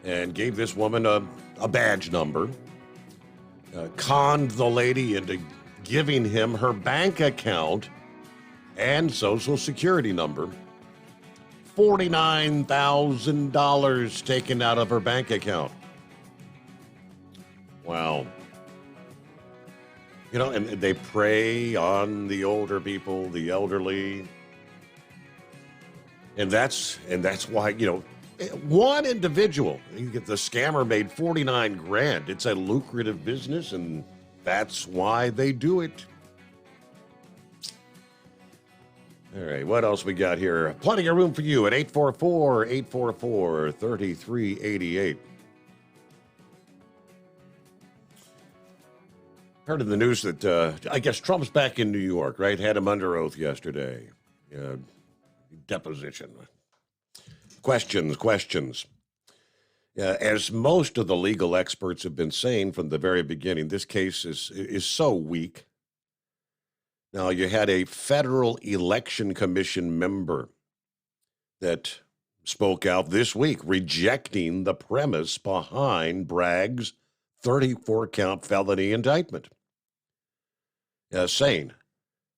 and gave this woman a badge number. Conned the lady into giving him her bank account and social security number. $49,000 taken out of her bank account. Wow. And they prey on the older people, the elderly. And that's why, one individual, the scammer made $49,000. It's a lucrative business, and that's why they do it. All right, what else we got here? Plenty of room for you at 844-844-3388. Heard in the news that, I guess Trump's back in New York, right? Had him under oath yesterday. Deposition. Questions. As most of the legal experts have been saying from the very beginning, this case is so weak. Now, you had a Federal Election Commission member that spoke out this week rejecting the premise behind Bragg's 34-count felony indictment, saying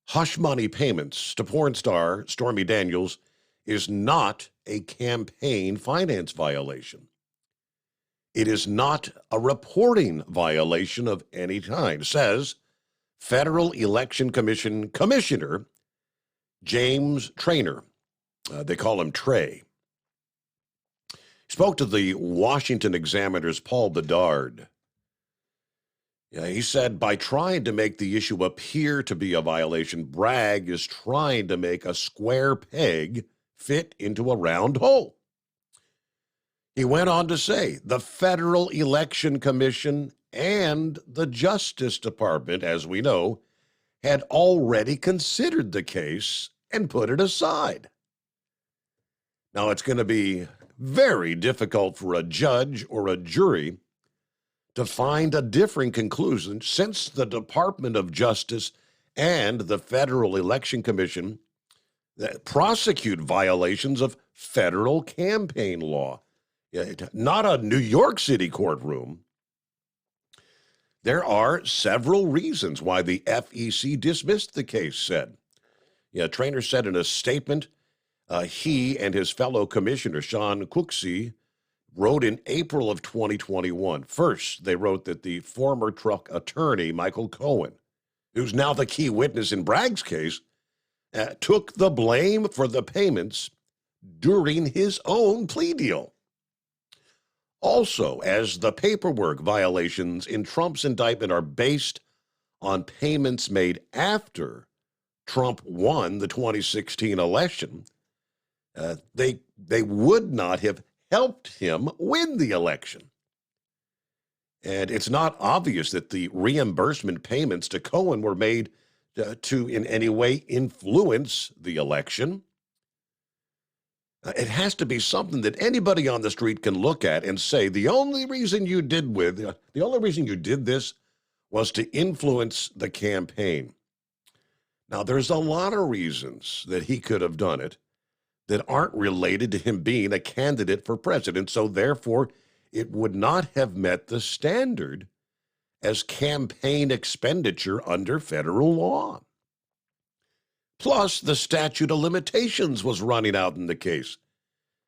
hush money payments to porn star Stormy Daniels is not a campaign finance violation. It is not a reporting violation of any kind, says Federal Election Commission Commissioner James Traynor. They call him Trey. He spoke to the Washington Examiner's Paul Bedard. He said, by trying to make the issue appear to be a violation, Bragg is trying to make a square peg fit into a round hole. He went on to say, the Federal Election Commission and the Justice Department, as we know, had already considered the case and put it aside. Now, it's going to be very difficult for a judge or a jury to find a differing conclusion since the Department of Justice and the Federal Election Commission that prosecute violations of federal campaign law. Not a New York City courtroom. There are several reasons why the FEC dismissed the case, said. Traynor said in a statement, he and his fellow commissioner, Sean Cooksey, wrote in April of 2021. First, they wrote that the former Trump attorney, Michael Cohen, who's now the key witness in Bragg's case, took the blame for the payments during his own plea deal. Also, as the paperwork violations in Trump's indictment are based on payments made after Trump won the 2016 election, they would not have helped him win the election. And it's not obvious that the reimbursement payments to Cohen were made to in any way influence the election. It has to be something that anybody on the street can look at and say, the only reason you did this was to influence the campaign. Now, there's a lot of reasons that he could have done it that aren't related to him being a candidate for president, so therefore it would not have met the standard as campaign expenditure under federal law. Plus, the statute of limitations was running out in the case.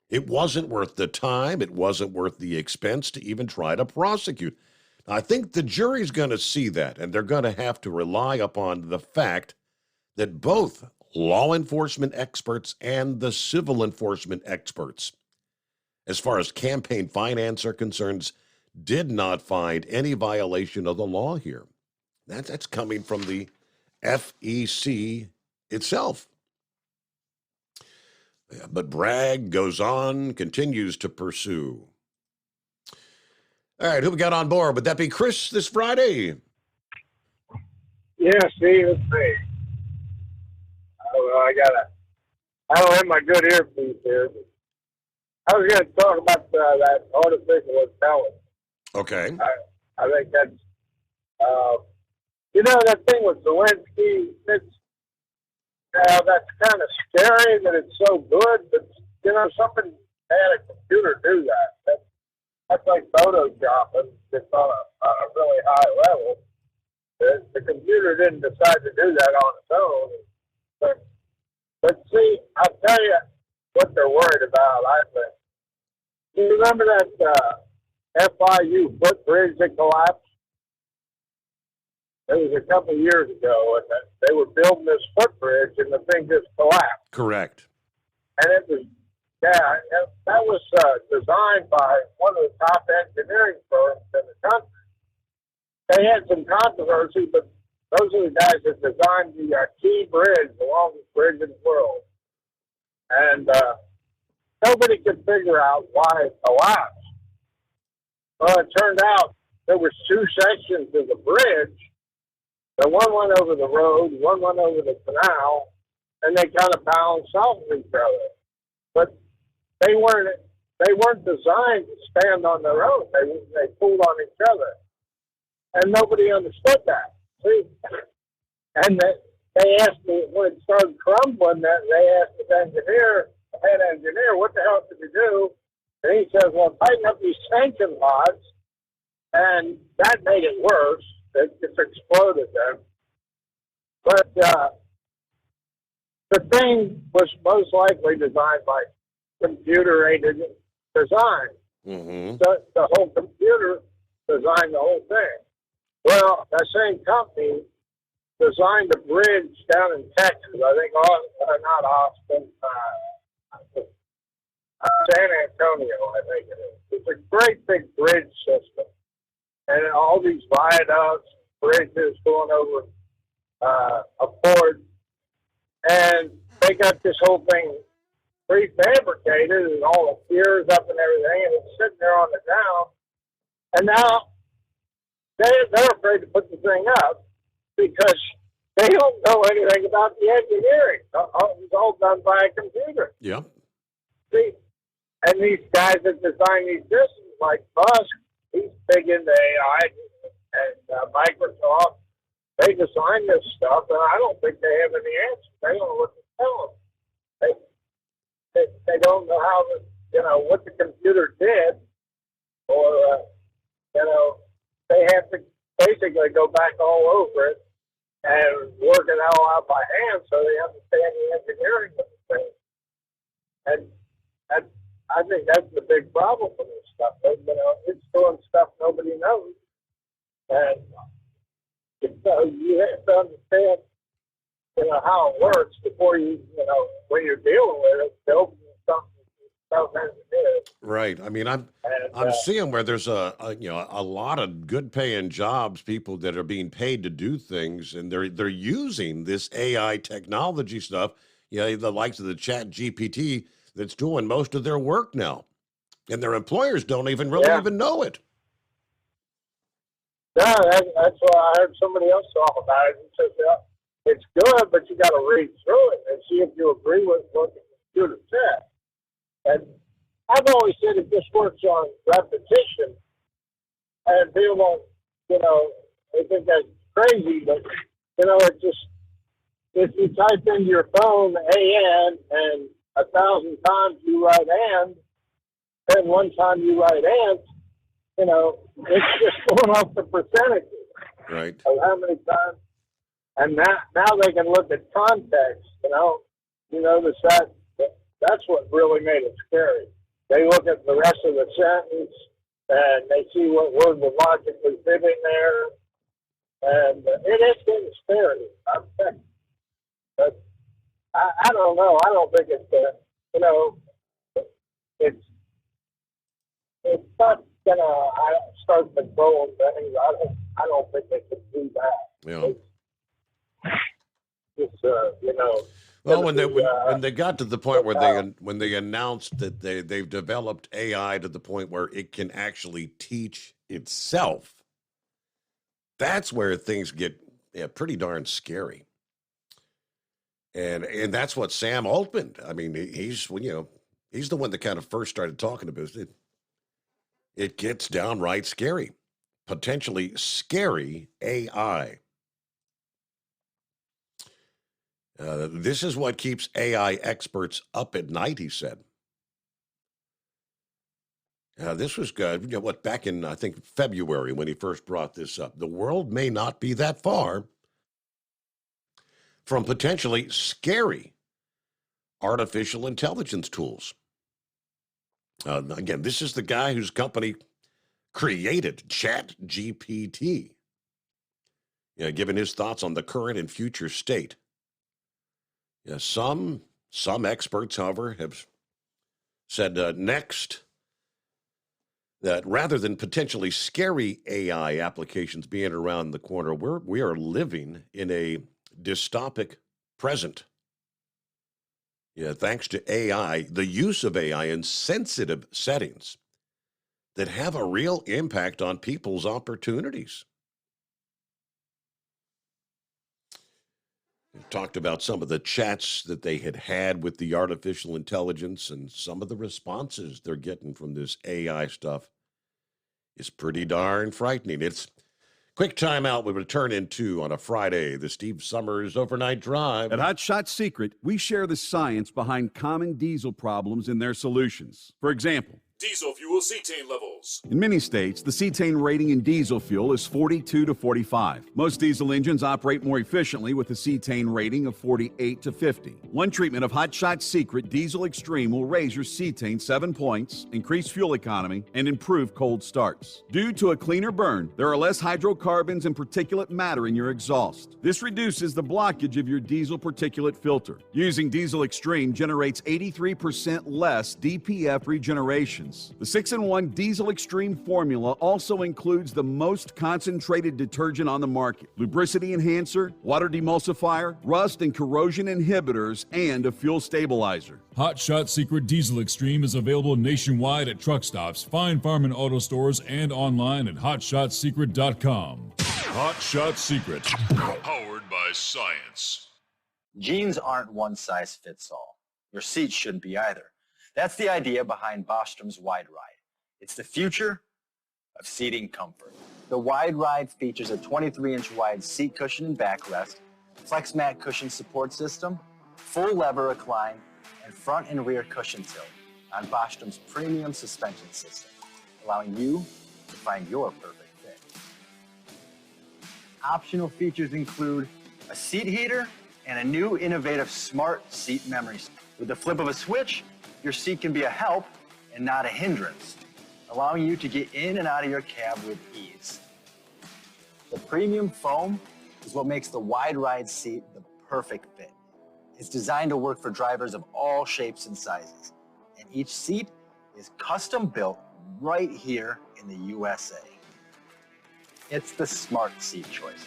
It wasn't worth the time, it wasn't worth the expense to even try to prosecute. Now, I think the jury's going to see that, and they're going to have to rely upon the fact that both law enforcement experts and the civil enforcement experts, as far as campaign finance are concerned, did not find any violation of the law here. That's coming from the FEC itself. But Bragg goes on, continues to pursue. All right, who we got on board? Would that be Chris this Friday? Yeah, Steve, it's me. I don't have my good earpiece here. I was going to talk about that artificial intelligence. Okay. I think that's, that thing with Zelensky, that's kind of scary that it's so good, but, somebody had a computer do that. That's like Photoshopping. It's on a really high level. The computer didn't decide to do that on its own. But see, I'll tell you what they're worried about, I think. Do you remember that FIU footbridge that collapsed? It was a couple of years ago, and they were building this footbridge, and the thing just collapsed. Correct. And it was, that was designed by one of the top engineering firms in the country. They had some controversy, but those are the guys that designed the Key Bridge, the longest bridge in the world. And nobody could figure out why it collapsed. Well, it turned out there were two sections of the bridge. The one went over the road, one went over the canal, and they kind of balanced off of each other. But they weren't designed to stand on their own. They pulled on each other. And nobody understood that. See? And they asked me, when it started crumbling, they asked the head engineer, what the hell did we do? And he says, well, tighten up these tension rods. And that made it worse. It just exploded then. But the thing was most likely designed by computer-aided design. Mm-hmm. The whole computer designed the whole thing. Well, that same company designed a bridge down in Texas. I think, not Austin, San Antonio, I think it is. It's a great big bridge system. And all these viaducts, bridges going over a port. And they got this whole thing prefabricated and all the piers up and everything. And it's sitting there on the ground. And now they're afraid to put the thing up because they don't know anything about the engineering. It's all done by a computer. Yeah. See, and these guys that design these systems, like Musk, he's big into AI, and Microsoft, they design this stuff, and I don't think they have any answers. They don't know what to tell them. They don't know how what the computer did, or they have to basically go back all over it and work it all out by hand so they understand the engineering of the thing. And I think that's the big problem with this stuff. It's doing stuff nobody knows, and you have to understand, how it works before when you're dealing with it. Building something self-engineered. Right. I mean, I'm seeing where there's a lot of good paying jobs, people that are being paid to do things, and they're using this AI technology stuff. The likes of the Chat GPT that's doing most of their work now, and their employers don't even really even know it. No, that's what I heard somebody else talk about it. He says, it's good, but you got to read through it and see if you agree with what the computer said. And I've always said it just works on repetition. And people don't, they think that's crazy, but, it just, if you type into your phone AN and 1,000 times you write and, then one time you write and, it's just going off the percentages. Right. Of how many times. And now they can look at context, You notice that's what really made it scary. They look at the rest of the sentence, and they see what words of logic was in there. And it is getting scary. But I don't know. I don't think it's, it's not going to start controlling things. I don't think they can do that. Yeah. It's, Well, when they got to the point where when they announced that they've developed AI to the point where it can actually teach itself, that's where things get pretty darn scary. And that's what Sam Altman. I mean, he's the one that kind of first started talking about it. It gets downright scary, potentially scary AI. This is what keeps AI experts up at night, he said. This was good. Back in, I think, February when he first brought this up. The world may not be that far from potentially scary artificial intelligence tools. Again, this is the guy whose company created ChatGPT. Giving his thoughts on the current and future state. Some experts, however, have said next that rather than potentially scary AI applications being around the corner, we are living in a dystopic present. Thanks to AI, the use of AI in sensitive settings that have a real impact on people's opportunities. We talked about some of the chats that they had with the artificial intelligence, and some of the responses they're getting from this AI stuff is pretty darn frightening. It's quick timeout. We return in 2 on a Friday, the Steve Summers Overnight Drive. At Hot Shot Secret, we share the science behind common diesel problems and their solutions. For example, diesel fuel cetane levels. in many states, the cetane rating in diesel fuel is 42 to 45. Most diesel engines operate more efficiently with a cetane rating of 48 to 50. One treatment of Hot Shot Secret Diesel Extreme will raise your cetane 7 points, increase fuel economy, and improve cold starts. Due to a cleaner burn, there are less hydrocarbons and particulate matter in your exhaust. This reduces the blockage of your diesel particulate filter. Using Diesel Extreme generates 83% less DPF regeneration cleans. The 6-in-1 Diesel Extreme formula also includes the most concentrated detergent on the market, lubricity enhancer, water demulsifier, rust and corrosion inhibitors, and a fuel stabilizer. Hot Shot Secret Diesel Extreme is available nationwide at truck stops, fine farm and auto stores, and online at hotshotsecret.com. Hot Shot Secret, powered by science. Jeans aren't one size fits all. Your seats shouldn't be either. That's the idea behind Bostrom's Wide Ride. It's the future of seating comfort. The Wide Ride features a 23-inch wide seat cushion and backrest, flex mat cushion support system, full lever recline, and front and rear cushion tilt on Bostrom's premium suspension system, allowing you to find your perfect fit. Optional features include a seat heater and a new innovative smart seat memory. With the flip of a switch, your seat can be a help and not a hindrance, allowing you to get in and out of your cab with ease. The premium foam is what makes the Wide Ride seat the perfect fit. It's designed to work for drivers of all shapes and sizes, and each seat is custom built right here in the USA. It's the smart seat choice.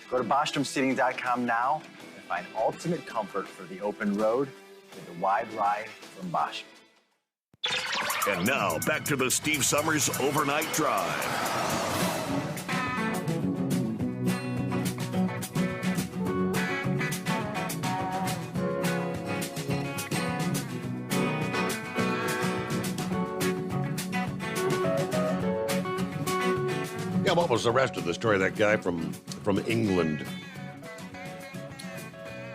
Go to BostromSeating.com now and find ultimate comfort for the open road with the Wide Ride from Bostrom. And now, back to the Steve Summers Overnight Drive. Yeah, what was the rest of the story? That guy from England.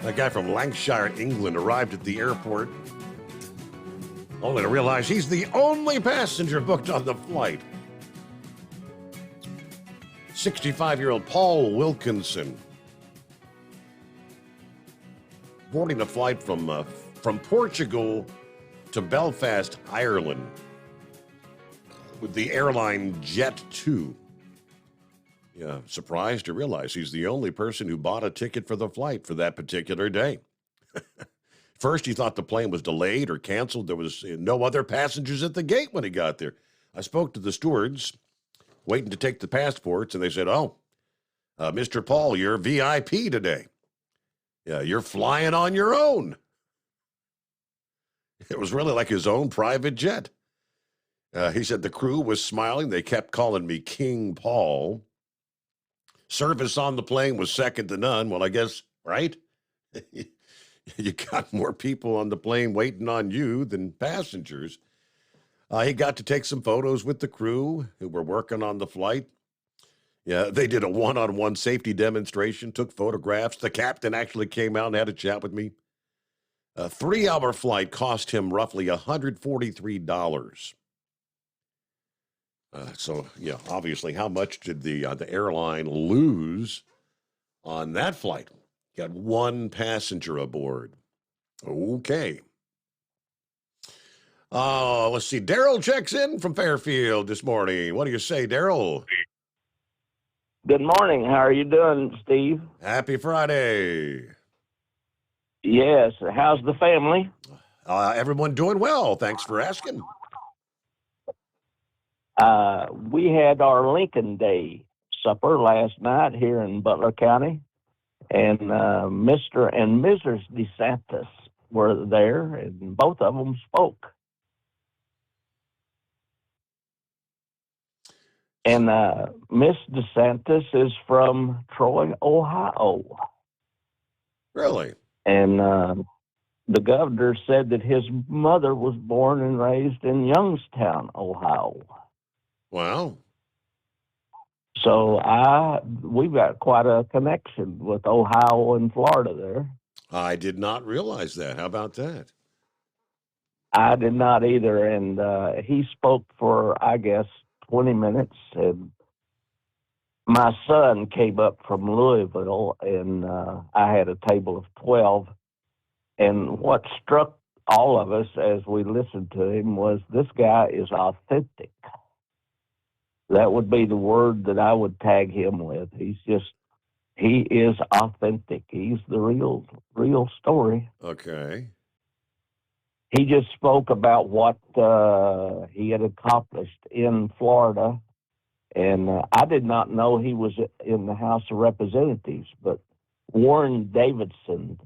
That guy from Lancashire, England, arrived at the airport only to realize he's the only passenger booked on the flight. 65-year-old Paul Wilkinson, boarding a flight from Portugal to Belfast, Ireland, with the airline Jet2. Yeah, surprised to realize he's the only person who bought a ticket for the flight for that particular day. First, he thought the plane was delayed or canceled. There was no other passengers at the gate when he got there. I spoke to the stewards waiting to take the passports, and they said, Mr. Paul, you're VIP today. Yeah, you're flying on your own. It was really like his own private jet. He said the crew was smiling. They kept calling me King Paul. Service on the plane was second to none. Well, I guess, right? You got more people on the plane waiting on you than passengers. He got to take some photos with the crew who were working on the flight. Yeah, they did a one-on-one safety demonstration, took photographs. The captain actually came out and had a chat with me. A 3-hour flight cost him roughly $143. So, yeah, obviously, how much did the airline lose on that flight? Got one passenger aboard. Okay. Let's see. Daryl checks in from Fairfield this morning. What do you say, Daryl? Good morning. How are you doing, Steve? Happy Friday. Yes. How's the family? Everyone doing well. Thanks for asking. We had our Lincoln Day supper last night here in Butler County, and Mr. and Mrs. DeSantis were there, and both of them spoke. And Miss DeSantis is from Troy, Ohio. Really? And the governor said that his mother was born and raised in Youngstown, Ohio. Wow. So we've got quite a connection with Ohio and Florida there. I did not realize that. How about that? I did not either. And he spoke for, I guess, 20 minutes. And my son came up from Louisville, and I had a table of 12. And what struck all of us as we listened to him was this guy is authentic. That would be the word that I would tag him with. He is authentic. He's the real story. Okay. he just spoke about what he had accomplished in Florida. And I did not know he was in the House of Representatives, but Warren Davidson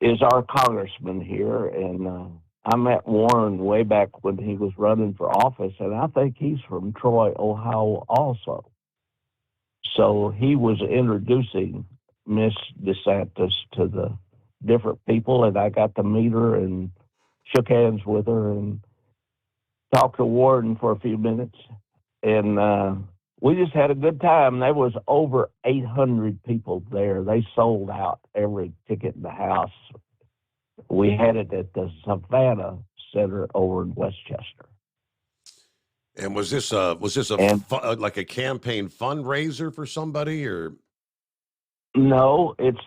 is our congressman here. And I met Warren way back when he was running for office, and I think he's from Troy, Ohio also. So he was introducing Miss DeSantis to the different people, and I got to meet her and shook hands with her and talked to Warren for a few minutes. And we just had a good time. There was over 800 people there. They sold out every ticket in the house. We had it at the Savannah Center over in Westchester. And was this like a campaign fundraiser for somebody, or? No, it's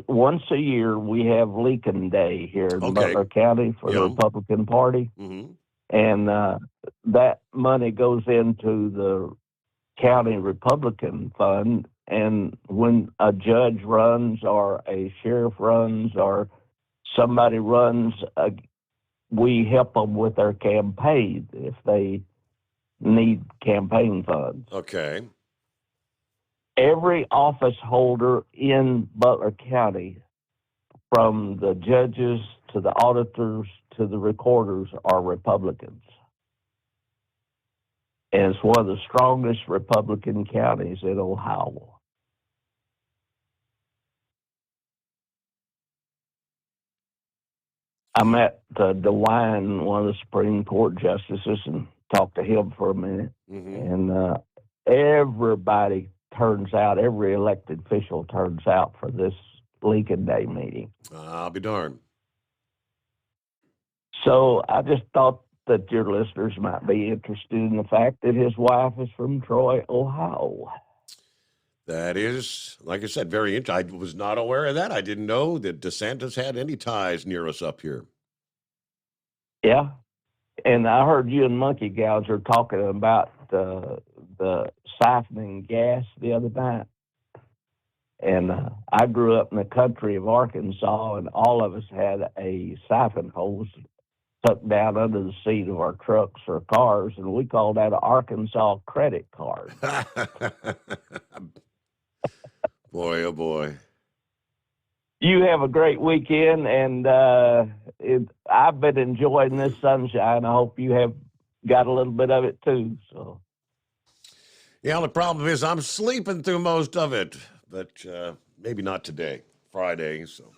once a year we have Lincoln Day here in Butler County for the Republican Party. Mm-hmm. And that money goes into the county Republican fund. And when a judge runs or a sheriff runs or somebody runs, we help them with their campaign if they need campaign funds. Okay. Every office holder in Butler County, from the judges to the auditors to the recorders, are Republicans. And it's one of the strongest Republican counties in Ohio. I met DeWine, one of the Supreme Court justices, and talked to him for a minute. Mm-hmm. And everybody turns out, every elected official turns out for this Lincoln Day meeting. I'll be darned. So I just thought that your listeners might be interested in the fact that his wife is from Troy, Ohio. That is, like I said, very interesting. I was not aware of that. I didn't know that DeSantis had any ties near us up here. Yeah. And I heard you and Monkey Gouger talking about the siphoning gas the other night. And I grew up in the country of Arkansas, and all of us had a siphon hose tucked down under the seat of our trucks or cars, and we called that an Arkansas credit card. Boy, oh boy. You have a great weekend, and I've been enjoying this sunshine. I hope you have got a little bit of it too. So, yeah, the problem is I'm sleeping through most of it, but maybe not today, Friday. So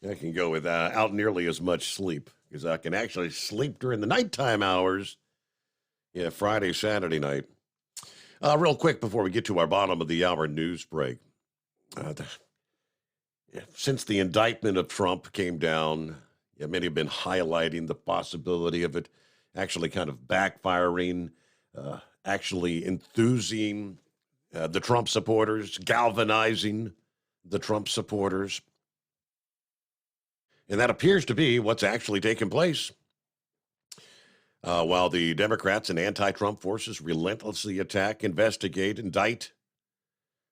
I can go without nearly as much sleep, because I can actually sleep during the nighttime hours. Yeah, Friday, Saturday night. Real quick before we get to our bottom of the hour news break. Since the indictment of Trump came down, many have been highlighting the possibility of it actually kind of backfiring, actually enthusing the Trump supporters, galvanizing the Trump supporters. And that appears to be what's actually taking place. While the Democrats and anti-Trump forces relentlessly attack, investigate, indict,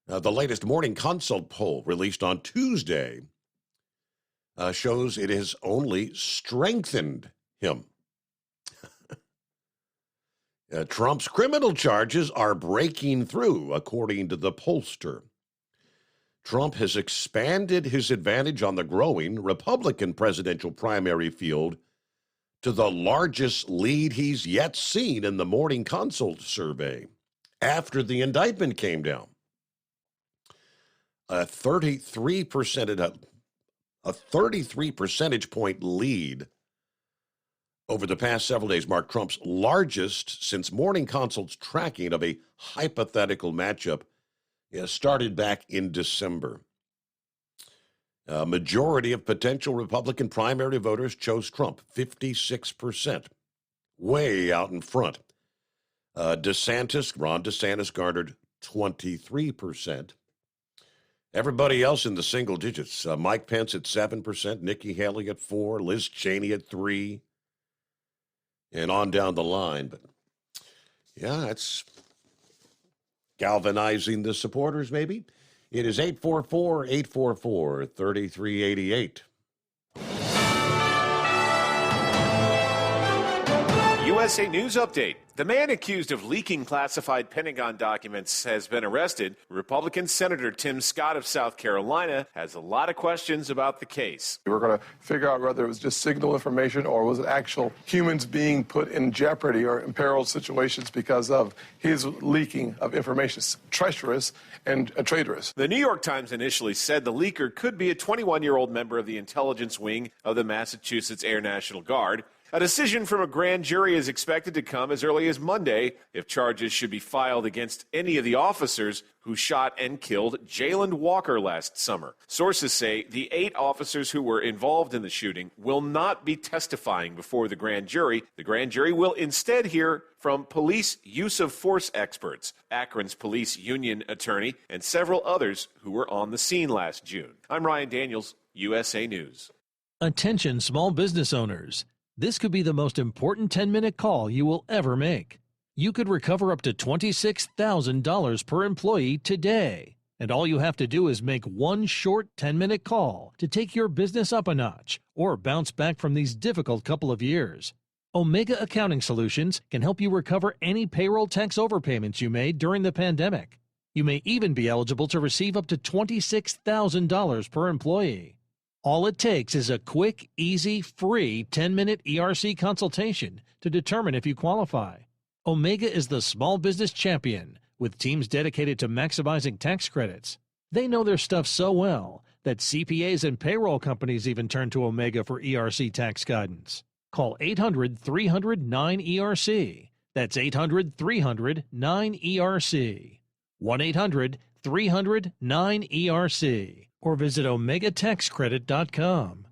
the latest Morning Consult poll released on Tuesday shows it has only strengthened him. Trump's criminal charges are breaking through, according to the pollster. Trump has expanded his advantage on the growing Republican presidential primary field to the largest lead he's yet seen in the Morning Consult survey after the indictment came down. A 33 percentage point lead over the past several days marked Trump's largest since Morning Consult's tracking of a hypothetical matchup started back in December. A majority of potential Republican primary voters chose Trump, 56%, way out in front. Ron DeSantis garnered 23%. Everybody else in the single digits. Mike Pence at 7%, Nikki Haley at 4%, Liz Cheney at 3%, and on down the line. But yeah, it's galvanizing the supporters, maybe. It is 844-844-3388. USA News Update. The man accused of leaking classified Pentagon documents has been arrested. Republican Senator Tim Scott of South Carolina has a lot of questions about the case. We're going to figure out whether it was just signal information or was it actual humans being put in jeopardy or imperiled situations because of his leaking of information. It's treacherous and traitorous. The New York Times initially said the leaker could be a 21-year-old member of the intelligence wing of the Massachusetts Air National Guard. A decision from a grand jury is expected to come as early as Monday if charges should be filed against any of the officers who shot and killed Jayland Walker last summer. Sources say the 8 officers who were involved in the shooting will not be testifying before the grand jury. The grand jury will instead hear from police use of force experts, Akron's police union attorney, and several others who were on the scene last June. I'm Ryan Daniels, USA News. Attention small business owners. This could be the most important 10-minute call you will ever make. You could recover up to $26,000 per employee today. And all you have to do is make one short 10-minute call to take your business up a notch or bounce back from these difficult couple of years. Omega Accounting Solutions can help you recover any payroll tax overpayments you made during the pandemic. You may even be eligible to receive up to $26,000 per employee. All it takes is a quick, easy, free 10-minute ERC consultation to determine if you qualify. Omega is the small business champion with teams dedicated to maximizing tax credits. They know their stuff so well that CPAs and payroll companies even turn to Omega for ERC tax guidance. Call 800-300-9ERC. That's 800-300-9ERC. 1-800-300-9ERC. Or visit OmegaTaxCredit.com.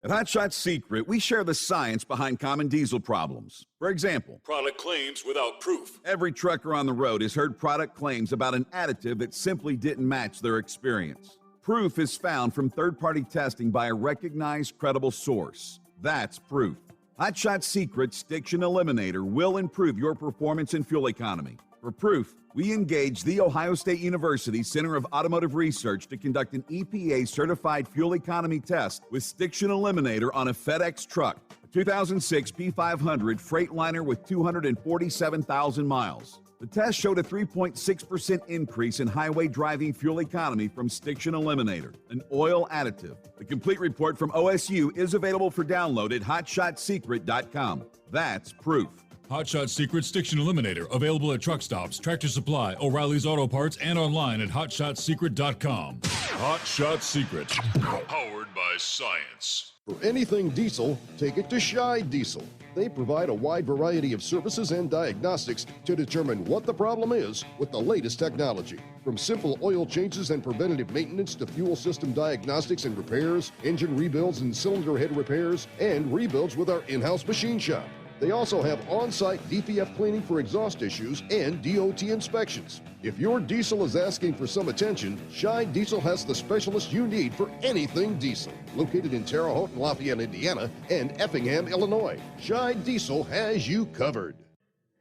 At Hot Shot Secret, we share the science behind common diesel problems. For example, product claims without proof. Every trucker on the road has heard product claims about an additive that simply didn't match their experience. Proof is found from third-party testing by a recognized, credible source. That's proof. Hot Shot Secret's Stiction Eliminator will improve your performance and fuel economy. For proof, we engaged the Ohio State University Center of Automotive Research to conduct an EPA-certified fuel economy test with Stiction Eliminator on a FedEx truck, a 2006 P500 Freightliner with 247,000 miles. The test showed a 3.6% increase in highway driving fuel economy from Stiction Eliminator, an oil additive. The complete report from OSU is available for download at hotshotsecret.com. That's proof. Hot Shot Secret Stiction Eliminator, available at truck stops, Tractor Supply, O'Reilly's Auto Parts, and online at hotshotsecret.com. Hot Shot Secret, powered by science. For anything diesel, take it to Scheid Diesel. They provide a wide variety of services and diagnostics to determine what the problem is with the latest technology. From simple oil changes and preventative maintenance to fuel system diagnostics and repairs, engine rebuilds and cylinder head repairs, and rebuilds with our in-house machine shop. They also have on-site DPF cleaning for exhaust issues and DOT inspections. If your diesel is asking for some attention, Scheid Diesel has the specialist you need for anything diesel. Located in Terre Haute and Lafayette, Indiana, and Effingham, Illinois, Scheid Diesel has you covered.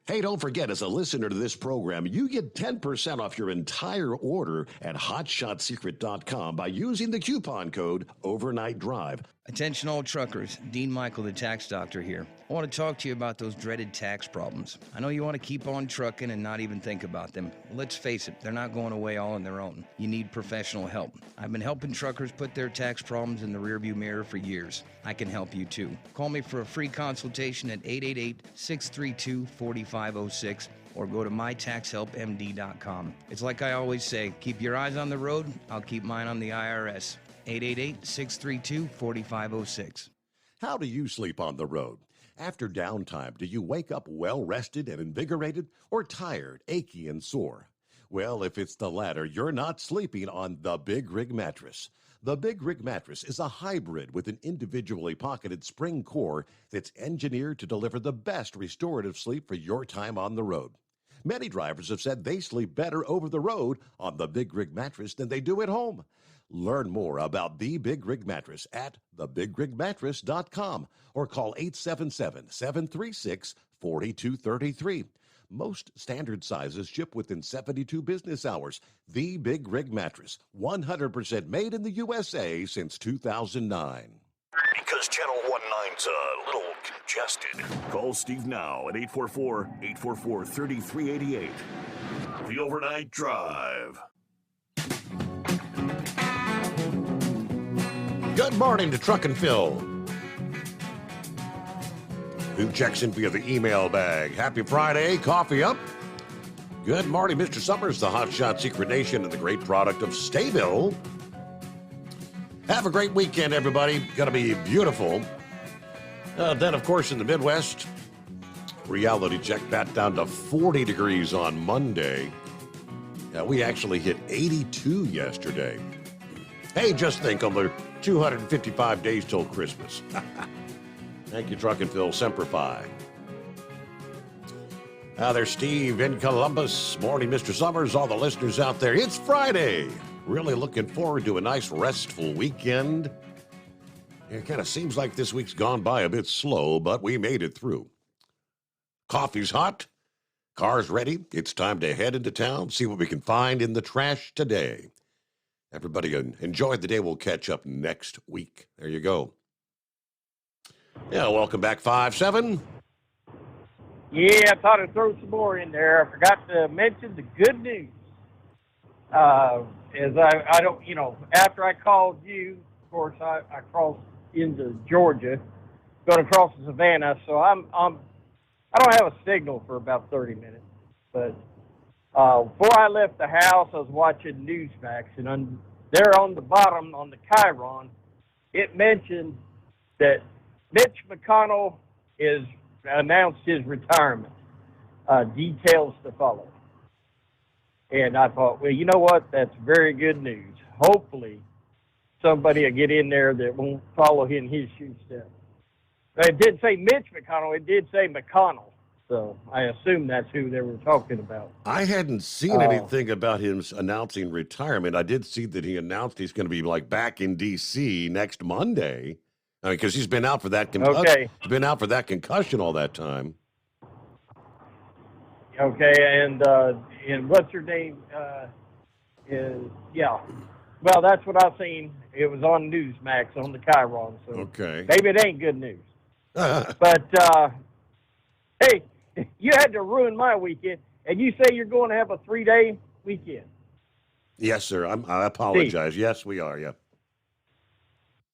Hey, don't forget, as a listener to this program, you get 10% off your entire order at hotshotsecret.com by using the coupon code Overnight Drive. Attention all truckers, Dean Michael, the tax doctor here. I want to talk to you about those dreaded tax problems. I know you want to keep on trucking and not even think about them. Well, let's face it, they're not going away all on their own. You need professional help. I've been helping truckers put their tax problems in the rearview mirror for years. I can help you too. Call me for a free consultation at 888-632-4506 or go to mytaxhelpmd.com. It's like I always say, keep your eyes on the road, I'll keep mine on the IRS. 888-632-4506. How do you sleep on the road? After downtime, do you wake up well-rested and invigorated or tired, achy, and sore? Well, if it's the latter, you're not sleeping on the Big Rig Mattress. The Big Rig Mattress is a hybrid with an individually pocketed spring core that's engineered to deliver the best restorative sleep for your time on the road. Many drivers have said they sleep better over the road on the Big Rig Mattress than they do at home. Learn more about the Big Rig Mattress at thebigrigmattress.com or call 877-736-4233. Most standard sizes ship within 72 business hours. The Big Rig Mattress, 100% made in the USA since 2009. Because Channel 19's a little adjusted. Call Steve now at 844-844-3388. The Overnight Drive. Good morning to Truck and Phil, who checks in via the email bag. Happy Friday, coffee up. Good morning, Mr. Summers, the Hotshot Secret Nation, and the great product of Stayville. Have a great weekend, everybody. Going to be beautiful. Then, of course, in the Midwest, reality check back down to 40 degrees on Monday. We actually hit 82 yesterday. Hey, just think, on the 255 days till Christmas. Thank you, Truck and Phil. Semper Fi. There's Steve in Columbus. Morning, Mr. Summers. All the listeners out there. It's Friday. Really looking forward to a nice, restful weekend. It kind of seems like this week's gone by a bit slow, but we made it through. Coffee's hot. Car's ready. It's time to head into town, see what we can find in the trash today. Everybody enjoy the day. We'll catch up next week. There you go. Yeah, welcome back, 5-7. Yeah, I thought I'd throw some more in there. I forgot to mention the good news. As I don't, after I called you, of course, I crossed into Georgia, going across the Savannah, so I don't have a signal for about 30 minutes. But before I left the house, I was watching Newsmax, and there on the bottom, on the Chiron, it mentioned that Mitch McConnell announced his retirement. Details to follow. And I thought, well, you know what? That's very good news. Hopefully, somebody will get in there that won't follow in his shoe steps. It did say Mitch McConnell. It did say McConnell. So I assume that's who they were talking about. I hadn't seen anything about him announcing retirement. I did see that he announced he's going to be back in D.C. next Monday. I mean, because he's been out for that concussion. He's been out for that concussion all that time. Okay, and what's her name? Well, that's what I've seen. It was on Newsmax on the Chiron. So okay, maybe it ain't good news. But hey, you had to ruin my weekend, and you say you're going to have a 3-day weekend. Yes, sir. I apologize. Steve. Yes, we are. Yeah.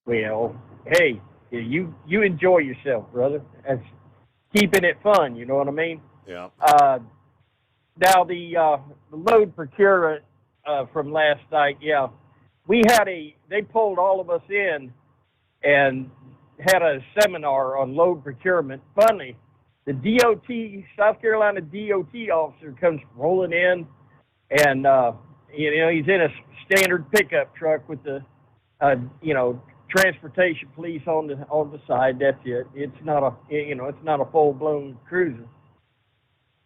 Well, hey, you enjoy yourself, brother. That's keeping it fun. You know what I mean? Yeah. Now the load procurement from last night. Yeah, we had they pulled all of us in and had a seminar on load procurement. Funny, the DOT, South Carolina DOT officer comes rolling in, and he's in a standard pickup truck with the transportation police on the side. That's it. It's not a full blown cruiser.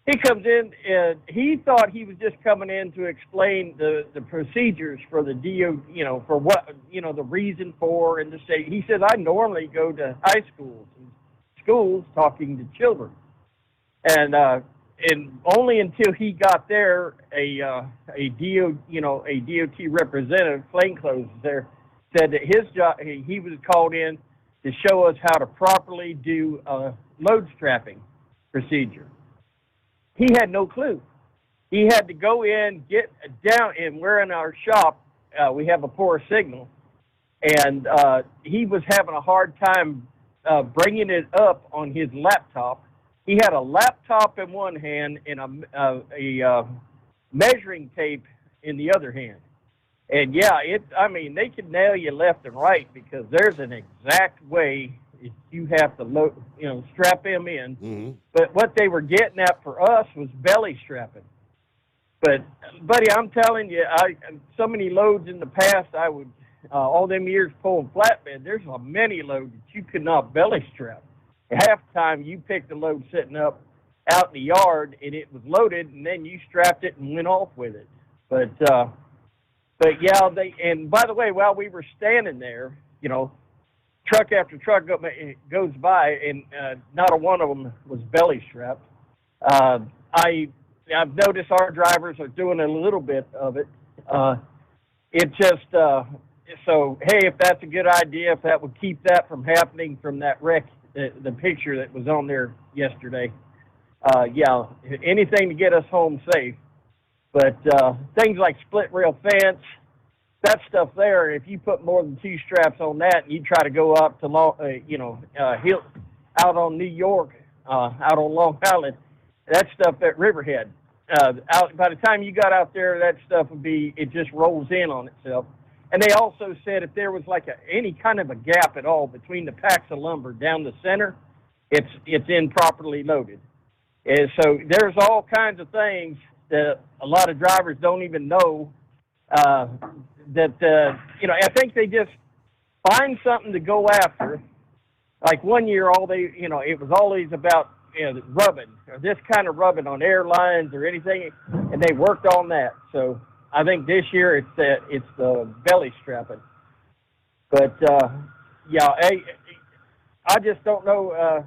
He comes in and he thought he was just coming in to explain the procedures for the DO, for what, the reason for and the state. He says, I normally go to high schools and schools talking to children. And only until he got there, a DOT representative, plainclothes there, said that his job, he was called in to show us how to properly do a load strapping procedure. He had no clue. He had to go in, get down, and we're in our shop. We have a poor signal, and he was having a hard time bringing it up on his laptop. He had a laptop in one hand and a measuring tape in the other hand. And yeah, they can nail you left and right because there's an exact way you have to load, strap them in. Mm-hmm. But what they were getting at for us was belly strapping. But, buddy, I'm telling you, so many loads in the past, I would, all them years pulling flatbed, there's a many load that you could not belly strap. Half the time you picked the load sitting up out in the yard and it was loaded, and then you strapped it and went off with it. But yeah, and by the way, while we were standing there, truck after truck goes by, and not a one of them was belly strapped. I've noticed our drivers are doing a little bit of it. It just so hey, if that's a good idea, if that would keep that from happening from that wreck the picture that was on there yesterday. Yeah, anything to get us home safe. But things like split rail fence, that stuff there, if you put more than 2 straps on that and you try to go up to, out on New York, out on Long Island, that stuff at Riverhead, by the time you got out there, that stuff it just rolls in on itself. And they also said if there was like any kind of a gap at all between the packs of lumber down the center, it's improperly loaded. And so there's all kinds of things that a lot of drivers don't even know. I think they just find something to go after. Like one year, it was always about rubbing, or this kind of rubbing on airlines or anything, and they worked on that. So I think this year it's the belly strapping. But I just don't know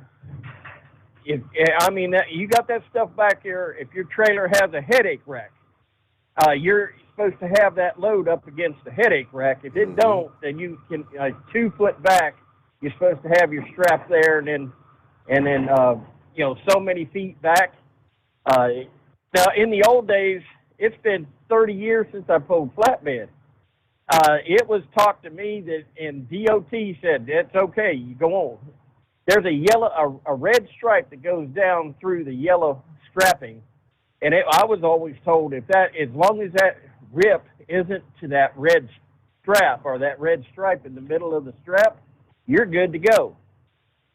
you got that stuff back here. If your trailer has a headache rack, you're supposed to have that load up against the headache rack. If it don't, then you can 2 foot back. You're supposed to have your strap there, and then so many feet back. Now, in the old days, it's been 30 years since I pulled flatbed. It was talked to me that, and DOT said, that's okay, you go on. There's a red stripe that goes down through the yellow strapping. And I was always told as long as that rip isn't to that red strap or that red stripe in the middle of the strap, you're good to go.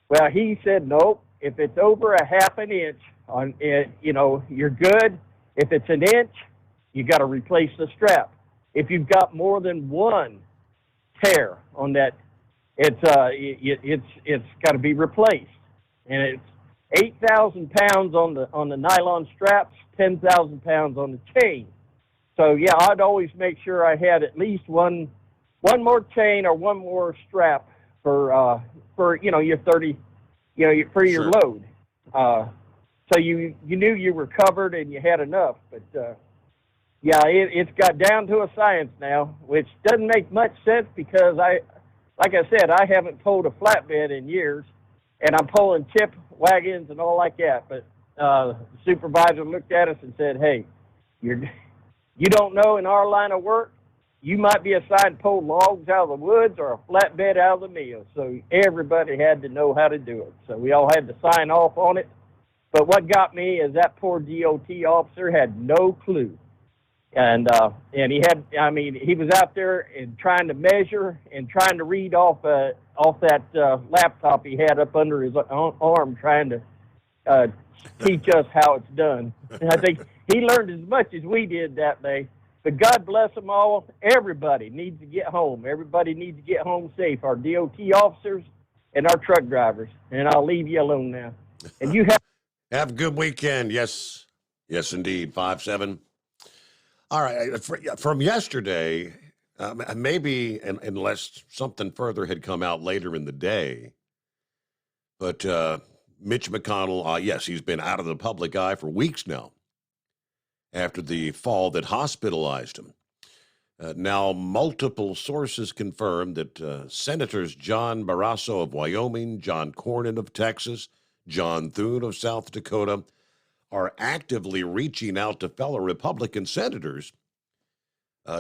Well, he said, nope, if it's over a half an inch on it, you're good. If it's an inch, you got to replace the strap. If you've got more than one tear on that, it's got to be replaced. And it's 8,000 pounds on the nylon straps, 10,000 pounds on the chain. So yeah, I'd always make sure I had at least one more chain or one more strap for your 30, for your load. So you knew you were covered and you had enough. But it's got down to a science now, which doesn't make much sense because like I said, I haven't pulled a flatbed in years, and I'm pulling chip wagons and all like that. But the supervisor looked at us and said, hey, you don't know in our line of work, you might be assigned to pull logs out of the woods or a flatbed out of the mill. So everybody had to know how to do it. So we all had to sign off on it. But what got me is that poor DOT officer had no clue. And he was out there and trying to measure and trying to read off that laptop he had up under his arm, trying to teach us how it's done. And I think he learned as much as we did that day. But God bless them all. Everybody needs to get home. Everybody needs to get home safe. Our DOT officers and our truck drivers. And I'll leave you alone now. And you have a good weekend. Yes, indeed. 5-7. All right, from yesterday, maybe unless something further had come out later in the day, but Mitch McConnell, yes, he's been out of the public eye for weeks now after the fall that hospitalized him. Now, multiple sources confirm that Senators John Barrasso of Wyoming, John Cornyn of Texas, John Thune of South Dakota are actively reaching out to fellow Republican senators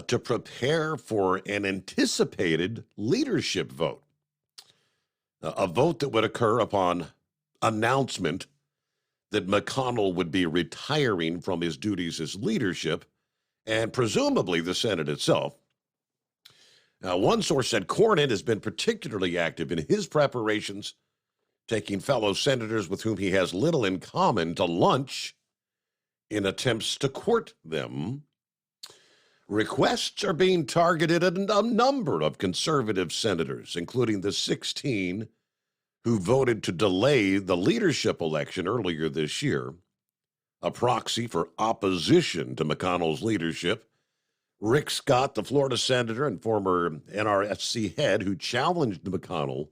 to prepare for an anticipated leadership vote, a vote that would occur upon announcement that McConnell would be retiring from his duties as leadership and presumably the Senate itself. Now, one source said Cornyn has been particularly active in his preparations, taking fellow senators with whom he has little in common to lunch in attempts to court them. Requests are being targeted at a number of conservative senators, including the 16 who voted to delay the leadership election earlier this year, a proxy for opposition to McConnell's leadership. Rick Scott, the Florida senator and former NRSC head who challenged McConnell,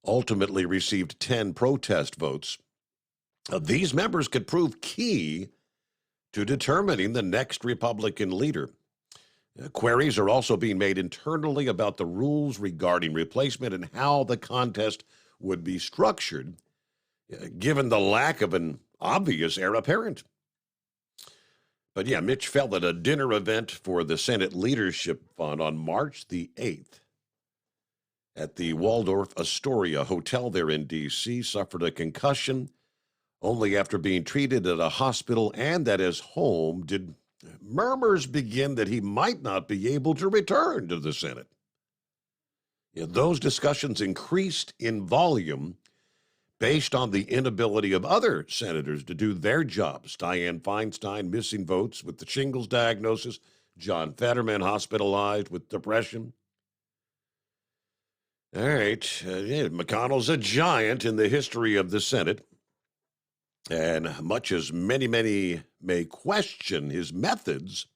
ultimately received 10 protest votes. These members could prove key to determining the next Republican leader. Queries are also being made internally about the rules regarding replacement and how the contest would be structured, given the lack of an obvious heir apparent. But yeah, Mitch felt that a dinner event for the Senate Leadership Fund on March the 8th at the Waldorf Astoria Hotel there in D.C. suffered a concussion. Only after being treated at a hospital and at his home did murmurs begin that he might not be able to return to the Senate. Those discussions increased in volume based on the inability of other senators to do their jobs. Dianne Feinstein missing votes with the shingles diagnosis, John Fetterman hospitalized with depression. All right, McConnell's a giant in the history of the Senate. And much as many may question his methods,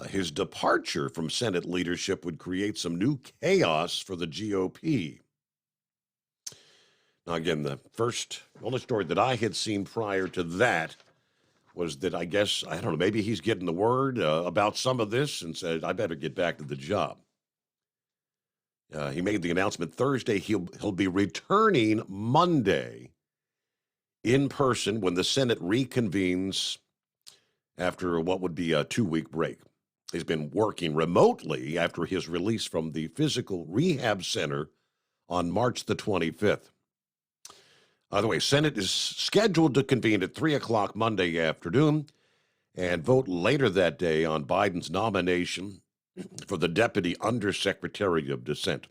his departure from Senate leadership would create some new chaos for the GOP. Now, again, the only story that I had seen prior to that was that I don't know, maybe he's getting the word about some of this and said, I better get back to the job. He made the announcement Thursday he'll be returning Monday in person when the Senate reconvenes after what would be a 2-week break. He's been working remotely after his release from the Physical Rehab Center on March the 25th. By the way, Senate is scheduled to convene at 3 o'clock Monday afternoon and vote later that day on Biden's nomination for the Deputy Undersecretary of Defense.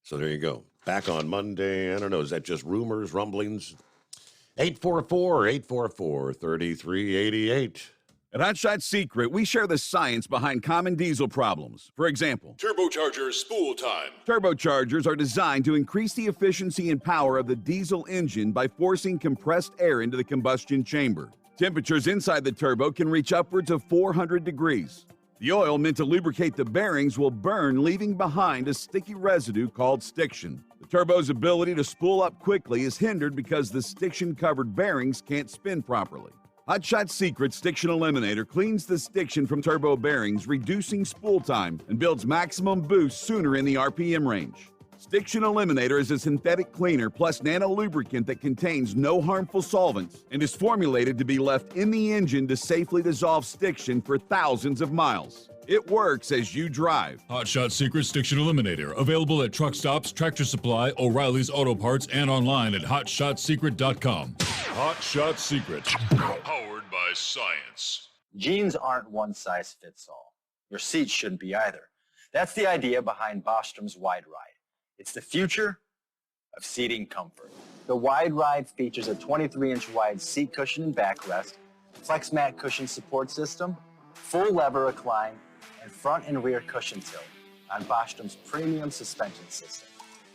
So there you go. Back on Monday. I don't know. Is that just rumors, rumblings? 844-844-3388. At Hot Shot Secret, we share the science behind common diesel problems. For example, Turbocharger spool time. Turbochargers are designed to increase the efficiency and power of the diesel engine by forcing compressed air into the combustion chamber. Temperatures inside the turbo can reach upwards of 400 degrees. The oil meant to lubricate the bearings will burn, leaving behind a sticky residue called stiction. The turbo's ability to spool up quickly is hindered because the stiction-covered bearings can't spin properly. Hot Shot Secret Stiction Eliminator cleans the stiction from turbo bearings, reducing spool time, and builds maximum boost sooner in the RPM range. Stiction Eliminator is a synthetic cleaner plus nano-lubricant that contains no harmful solvents and is formulated to be left in the engine to safely dissolve stiction for thousands of miles. It works as you drive. Hot Shot Secret Stiction Eliminator. Available at truck stops, Tractor Supply, O'Reilly's Auto Parts, and online at HotShotSecret.com. Hot Shot Secret. Powered by science. Jeans aren't one size fits all. Your seat shouldn't be either. That's the idea behind Bostrom's Wide Ride. It's the future of seating comfort. The Wide Ride features a 23-inch wide seat cushion and backrest, flex mat cushion support system, full lever recline, and front and rear cushion tilt on Bostrom's premium suspension system,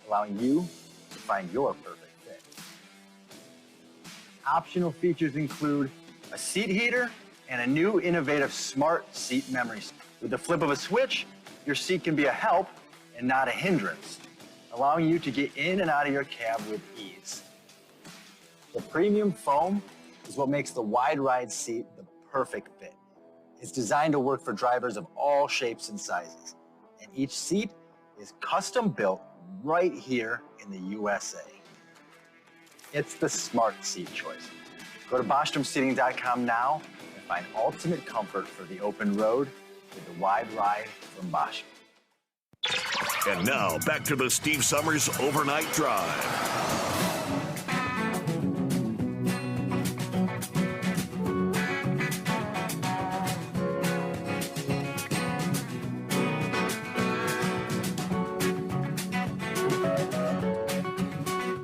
allowing you to find your perfect fit. Optional features include a seat heater and a new innovative smart seat memory. With the flip of a switch, your seat can be a help and not a hindrance, allowing you to get in and out of your cab with ease. The premium foam is what makes the Wide Ride seat the perfect fit. It's designed to work for drivers of all shapes and sizes, and each seat is custom built right here in the USA. It's the smart seat choice. Go to BostromSeating.com now and find ultimate comfort for the open road with the Wide Ride from Bostrom. And now, back to the Steve Summers Overnight Drive.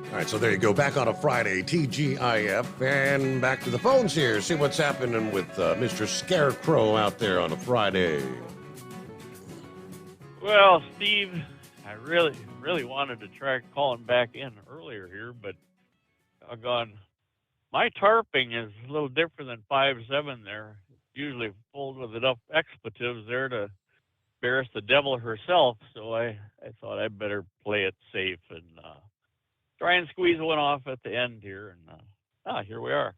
All right, so there you go. Back on a Friday, TGIF, and back to the phones here. See what's happening with Mr. Scarecrow out there on a Friday. Well, Steve, I really wanted to try calling back in earlier here, but doggone, my tarping is a little different than 5.7 there. It's usually filled with enough expletives there to embarrass the devil herself, so I thought I'd better play it safe and try and squeeze one off at the end here, and here we are.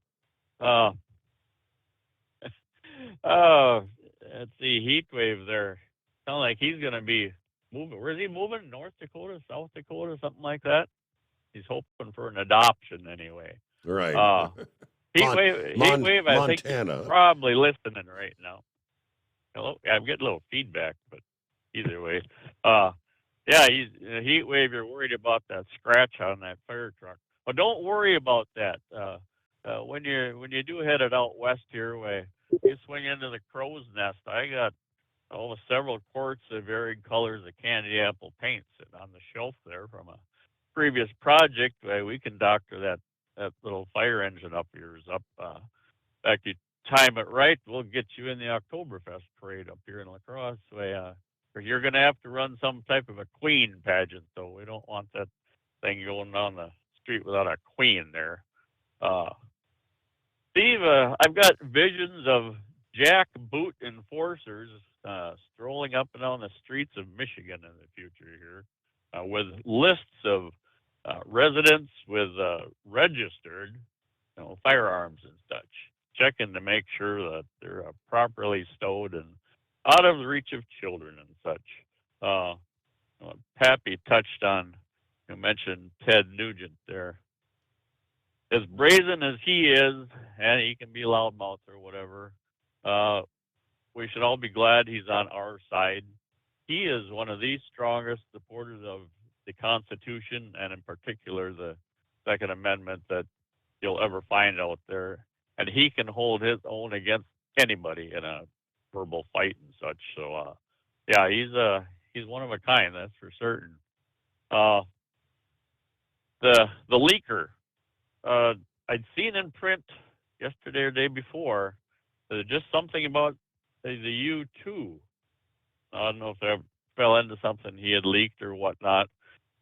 Let's see, heat wave there. Sounds like he's going to be moving. Where's he moving? North Dakota, South Dakota, something like that. He's hoping for an adoption anyway. Right. Heat wave. I think Montana. he's probably listening right now. Hello, I'm getting a little feedback, but either way, yeah, he's heat wave. You're worried about that scratch on that fire truck. Well, don't worry about that. When you do head it out west here, way you swing into the crow's nest. I got several quarts of varied colors of candy apple paint sitting on the shelf there from a previous project. We can doctor that little fire engine up yours up. In fact, you time it right, we'll get you in the Oktoberfest parade up here in La Crosse. Or you're going to have to run some type of a queen pageant, though. We don't want that thing going down the street without a queen there. Steve, I've got visions of jack boot enforcers strolling up and down the streets of Michigan in the future here with lists of residents with registered firearms and such, checking to make sure that they're properly stowed and out of the reach of children and such. Pappy touched on, mentioned Ted Nugent there. As brazen as he is, and he can be loudmouth or whatever, we should all be glad he's on our side. He is one of the strongest supporters of the Constitution, and in particular the Second Amendment, that you'll ever find out there. And he can hold his own against anybody in a verbal fight and such. So, yeah, he's one of a kind, that's for certain. The leaker, I'd seen in print yesterday or day before, just something about the U-2. I don't know if I fell into something he had leaked or whatnot.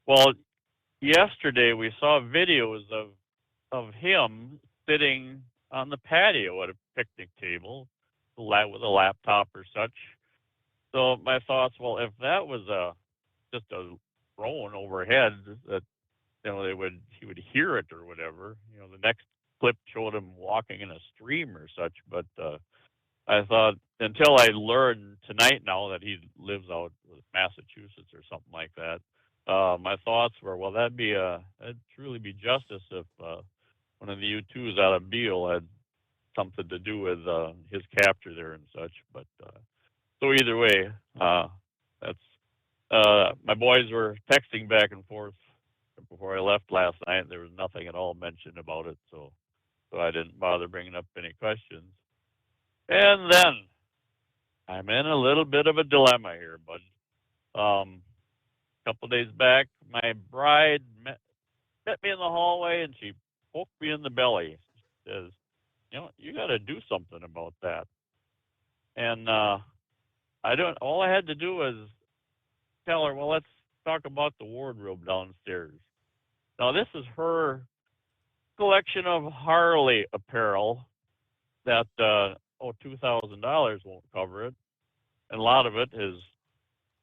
Well, yesterday we saw videos of him sitting on the patio at a picnic table with a laptop or such. So my thoughts, well, if that was just a drone overhead, that he would hear it or whatever. The next clip showed him walking in a stream or such. But I thought, until I learned tonight now that he lives out in Massachusetts or something like that, my thoughts were, well, that'd truly be justice if one of the U-2s out of Beale had something to do with his capture there and such. But so either way, that's my boys were texting back and forth before I left last night. There was nothing at all mentioned about it, so I didn't bother bringing up any questions. And then I'm in a little bit of a dilemma here, bud. A couple days back, my bride met me in the hallway, and she poked me in the belly. She says, you got to do something about that. And all I had to do was tell her, well, let's talk about the wardrobe downstairs. Now, this is her collection of Harley apparel that, $2,000 won't cover it. And a lot of it is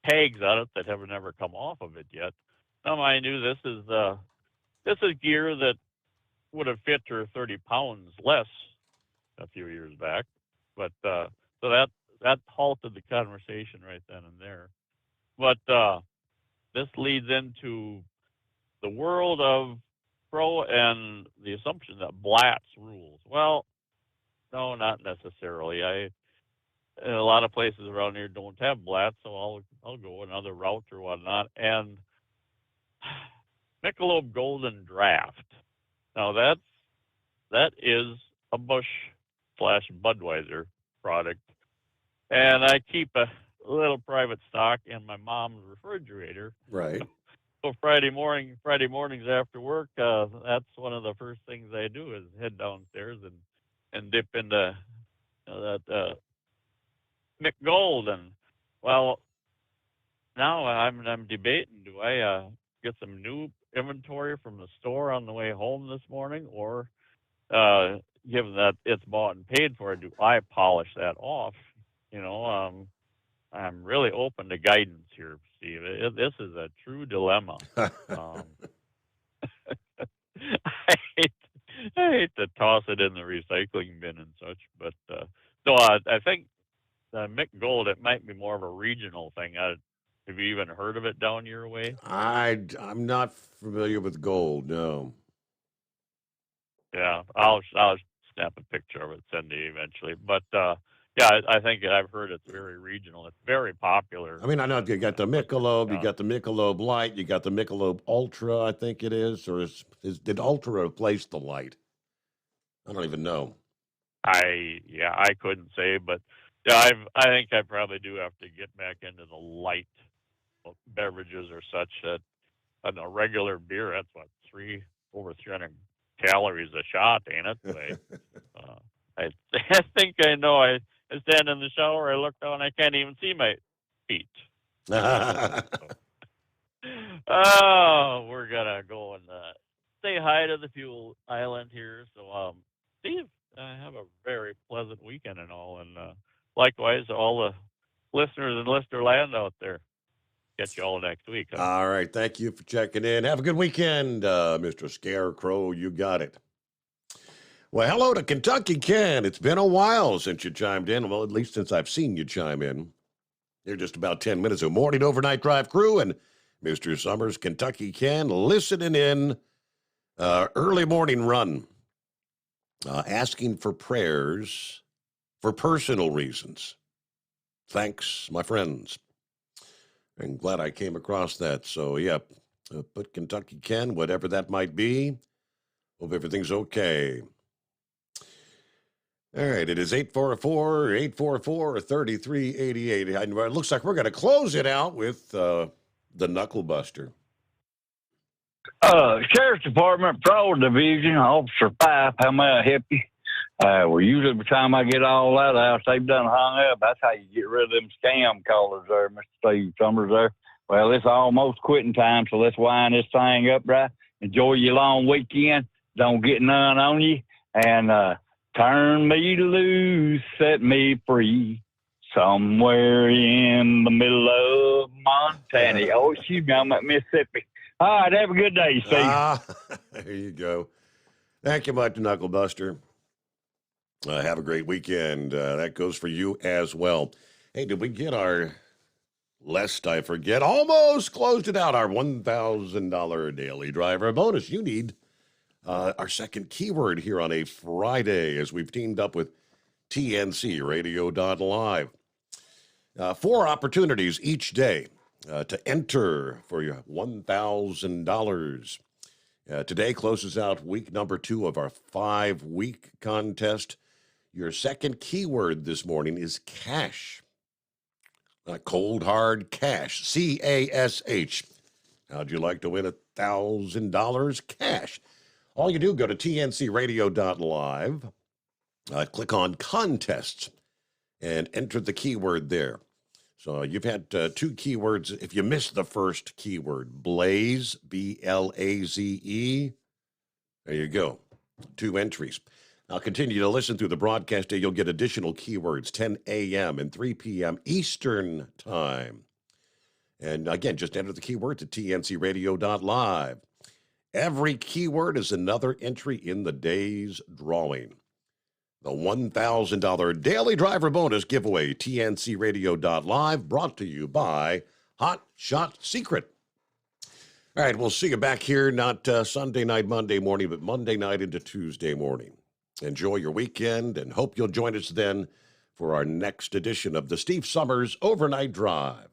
tags on it that have never come off of it yet. Now, mind you, this is gear that would have fit her 30 pounds less a few years back. But so that halted the conversation right then and there. But this leads into the world of pro and the assumption that Blatz rules. Well, no, not necessarily. In a lot of places around here don't have Blatz, so I'll go another route or whatnot. And Michelob Golden Draft. Now that is a Busch/Budweiser product, and I keep a little private stock in my mom's refrigerator. Right. So Friday mornings after work, that's one of the first things I do is head downstairs and dip into that Mick Gold. And well, now I'm debating: do I get some new inventory from the store on the way home this morning, or given that it's bought and paid for, do I polish that off? I'm really open to guidance here, Steve. This is a true dilemma. I hate to toss it in the recycling bin and such, but so I think Mick Gold, it might be more of a regional thing. Have Have you even heard of it down your way? I'm not familiar with gold, no. Yeah, I'll snap a picture of it, send it eventually. But yeah, I think I've heard it's very regional. It's very popular. I mean, I know you got the Michelob, you got the Michelob Light, you got the Michelob Ultra, I think it is, or did Ultra replace the Light? I don't even know. I couldn't say, but yeah, I think I probably do have to get back into the light beverages or such. That a regular beer, that's what over 300 calories a shot, ain't it? I think I know. I stand in the shower, I look down, I can't even see my feet. Oh, we're gonna go and say hi to the Fuel Island here. So, Steve, have a very pleasant weekend and all, and likewise all the listeners in Listerland out there. Catch you all next week. Huh? All right, thank you for checking in. Have a good weekend, Mr. Scarecrow. You got it. Well, hello to Kentucky Ken. It's been a while since you chimed in. Well, at least since I've seen you chime in. They're just about 10 minutes of morning overnight drive crew and Mr. Summers, Kentucky Ken, listening in early morning run, asking for prayers for personal reasons. Thanks, my friends. I'm glad I came across that. So, yeah, put Kentucky Ken, whatever that might be. Hope everything's okay. All right, it is 844-3388. It looks like we're going to close it out with the Knuckle Buster. Sheriff's Department, Patrol Division, Officer Fife, how may I help you? Well, usually by the time I get all that out, they've done hung up. That's how you get rid of them scam callers there, Mr. Steve Summers there. Well, it's almost quitting time, so let's wind this thing up, right? Enjoy your long weekend. Don't get none on you. And turn me loose, set me free, somewhere in the middle of Montana. Oh, excuse me, I'm at Mississippi. All right, have a good day, Steve. There you go. Thank you much, Knuckle Buster. Have a great weekend. That goes for you as well. Hey, did we get our, lest I forget, almost closed it out, our $1,000 daily driver bonus. You need our second keyword here on a Friday as we've teamed up with TNC Radio.live. 4 opportunities each day to enter for your $1,000. Today closes out week number 2 of our 5-week contest. Your second keyword this morning is cash. Cold, hard cash. C-A-S-H. How'd you like to win $1,000 cash? All you do, go to tncradio.live, click on contests, and enter the keyword there. So you've had 2 keywords. If you missed the first keyword, Blaze, B-L-A-Z-E, there you go. 2 entries. Now continue to listen through the broadcast day. You'll get additional keywords, 10 a.m. and 3 p.m. Eastern Time. And again, just enter the keywords at tncradio.live. Every keyword is another entry in the day's drawing. The $1,000 daily driver bonus giveaway, tncradio.live, brought to you by Hot Shot Secret. All right, we'll see you back here, not Sunday night, Monday morning, but Monday night into Tuesday morning. Enjoy your weekend and hope you'll join us then for our next edition of the Steve Summers Overnight Drive.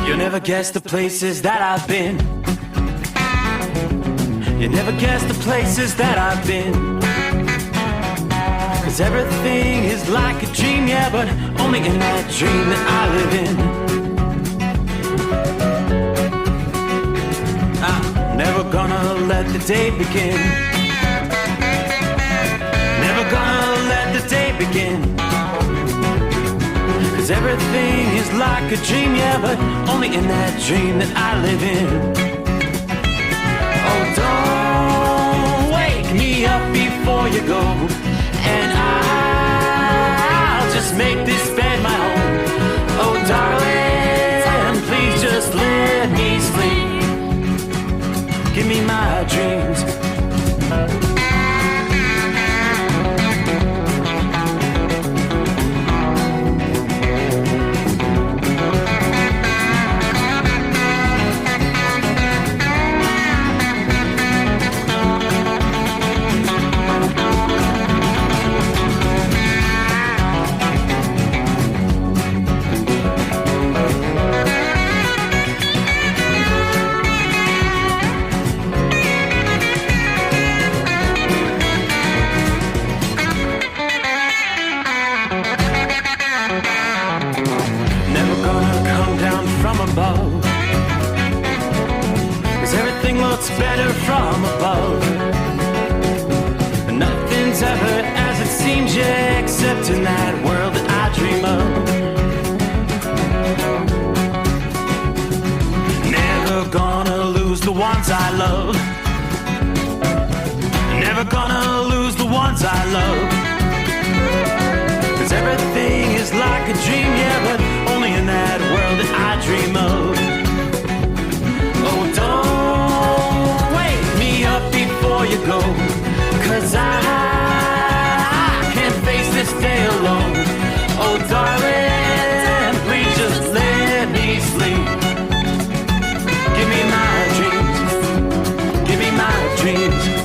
You'll never guess the places that I've been. You never guess the places that I've been. 'Cause everything is like a dream, yeah, but only in that dream that I live in. I'm never gonna let the day begin. Never gonna let the day begin. 'Cause everything is like a dream, yeah, but only in that dream that I live in. Oh, don't wake me up before you go, and I'll just make this bed my home. Oh, darling, please in that world that I dream of. Never gonna lose the ones I love. Never gonna lose the ones I love. 'Cause everything is like a dream, yeah, but only in that world that I dream of. Oh, don't wake me up before you go, 'cause I can't face this day alone. Oh, darling, please just let me sleep. Give me my dreams, give me my dreams.